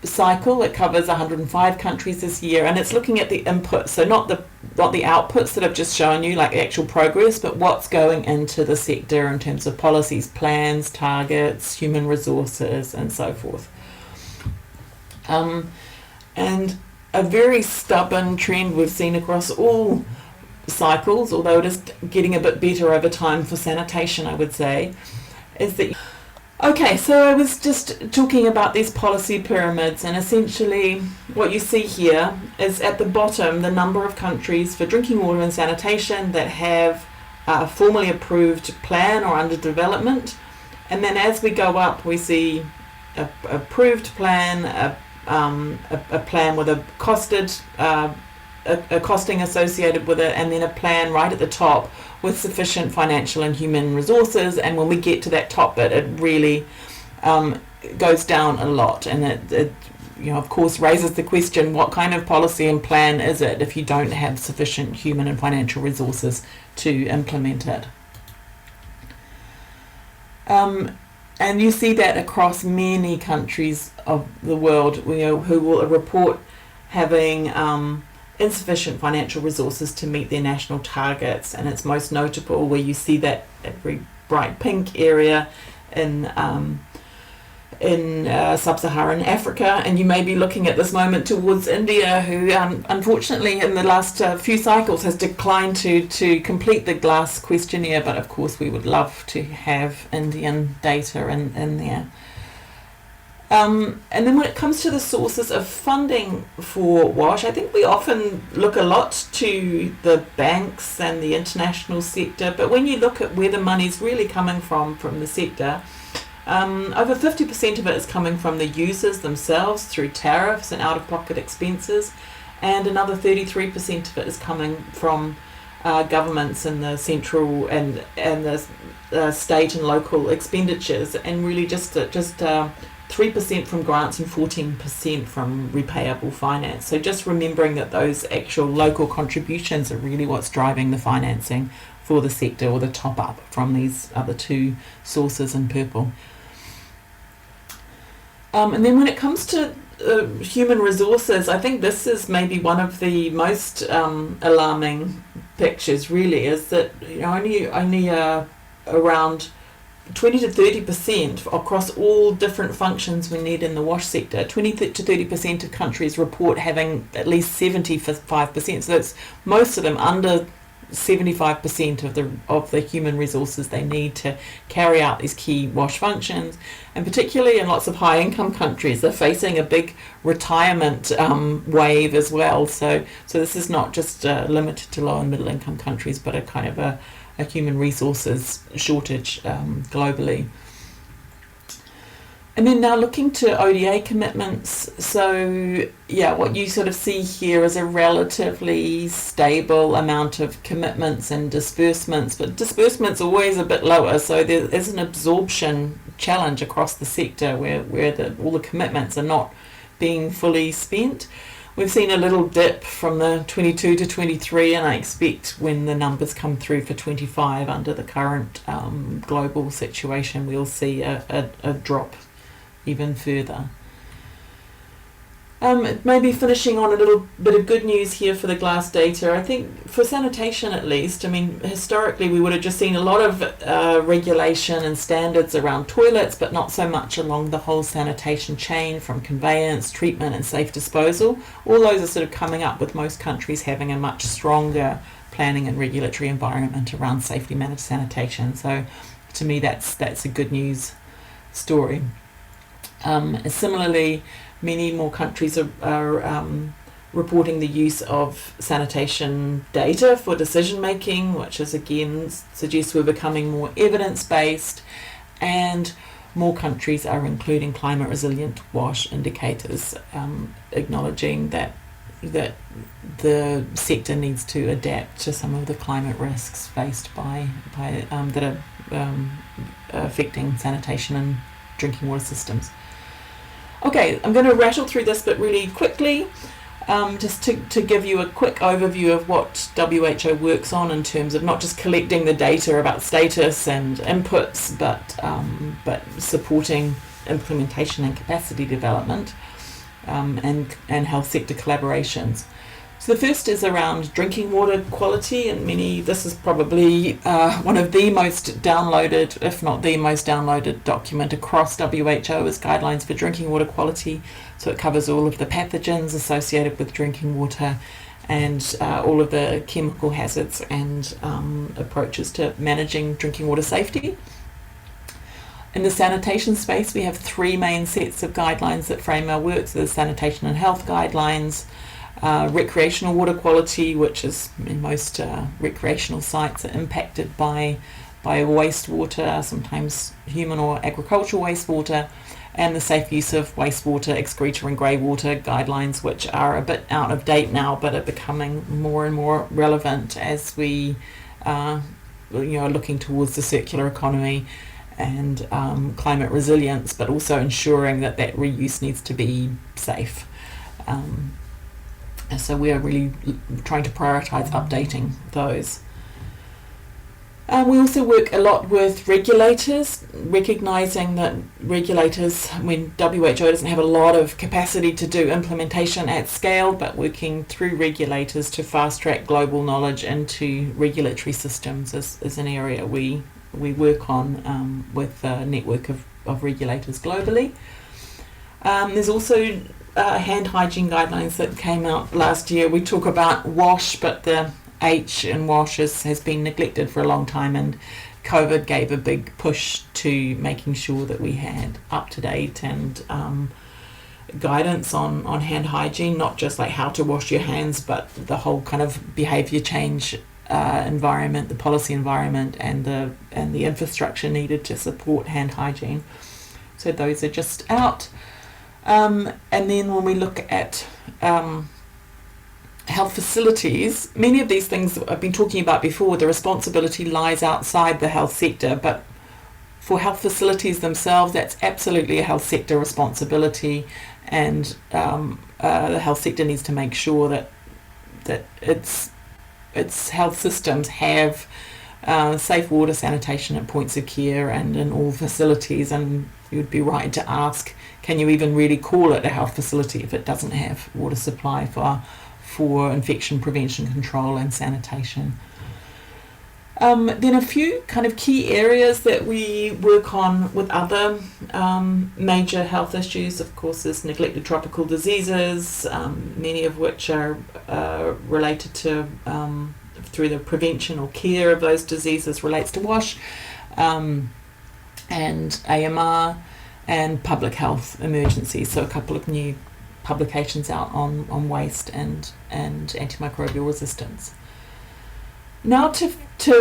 cycle, it covers 105 countries this year, and it's looking at the inputs, so not the outputs that I've just shown you, like the actual progress, but what's going into the sector in terms of policies, plans, targets, human resources, and so forth. And a very stubborn trend we've seen across all cycles, although it is getting a bit better over time for sanitation, I would say, is that okay, so I was just talking about these policy pyramids, and essentially what you see here is at the bottom the number of countries for drinking water and sanitation that have a formally approved plan or under development, and then as we go up we see a approved plan, a plan with a costed a costing associated with it, and then a plan right at the top with sufficient financial and human resources. And when we get to that top bit, it really goes down a lot, and it of course raises the question, what kind of policy and plan is it if you don't have sufficient human and financial resources to implement it? And you see that across many countries of the world, who will report having insufficient financial resources to meet their national targets, and it's most notable where you see that very bright pink area in sub-Saharan Africa, and you may be looking at this moment towards India, who unfortunately in the last few cycles has declined to complete the GLAS questionnaire, but of course we would love to have Indian data in there. And then when it comes to the sources of funding for WASH, I think we often look a lot to the banks and the international sector, but when you look at where the money's really coming from the sector, over 50% of it is coming from the users themselves through tariffs and out-of-pocket expenses, and another 33% of it is coming from governments and the central and the state and local expenditures, and really just 3% from grants and 14% from repayable finance. So just remembering that those actual local contributions are really what's driving the financing for the sector, or the top up from these other two sources in purple. And then when it comes to human resources, I think this is maybe one of the most alarming pictures, really, is that only around 20 to 30% across all different functions we need in the WASH sector. 20 to 30% of countries report having at least 75%. So that's most of them under 75% of the human resources they need to carry out these key WASH functions, and particularly in lots of high income countries, they're facing a big retirement wave as well. So this is not just limited to low and middle income countries, but a kind of a human resources shortage globally. And then now looking to ODA commitments, so yeah, what you sort of see here is a relatively stable amount of commitments and disbursements, but disbursements are always a bit lower, so there is an absorption challenge across the sector where all the commitments are not being fully spent. We've seen a little dip from the 22 to 23, and I expect when the numbers come through for 25 under the current global situation, we'll see a drop even further. Maybe finishing on a little bit of good news here for the GLAS data. I think for sanitation at least, I mean, historically we would have just seen a lot of regulation and standards around toilets, but not so much along the whole sanitation chain, from conveyance, treatment and safe disposal. All those are sort of coming up, with most countries having a much stronger planning and regulatory environment around safely managed sanitation. So to me that's a good news story. Similarly, many more countries are reporting the use of sanitation data for decision making, which is again suggests we're becoming more evidence-based, and more countries are including climate resilient WASH indicators, acknowledging that the sector needs to adapt to some of the climate risks faced by that are affecting sanitation and drinking water systems. Okay, I'm going to rattle through this but really quickly, just to give you a quick overview of what WHO works on in terms of not just collecting the data about status and inputs, but supporting implementation and capacity development, and health sector collaborations. So the first is around drinking water quality, and this is probably one of the most downloaded, if not the most downloaded document across WHO, is guidelines for drinking water quality. So it covers all of the pathogens associated with drinking water and all of the chemical hazards and approaches to managing drinking water safety. In the sanitation space, we have three main sets of guidelines that frame our work. So there's sanitation and health guidelines, recreational water quality, which is in most recreational sites are impacted by wastewater, sometimes human or agricultural wastewater, and the safe use of wastewater, excreta and grey water guidelines, which are a bit out of date now, but are becoming more and more relevant as we are looking towards the circular economy and climate resilience, but also ensuring that reuse needs to be safe. So we are really trying to prioritise updating those. We also work a lot with regulators, recognising that regulators, when WHO doesn't have a lot of capacity to do implementation at scale, but working through regulators to fast track global knowledge into regulatory systems is an area we work on with a network of regulators globally. There's also hand hygiene guidelines that came out last year. We talk about WASH, but the H in WASH has been neglected for a long time, and COVID gave a big push to making sure that we had up-to-date and guidance on hand hygiene, not just like how to wash your hands, but the whole kind of behaviour change environment, the policy environment, and the infrastructure needed to support hand hygiene. So those are just out. And then when we look at health facilities, many of these things I've been talking about before, the responsibility lies outside the health sector, but for health facilities themselves, that's absolutely a health sector responsibility, and the health sector needs to make sure that its health systems have safe water, sanitation at points of care and in all facilities. And you'd be right to ask, can you even really call it a health facility if it doesn't have water supply for infection prevention, control and sanitation? Then a few kind of key areas that we work on with other major health issues, of course, is neglected tropical diseases, many of which are related to through the prevention or care of those diseases relates to WASH, and AMR and public health emergencies. So a couple of new publications out on waste and antimicrobial resistance. Now to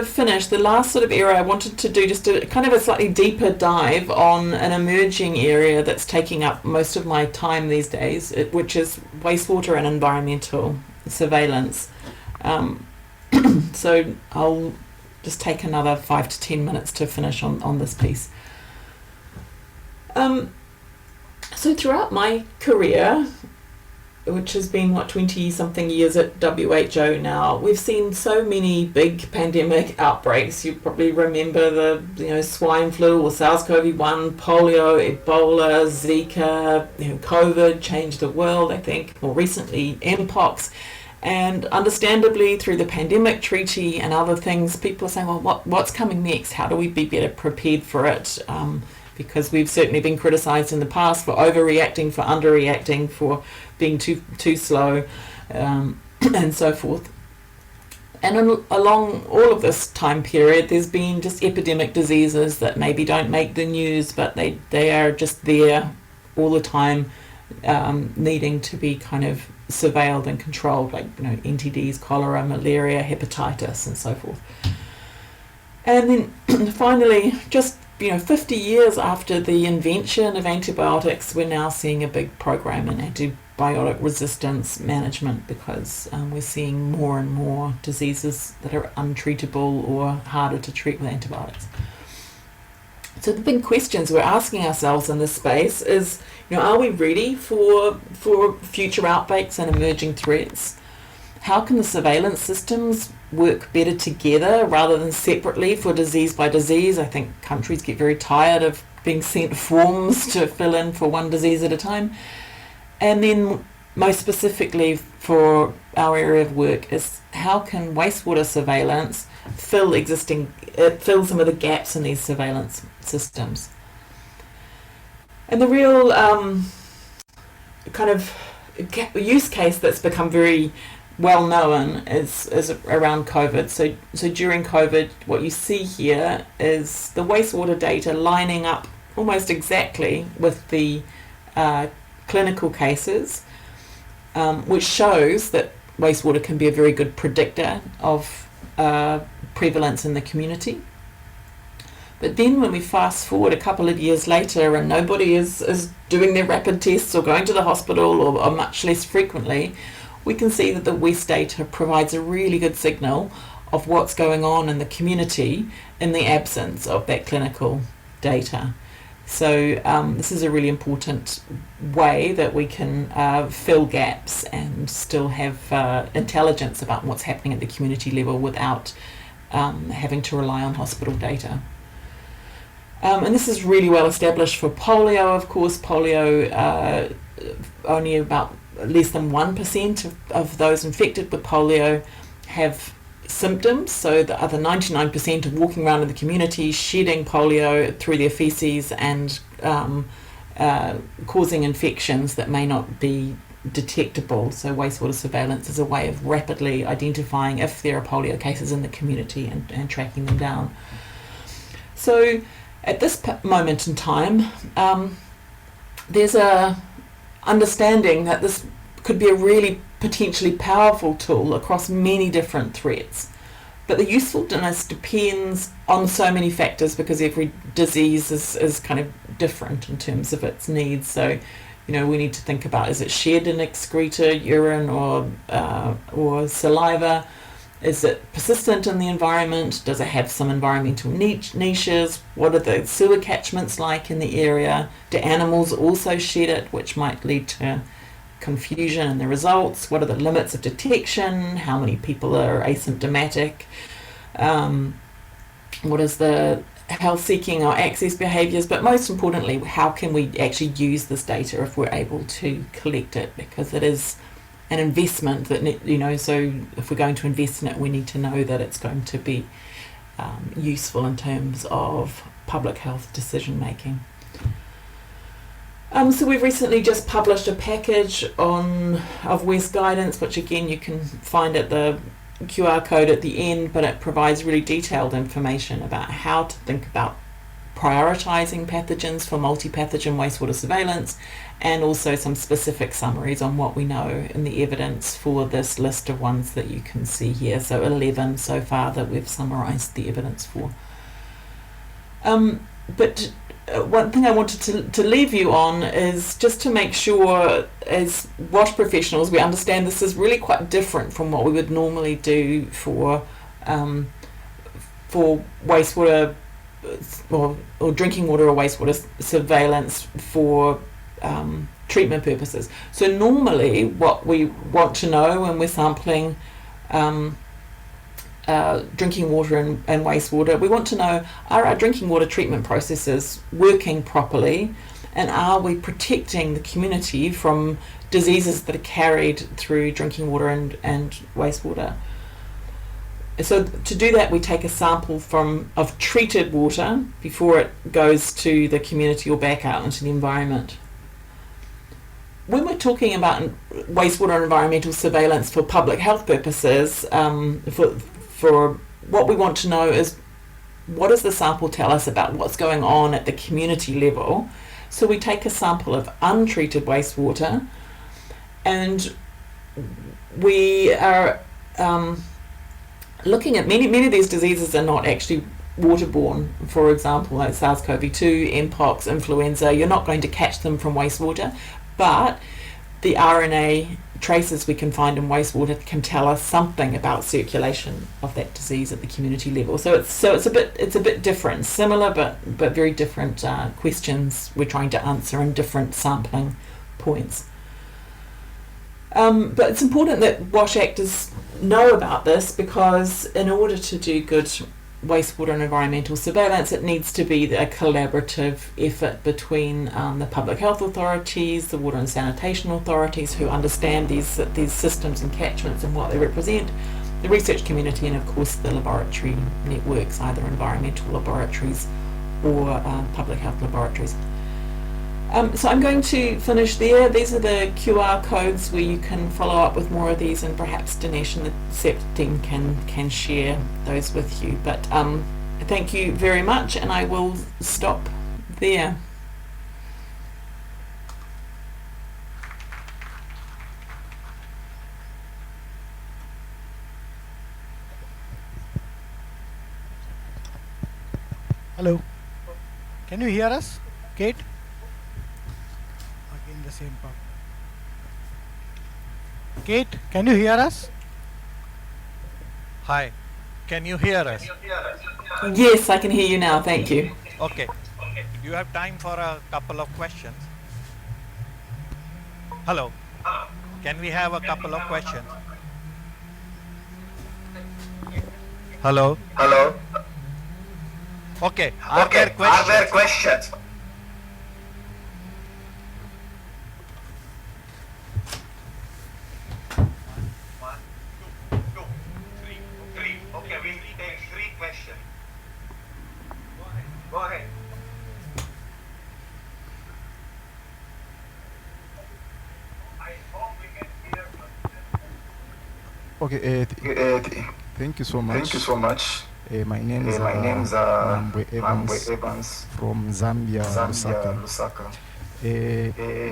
finish, the last sort of area I wanted to do just a kind of a slightly deeper dive on an emerging area that's taking up most of my time these days, which is wastewater and environmental surveillance. So I'll just take another 5 to 10 minutes to finish on this piece. So throughout my career, which has been 20-something years at WHO now, we've seen so many big pandemic outbreaks. You probably remember the swine flu or SARS-CoV-1, polio, Ebola, Zika, COVID changed the world, I think. More recently, Mpox. And understandably, through the pandemic treaty and other things, people are saying, well, what's coming next? How do we be better prepared for it? Because we've certainly been criticised in the past for overreacting, for underreacting, for being too slow, and so forth. And along all of this time period, there's been just epidemic diseases that maybe don't make the news, but they are just there all the time, needing to be kind of surveilled and controlled, like NTDs, cholera, malaria, hepatitis, and so forth. And then finally, just 50 years after the invention of antibiotics, we're now seeing a big program in antibiotic resistance management, because we're seeing more and more diseases that are untreatable or harder to treat with antibiotics. So the big questions we're asking ourselves in this space is, are we ready for future outbreaks and emerging threats? How can the surveillance systems work better together rather than separately for disease by disease? I think countries get very tired of being sent forms to fill in for one disease at a time. And then most specifically for our area of work is, how can wastewater surveillance fill some of the gaps in these surveillance systems? And the real kind of use case that's become very well known is around COVID. So during COVID, what you see here is the wastewater data lining up almost exactly with the clinical cases, which shows that wastewater can be a very good predictor of prevalence in the community. But then when we fast forward a couple of years later and nobody is doing their rapid tests or going to the hospital or much less frequently, we can see that the West data provides a really good signal of what's going on in the community in the absence of that clinical data. So this is a really important way that we can fill gaps and still have intelligence about what's happening at the community level without having to rely on hospital data. And this is really well established for polio. Of course, polio, only about less than 1% of those infected with polio have symptoms, so the other 99% are walking around in the community shedding polio through their feces and causing infections that may not be detectable. So wastewater surveillance is a way of rapidly identifying if there are polio cases in the community and tracking them down. So at this moment in time, there's a understanding that this could be a really potentially powerful tool across many different threats. But the usefulness depends on so many factors because every disease is kind of different in terms of its needs. So, you know, we need to think about, is it shed in excreta, urine or saliva? Is it persistent in the environment? Does it have some environmental niches? What are the sewer catchments like in the area? Do animals also shed it, which might lead to confusion in the results? What are the limits of detection? How many people are asymptomatic? What is the health seeking or access behaviours? But most importantly, how can we actually use this data if we're able to collect it? Because it is an investment that, you know, so if we're going to invest in it, we need to know that it's going to be useful in terms of public health decision making. So we've recently just published a package of West guidance, which again you can find at the QR code at the end, but it provides really detailed information about how to think about prioritising pathogens for multi-pathogen wastewater surveillance, and also some specific summaries on what we know in the evidence for this list of ones that you can see here. So 11 so far that we've summarised the evidence for. But one thing I wanted to leave you on is just to make sure, as water professionals, we understand this is really quite different from what we would normally do for wastewater or drinking water or wastewater surveillance for treatment purposes. So normally what we want to know when we're sampling drinking water and wastewater, we want to know, are our drinking water treatment processes working properly, and are we protecting the community from diseases that are carried through drinking water and wastewater? So to do that, we take a sample of treated water before it goes to the community or back out into the environment. When we're talking about wastewater and environmental surveillance for public health purposes, for what we want to know is, what does the sample tell us about what's going on at the community level? So we take a sample of untreated wastewater, and we are looking at many of these diseases are not actually waterborne. For example, like SARS-CoV-2, Mpox, influenza, you're not going to catch them from wastewater, but the RNA traces we can find in wastewater can tell us something about circulation of that disease at the community level. So it's a bit different, similar but very different questions we're trying to answer in different sampling points. But it's important that WASH actors know about this, because in order to do good wastewater and environmental surveillance, it needs to be a collaborative effort between the public health authorities, the water and sanitation authorities who understand these systems and catchments and what they represent, the research community, and of course the laboratory networks, either environmental laboratories or public health laboratories. So I'm going to finish there. These are the QR codes where you can follow up with more of these, and perhaps Dinesh and the CEPT team can share those with you. But thank you very much, and I will stop there. Hello. Can you hear us, Kate? Again the same part. Kate, can you hear us? Hi, can you hear us? Yes, I can hear you now. Thank you. Okay. Do you have time for a couple of questions? Hello. Can we have a couple of questions? Hello. Hello. Okay. Are there questions? Are there questions? Three. Okay, we'll take 3 questions. Go ahead. I hope we can hear from Okay, thank you so much. Thank you so much. My name is Mambwe Evans from Zambia, Lusaka.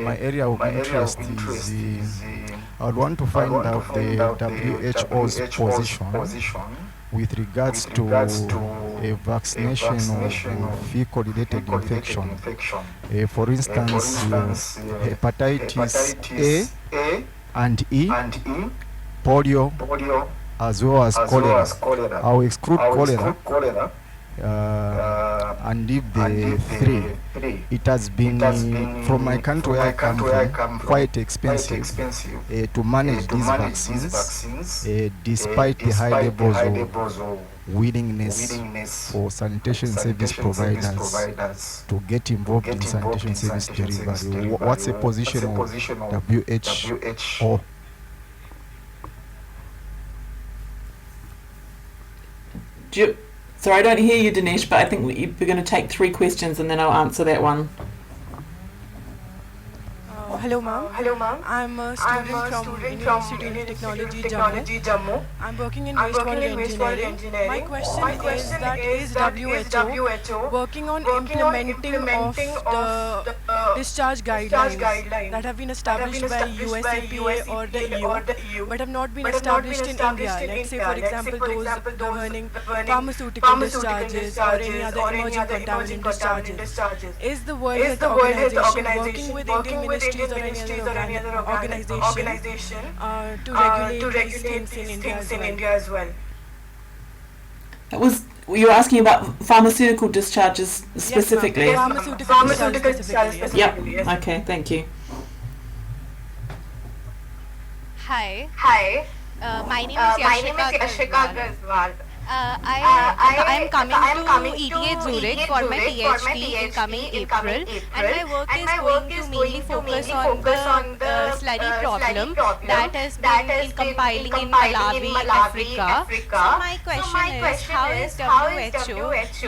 My area of interest is I would want to find out the WHO's position with regards to a vaccination of vehicle-related infection. For instance, hepatitis A and E, polio, as well as cholera. I will exclude cholera and leave the 3. It has been, from my country where I come from, quite expensive to manage these vaccines, despite the high levels of willingness for sanitation service providers to get involved in sanitation service delivery. What's the position of WHO? Sorry, I don't hear you, Dinesh, but I think we're going to take 3 questions and then I'll answer that one. Hello, ma'am. I'm a student from University of Technology, Jammu. I'm working in wastewater engineering. My question is that is WHO working on implementing of the discharge guidelines that have been established by USAPA or the EU, but have not been established in India. Let's say, for example, those governing pharmaceutical discharges or any other emerging contaminant discharges. Is the World Health Organization working with Indian ministries or any other organization to regulate these things in India as well? That was, you were asking about pharmaceutical discharges specifically? Yes, pharmaceutical discharges specifically. Yep, okay, thank you. Hi. My name is Yashika Greswal. I am coming to ETH Zurich for my PhD in coming April, and my work is going to mainly focus on the slurry problem that has been compiling in Malawi, Africa. So my question is, how is WHO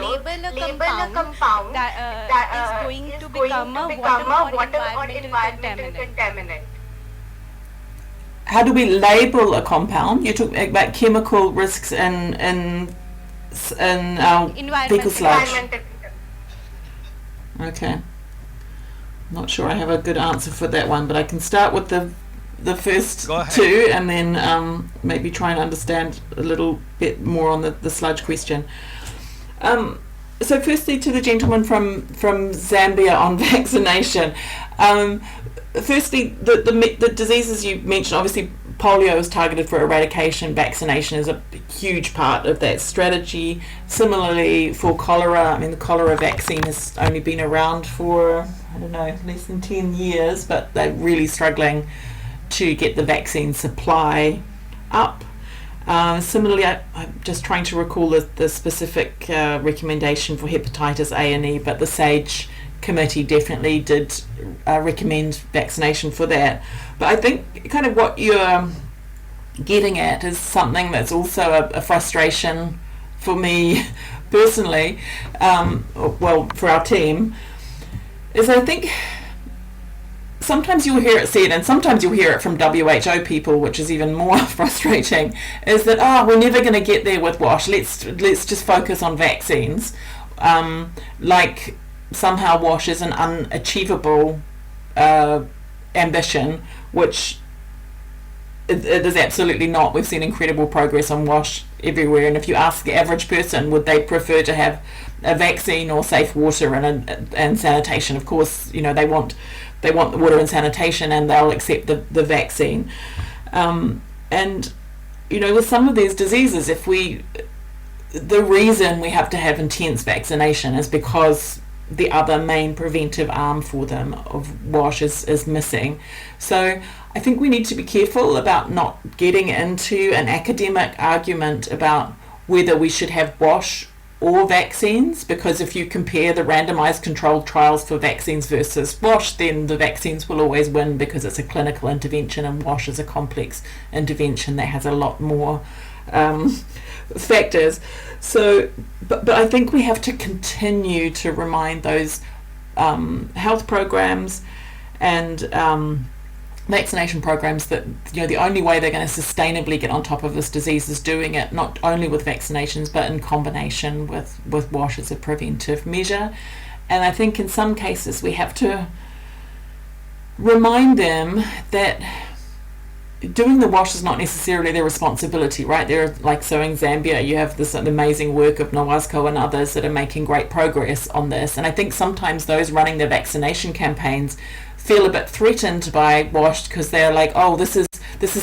label a compound that is going to become a water or environmental contaminant? How do we label a compound? You talk about chemical risks in fecal sludge. Okay. Not sure I have a good answer for that one, but I can start with the first 2 and then maybe try and understand a little bit more on the sludge question. So firstly, to the gentleman from Zambia on vaccination. Firstly, the diseases you mentioned, obviously polio is targeted for eradication. Vaccination is a huge part of that strategy. Similarly, for cholera, I mean, the cholera vaccine has only been around for, I don't know, less than 10 years, but they're really struggling to get the vaccine supply up. Similarly, I'm just trying to recall the specific recommendation for hepatitis A and E, but the SAGE committee definitely did recommend vaccination for that. But I think kind of what you're getting at is something that's also a frustration for me personally, well, for our team, is I think sometimes you'll hear it said, and sometimes you'll hear it from WHO people, which is even more frustrating, is that, we're never going to get there with WASH, let's just focus on vaccines. Like somehow WASH is an unachievable ambition, which it is absolutely not. We've seen incredible progress on WASH everywhere. And if you ask the average person, would they prefer to have a vaccine or safe water and sanitation? Of course, you know, they want the water and sanitation, and they'll accept the vaccine. And you know, with some of these diseases, the reason we have to have intense vaccination is because the other main preventive arm for them of WASH is missing. So I think we need to be careful about not getting into an academic argument about whether we should have WASH or vaccines, because if you compare the randomized controlled trials for vaccines versus WASH, then the vaccines will always win because it's a clinical intervention, and WASH is a complex intervention that has a lot more factors. So, but I think we have to continue to remind those health programs and vaccination programs that, you know, the only way they're going to sustainably get on top of this disease is doing it not only with vaccinations but in combination with WASH as a preventive measure. And I think in some cases we have to remind them that doing the WASH is not necessarily their responsibility, right? They're like, so in Zambia you have this amazing work of NOWASCO and others that are making great progress on this, and I think sometimes those running the vaccination campaigns feel a bit threatened by WASH because they're like, oh, this is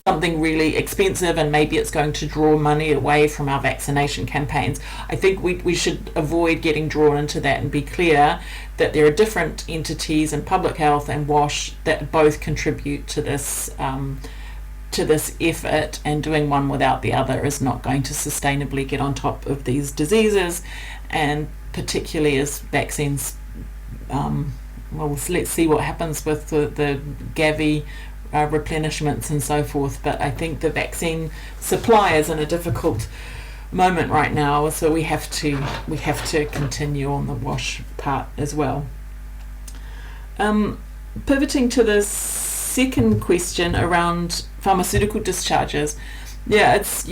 something really expensive and maybe it's going to draw money away from our vaccination campaigns. I think we should avoid getting drawn into that and be clear that there are different entities in public health and WASH that both contribute to this effort, and doing one without the other is not going to sustainably get on top of these diseases, and particularly as vaccines, well, let's see what happens with the Gavi replenishments and so forth, but I think the vaccine supply is in a difficult moment right now, so we have to continue on the WASH part as well. Pivoting to the second question around pharmaceutical discharges, yeah, it's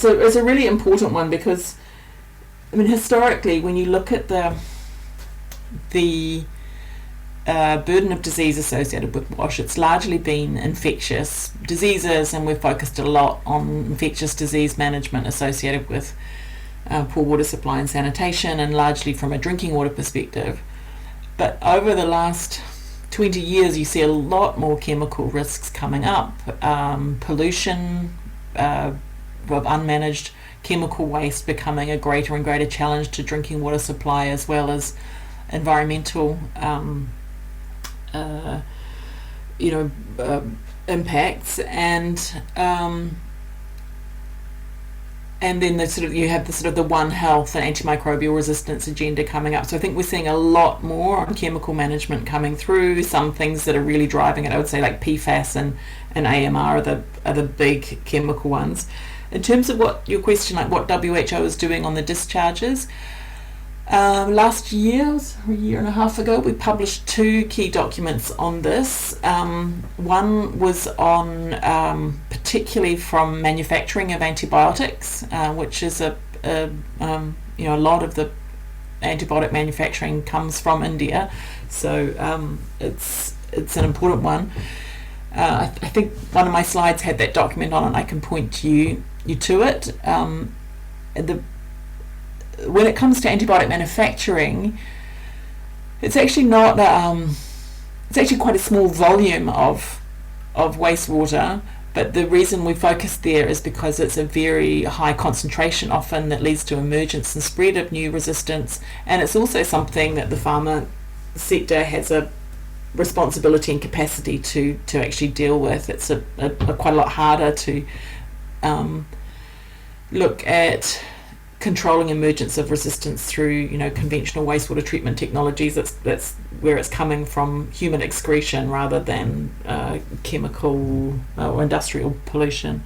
a really important one, because I mean, historically, when you look at the burden of disease associated with WASH, it's largely been infectious diseases, and we've focused a lot on infectious disease management associated with poor water supply and sanitation, and largely from a drinking water perspective. But over the last 20 years, you see a lot more chemical risks coming up. Pollution, of unmanaged chemical waste becoming a greater and greater challenge to drinking water supply, as well as environmental impacts, and then you have the One Health and antimicrobial resistance agenda coming up. So I think we're seeing a lot more on chemical management coming through. Some things that are really driving it, I would say, like PFAS and AMR are the big chemical ones. In terms of what your question, like what WHO is doing on the discharges, last year, a year and a half ago, we published 2 key documents on this. One was on particularly from manufacturing of antibiotics, which is a lot of the antibiotic manufacturing comes from India, so it's an important one. I think one of my slides had that document on it, and I can point you to it. When it comes to antibiotic manufacturing, it's actually not. It's actually quite a small volume of wastewater, but the reason we focus there is because it's a very high concentration often that leads to emergence and spread of new resistance, and it's also something that the pharma sector has a responsibility and capacity to actually deal with. It's a quite a lot harder to look at controlling emergence of resistance through conventional wastewater treatment technologies. That's where it's coming from human excretion rather than chemical or industrial pollution.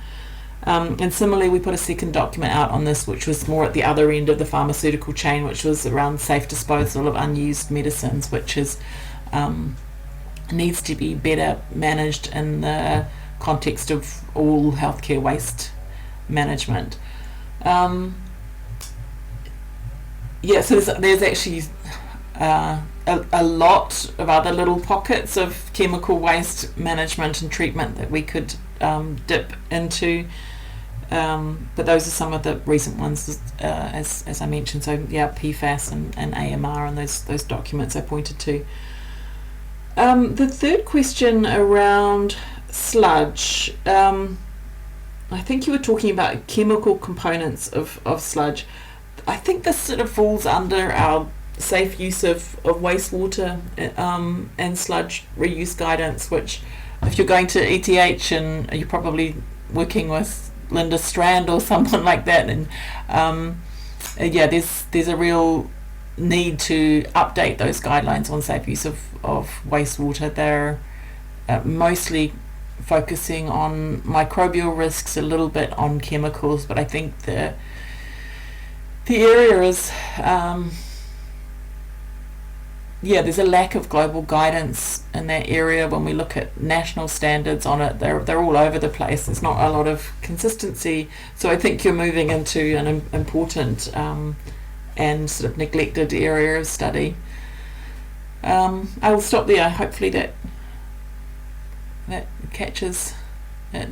And similarly, we put a second document out on this, which was more at the other end of the pharmaceutical chain, which was around safe disposal of unused medicines, which is needs to be better managed in the context of all healthcare waste management. So there's actually a lot of other little pockets of chemical waste management and treatment that we could dip into. But those are some of the recent ones, as I mentioned. So yeah, PFAS and AMR and those documents I pointed to. The third question around sludge. I think you were talking about chemical components of sludge. I think this sort of falls under our safe use of wastewater and sludge reuse guidance, which if you're going to ETH and you're probably working with Linda Strand or someone like that, and yeah, there's a real need to update those guidelines on safe use of wastewater. They're mostly focusing on microbial risks, a little bit on chemicals, but I think the area is there's a lack of global guidance in that area. When we look at national standards on it, they're all over the place. There's not a lot of consistency. So I think you're moving into an important and sort of neglected area of study. I will stop there. Hopefully that catches it.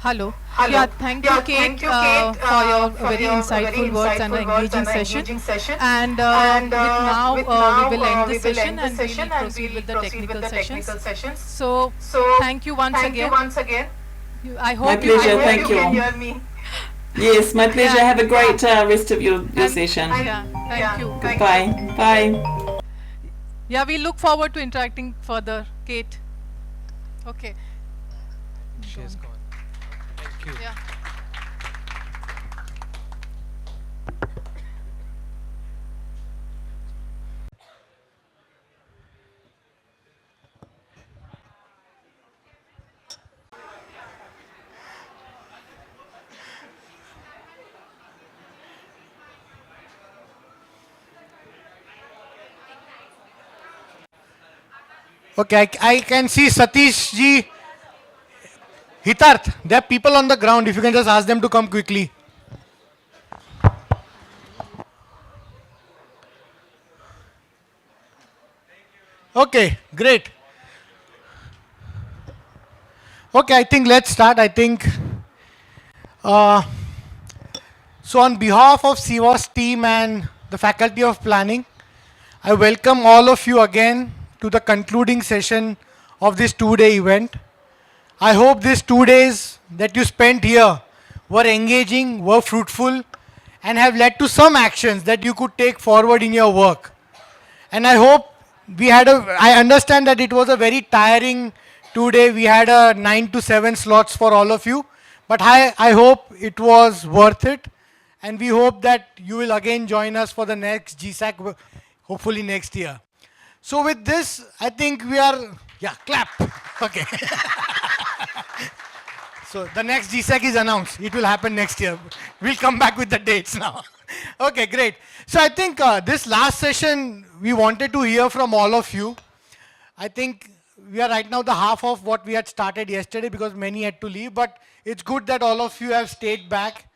Hello. Yeah, thank you, Kate, for your very insightful words and engaging session. And with now we will end the session and we will proceed with the technical sessions. So thank you once again. I hope my pleasure. Thank you. can hear me. Yes, my pleasure. Yeah. Have a great rest of your session. Yeah, thank you. Goodbye. Bye. Yeah, we look forward to interacting further, Kate. Okay. She's gone. Thank you. Yeah. Okay, I can see Satish ji, Hitarth. There are people on the ground. If you can just ask them to come quickly. Okay, great. Okay, I think let's start. I think so on behalf of CWAS team and the Faculty of Planning, I welcome all of you again to the concluding session of this two-day event. I hope these 2 days that you spent here were engaging, were fruitful, and have led to some actions that you could take forward in your work. And I hope I understand that it was a very tiring 2 day. We had a 9 to 7 slots for all of you, but I hope it was worth it. And we hope that you will again join us for the next GSAC, hopefully next year. So with this, I think we are, clap. Okay. So the next GSAC is announced. It will happen next year. We'll come back with the dates now. Okay, great. So I think this last session, we wanted to hear from all of you. I think we are right now the half of what we had started yesterday because many had to leave, but it's good that all of you have stayed back.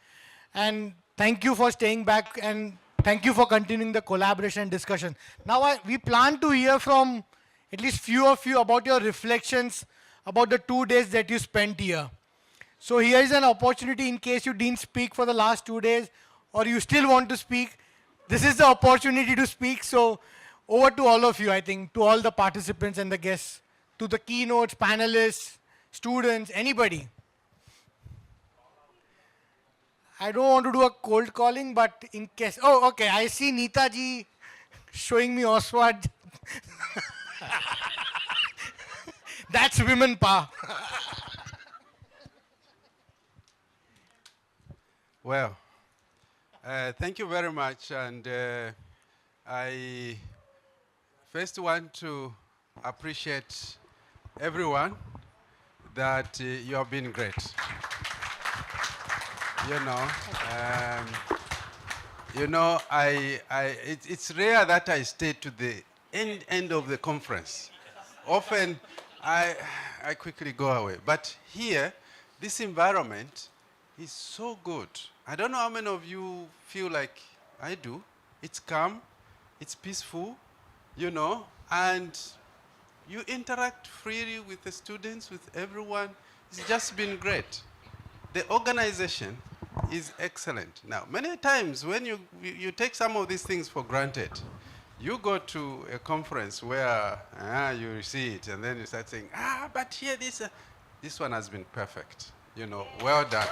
And thank you for staying back and thank you for continuing the collaboration and discussion. Now we plan to hear from at least few of you about your reflections about the 2 days that you spent here. So here is an opportunity in case you didn't speak for the last 2 days or you still want to speak. This is the opportunity to speak. So over to all of you, I think, to all the participants and the guests, to the keynotes, panelists, students, anybody. I don't want to do a cold calling, but in case, oh, okay, I see Neeta ji showing me Osward. That's women power. Well, thank you very much. And I first want to appreciate everyone that you have been great. It's rare that I stay to the end of the conference. Often I quickly go away. But here, this environment is so good. I don't know how many of you feel like I do. It's calm, it's peaceful, you know, and you interact freely with the students, with everyone. It's just been great. The organization is excellent. Now, many times when you take some of these things for granted, you go to a conference where you see it, and then you start saying, but here this one has been perfect. You know, well done.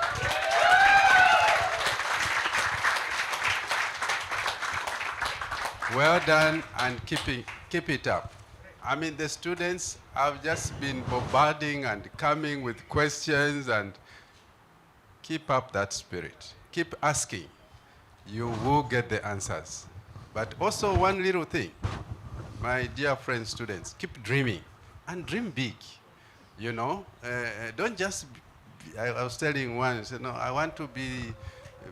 Well done, and keep it up. I mean, the students have just been bombarding and coming with questions, and keep up that spirit. Keep asking. You will get the answers. But also one little thing, my dear friends, students, keep dreaming and dream big. You know, don't just, I was telling one, no, I want to be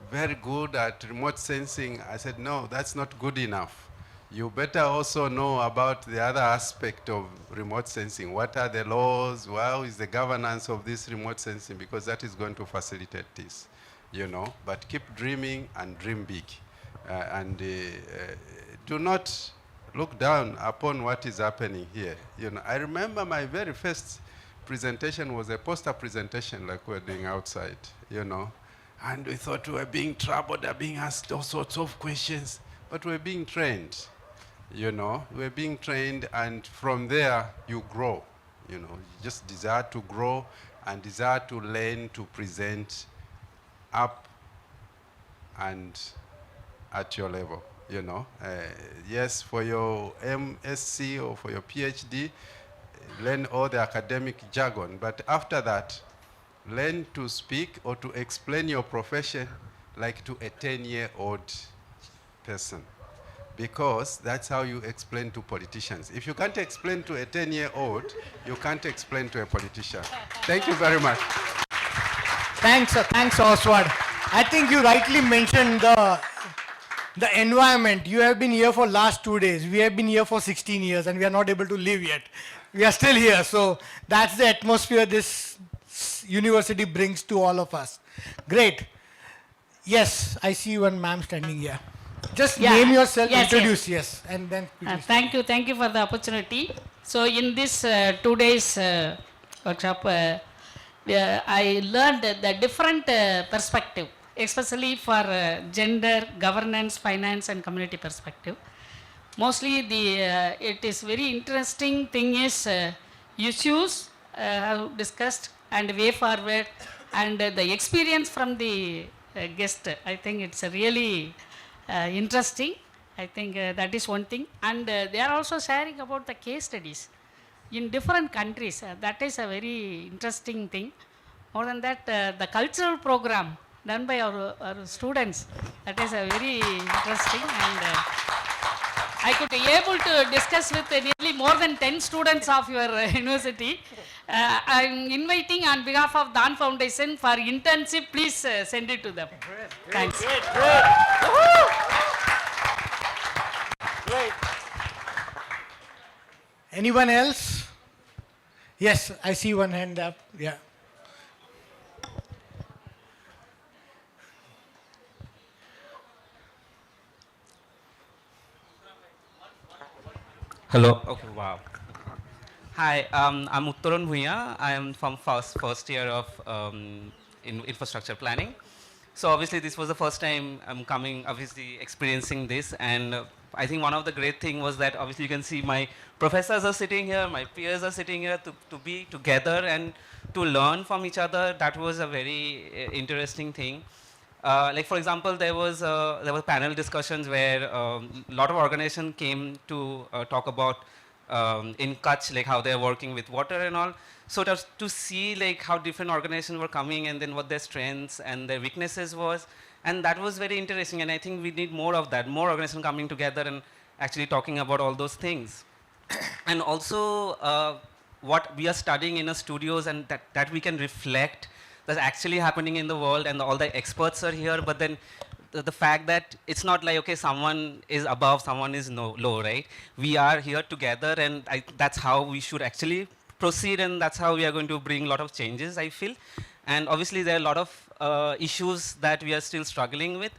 very good at remote sensing. I said, no, that's not good enough. You better also know about the other aspect of remote sensing. What are the laws? How is the governance of this remote sensing? Because that is going to facilitate this, you know. But keep dreaming and dream big. Do not look down upon what is happening here. You know, I remember my very first presentation was a poster presentation like we're doing outside, you know. And we thought we were being troubled, being asked all sorts of questions, but we're being trained. You know, we're being trained, and from there you grow. You know, you just desire to grow and desire to learn to present up and at your level. You know, yes, for your MSc or for your PhD, learn all the academic jargon, but after that, learn to speak or to explain your profession like to a 10-year-old person. Because that's how you explain to politicians. If you can't explain to a 10-year-old, you can't explain to a politician. Thank you very much. Thanks, Osward. I think you rightly mentioned the environment. You have been here for last 2 days. We have been here for 16 years, and we are not able to leave yet. We are still here. So that's the atmosphere this university brings to all of us. Great. Yes, I see one ma'am standing here. Just name yourself, introduce, yes. And then thank you for the opportunity. So in this 2 days workshop, I learned the different perspective, especially for gender, governance, finance, and community perspective. Mostly it is very interesting thing is issues have discussed and way forward, and the experience from the guest. I think it's a really interesting. I think that is one thing. And they are also sharing about the case studies in different countries. That is a very interesting thing. More than that, the cultural program done by our students, that is a very interesting. And I could be able to discuss with nearly more than 10 students of your university. I'm inviting on behalf of Dan Foundation for internship. Please send it to them. Thanks. Great. Anyone else? Yes, I see one hand up. Yeah. Hello. Okay. Wow. Hi. I'm Uttaran Bhuya. I am from first year of in infrastructure planning. So obviously this was the first time I'm coming, obviously experiencing this, and I think one of the great thing was that obviously you can see my professors are sitting here, my peers are sitting here to be together and to learn from each other. That was a very interesting thing. Like for example, there were panel discussions where a lot of organizations came to talk about in Kutch, like how they're working with water and all. So to see like how different organizations were coming and then what their strengths and their weaknesses was. And that was very interesting, and I think we need more of that, more organizations coming together and actually talking about all those things. And also what we are studying in our studios, and that we can reflect that's actually happening in the world, and all the experts are here, but then the fact that it's not like, okay, someone is above, someone is low, right? We are here together, and that's how we should actually proceed, and that's how we are going to bring a lot of changes, I feel. And obviously there are a lot of issues that we are still struggling with.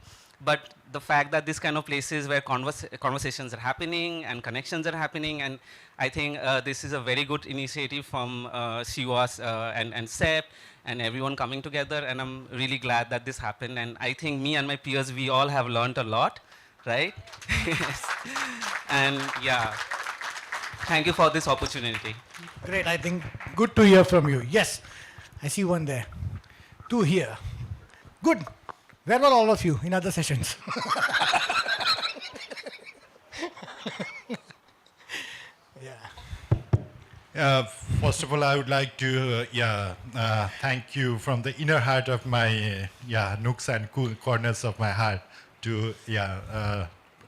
but the fact that this kind of places where conversations are happening and connections are happening, and I think this is a very good initiative from CWAS and CEPT and everyone coming together, and I'm really glad that this happened, and I think me and my peers, we all have learned a lot, right? And yeah, thank you for this opportunity. Great, I think good to hear from you. Yes, I see one there. Two here. Good. Where were all of you in other sessions? First of all, I would like to thank you from the inner heart of my nooks and corners of my heart to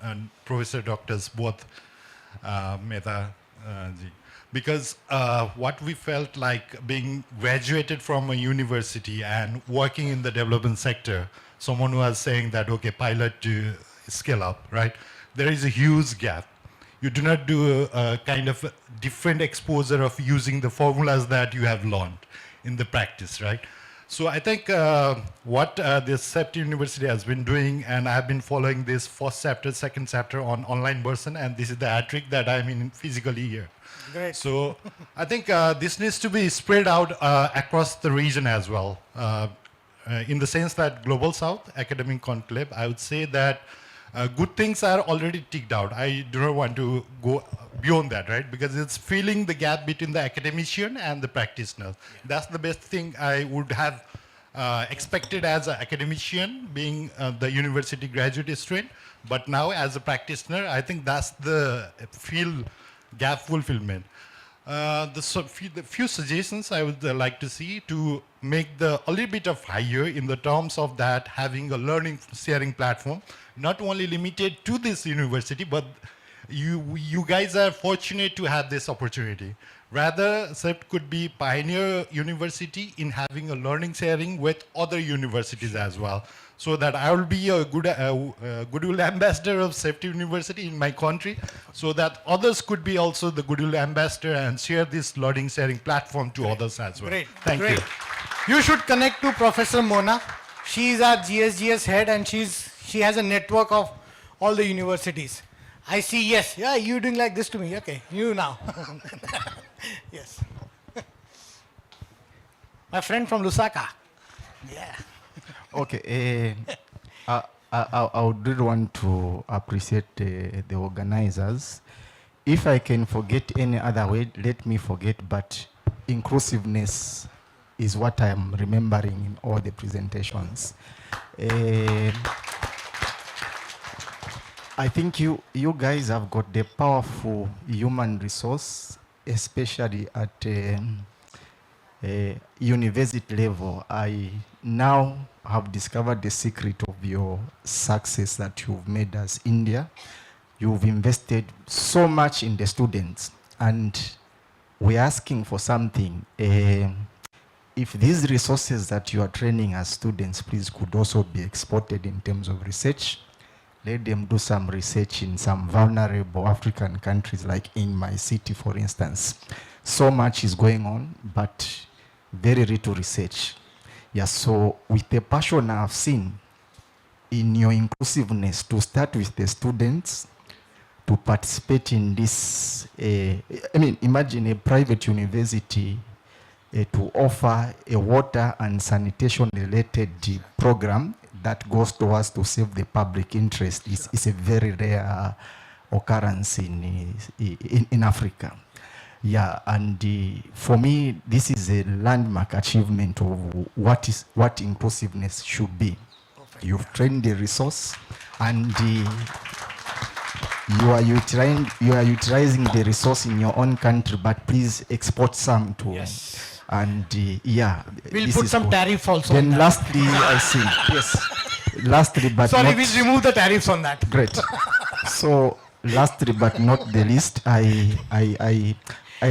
and Professor Doctors both Mehta ji. Because what we felt like being graduated from a university and working in the development sector, someone was saying that, okay, pilot to scale up, right? There is a huge gap. You do not do a kind of a different exposure of using the formulas that you have learned in the practice, right? So I think what this CEPT University has been doing, and I've been following this first chapter, second chapter on online version, and this is the hat-trick that I'm in physically here. Great. So I think this needs to be spread out across the region as well. In the sense that Global South Academic Conclave, I would say that good things are already ticked out. I do not want to go beyond that, right? Because it's filling the gap between the academician and the practitioner. Yeah. That's the best thing I would have expected as an academician, being the university graduate student. But now as a practitioner, I think that's the gap fulfillment. The few suggestions I would like to see to make a little bit of higher in the terms of that having a learning sharing platform, not only limited to this university, but you guys are fortunate to have this opportunity. Rather, CEPT could be pioneer university in having a learning sharing with other universities as well. So that I will be a goodwill ambassador of CEPT University in my country, so that others could be also the goodwill ambassador and share this learning sharing platform to others as well. Great. Thank Great. you. You should connect to Professor Mona. She is our GSGS head, and she has a network of all the universities. I see, yes. Yeah, you doing like this to me. Okay, you now. Yes. My friend from Lusaka. Yeah. Okay. I would really want to appreciate the organizers. If I can forget any other way, let me forget, but inclusiveness is what I am remembering in all the presentations. I think you guys have got the powerful human resource, especially at university level. I now have discovered the secret of your success that you've made as India. You've invested so much in the students, and we're asking for something. If these resources that you are training as students, please, could also be exported in terms of research. Let them do some research in some vulnerable African countries, like in my city, for instance. So much is going on, but very little research. Yeah, so with the passion I've seen in your inclusiveness, to start with the students, to participate in this, imagine a private university to offer a water and sanitation related program that goes towards to save the public interest is a very rare occurrence in Africa. Yeah, and for me, this is a landmark achievement of what inclusiveness should be. Perfect. You've trained the resource, and you are utilizing the resource in your own country, but please export some to. Yes. And we'll put some tariff also. Then lastly, I think lastly, but sorry, we'll remove the tariffs on that. Great. So lastly, but not the least, I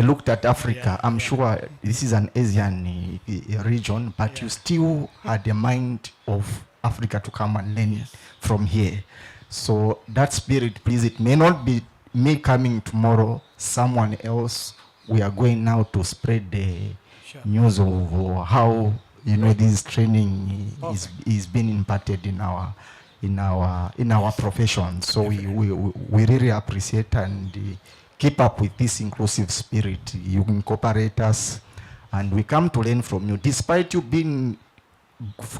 looked at Africa. I'm sure this is an Asian region, but you still had the mind of Africa to come and learn from here. So that spirit, please, it may not be me coming tomorrow, someone else. We are going now to spread the news of how this training is being imparted in our in our profession. So we really appreciate and keep up with this inclusive spirit. You incorporate us, and we come to learn from you. Despite you being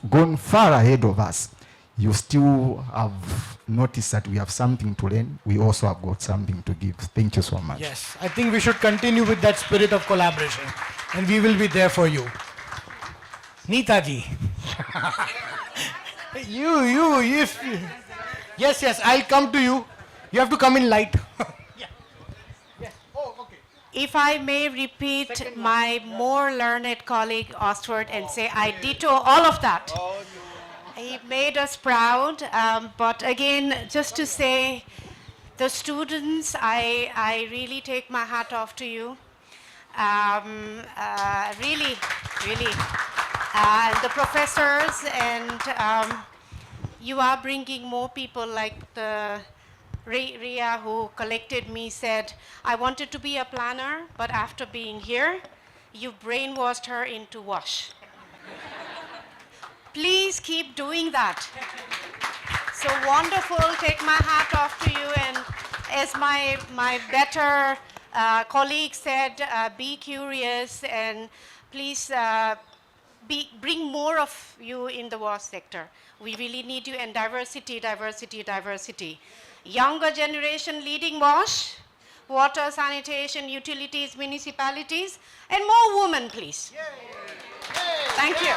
gone far ahead of us, you still have noticed that we have something to learn. We also have got something to give. Thank you so much. Yes, I think we should continue with that spirit of collaboration, and we will be there for you. Neetaji. Yes, I'll come to you. You have to come in light. If I may repeat my more learned colleague Osward and say I ditto all of that. He made us proud, but again, just to say, the students, I really take my hat off to you. Really. The professors, and you are bringing more people like the Ria who collected me said, I wanted to be a planner, but after being here, you brainwashed her into WASH. Please keep doing that. So wonderful, take my hat off to you, and as my better colleague said, be curious and please bring more of you in the WASH sector. We really need you, and diversity. Younger generation leading WASH, water, sanitation, utilities, municipalities, and more women, please. Thank you.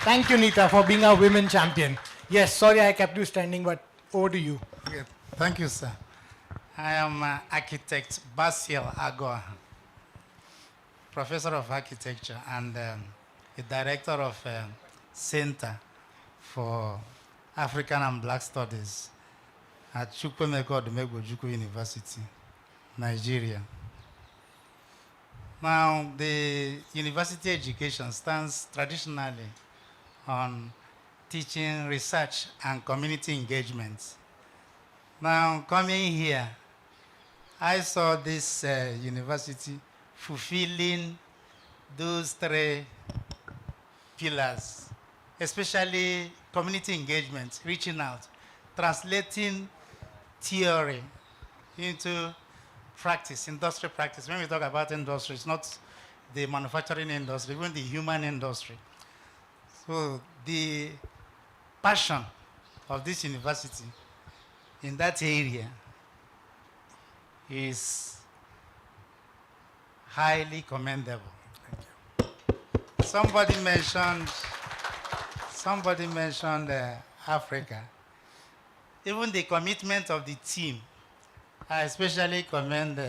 Thank you, Neeta, for being our women champion. Yes, sorry I kept you standing, but over to you. Yeah, thank you, sir. I am architect Basil Agoa, professor of architecture and the director of Center for African and Black Studies at Chukwemeka Odumegwu University, Nigeria. Now, the university education stands traditionally on teaching, research, and community engagement. Now, coming here, I saw this university fulfilling those three pillars, especially community engagement, reaching out, translating theory into practice, industrial practice. When we talk about industry, it's not the manufacturing industry, even the human industry. So the passion of this university in that area is highly commendable. Thank you. Somebody mentioned Africa. Even the commitment of the team, I especially commend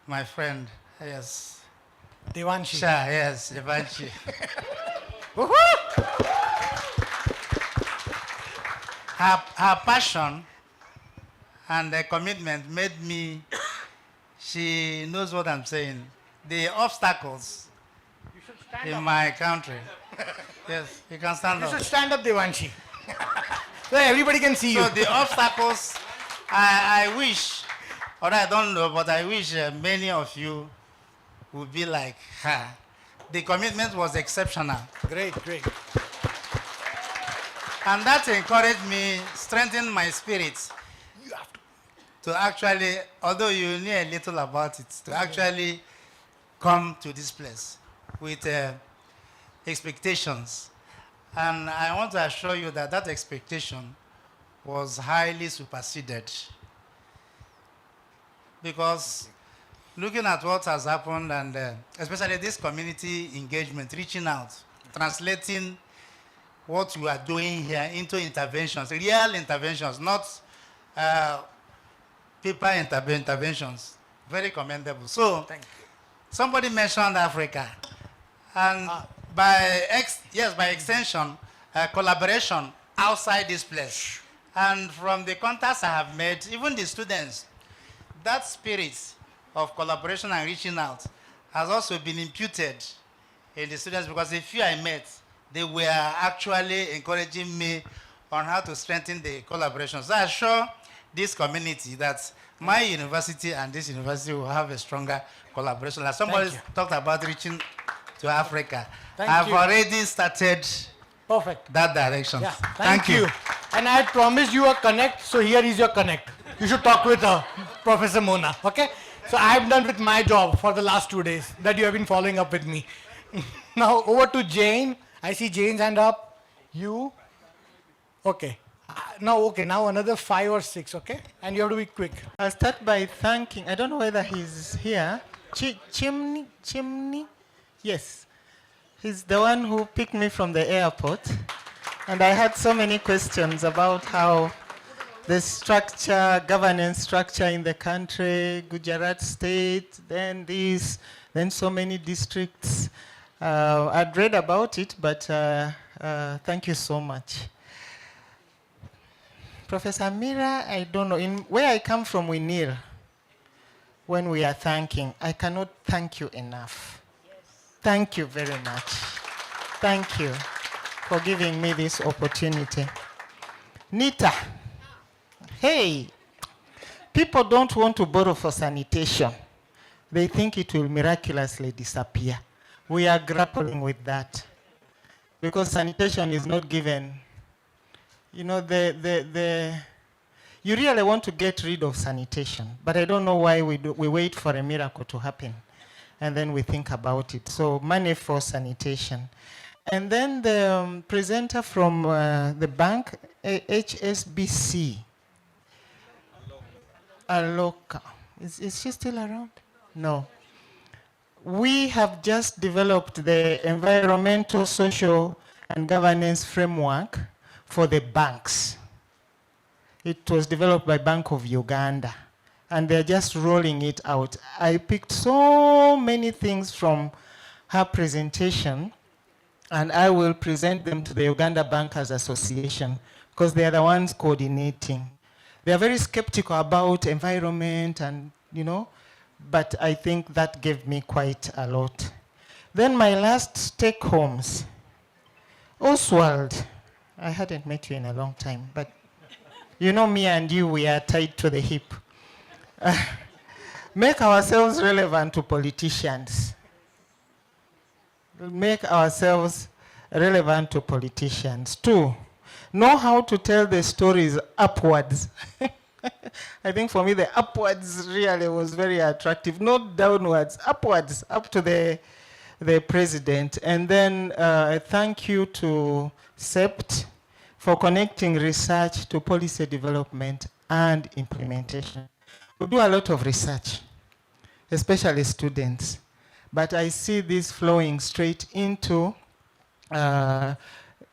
my friend, yes. Devanshi. Yes, Devanshi. Her passion and the commitment made me, she knows what I'm saying. The obstacles in my country. Yes, you can stand up. You should stand up, Devanshi. So everybody can see you. So the obstacles, I wish, or I don't know, but I wish many of you would be like her. The commitment was exceptional. Great. And that encouraged me, strengthened my spirits to actually, although you knew a little about it, to actually come to this place with expectations. And I want to assure you that that expectation was highly superseded. Because looking at what has happened, and especially this community engagement, reaching out, translating what you are doing here into interventions, real interventions, not paper interventions. Very commendable. So, somebody mentioned Africa. And by extension, collaboration outside this place. And from the contacts I have made, even the students, that spirit of collaboration and reaching out has also been imputed in the students, because the few I met, they were actually encouraging me on how to strengthen the collaboration. So I assure this community that my university and this university will have a stronger collaboration. Like somebody talked about reaching to Africa. I've already started Perfect. that direction. Yeah, thank you. And I had promised you a connect, so here is your connect. You should talk with Professor Mona, okay? So I have done with my job for the last 2 days that you have been following up with me. Now over to Jane. I see Jane's hand up. You? Okay. Now another 5 or 6, okay? And you have to be quick. I'll start by thanking, I don't know whether he's here. Chimney? Yes. He's the one who picked me from the airport. And I had so many questions about how the structure, governance structure in the country, Gujarat state, then this, then so many districts. I'd read about it, but thank you so much. Professor Mira, I don't know, where I come from, we kneel when we are thanking. I cannot thank you enough. Yes. Thank you very much. Thank you for giving me this opportunity. Nita, hey, people don't want to borrow for sanitation. They think it will miraculously disappear. We are grappling with that because sanitation is not given. You know, you really want to get rid of sanitation, but I don't know why we wait for a miracle to happen, and then we think about it. So money for sanitation. And then the presenter from the bank, HSBC. Aloka. Is she still around? No. We have just developed the environmental, social, and governance framework for the banks. It was developed by Bank of Uganda, and they're just rolling it out. I picked so many things from her presentation, and I will present them to the Uganda Bankers Association because they are the ones coordinating. They are very skeptical about environment and, you know, but I think that gave me quite a lot. Then my last take homes. Oswald, I hadn't met you in a long time, but you know me and you, we are tied to the hip. Make ourselves relevant to politicians. Make ourselves relevant to politicians. 2, know how to tell the stories upwards. I think for me, the upwards really was very attractive. Not downwards, upwards, up to the president. And then thank you to CEPT for connecting research to policy development and implementation. We do a lot of research, especially students, but I see this flowing straight into the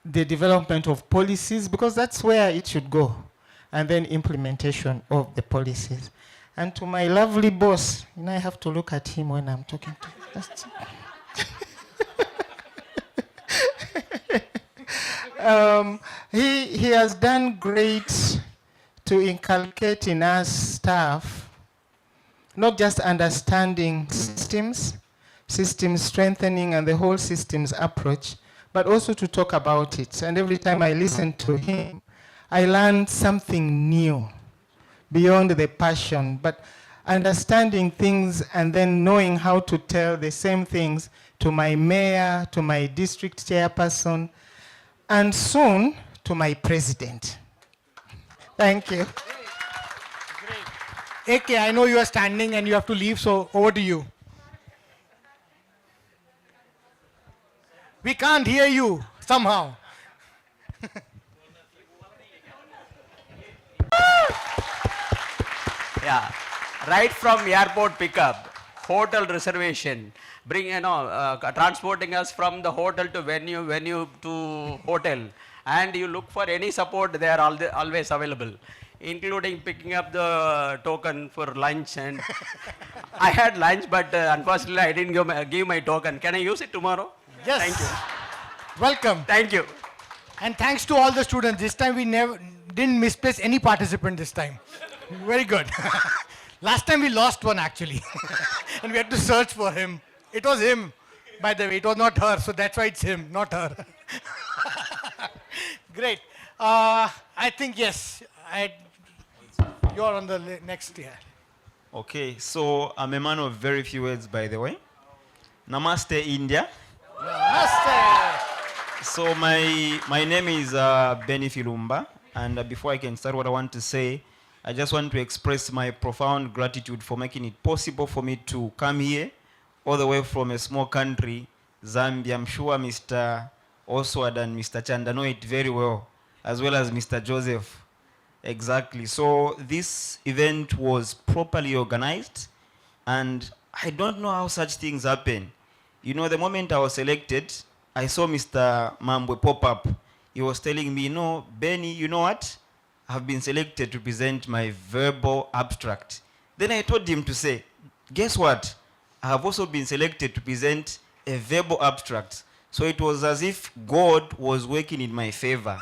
development of policies because that's where it should go, and then implementation of the policies. And to my lovely boss, you know, I have to look at him when I'm talking to him. He has done great to inculcate in us staff, not just understanding systems strengthening and the whole systems approach, but also to talk about it. And every time I listen to him, I learned something new beyond the passion, but understanding things and then knowing how to tell the same things to my mayor, to my district chairperson, and soon to my president. Thank you. Great. AK, I know you are standing and you have to leave, so over to you. We can't hear you somehow. Yeah, right from airport pickup, hotel reservation, transporting us from the hotel to venue to hotel, and you look for any support, they are always available, including picking up the token for lunch. And I had lunch, but unfortunately I didn't give my token. Can I use it tomorrow? Yes. Thank you. Welcome. Thank you. And thanks to all the students. This time we didn't misplace any participant this time. Very good. Last time we lost one actually. And we had to search for him. It was him, by the way. It was not her. So that's why it's him, not her. Great. I think, yes. You're on the next year. Okay, so I'm a man of very few words, by the way. Namaste, India. Namaste. So my name is Benny Filumba, and before I can start what I want to say, I just want to express my profound gratitude for making it possible for me to come here, all the way from a small country, Zambia. I'm sure Mr. Osward and Mr. Chanda know it very well, as well as Mr. Joseph. Exactly. So this event was properly organized, and I don't know how such things happen. You know, the moment I was selected, I saw Mr. Mambwe pop up. He was telling me, no, Benny, you know what? I've been selected to present my verbal abstract. Then I told him to say, guess what? I have also been selected to present a verbal abstract. So it was as if God was working in my favor.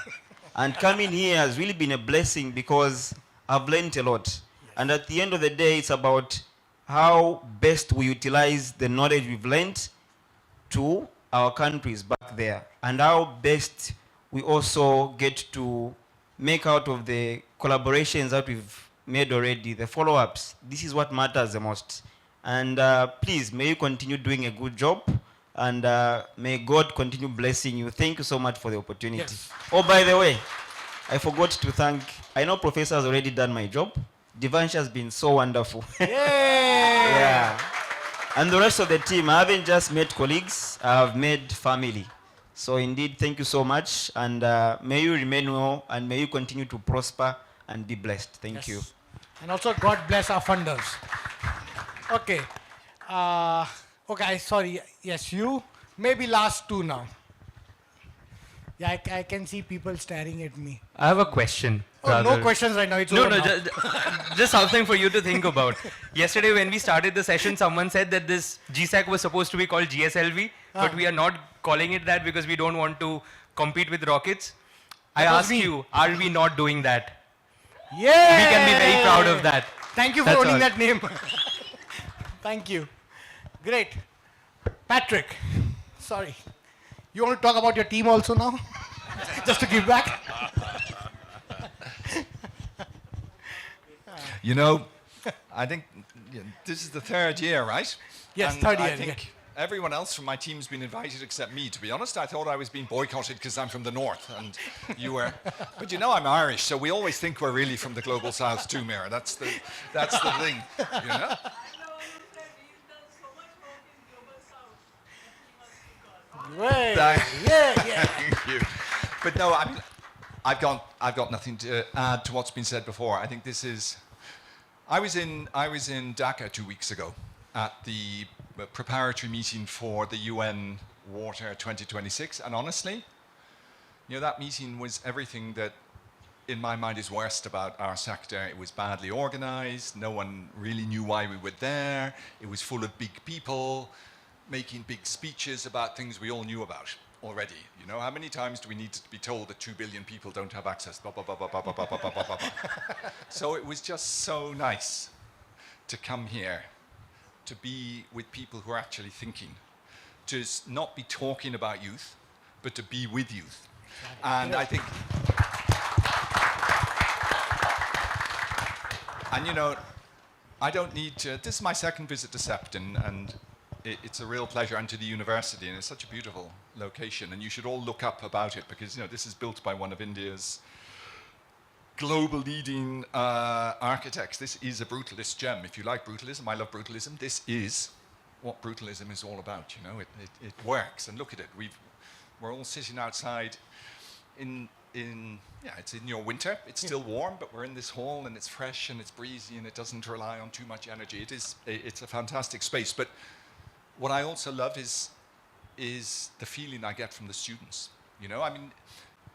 And coming here has really been a blessing because I've learned a lot. And at the end of the day, it's about how best we utilize the knowledge we've learned to our countries back there, and how best we also get to make out of the collaborations that we've made already, the follow-ups. This is what matters the most. And please, may you continue doing a good job, and may God continue blessing you. Thank you so much for the opportunity. Yes. Oh, by the way, I forgot to thank, I know Professor has already done my job. Devansh has been so wonderful. Yeah. And the rest of the team, I haven't just met colleagues, I have made family. So indeed, thank you so much, and may you remain well, and may you continue to prosper and be blessed. Thank you. And also, God bless our funders. Okay. Okay, sorry. Yes, you. Maybe last two now. Yeah, I can see people staring at me. I have a question. Oh, no questions right now. It's over now. Just something for you to think about. Yesterday, when we started the session, someone said that this GSAC was supposed to be called GSLV, but we are not calling it that because we don't want to compete with rockets. I ask you, are we not doing that? Yeah. We can be very proud of that. Thank you for owning that name. Thank you. Great. Patrick, sorry. You want to talk about your team also now? Just to give back? You know, I think this is the third year, right? Yes, and third year. I think everyone else from my team's been invited except me. To be honest, I thought I was being boycotted because I'm from the north and you were. But you know, I'm Irish, so we always think we're really from the global south too, Mira. That's the thing, you know? Thank you. But no, I mean, I've got nothing to add to what's been said before. I think this is. I was in Dhaka 2 weeks ago at the preparatory meeting for the UN Water 2026, and honestly, you know, that meeting was everything that, in my mind, is worst about our sector. It was badly organized. No one really knew why we were there. It was full of big people making big speeches about things we all knew about already. You know, how many times do we need to be told that 2 billion people don't have access? Blah, blah, blah, blah, blah, blah, blah, blah, blah, blah. So it was just so nice to come here, to be with people who are actually thinking, to not be talking about youth, but to be with youth. And I think, and you know, I don't need to, this is my second visit to CEPT, and it's a real pleasure, and to the university, and it's such a beautiful location, and you should all look up about it, because you know, this is built by one of India's global leading architects. This is a brutalist gem. If you like brutalism, I love brutalism. This is what brutalism is all about. You know, it works, and look at it. We're all sitting outside it's in your winter. It's still warm, but we're in this hall, and it's fresh, and it's breezy, and it doesn't rely on too much energy. It's a fantastic space. But what I also love is the feeling I get from the students. You know, I mean,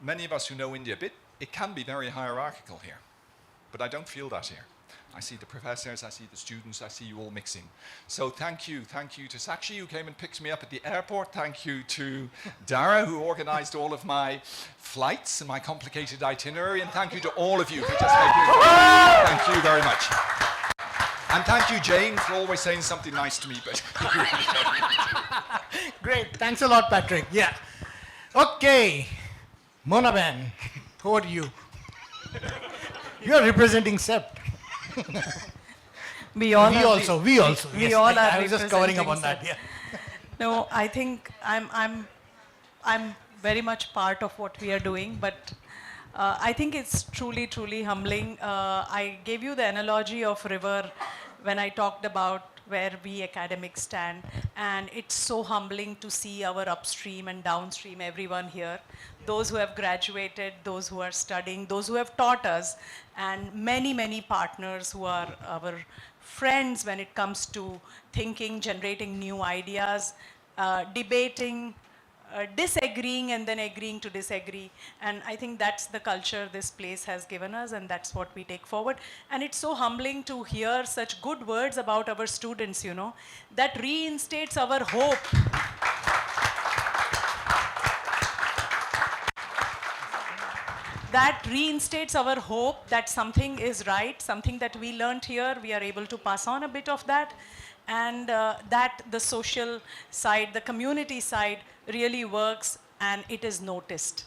many of us who know India a bit, it can be very hierarchical here, but I don't feel that here. I see the professors, I see the students, I see you all mixing. So thank you to Sakshi, who came and picked me up at the airport. Thank you to Dara, who organized all of my flights and my complicated itinerary. And thank you to all of you for just making it fun. Thank you very much. And thank you, Jane, for always saying something nice to me. But Great. Thanks a lot, Patrick. Yeah. Okay. Mona Ben, over to you. You are representing CEPT. We all yes, are I was just covering up on that. Yeah. No, I think I'm very much part of what we are doing, but I think it's truly, truly humbling. I gave you the analogy of river when I talked about where we academics stand, and it's so humbling to see our upstream and downstream, everyone here, those who have graduated, those who are studying, those who have taught us, and many, many partners who are our friends when it comes to thinking, generating new ideas, debating, disagreeing and then agreeing to disagree. And I think that's the culture this place has given us, and that's what we take forward. And it's so humbling to hear such good words about our students, you know, that reinstates our hope. That reinstates our hope that something is right, something that we learned here, we are able to pass on a bit of that, and that the social side, the community side really works and it is noticed.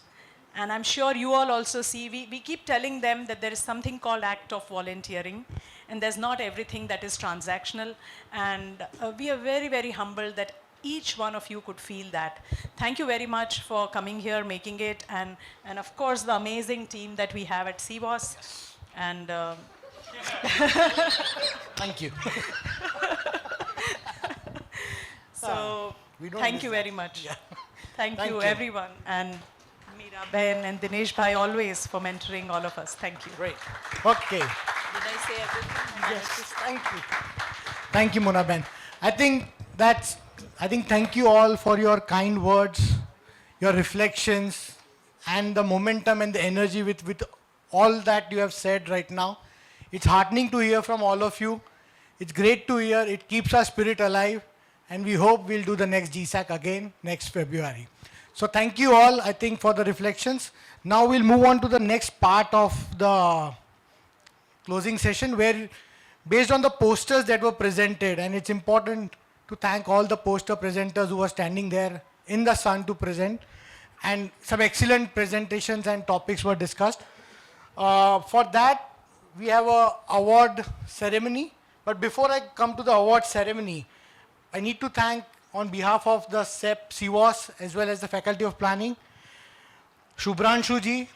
And I'm sure you all also see, we keep telling them that there is something called act of volunteering, and there's not everything that is transactional, and we are very, very humbled that each one of you could feel that. Thank you very much for coming here, making it, and of course the amazing team that we have at CWAS. Yes. And thank you. So thank you very much. Yeah. Thank you everyone, and Meera Ben and Dinesh Bhai always for mentoring all of us. Thank you. Great. Okay. Did I say everything? Yes. Thank you. Thank you, Mona Ben. I think thank you all for your kind words, your reflections, and the momentum and the energy with all that you have said right now. It's heartening to hear from all of you. It's great to hear. It keeps our spirit alive, and we hope we'll do the next GSAC again next February. So thank you all, I think, for the reflections. Now we'll move on to the next part of the closing session, where based on the posters that were presented, and it's important to thank all the poster presenters who were standing there in the sun to present, and some excellent presentations and topics were discussed. For that, we have an award ceremony. But before I come to the award ceremony, I need to thank, on behalf of the CWAS as well as the Faculty of Planning, Shubhranshu ji,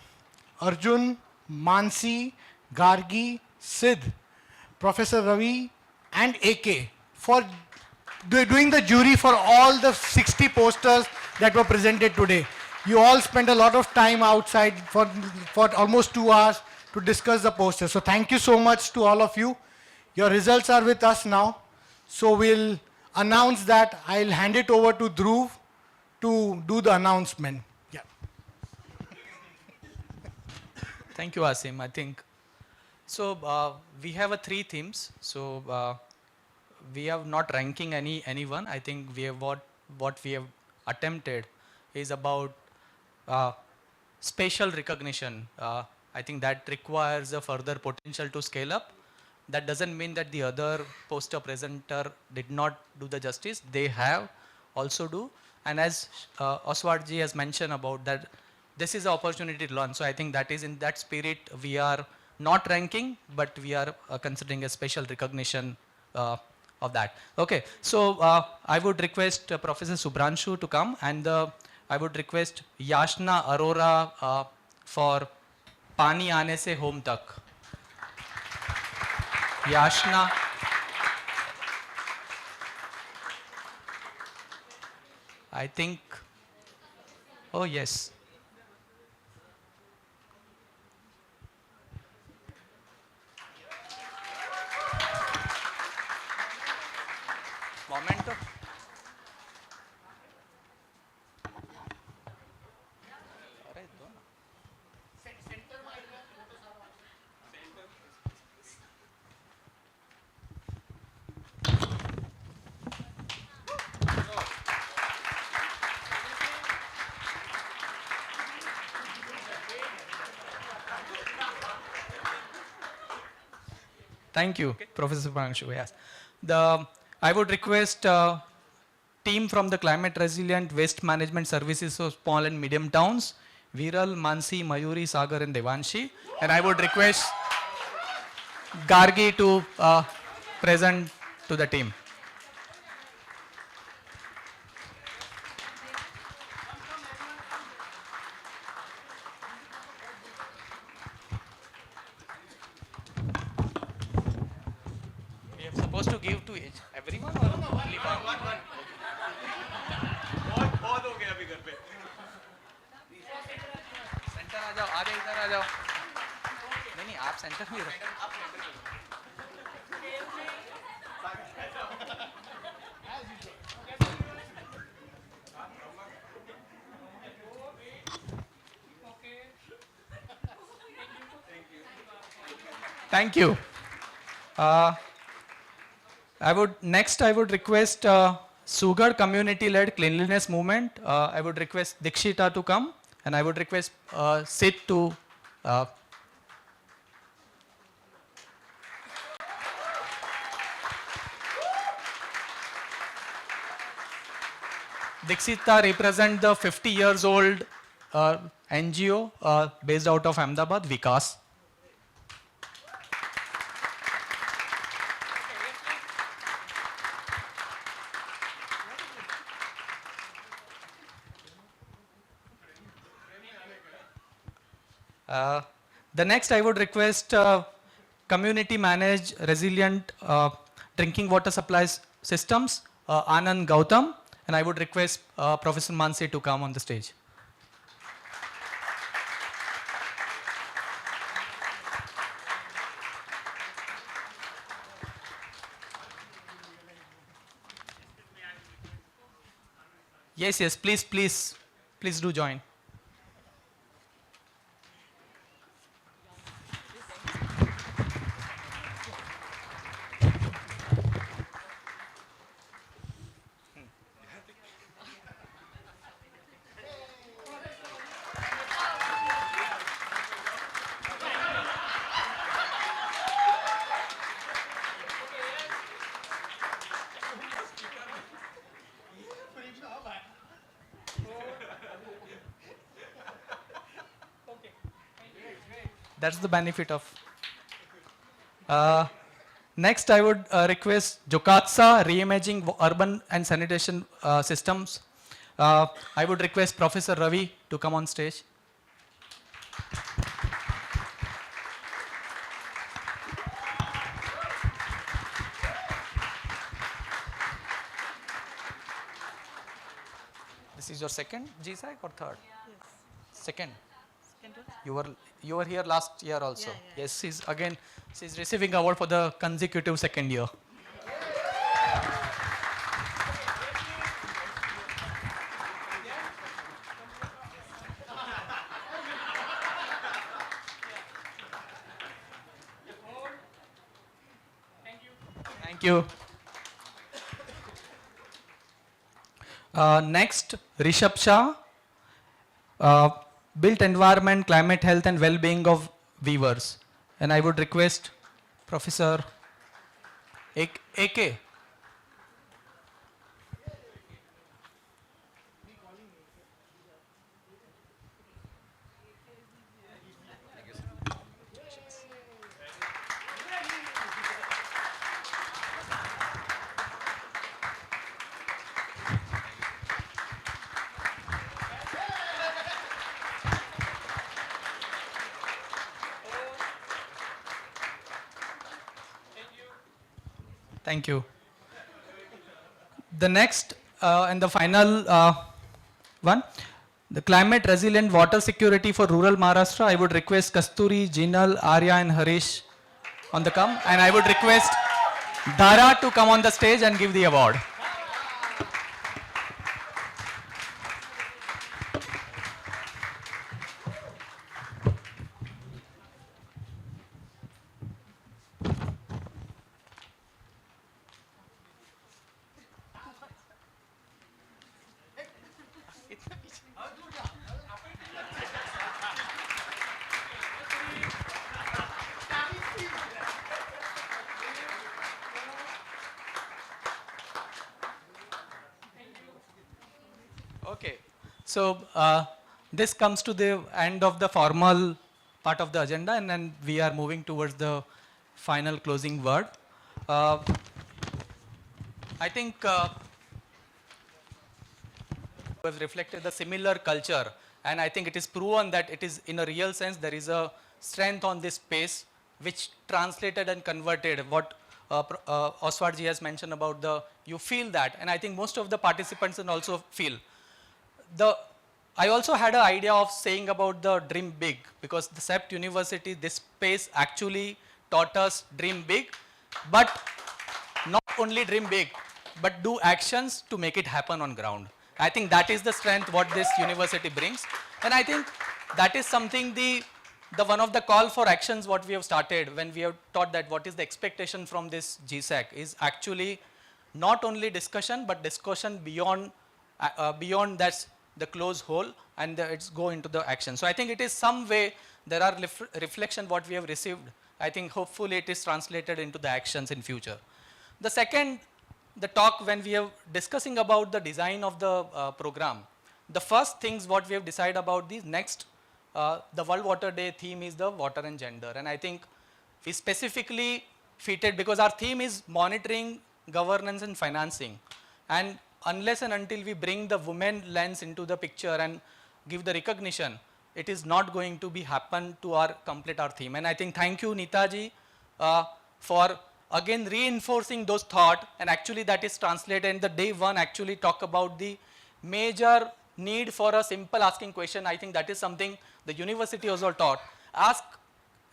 Arjun, Mansi, Gargi, Sid, Professor Ravi, and AK for doing the jury for all the 60 posters that were presented today. You all spent a lot of time outside for almost 2 hours to discuss the posters. So thank you so much to all of you. Your results are with us now. So we'll announce that. I'll hand it over to Dhruv to do the announcement. Yeah. Thank you, Asim. I think, so we have 3 themes. So we are not ranking anyone. I think we have what we have attempted is about spatial recognition. I think that requires a further potential to scale up. That doesn't mean that the other poster presenter did not do the justice. They have also do. And as Osward ji has mentioned about that, this is an opportunity to learn. So I think that is in that spirit, we are not ranking, but we are considering a special recognition of that. Okay, so I would request Professor Subhranshu to come, and I would request Yashna Arora for Pani Aane Se Home Tak. Yashna. I think, oh yes. Momento. Thank you, Professor Subhranshu. Yes. I would request team from the Climate Resilient Waste Management Services of Small and Medium Towns, Viral, Mansi, Mayuri, Sagar, and Devanshi. And I would request Gargi to present to the team. everyone or only one? बहुत हो गया अभी घर पे. Centre आ जाओ, आगे इधर आ जाओ. नहीं आप सेंटर में रहो. Thank you. I would request Sugar community-led cleanliness movement. I would request Dikshita to come, and I would request Sid to. Dikshita represent the 50 years old NGO based out of Ahmedabad, Vikas. The next I would request community managed resilient drinking water supplies systems, Anand Gautam, and I would request Professor Mansi to come on the stage. Yes, please do join. That's the benefit of. Next, I would request Jokatsa Reimaging Urban and Sanitation Systems. I would request Professor Ravi to come on stage. This is your second GSAC or third? Yes. Second. You were here last year also. Yeah. Yes, she's receiving award for the consecutive second year. Thank you. Next, Rishabh Shah. Built environment, climate health and well-being of weavers. And I would request Professor AK. Thank you. The next and the final one, the climate resilient water security for rural Maharashtra. I would request Kasturi, Jinal, Arya and Harish on the come, and I would request Dhara to come on the stage and give the award. Okay, so this comes to the end of the formal part of the agenda, and then we are moving towards the final closing word. I think we have reflected the similar culture, and I think it is proven that it is, in a real sense, there is a strength on this space which translated and converted what Osward ji has mentioned about you feel that, and I think most of the participants can also feel. I also had an idea of saying about the dream big, because the CEPT University, this space actually taught us dream big, but not only dream big, but do actions to make it happen on ground. I think that is the strength what this university brings, and I think that is something the one of the call for actions what we have started when we have taught that what is the expectation from this GSAC is actually not only discussion, but discussion beyond that's the closed hole, and it's go into the action. So I think it is some way there are reflection what we have received. I think hopefully it is translated into the actions in future. The second, the talk when we are discussing about the design of the program, the first things what we have decided about these next, the World Water Day theme is the water and gender, and I think we specifically fitted because our theme is monitoring, governance and financing, and unless and until we bring the women lens into the picture and give the recognition, it is not going to be happen to complete our theme. And I think thank you Neetaji for again reinforcing those thoughts, and actually that is translated in the day one actually talk about the major need for a simple asking question. I think that is something the university also taught. Ask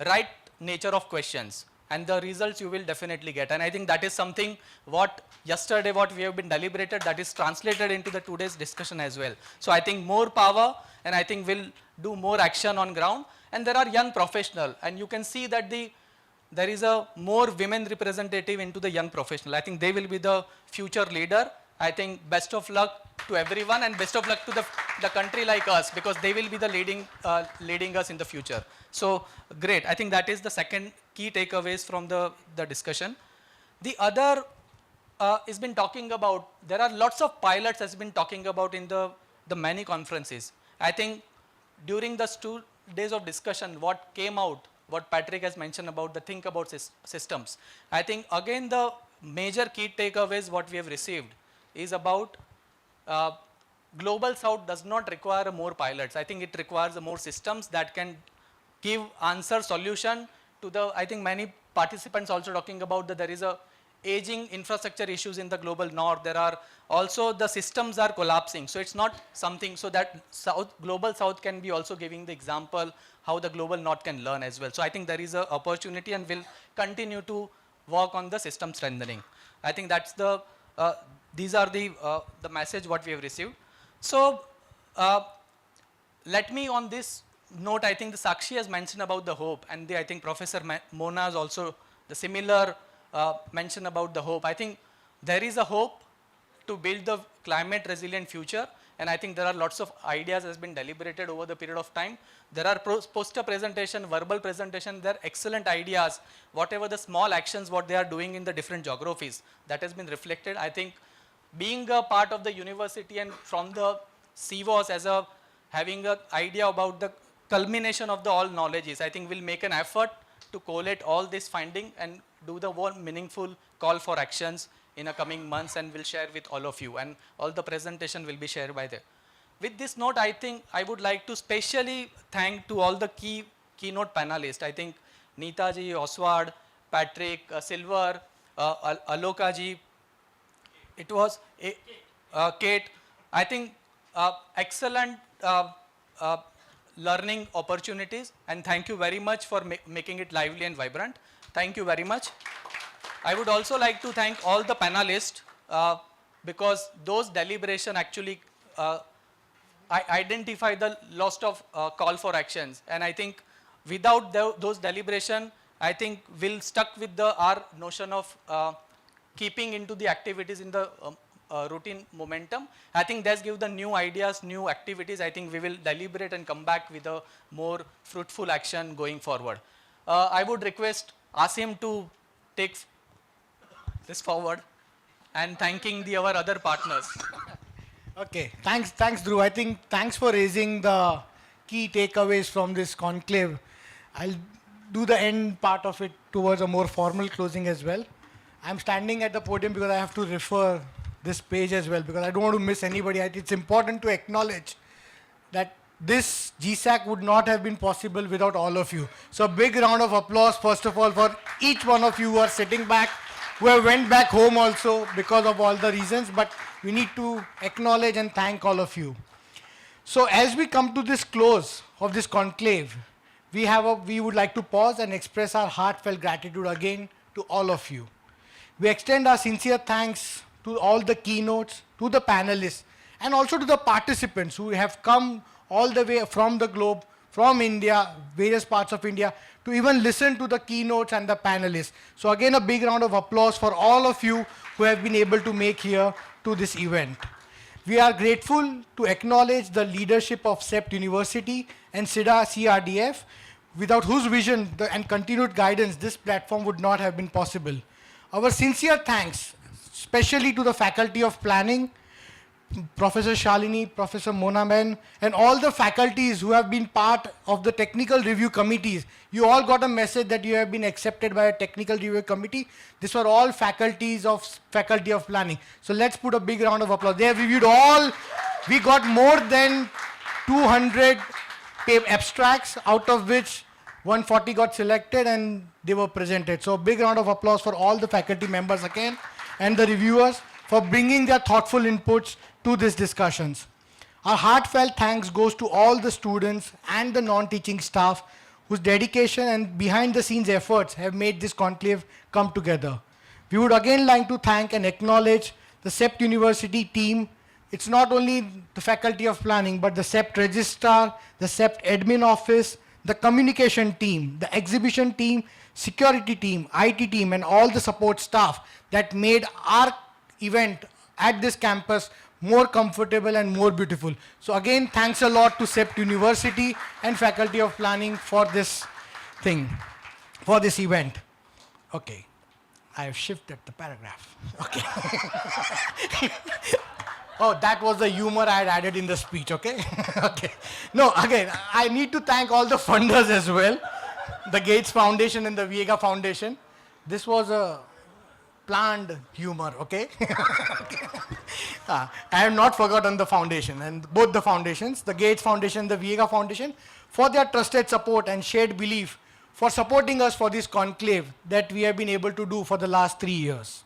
right nature of questions and the results you will definitely get. And I think that is something what yesterday what we have been deliberated, that is translated into the today's discussion as well. So I think more power, and I think we'll do more action on ground. And there are young professionals, and you can see that there is a more women representative into the young professional. I think they will be the future leader. I think best of luck to everyone, and best of luck to the country like us, because they will be the leading us in the future. So great. I think that is the second key takeaways from the discussion. The other is been talking about, there are lots of pilots has been talking about in the many conferences. I think during the 2 days of discussion, what came out, what Patrick has mentioned about the think about systems. I think again the major key takeaways what we have received is about Global South does not require more pilots. I think it requires more systems that can give answer solution to the, I think many participants also talking about that there is a aging infrastructure issues in the global north. There are also the systems are collapsing. So it's not something so that global south can be also giving the example how the global north can learn as well. So I think there is an opportunity, and we'll continue to work on the system strengthening. I think that's these are the message what we have received. So let me on this note, I think the Sakshi has mentioned about the hope, and I think Professor Mona has also the similar mention about the hope. I think there is a hope to build the climate resilient future, and I think there are lots of ideas has been deliberated over the period of time. There are poster presentation, verbal presentation, there are excellent ideas, whatever the small actions what they are doing in the different geographies, that has been reflected. I think being a part of the university and from the CWAS as having an idea about the culmination of the all knowledges, I think we'll make an effort to collate all this finding and do the one meaningful call for actions in the coming months, and we'll share with all of you, and all the presentation will be shared by them. With this note, I think I would like to specially thank to all the keynote panelists. I think Neeta ji, Osward, Patrick, Silver, Aloka ji, it was Kate. I think excellent learning opportunities, and thank you very much for making it lively and vibrant. Thank you very much. I would also like to thank all the panelists because those deliberation actually identify the lost of call for actions, and I think without those deliberation, I think we'll stuck with our notion of keeping into the activities in the routine momentum. I think that's give the new ideas, new activities. I think we will deliberate and come back with a more fruitful action going forward. I would request Asim to take this forward, and thanking our other partners. Okay, thanks Dhruv. I think thanks for raising the key takeaways from this conclave. I'll do the end part of it towards a more formal closing as well. I'm standing at the podium because I have to refer this page as well, because I don't want to miss anybody. I think it's important to acknowledge that this GSAC would not have been possible without all of you. So a big round of applause, first of all, for each one of you who are sitting back who have went back home also because of all the reasons, but we need to acknowledge and thank all of you. So as we come to this close of this conclave, we would like to pause and express our heartfelt gratitude again to all of you. We extend our sincere thanks to all the keynotes, to the panelists, and also to the participants who have come all the way from the globe, from India, various parts of India, to even listen to the keynotes and the panelists. So again, a big round of applause for all of you who have been able to make here to this event. We are grateful to acknowledge the leadership of CEPT University and CWAS-CRDF, without whose vision and continued guidance, this platform would not have been possible. Our sincere thanks, especially to the Faculty of Planning, Professor Shalini, Professor Monaman, and all the faculties who have been part of the technical review committees. You all got a message that you have been accepted by a technical review committee. These were all faculties of Faculty of Planning. So let's put a big round of applause. They have reviewed all. We got more than 200 abstracts, out of which 140 got selected and they were presented. So a big round of applause for all the faculty members again and the reviewers for bringing their thoughtful inputs to these discussions. Our heartfelt thanks goes to all the students and the non-teaching staff whose dedication and behind-the-scenes efforts have made this conclave come together. We would again like to thank and acknowledge the CEPT University team. It's not only the Faculty of Planning, but the CEPT Registrar, the CEPT Admin Office, the communication team, the exhibition team, security team, IT team, and all the support staff that made our event at this campus more comfortable and more beautiful. So again, thanks a lot to CEPT University and Faculty of Planning for this thing, for this event. Okay, I have shifted the paragraph. Okay. Oh, that was the humor I had added in the speech, okay? Okay. No, again, I need to thank all the funders as well, the Gates Foundation and the Viega Foundation. This was a planned humor, okay? I have not forgotten the foundation, and both the foundations, the Gates Foundation and the Viega Foundation, for their trusted support and shared belief for supporting us for this conclave that we have been able to do for the last 3 years.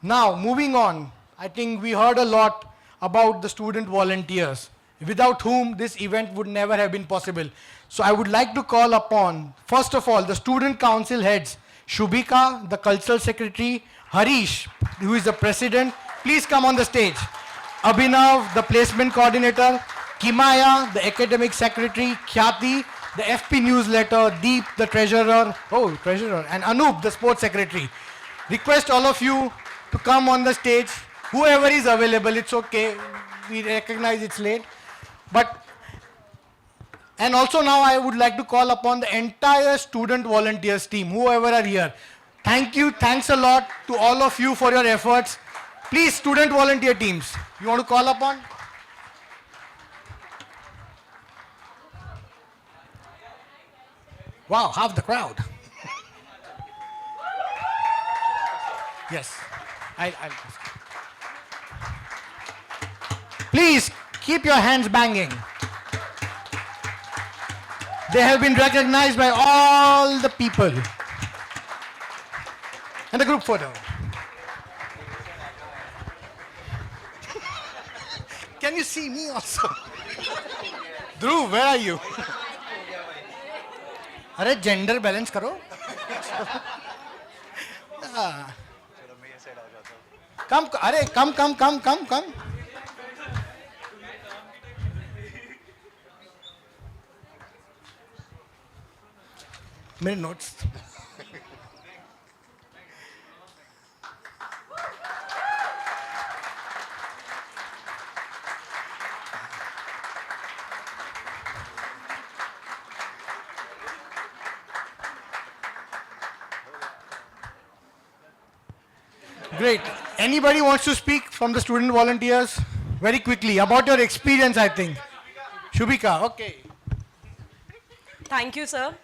Now, moving on, I think we heard a lot about the student volunteers, without whom this event would never have been possible. So I would like to call upon, first of all, the student council heads, Shubhika, the cultural secretary, Harish, who is the president, please come on the stage. Abhinav, the placement coordinator, Kimaya, the academic secretary, Khyati, the FP newsletter, Deep, the treasurer, and Anup, the sports secretary. Request all of you to come on the stage. Whoever is available, it's okay. We recognize it's late. And also now I would like to call upon the entire student volunteers team, whoever are here. Thank you, thanks a lot to all of you for your efforts. Please, student volunteer teams, you want to call upon? Wow, half the crowd. Yes, I'll please keep your hands banging. They have been recognized by all the people. And the group photo. Can you see me also? Dhruv, where are you? Are gender balance karo? Come, come. मेरे notes. Great. Anybody wants to speak from the student volunteers? Very quickly, about your experience, I think. Shubhika, okay. Thank you, sir.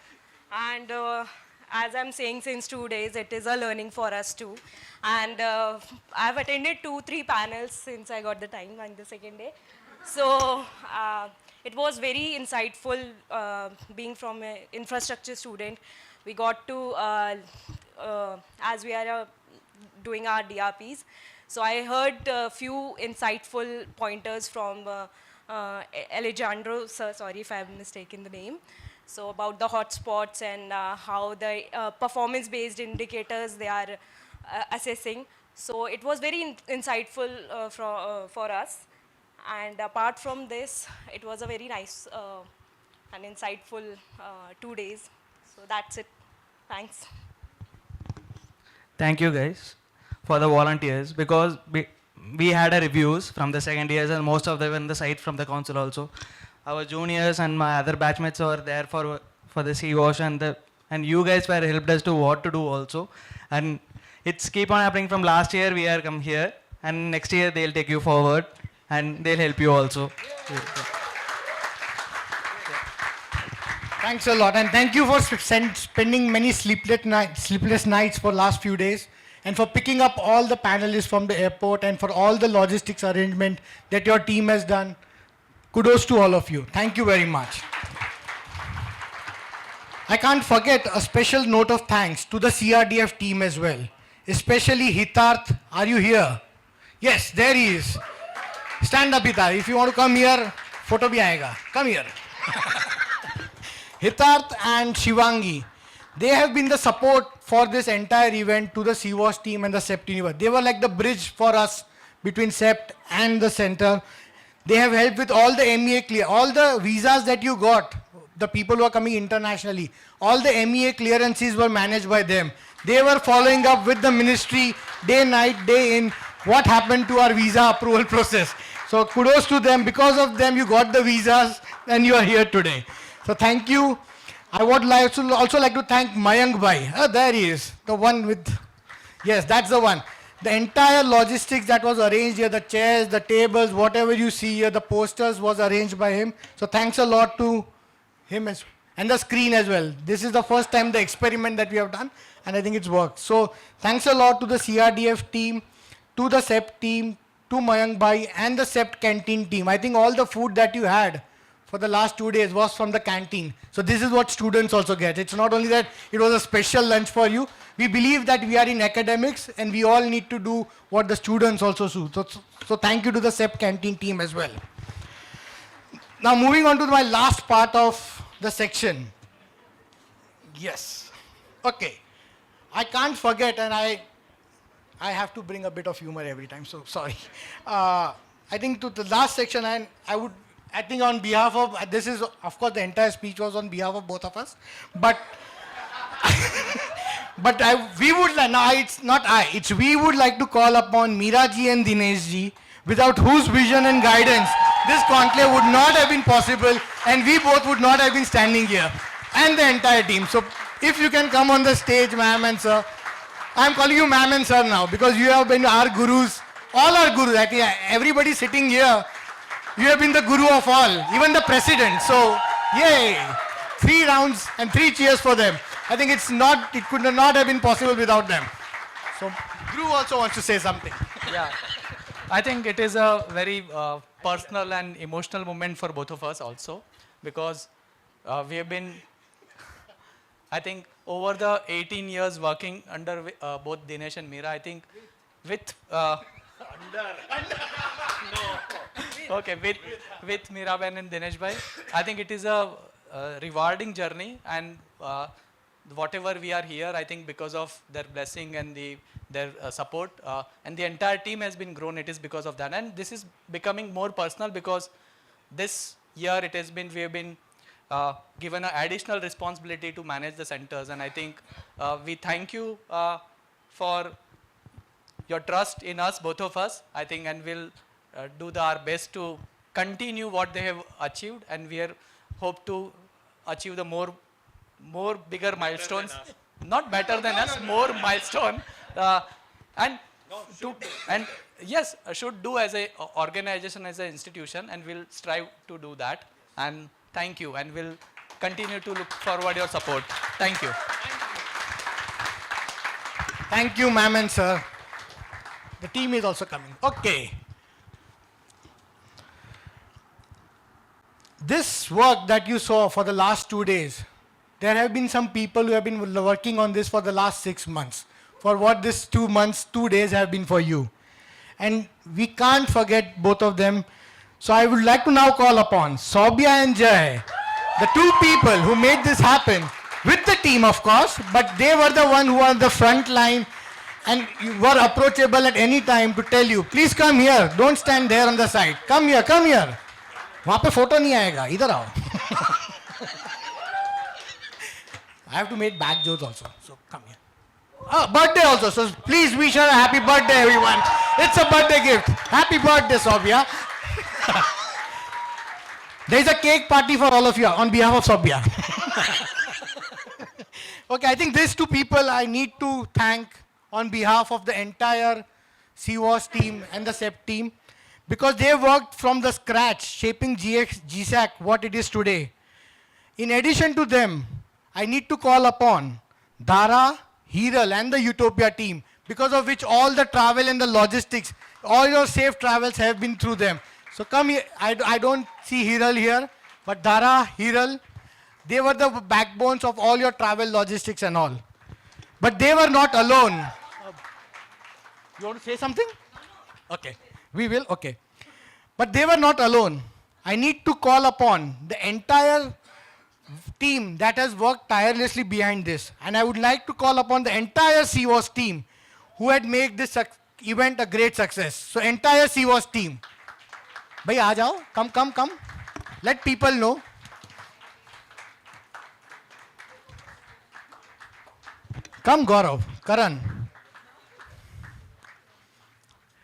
And as I'm saying since 2 days, it is a learning for us too. And I've attended 2-3 panels since I got the time on the second day. So it was very insightful being from an infrastructure student. We got to, as we are doing our DRPs. So I heard a few insightful pointers from Alejandro, sir, sorry if I'm mistaken the name. So about the hotspots and how the performance-based indicators they are assessing. So it was very insightful for us. And apart from this, it was a very nice and insightful 2 days. So that's it. Thanks. Thank you guys for the volunteers, because we had a reviews from the second years and most of them on the site from the council also. Our juniors and my other batchmates were there for the CWAS, and you guys were helped us to what to do also. And it's keep on happening from last year we are come here, and next year they'll take you forward and they'll help you also. Thanks a lot, and thank you for spending many sleepless nights for last few days, and for picking up all the panelists from the airport, and for all the logistics arrangement that your team has done. Kudos to all of you. Thank you very much. I can't forget a special note of thanks to the CRDF team as well, especially Hitarth. Are you here? Yes, there he is. Stand up, Hitarth. If you want to come here, photo bhi aayega. Come here. Hitarth and Shivangi, they have been the support for this entire event to the CWAS team and the CEPT universe. They were like the bridge for us between CEPT and the center. They have helped with all the MEA clear, all the visas that you got, the people who are coming internationally, all the MEA clearances were managed by them. They were following up with the ministry day, night, day in, what happened to our visa approval process. So kudos to them. Because of them, you got the visas and you are here today. So thank you. I would also like to thank Mayank Bhai. Oh, there he is, the one with, yes, that's the one. The entire logistics that was arranged here, the chairs, the tables, whatever you see here, the posters was arranged by him. So thanks a lot to him and the screen as well. This is the first time the experiment that we have done, and I think it's worked. So thanks a lot to the CRDF team, to the CEPT team, to Mayank Bhai and the CEPT canteen team. I think all the food that you had for the last 2 days was from the canteen. So this is what students also get. It's not only that it was a special lunch for you. We believe that we are in academics and we all need to do what the students also do. So thank you to the CEPT canteen team as well. Now moving on to my last part of the section. Yes. Okay. I can't forget, and I have to bring a bit of humor every time, so sorry. I think to the last section, and I think on behalf of, this is, of course, the entire speech was on behalf of both of us, but we would, no, it's not we would like to call upon Meera ji and Dinesh ji, without whose vision and guidance this conclave would not have been possible, and we both would not have been standing here, and the entire team. So if you can come on the stage, ma'am and sir. I'm calling you ma'am and sir now, because you have been our gurus, all our gurus. I think everybody sitting here, you have been the guru of all, even the president. So, yay! 3 rounds and 3 cheers for them. I think it could not have been possible without them. So, Guru also wants to say something. Yeah, I think it is a very personal and emotional moment for both of us also, because we have been, I think, over the 18 years working under both Dinesh and Meera, I think with okay, with Meeraben and Dinesh bhai, I think it is a rewarding journey, and whatever we are here, I think because of their blessing and their support, and the entire team has been grown. It is because of that, and this is becoming more personal because this year we have been given an additional responsibility to manage the centers, and I think we thank you for your trust in us, both of us, I think, and we'll do our best to continue what they have achieved, and we hope to achieve the more bigger milestones, not better than us, more milestone, and yes, should do as a organization, as an institution, and we'll strive to do that. And thank you, and we'll continue to look forward your support. Thank you. Thank you, ma'am and sir. The team is also coming. Okay. This work that you saw for the last 2 days, there have been some people who have been working on this for the last 6 months. for what this 2 months, 2 days have been for you. And we can't forget both of them. So I would like to now call upon Saubya and Jay, the two people who made this happen, with the team of course, but they were the one who are on the front line and you were approachable at any time to tell you, please come here, don't stand there on the side. Come here, come here. वहाँ पे photo नहीं आएगा, इधर आओ. I have to make back jokes also, so come here. Oh, birthday also, so please wish her a happy birthday everyone. It's a birthday gift. Happy birthday, Saubya. There is a cake party for all of you on behalf of Saubya. Okay, I think these two people I need to thank on behalf of the entire CWAS team and the CEPT team because they worked from the scratch shaping GSAC what it is today. In addition to them, I need to call upon Dara, Hiral and the Utopia team because of which all the travel and the logistics, all your safe travels have been through them. So come here, I don't see Hiral here, but Dara, Hiral, they were the backbones of all your travel logistics and all. But they were not alone. You want to say something? Okay, we will, okay. But they were not alone. I need to call upon the entire team that has worked tirelessly behind this. And I would like to call upon the entire CWAS team who had made this event a great success. So entire CWAS team. Bhai, aa jao. Come. Let people know. Come Gaurav, Karan.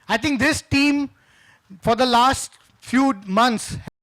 I think this team for the last few months